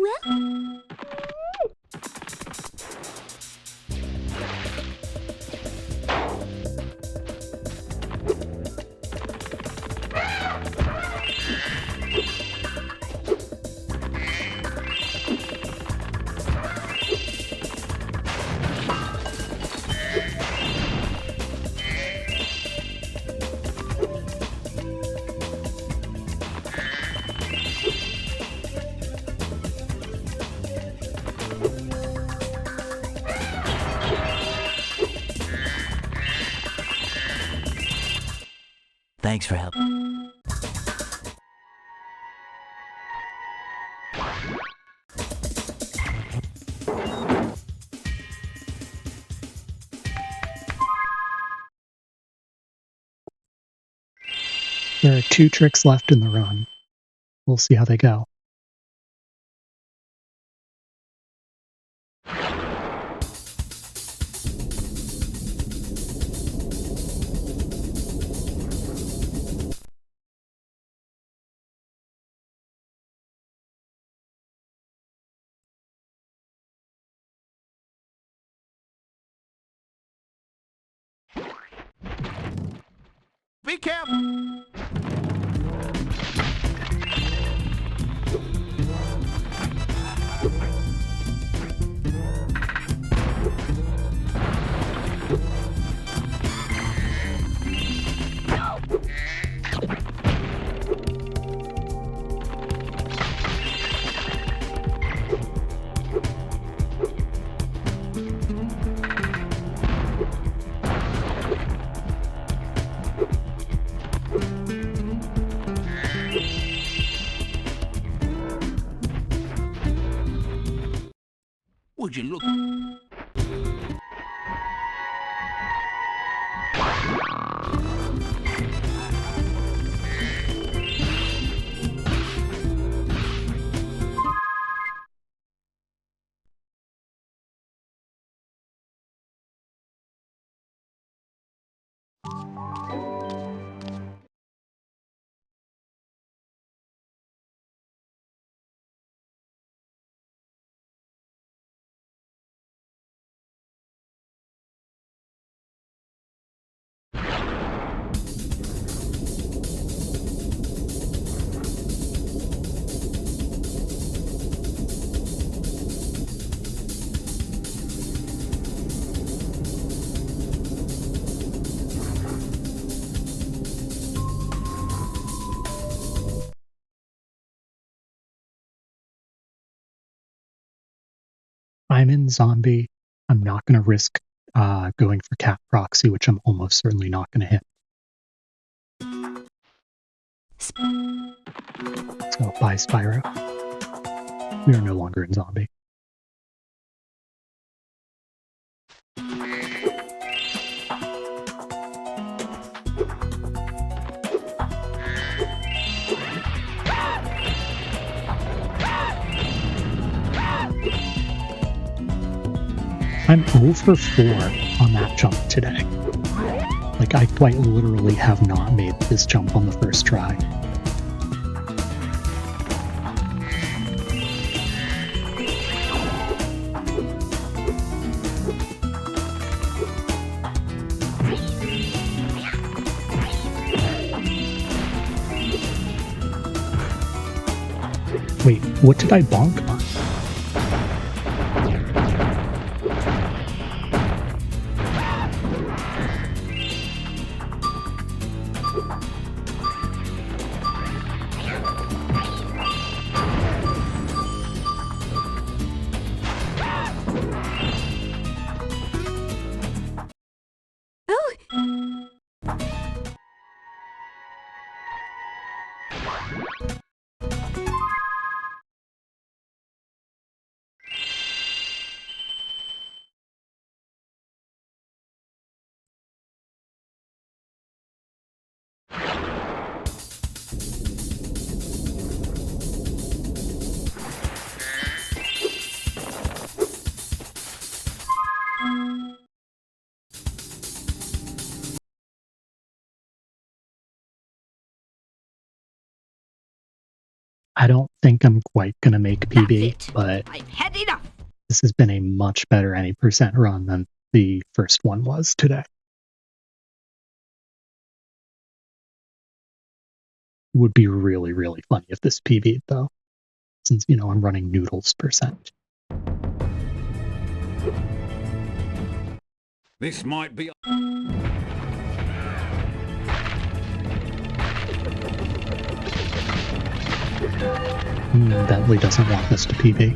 Well... Thanks for helping. There are 2 tricks left in the run. We'll see how they go. Be careful! would you look? I'm in zombie. I'm not going to risk going for cat proxy, which I'm almost certainly not going to hit. So, bye, Spyro. We are no longer in zombie. I'm 0 for 4 on that jump today. Like, I quite literally have not made this jump on the first try. Wait, what did I bonk on? I don't think I'm quite going to make PB, but I've had enough. this has been a much better any percent run than the first one was today. It would be really, really funny if this PB'd, though, since, you know, I'm running Noodles percent. This might be... Bentley doesn't want this to PB.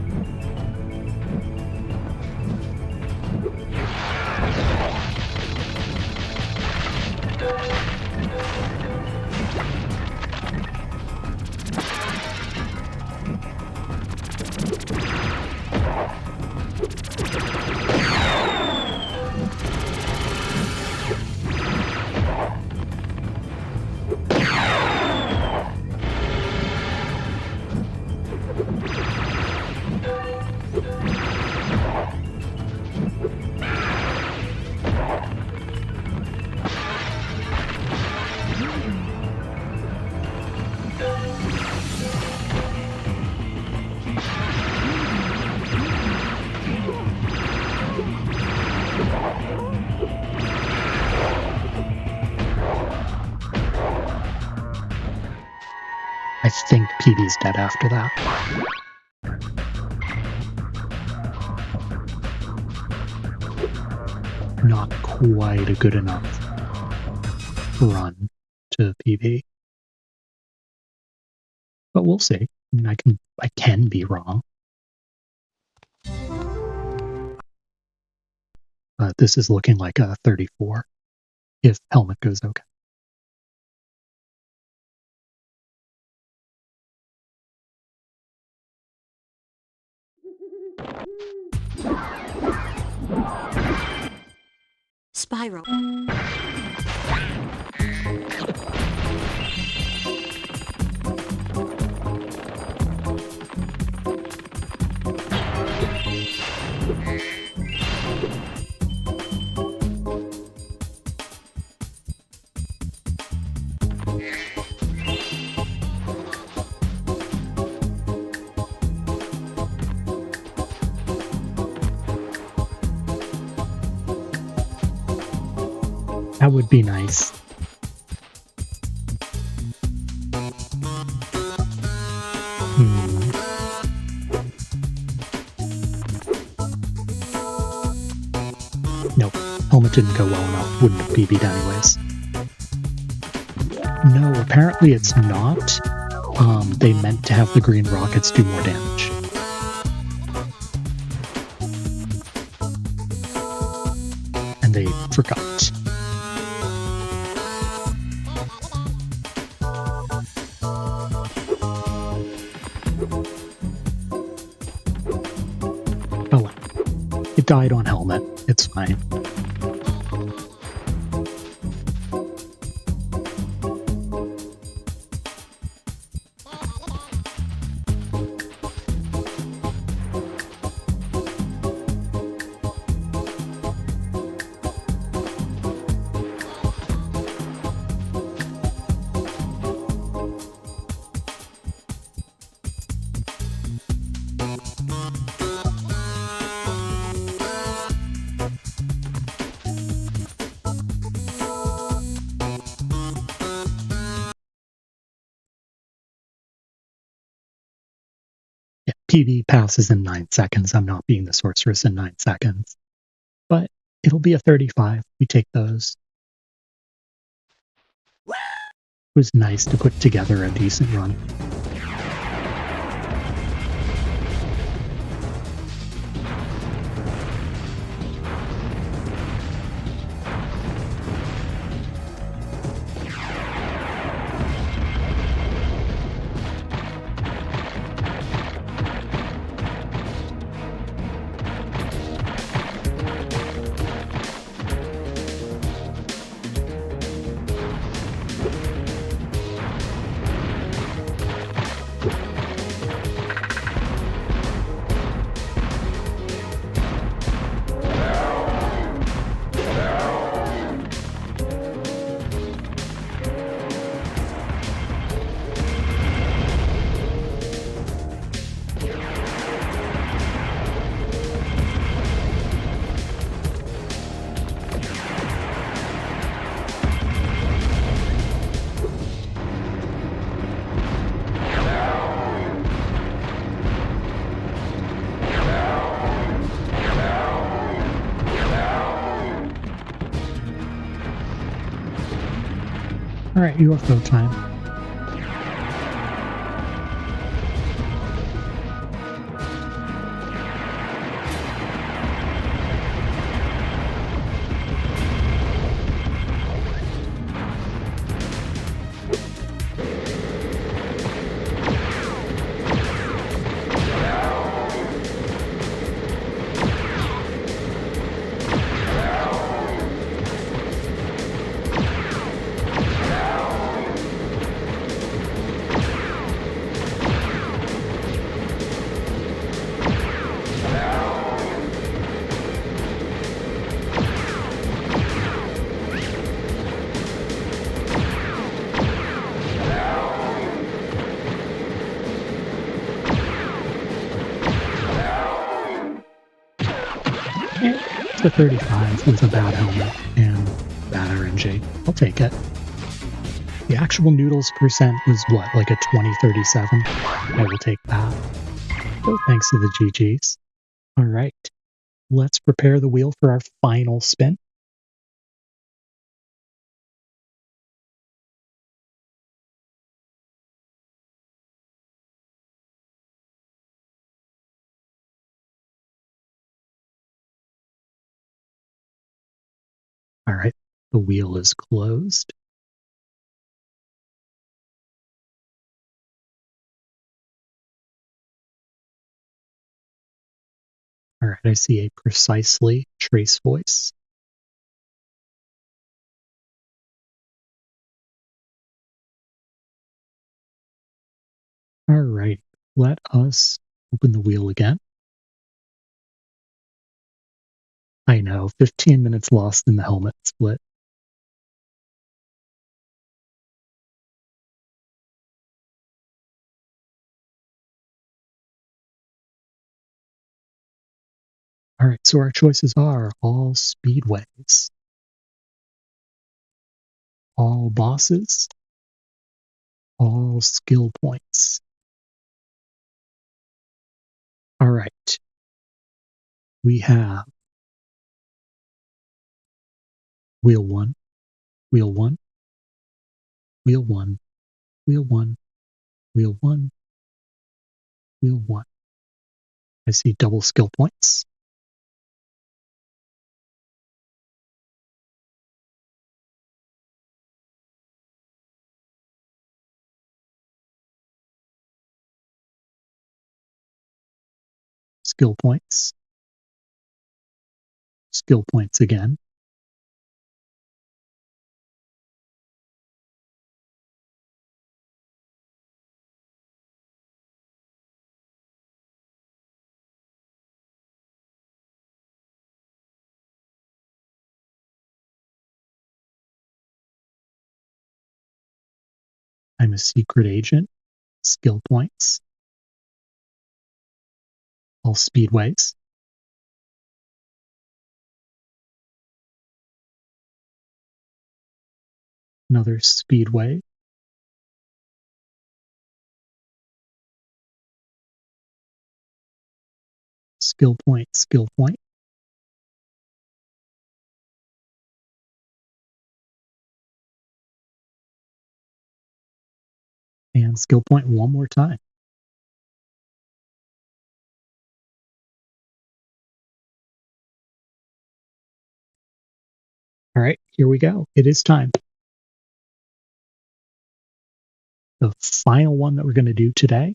I think PB's dead after that. Not quite a good enough run to PB. But we'll see. I mean, I can be wrong. But this is looking like a 34 if helmet goes okay. Spyro. That would be nice. Nope, helmet didn't go well enough. Wouldn't have BB'd anyways. No, apparently it's not. They meant to have the green rockets do more damage. And they forgot. Oh well. It died on helmet. It's fine. Yeah, PV passes in 9 seconds. I'm not being the sorceress in 9 seconds. But it'll be a 35. We take those. It was nice to put together a decent run. Alright, UFO time. It's a 35 with a bad helmet and bad RNG. I'll take it. The actual Noodles percent was what, like a 2037? I will take that. So thanks to the GGs. Alright, let's prepare the wheel for our final spin. Alright, the wheel is closed. Alright, I see a precisely trace voice. Alright, let us open the wheel again. I know, 15 minutes lost in the helmet split. Alright, so our choices are all speedways, all bosses, all skill points. Alright, we have wheel 1, wheel 1, wheel 1, wheel 1, wheel 1, wheel 1. I see double skill points. Skill points. Skill points again. I'm a secret agent. Skill points. All speedways. Another speedway. Skill point, skill point. And skill point one more time. All right, here we go. It is time. The final one that we're going to do today.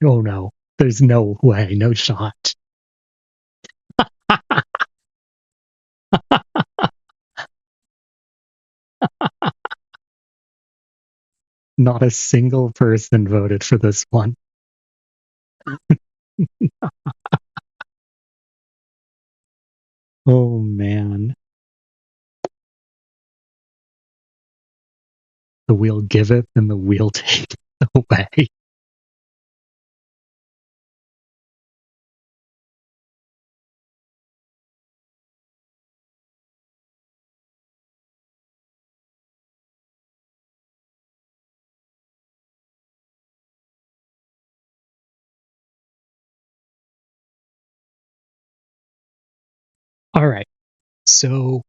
Oh no, there's no way, no shot. Not a single person voted for this one. Oh man. The wheel giveth and the wheel taketh away. All right, so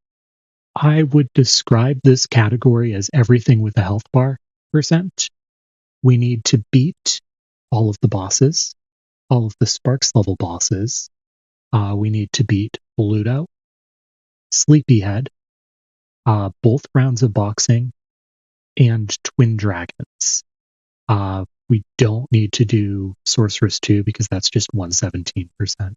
I would describe this category as everything with a health bar percent. We need to beat all of the bosses, all of the Sparks level bosses. We need to beat Bluto, Sleepyhead, both rounds of boxing, and Twin Dragons. We don't need to do Sorceress 2 because that's just 117%.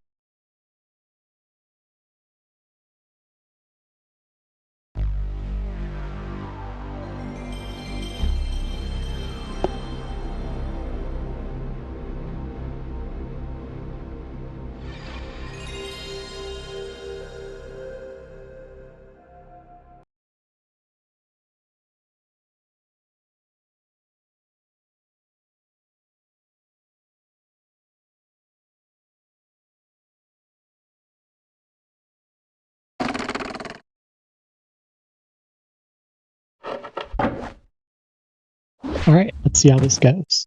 All right, let's see how this goes.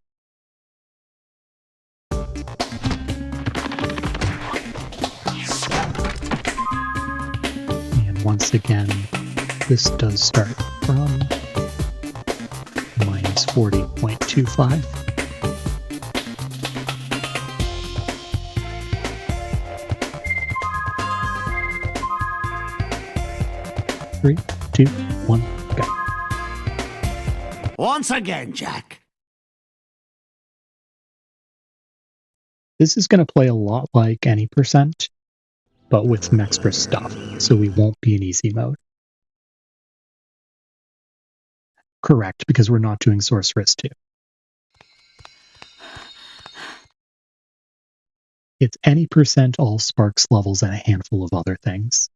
And once again, this does start from minus 40.25. Three, two, one, go. Once again, Jack. This is going to play a lot like any percent, but with some extra stuff, so we won't be in easy mode. Correct, because we're not doing Sorceress 2. It's any percent all sparks levels and a handful of other things.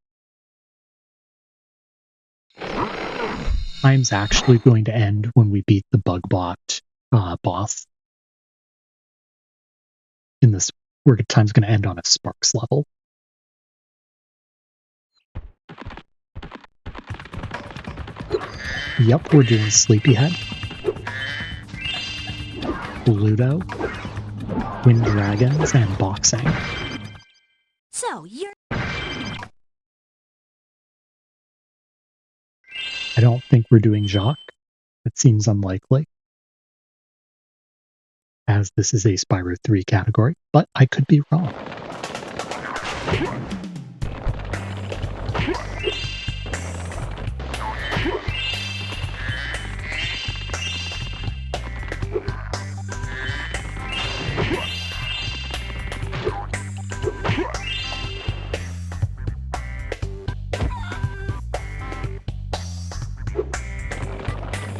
Time's actually going to end when we beat the Bugbot boss. In this, where time's going to end on a sparks level. Yep, we're doing Sleepyhead, Ludo, Wind Dragons, and Boxing. So, you're... I don't think we're doing Jacques. That seems unlikely, as this is a Spyro 3 category, but I could be wrong.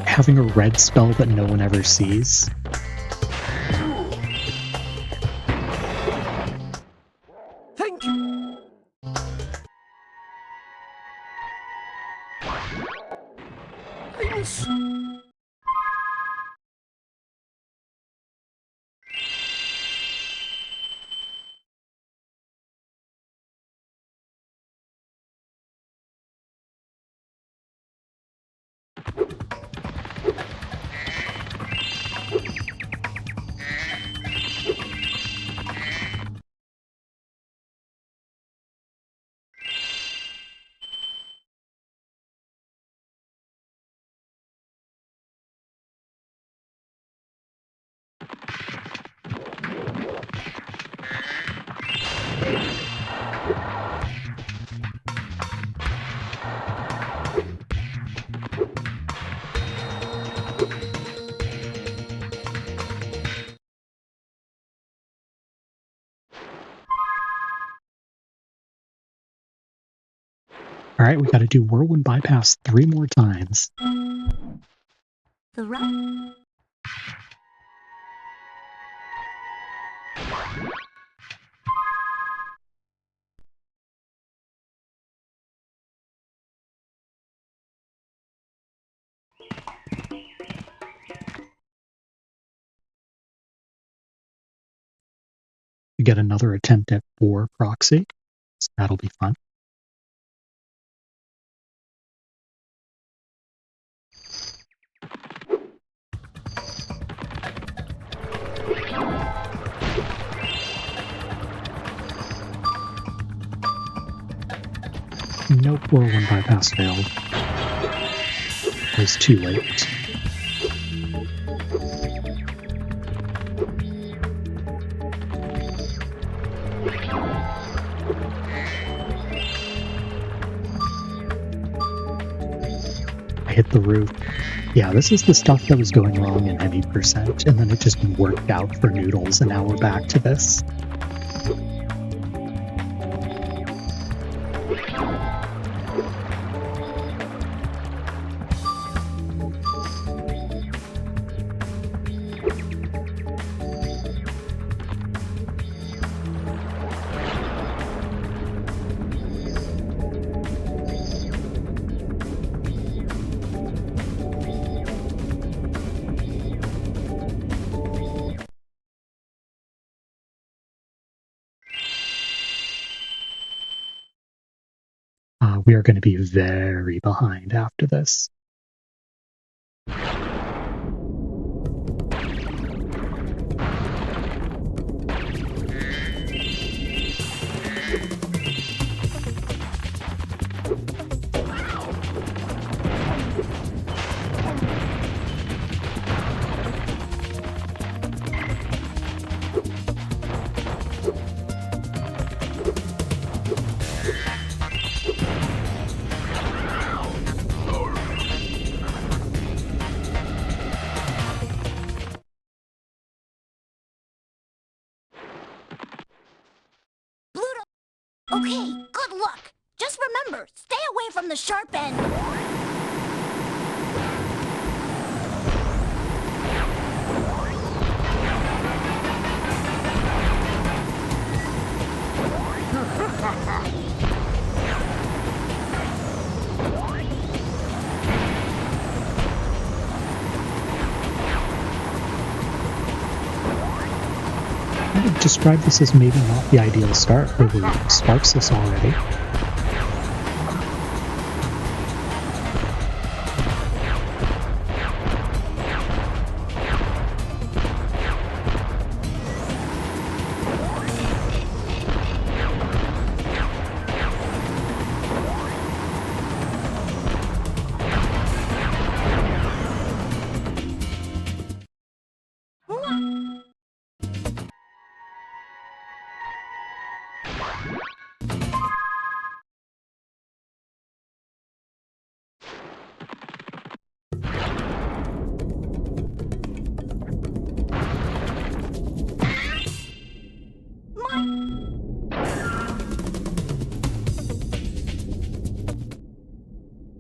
Having a red spell that no one ever sees. Thank you. Thanks. Alright, we gotta do Whirlwind Bypass 3 more times. The right... We get another attempt at 4 proxy, so that'll be fun. Nope, Whirlwind Bypass failed. It was too late. I hit the roof. Yeah, this is the stuff that was going wrong in any percent, and then it just worked out for Noodles, and now we're back to this. We are going to be very behind after this. Okay, good luck. Just remember, stay away from the sharp end. I would describe this as maybe not the ideal start for Sparks this already.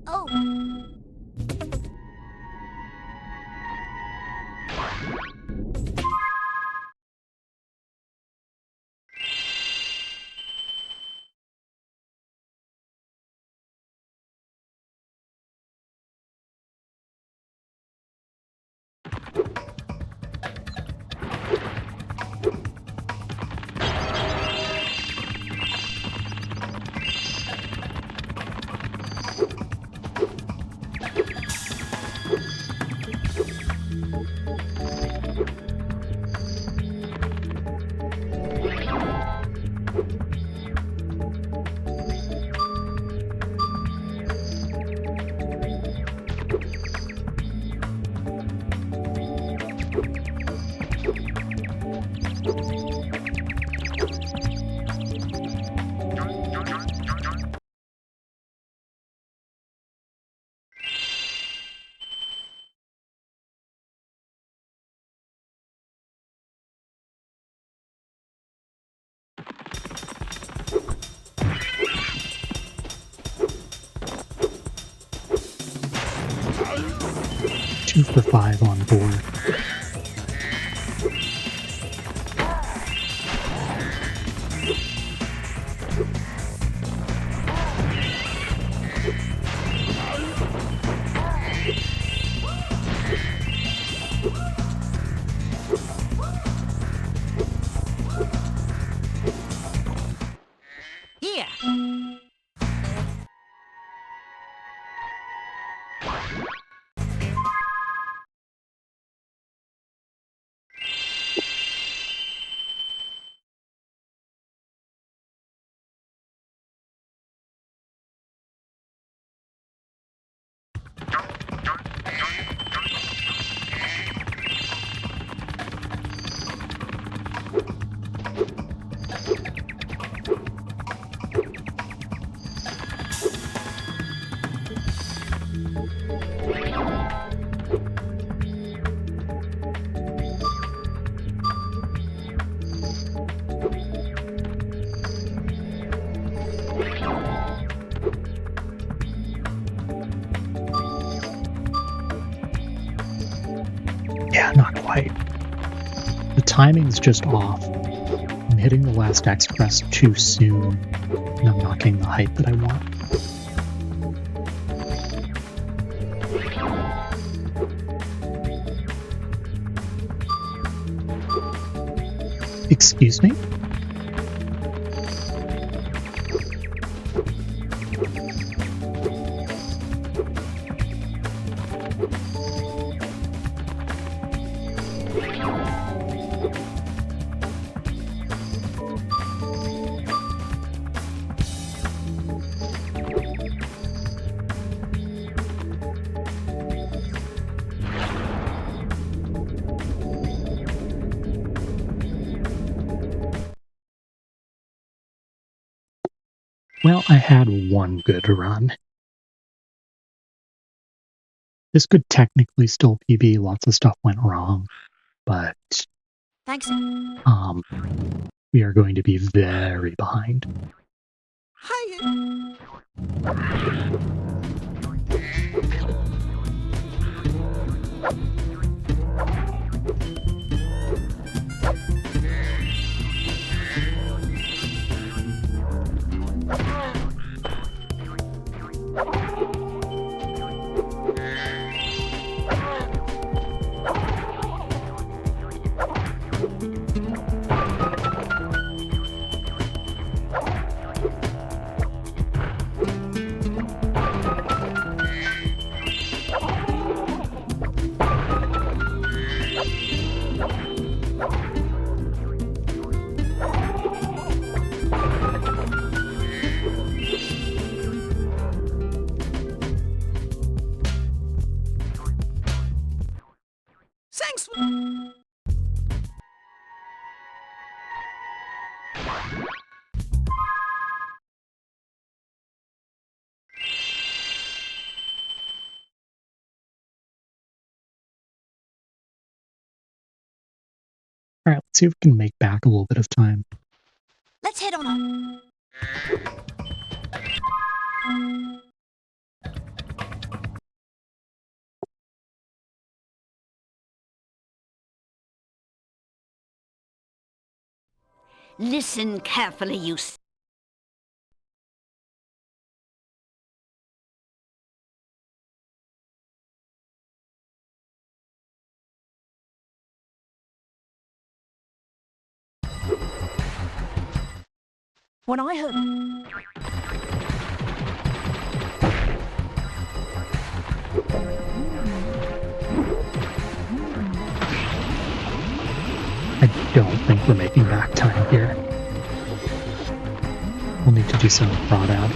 Oh. Two for 5 on board. Here. Yeah, not quite. The timing's just off. I'm hitting the last X crest too soon, and I'm not getting the height that I want. Excuse me? Well, I had one good run. This could technically still PB, lots of stuff went wrong, but Thanks. we are going to be very behind. Hey. Let's see if we can make back a little bit of time. Let's head on up. Listen carefully, you... When I heard... I don't think we're making back time here. We'll need to do some fraud ad.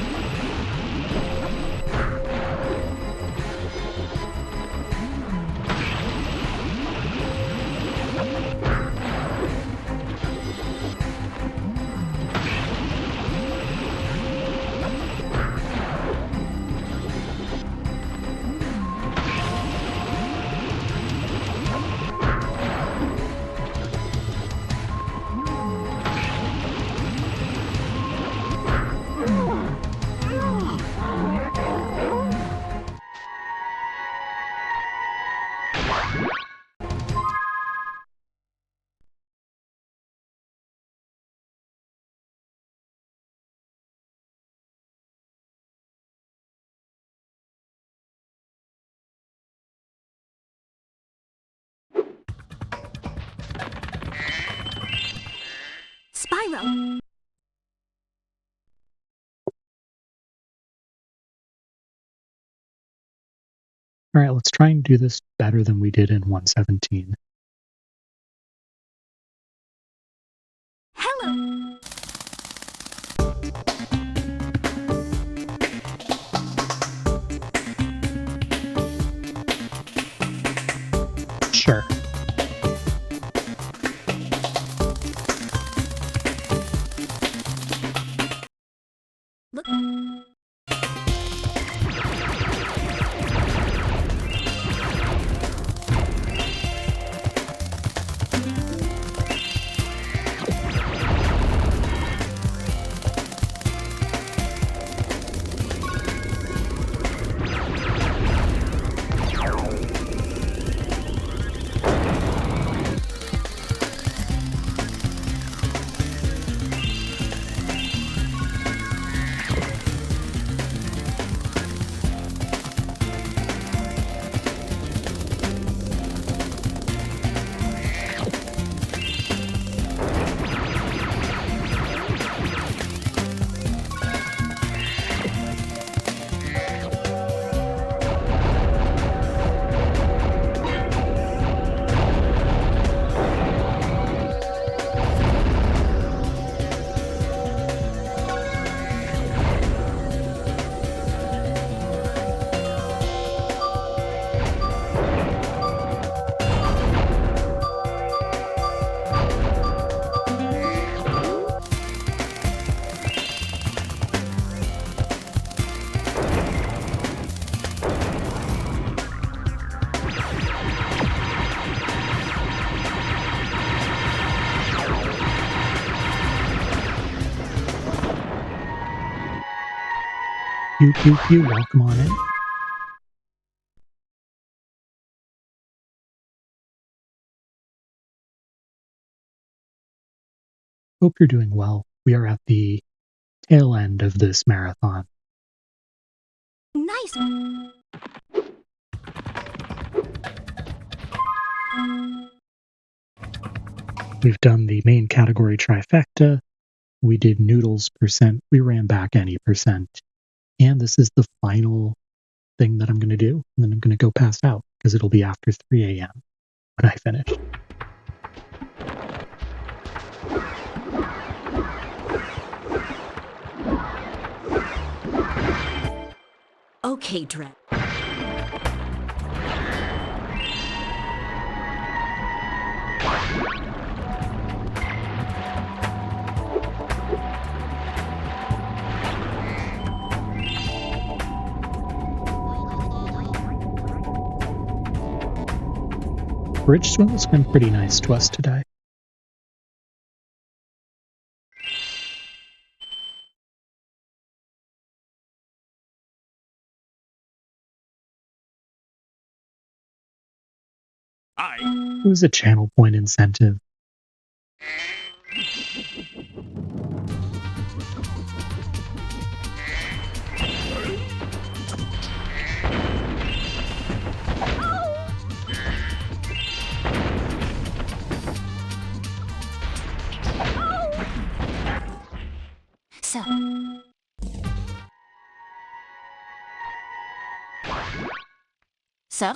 Spyro! All right, let's try and do this better than we did in 117. Hello! Sure. Look... You, welcome on in. Hope you're doing well. We are at the tail end of this marathon. Nice! We've done the main category trifecta. We did Noodles %. We ran back any %. And this is the final thing that I'm going to do. And then I'm going to go pass out because it'll be after 3 a.m. when I finish. Okay, Dred. Bridge swim has been pretty nice to us today. It was a channel point incentive. So. Sir?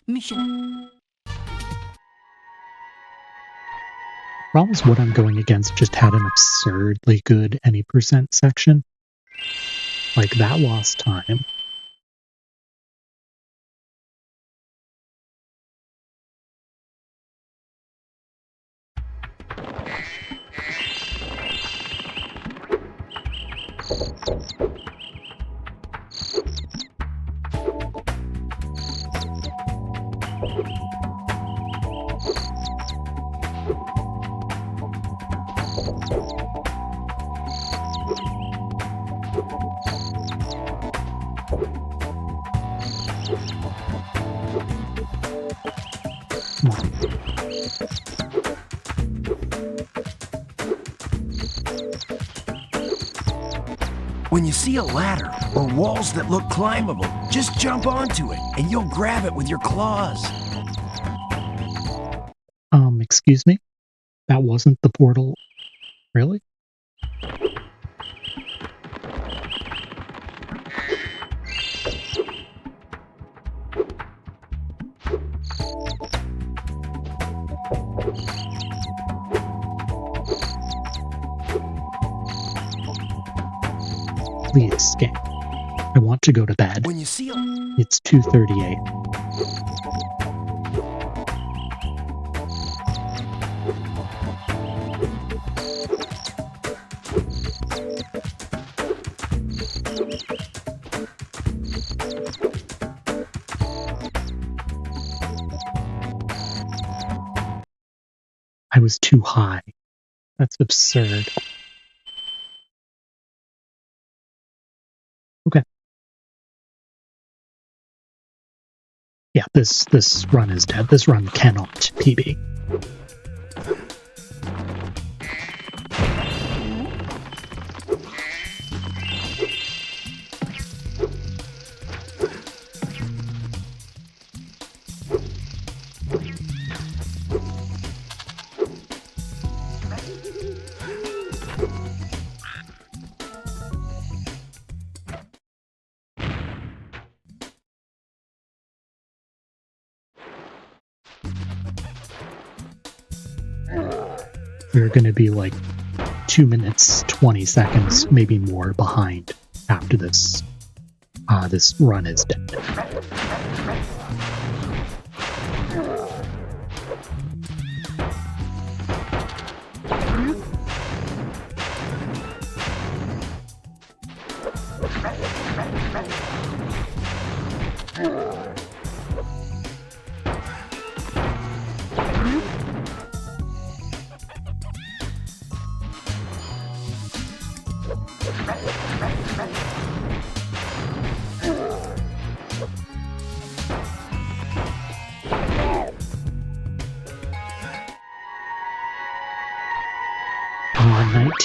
Mission. Problem is what I'm going against just had an absurdly good any percent section. Like, that lost time. Come on. When you see a ladder or walls that look climbable, just jump onto it and you'll grab it with your claws. Excuse me? That wasn't the portal. Really? Please, game. I want to go to bed. When you see It's 2:38. I was too high. That's absurd. Okay. Yeah, this run is dead. This run cannot PB. We're going to be like 2 minutes, 20 seconds, maybe more behind after this. This run is dead.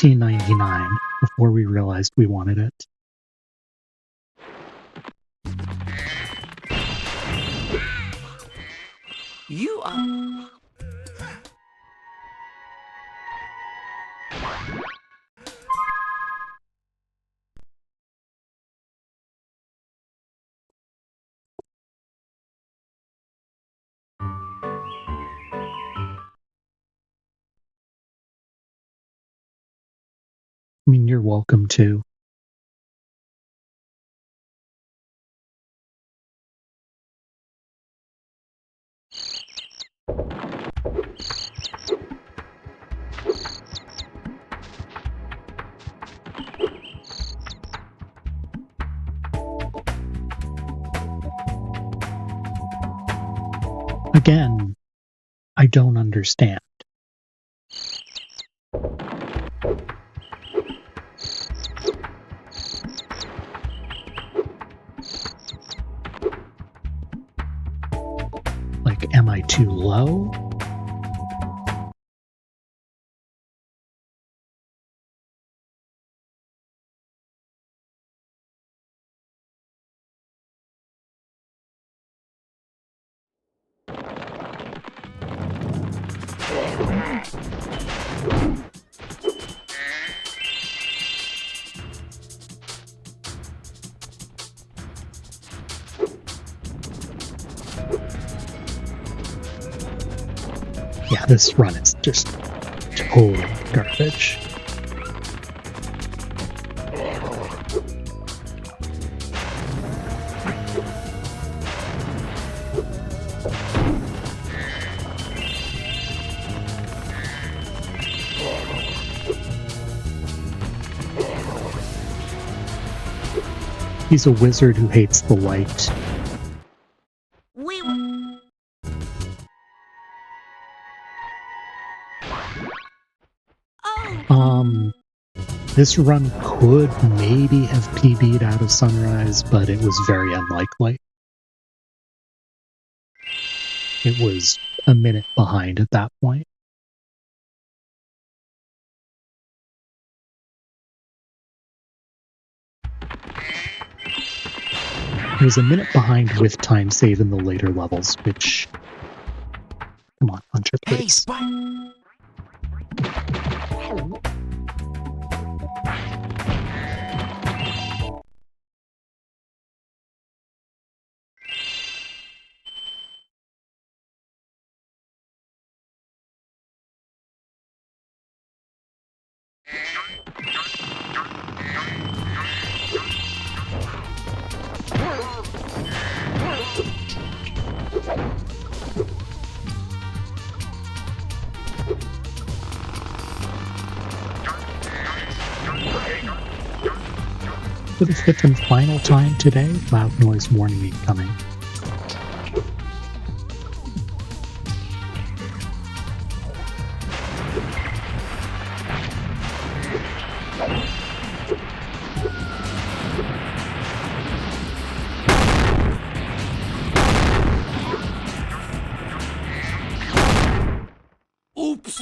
In 1999, before we realized we wanted it. You are... I mean, you're welcome to. Again, I don't understand. Like, am I too low? Yeah, this run is just total garbage. He's a wizard who hates the light. This run could maybe have PB'd out of Sunrise, but it was very unlikely. It was a minute behind at that point. It was a minute behind with time save in the later levels, which... Come on, Hunter, please. Hey, For the fifth and final time today, loud noise warning incoming. Oops!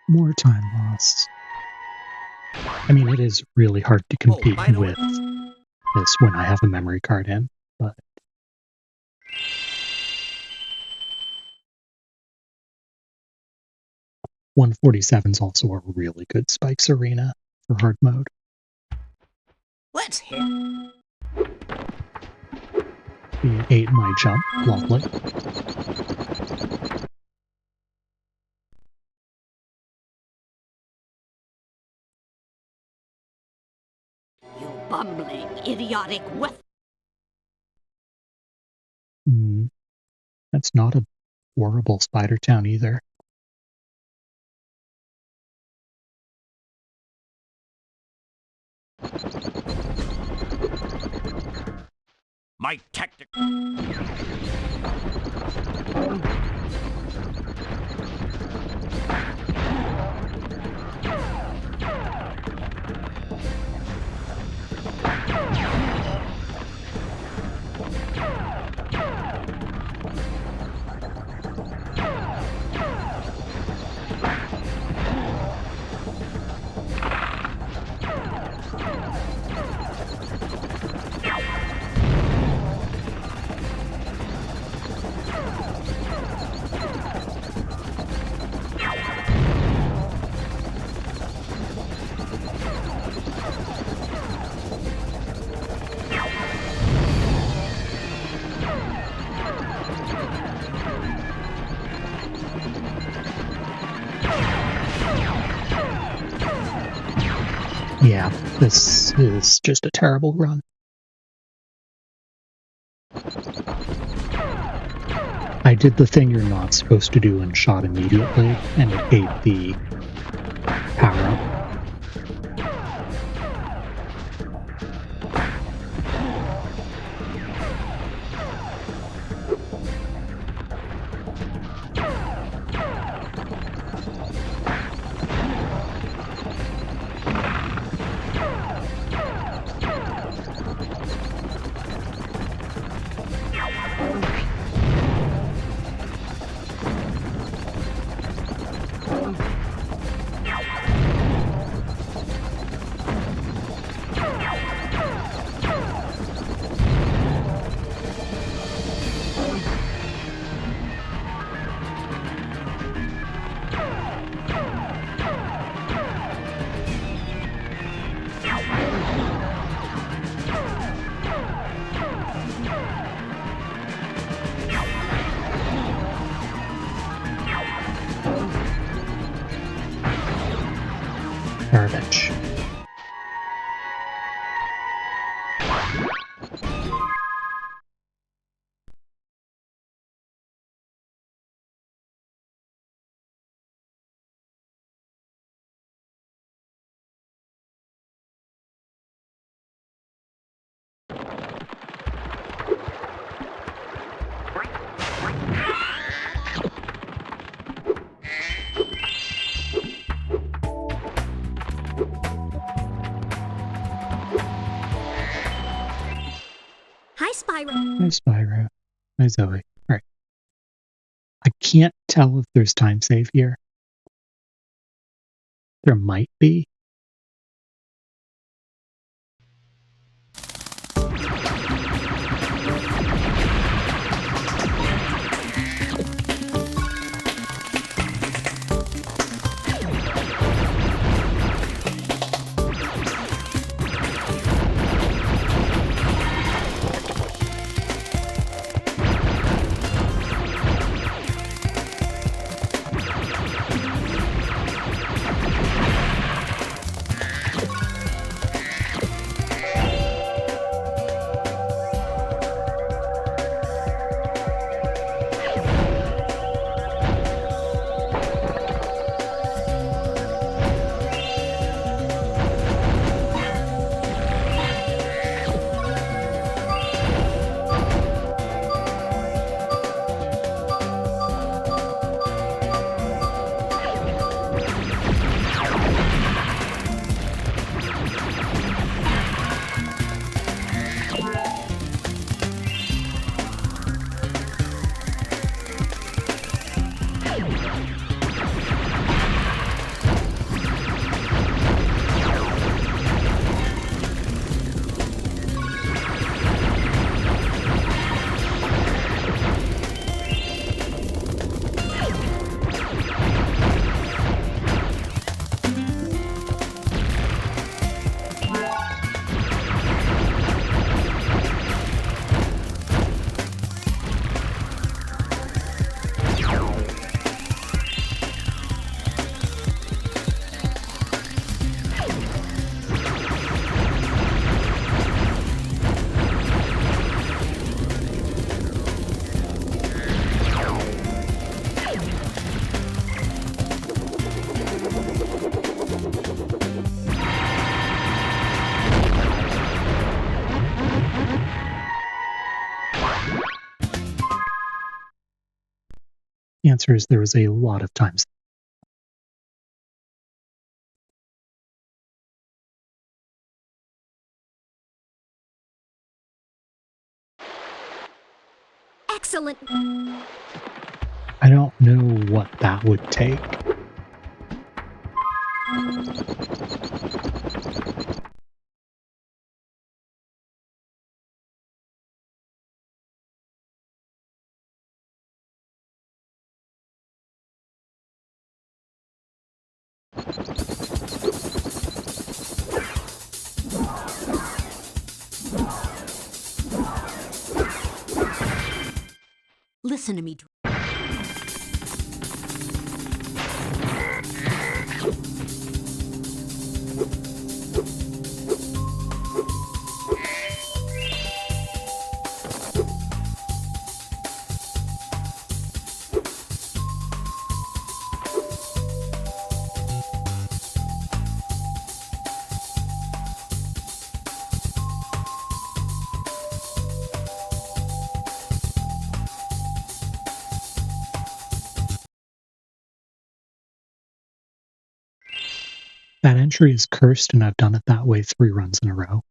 More time lost. I mean, it is really hard to compete with this when I have a memory card in, but... $147 is also a really good Spikes arena for hard mode. Let's hit. It ate my jump. Lovely. You bumbling, idiotic with. That's not a horrible spider town either. My tactic. Yeah, this is just a terrible run. I did the thing you're not supposed to do and shot immediately, and it ate the power-up. Garbage. Hi, Spyro. Hi, Spyro. Hi, Zoe. Alright. I can't tell if there's time save here. There might be. answer is there was a lot of times. Excellent. I don't know what that would take. Listen to me. That entry is cursed, and I've done it that way 3 runs in a row.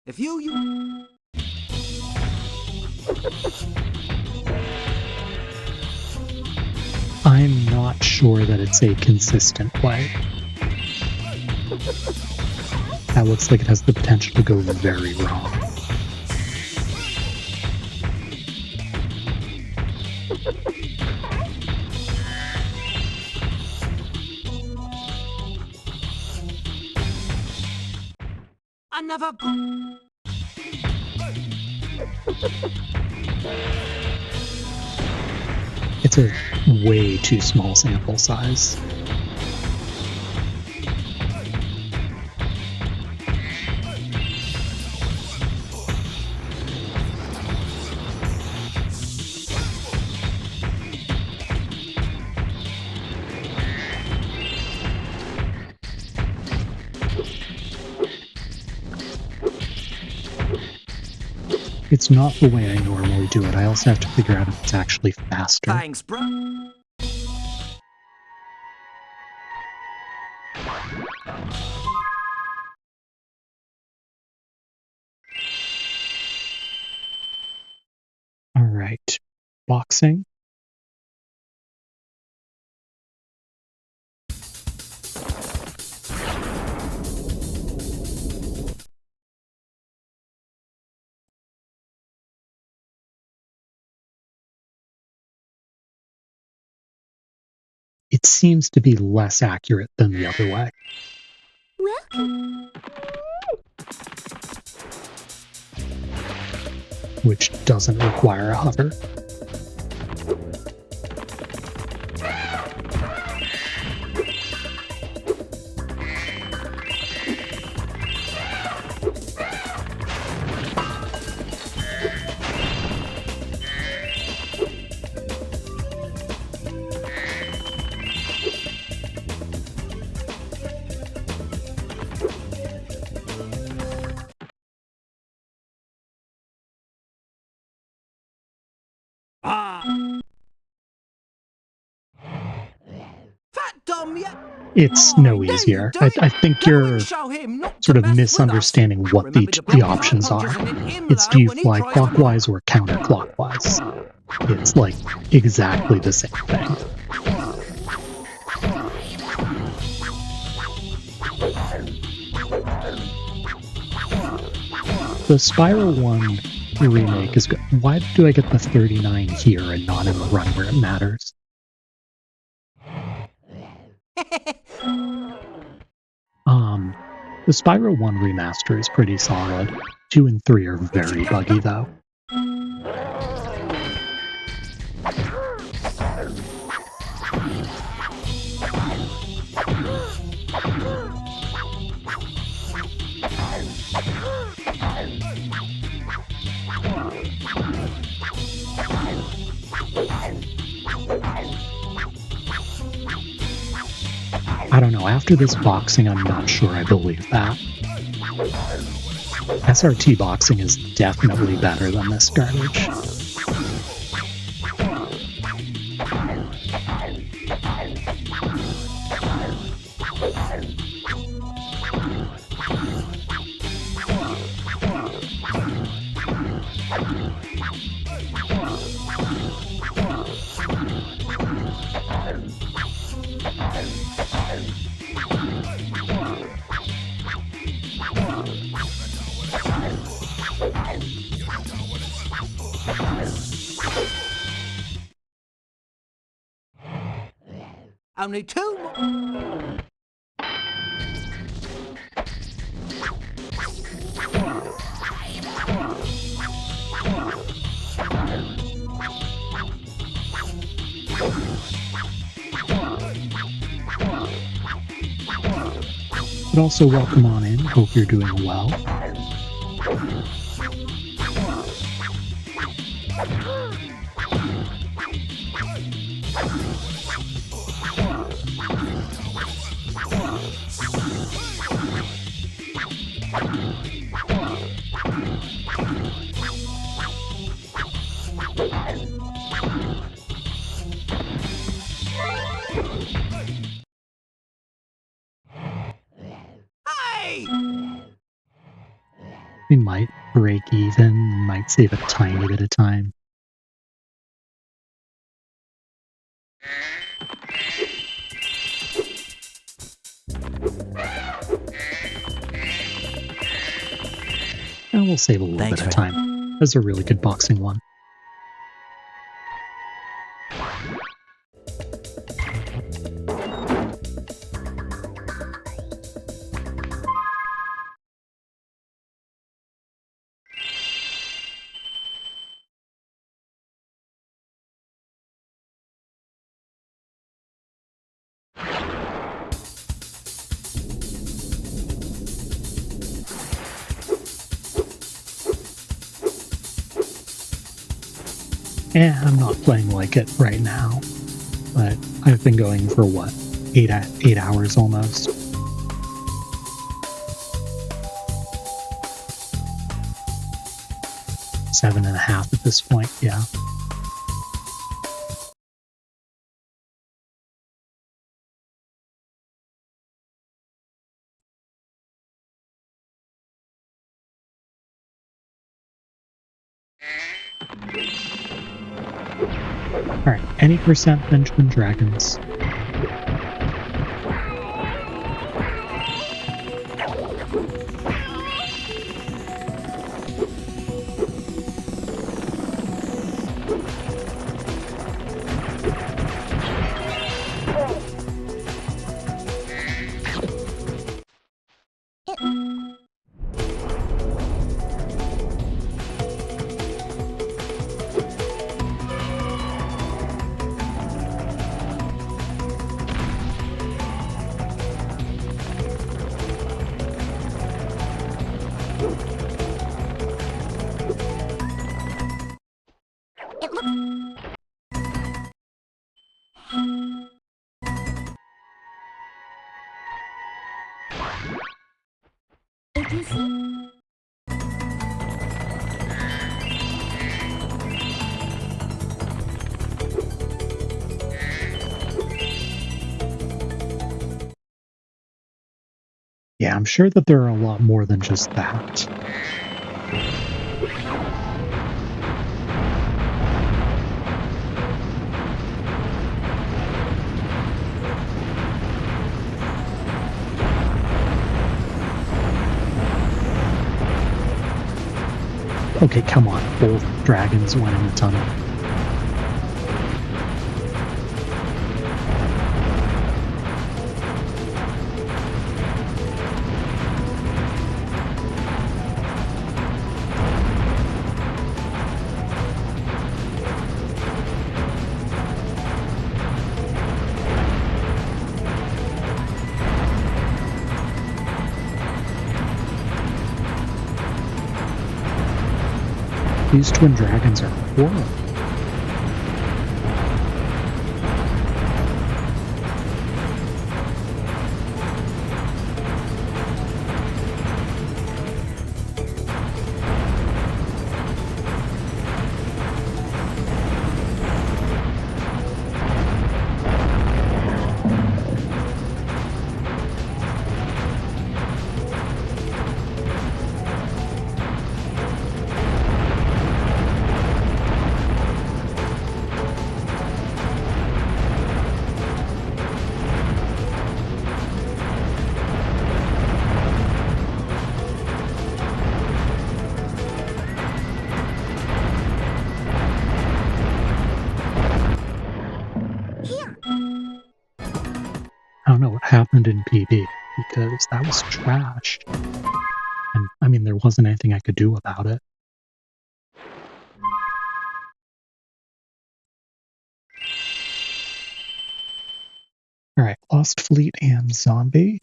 If you... I'm not sure that it's a consistent play. That looks like it has the potential to go very wrong. I never... It's a way too small sample size. It's not the way I normally do it. I also have to figure out if it's actually faster. Thanks, bro. All right. Boxing. It seems to be less accurate than the other way. Welcome. Which doesn't require a hover. It's no easier. I think you're sort of misunderstanding what the options are. It's do you fly clockwise or counterclockwise? It's like exactly the same thing. The Spyro 1 remake is good. Why do I get the 39 here and not in the run where it matters? The Spyro 1 remaster is pretty solid. 2 and 3 are very buggy, though. I don't know. After this boxing, I'm not sure I believe that. SRT boxing is definitely better than this garbage. Only 2 more. But also welcome on in. Hope you're doing well. Hey! We might break even, might save a tiny bit of time. And we'll save a little Thanks, bit of Fred. time. That's a really good boxing one. I'm not playing like it right now, but I've been going for what, 8 hours almost. Seven and a half at this point, yeah. Alright, any percent Benjamin Dragons? It looks... Did you see? Yeah, I'm sure that there are a lot more than just that. Okay, come on. Both dragons went in the tunnel. These twin dragons are horrible. I don't know what happened in PB, because that was trashed. And, I mean, there wasn't anything I could do about it. Alright, Lost Fleet and Zombie.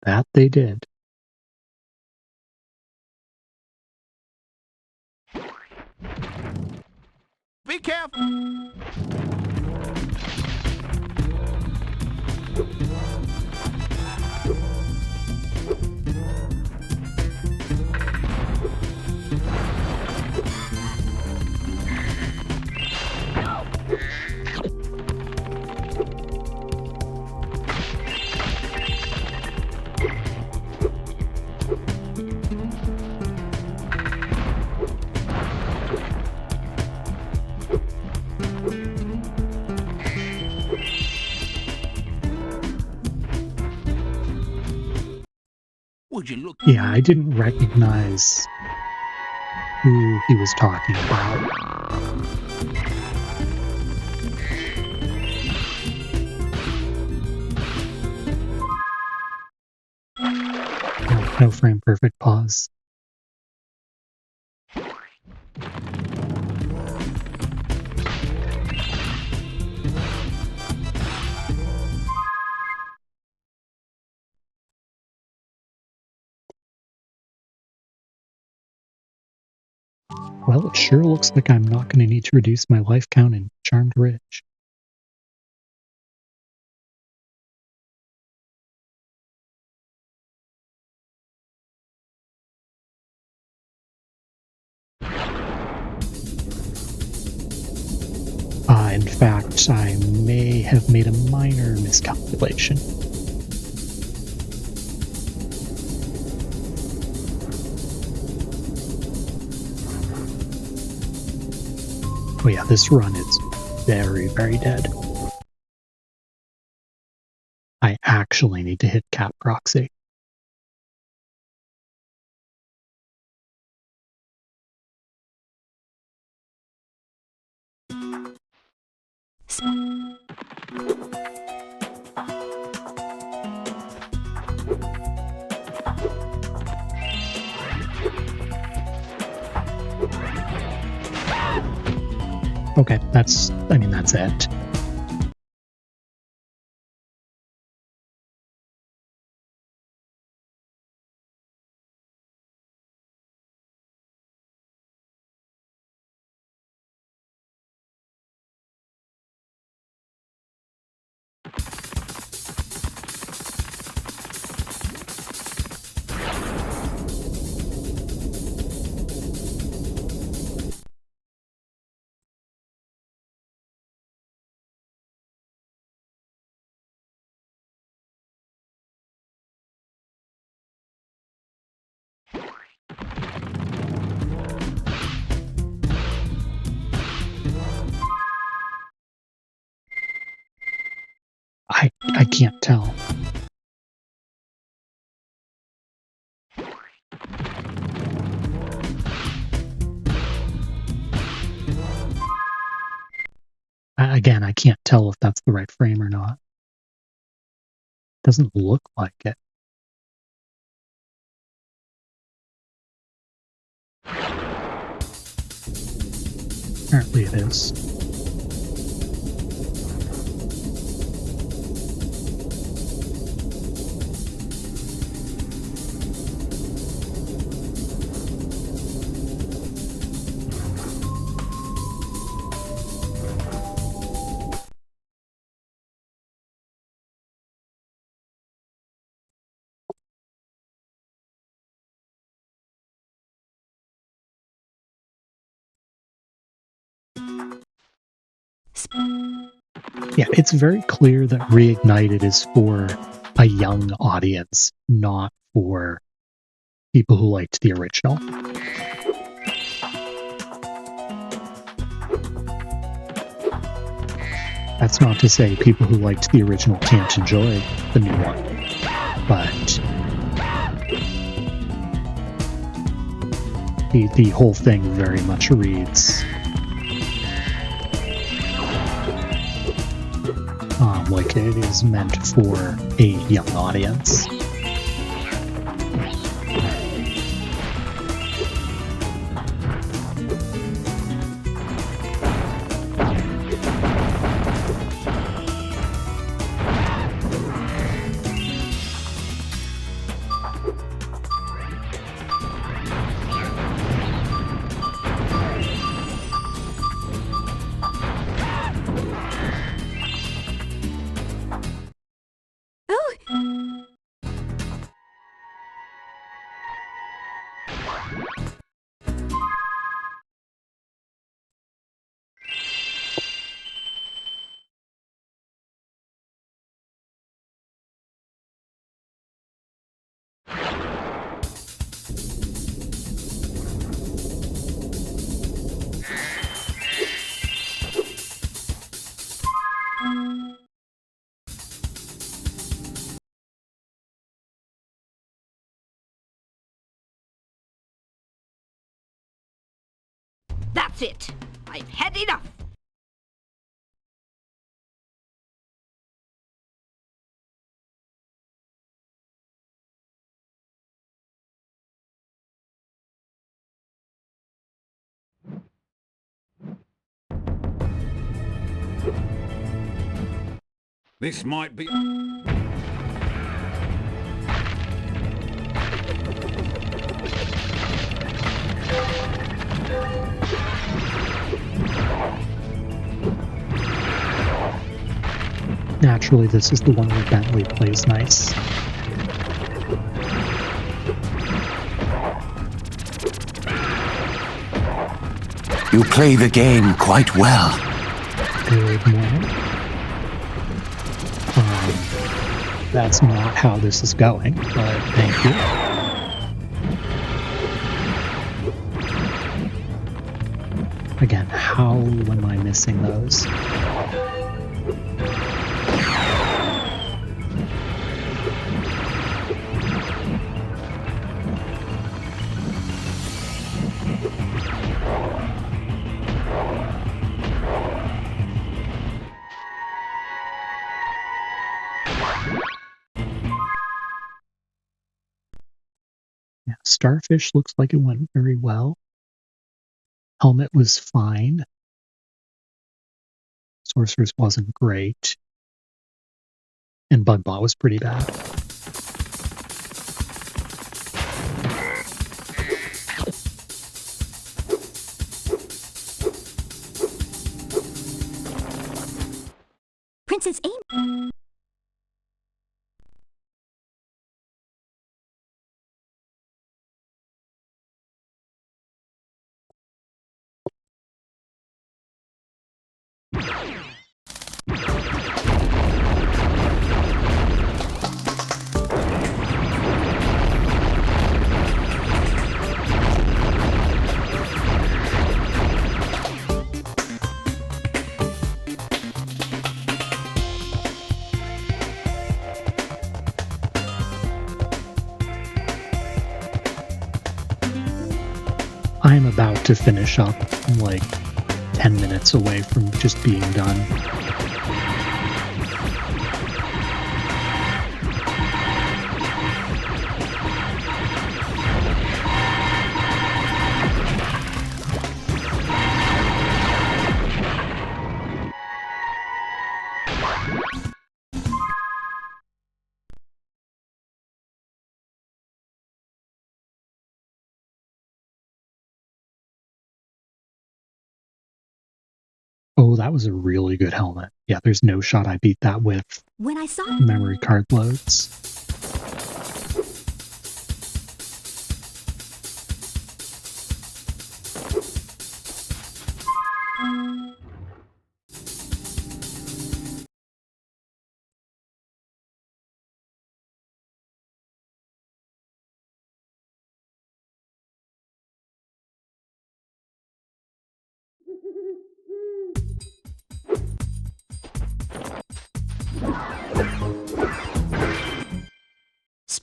That they did. Be careful! Would you look? Yeah, I didn't recognize who he was talking about. No frame perfect pause. Well, it sure looks like I'm not going to need to reduce my life count in Charmed Ridge. In fact, I may have made a minor miscalculation. Oh yeah, this run is very, very dead. I actually need to hit Cat Proxy. Okay, that's it. I can't tell. Again, I can't tell if that's the right frame or not. Doesn't look like it. Apparently it is. Yeah, it's very clear that Reignited is for a young audience, not for people who liked the original. That's not to say people who liked the original can't enjoy the new one, but the whole thing very much reads like it is meant for a young audience. That's it. I've had enough. This might be... Naturally, this is the one where Bentley plays nice. You play the game quite well. Good morning. That's not how this is going, but thank you. Again, how am I missing those? Yeah, Starfish looks like it went very well. Helmet was fine. Sorceress wasn't great. And Bugbot was pretty bad. Princess Amy. I'm about to finish up. I'm like 10 minutes away from just being done. Oh, that was a really good helmet. Yeah, there's no shot I beat that with When I saw memory card loads.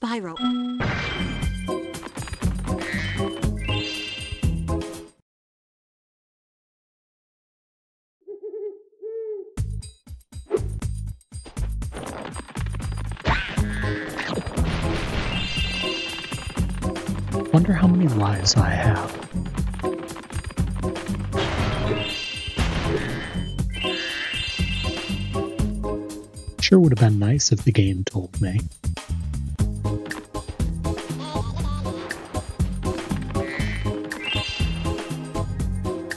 Spyro. Wonder how many lives I have. Sure would have been nice if the game told me.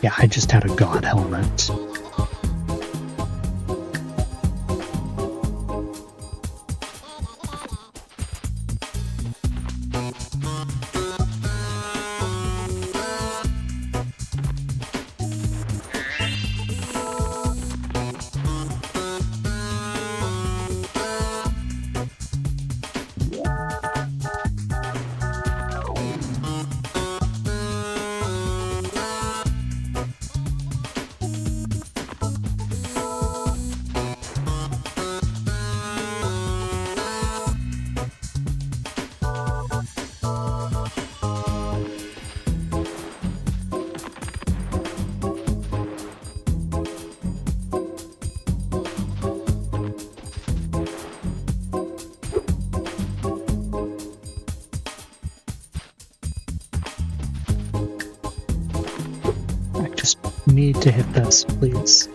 Yeah, I just had a god helmet. I just need to hit this, please.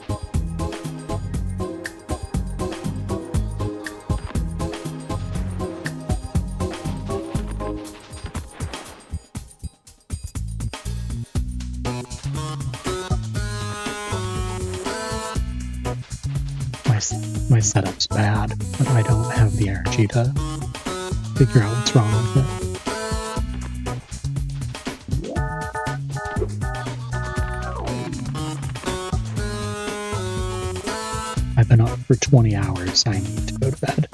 My setup's bad, but I don't have the energy to figure out what's wrong with it. I've been up for 20 hours. I need to go to bed.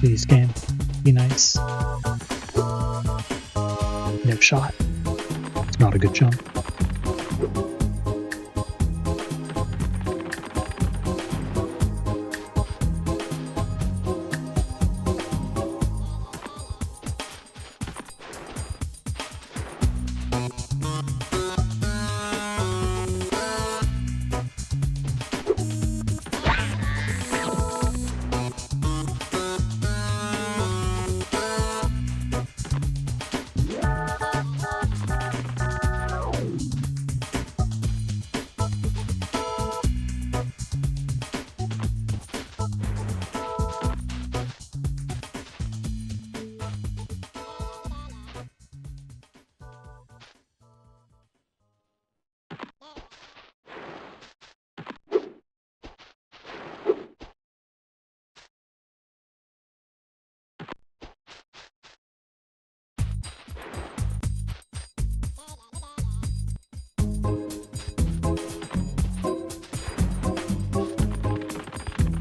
Please, game. Be nice. No shot. It's not a good jump.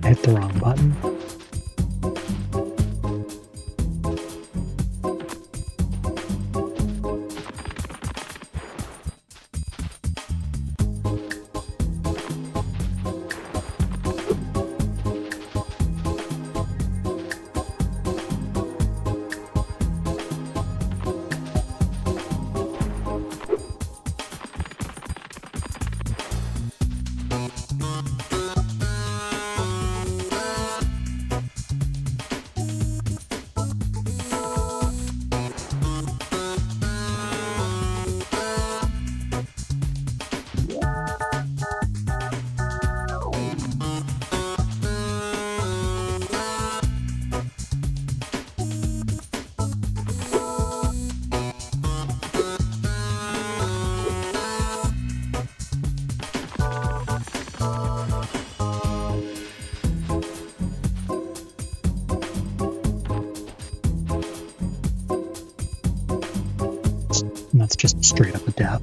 I hit the wrong button. And that's just straight up a death.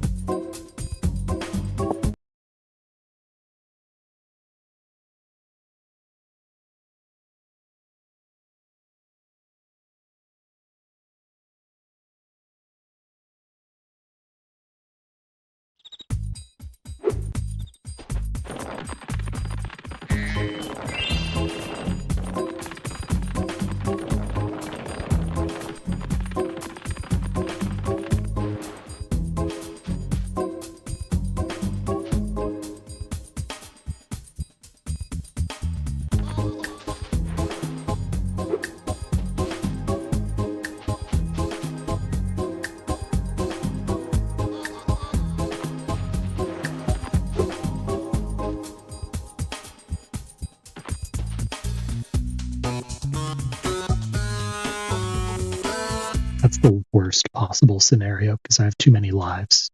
possible scenario because I have too many lives.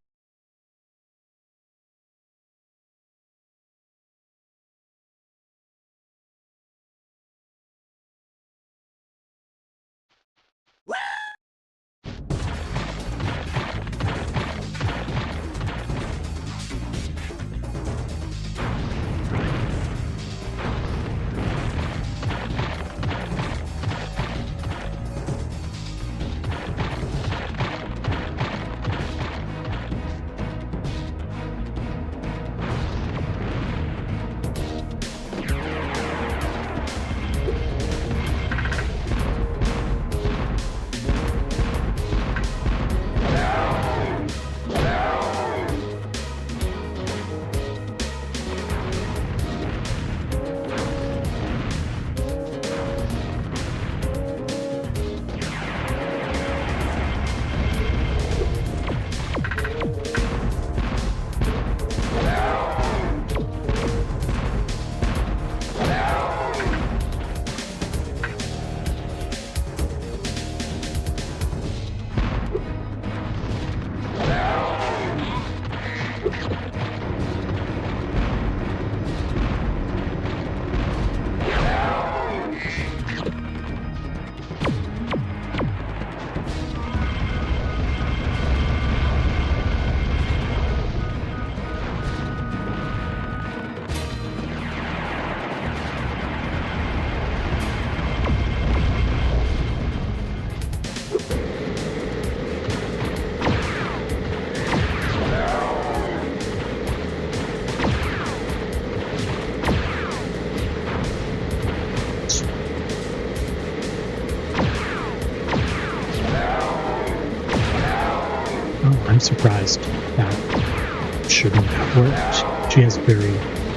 I'm surprised that shouldn't have worked. She has very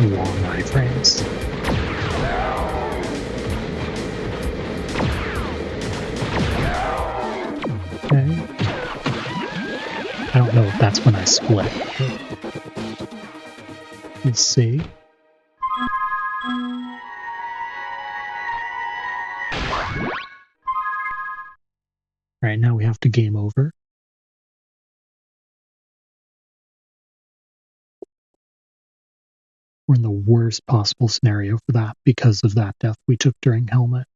long iframes. Okay. I don't know if that's when I split. Let's see. Right now we have to game over. We're in the worst possible scenario for that because of that death we took during Helmet.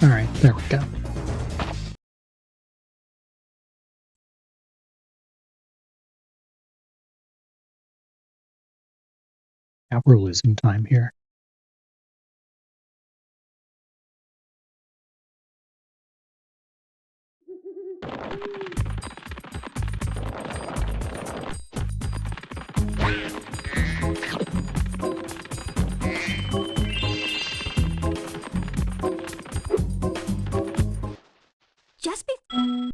Alright, there we go. Yeah, we're losing time here. Just before...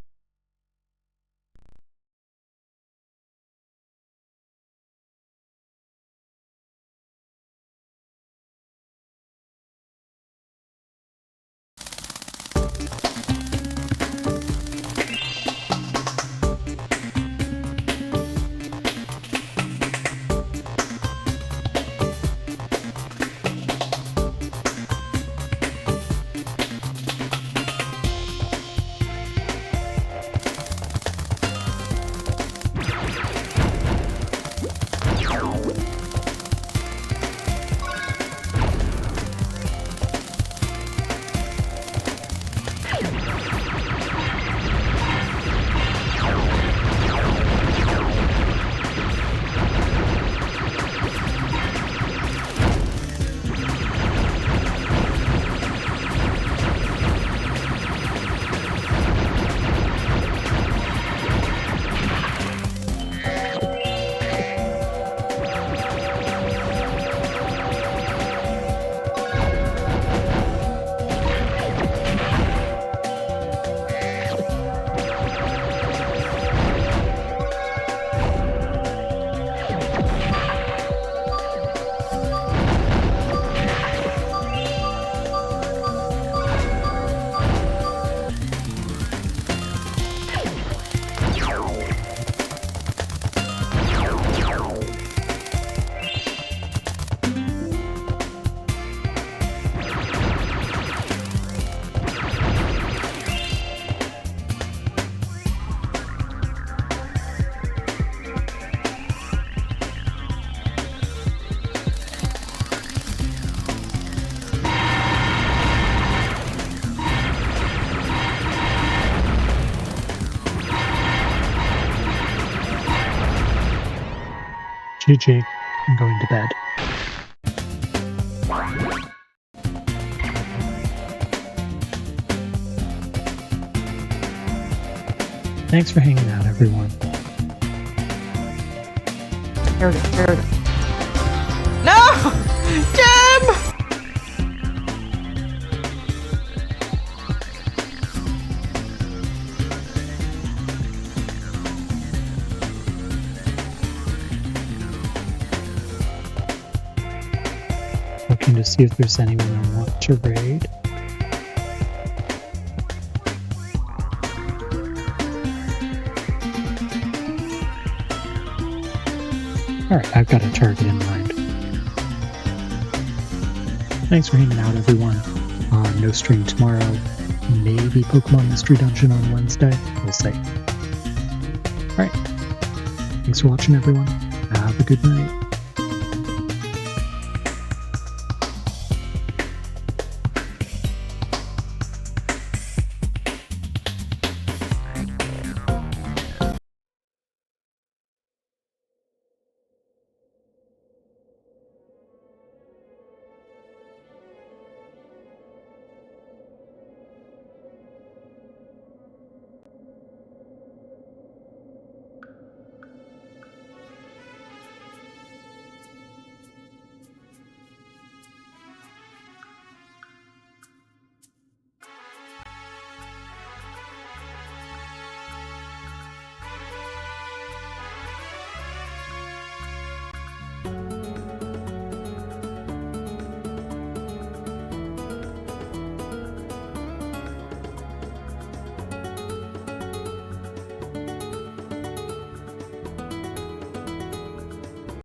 GG. I'm going to bed. Thanks for hanging out, everyone. Here we go, here we go. No! Jim! Looking to see if there's anyone I want to raid. Alright, I've got a target in mind. Thanks for hanging out, everyone. No stream tomorrow. Maybe Pokemon Mystery Dungeon on Wednesday. We'll see. Alright. Thanks for watching, everyone. Have a good night.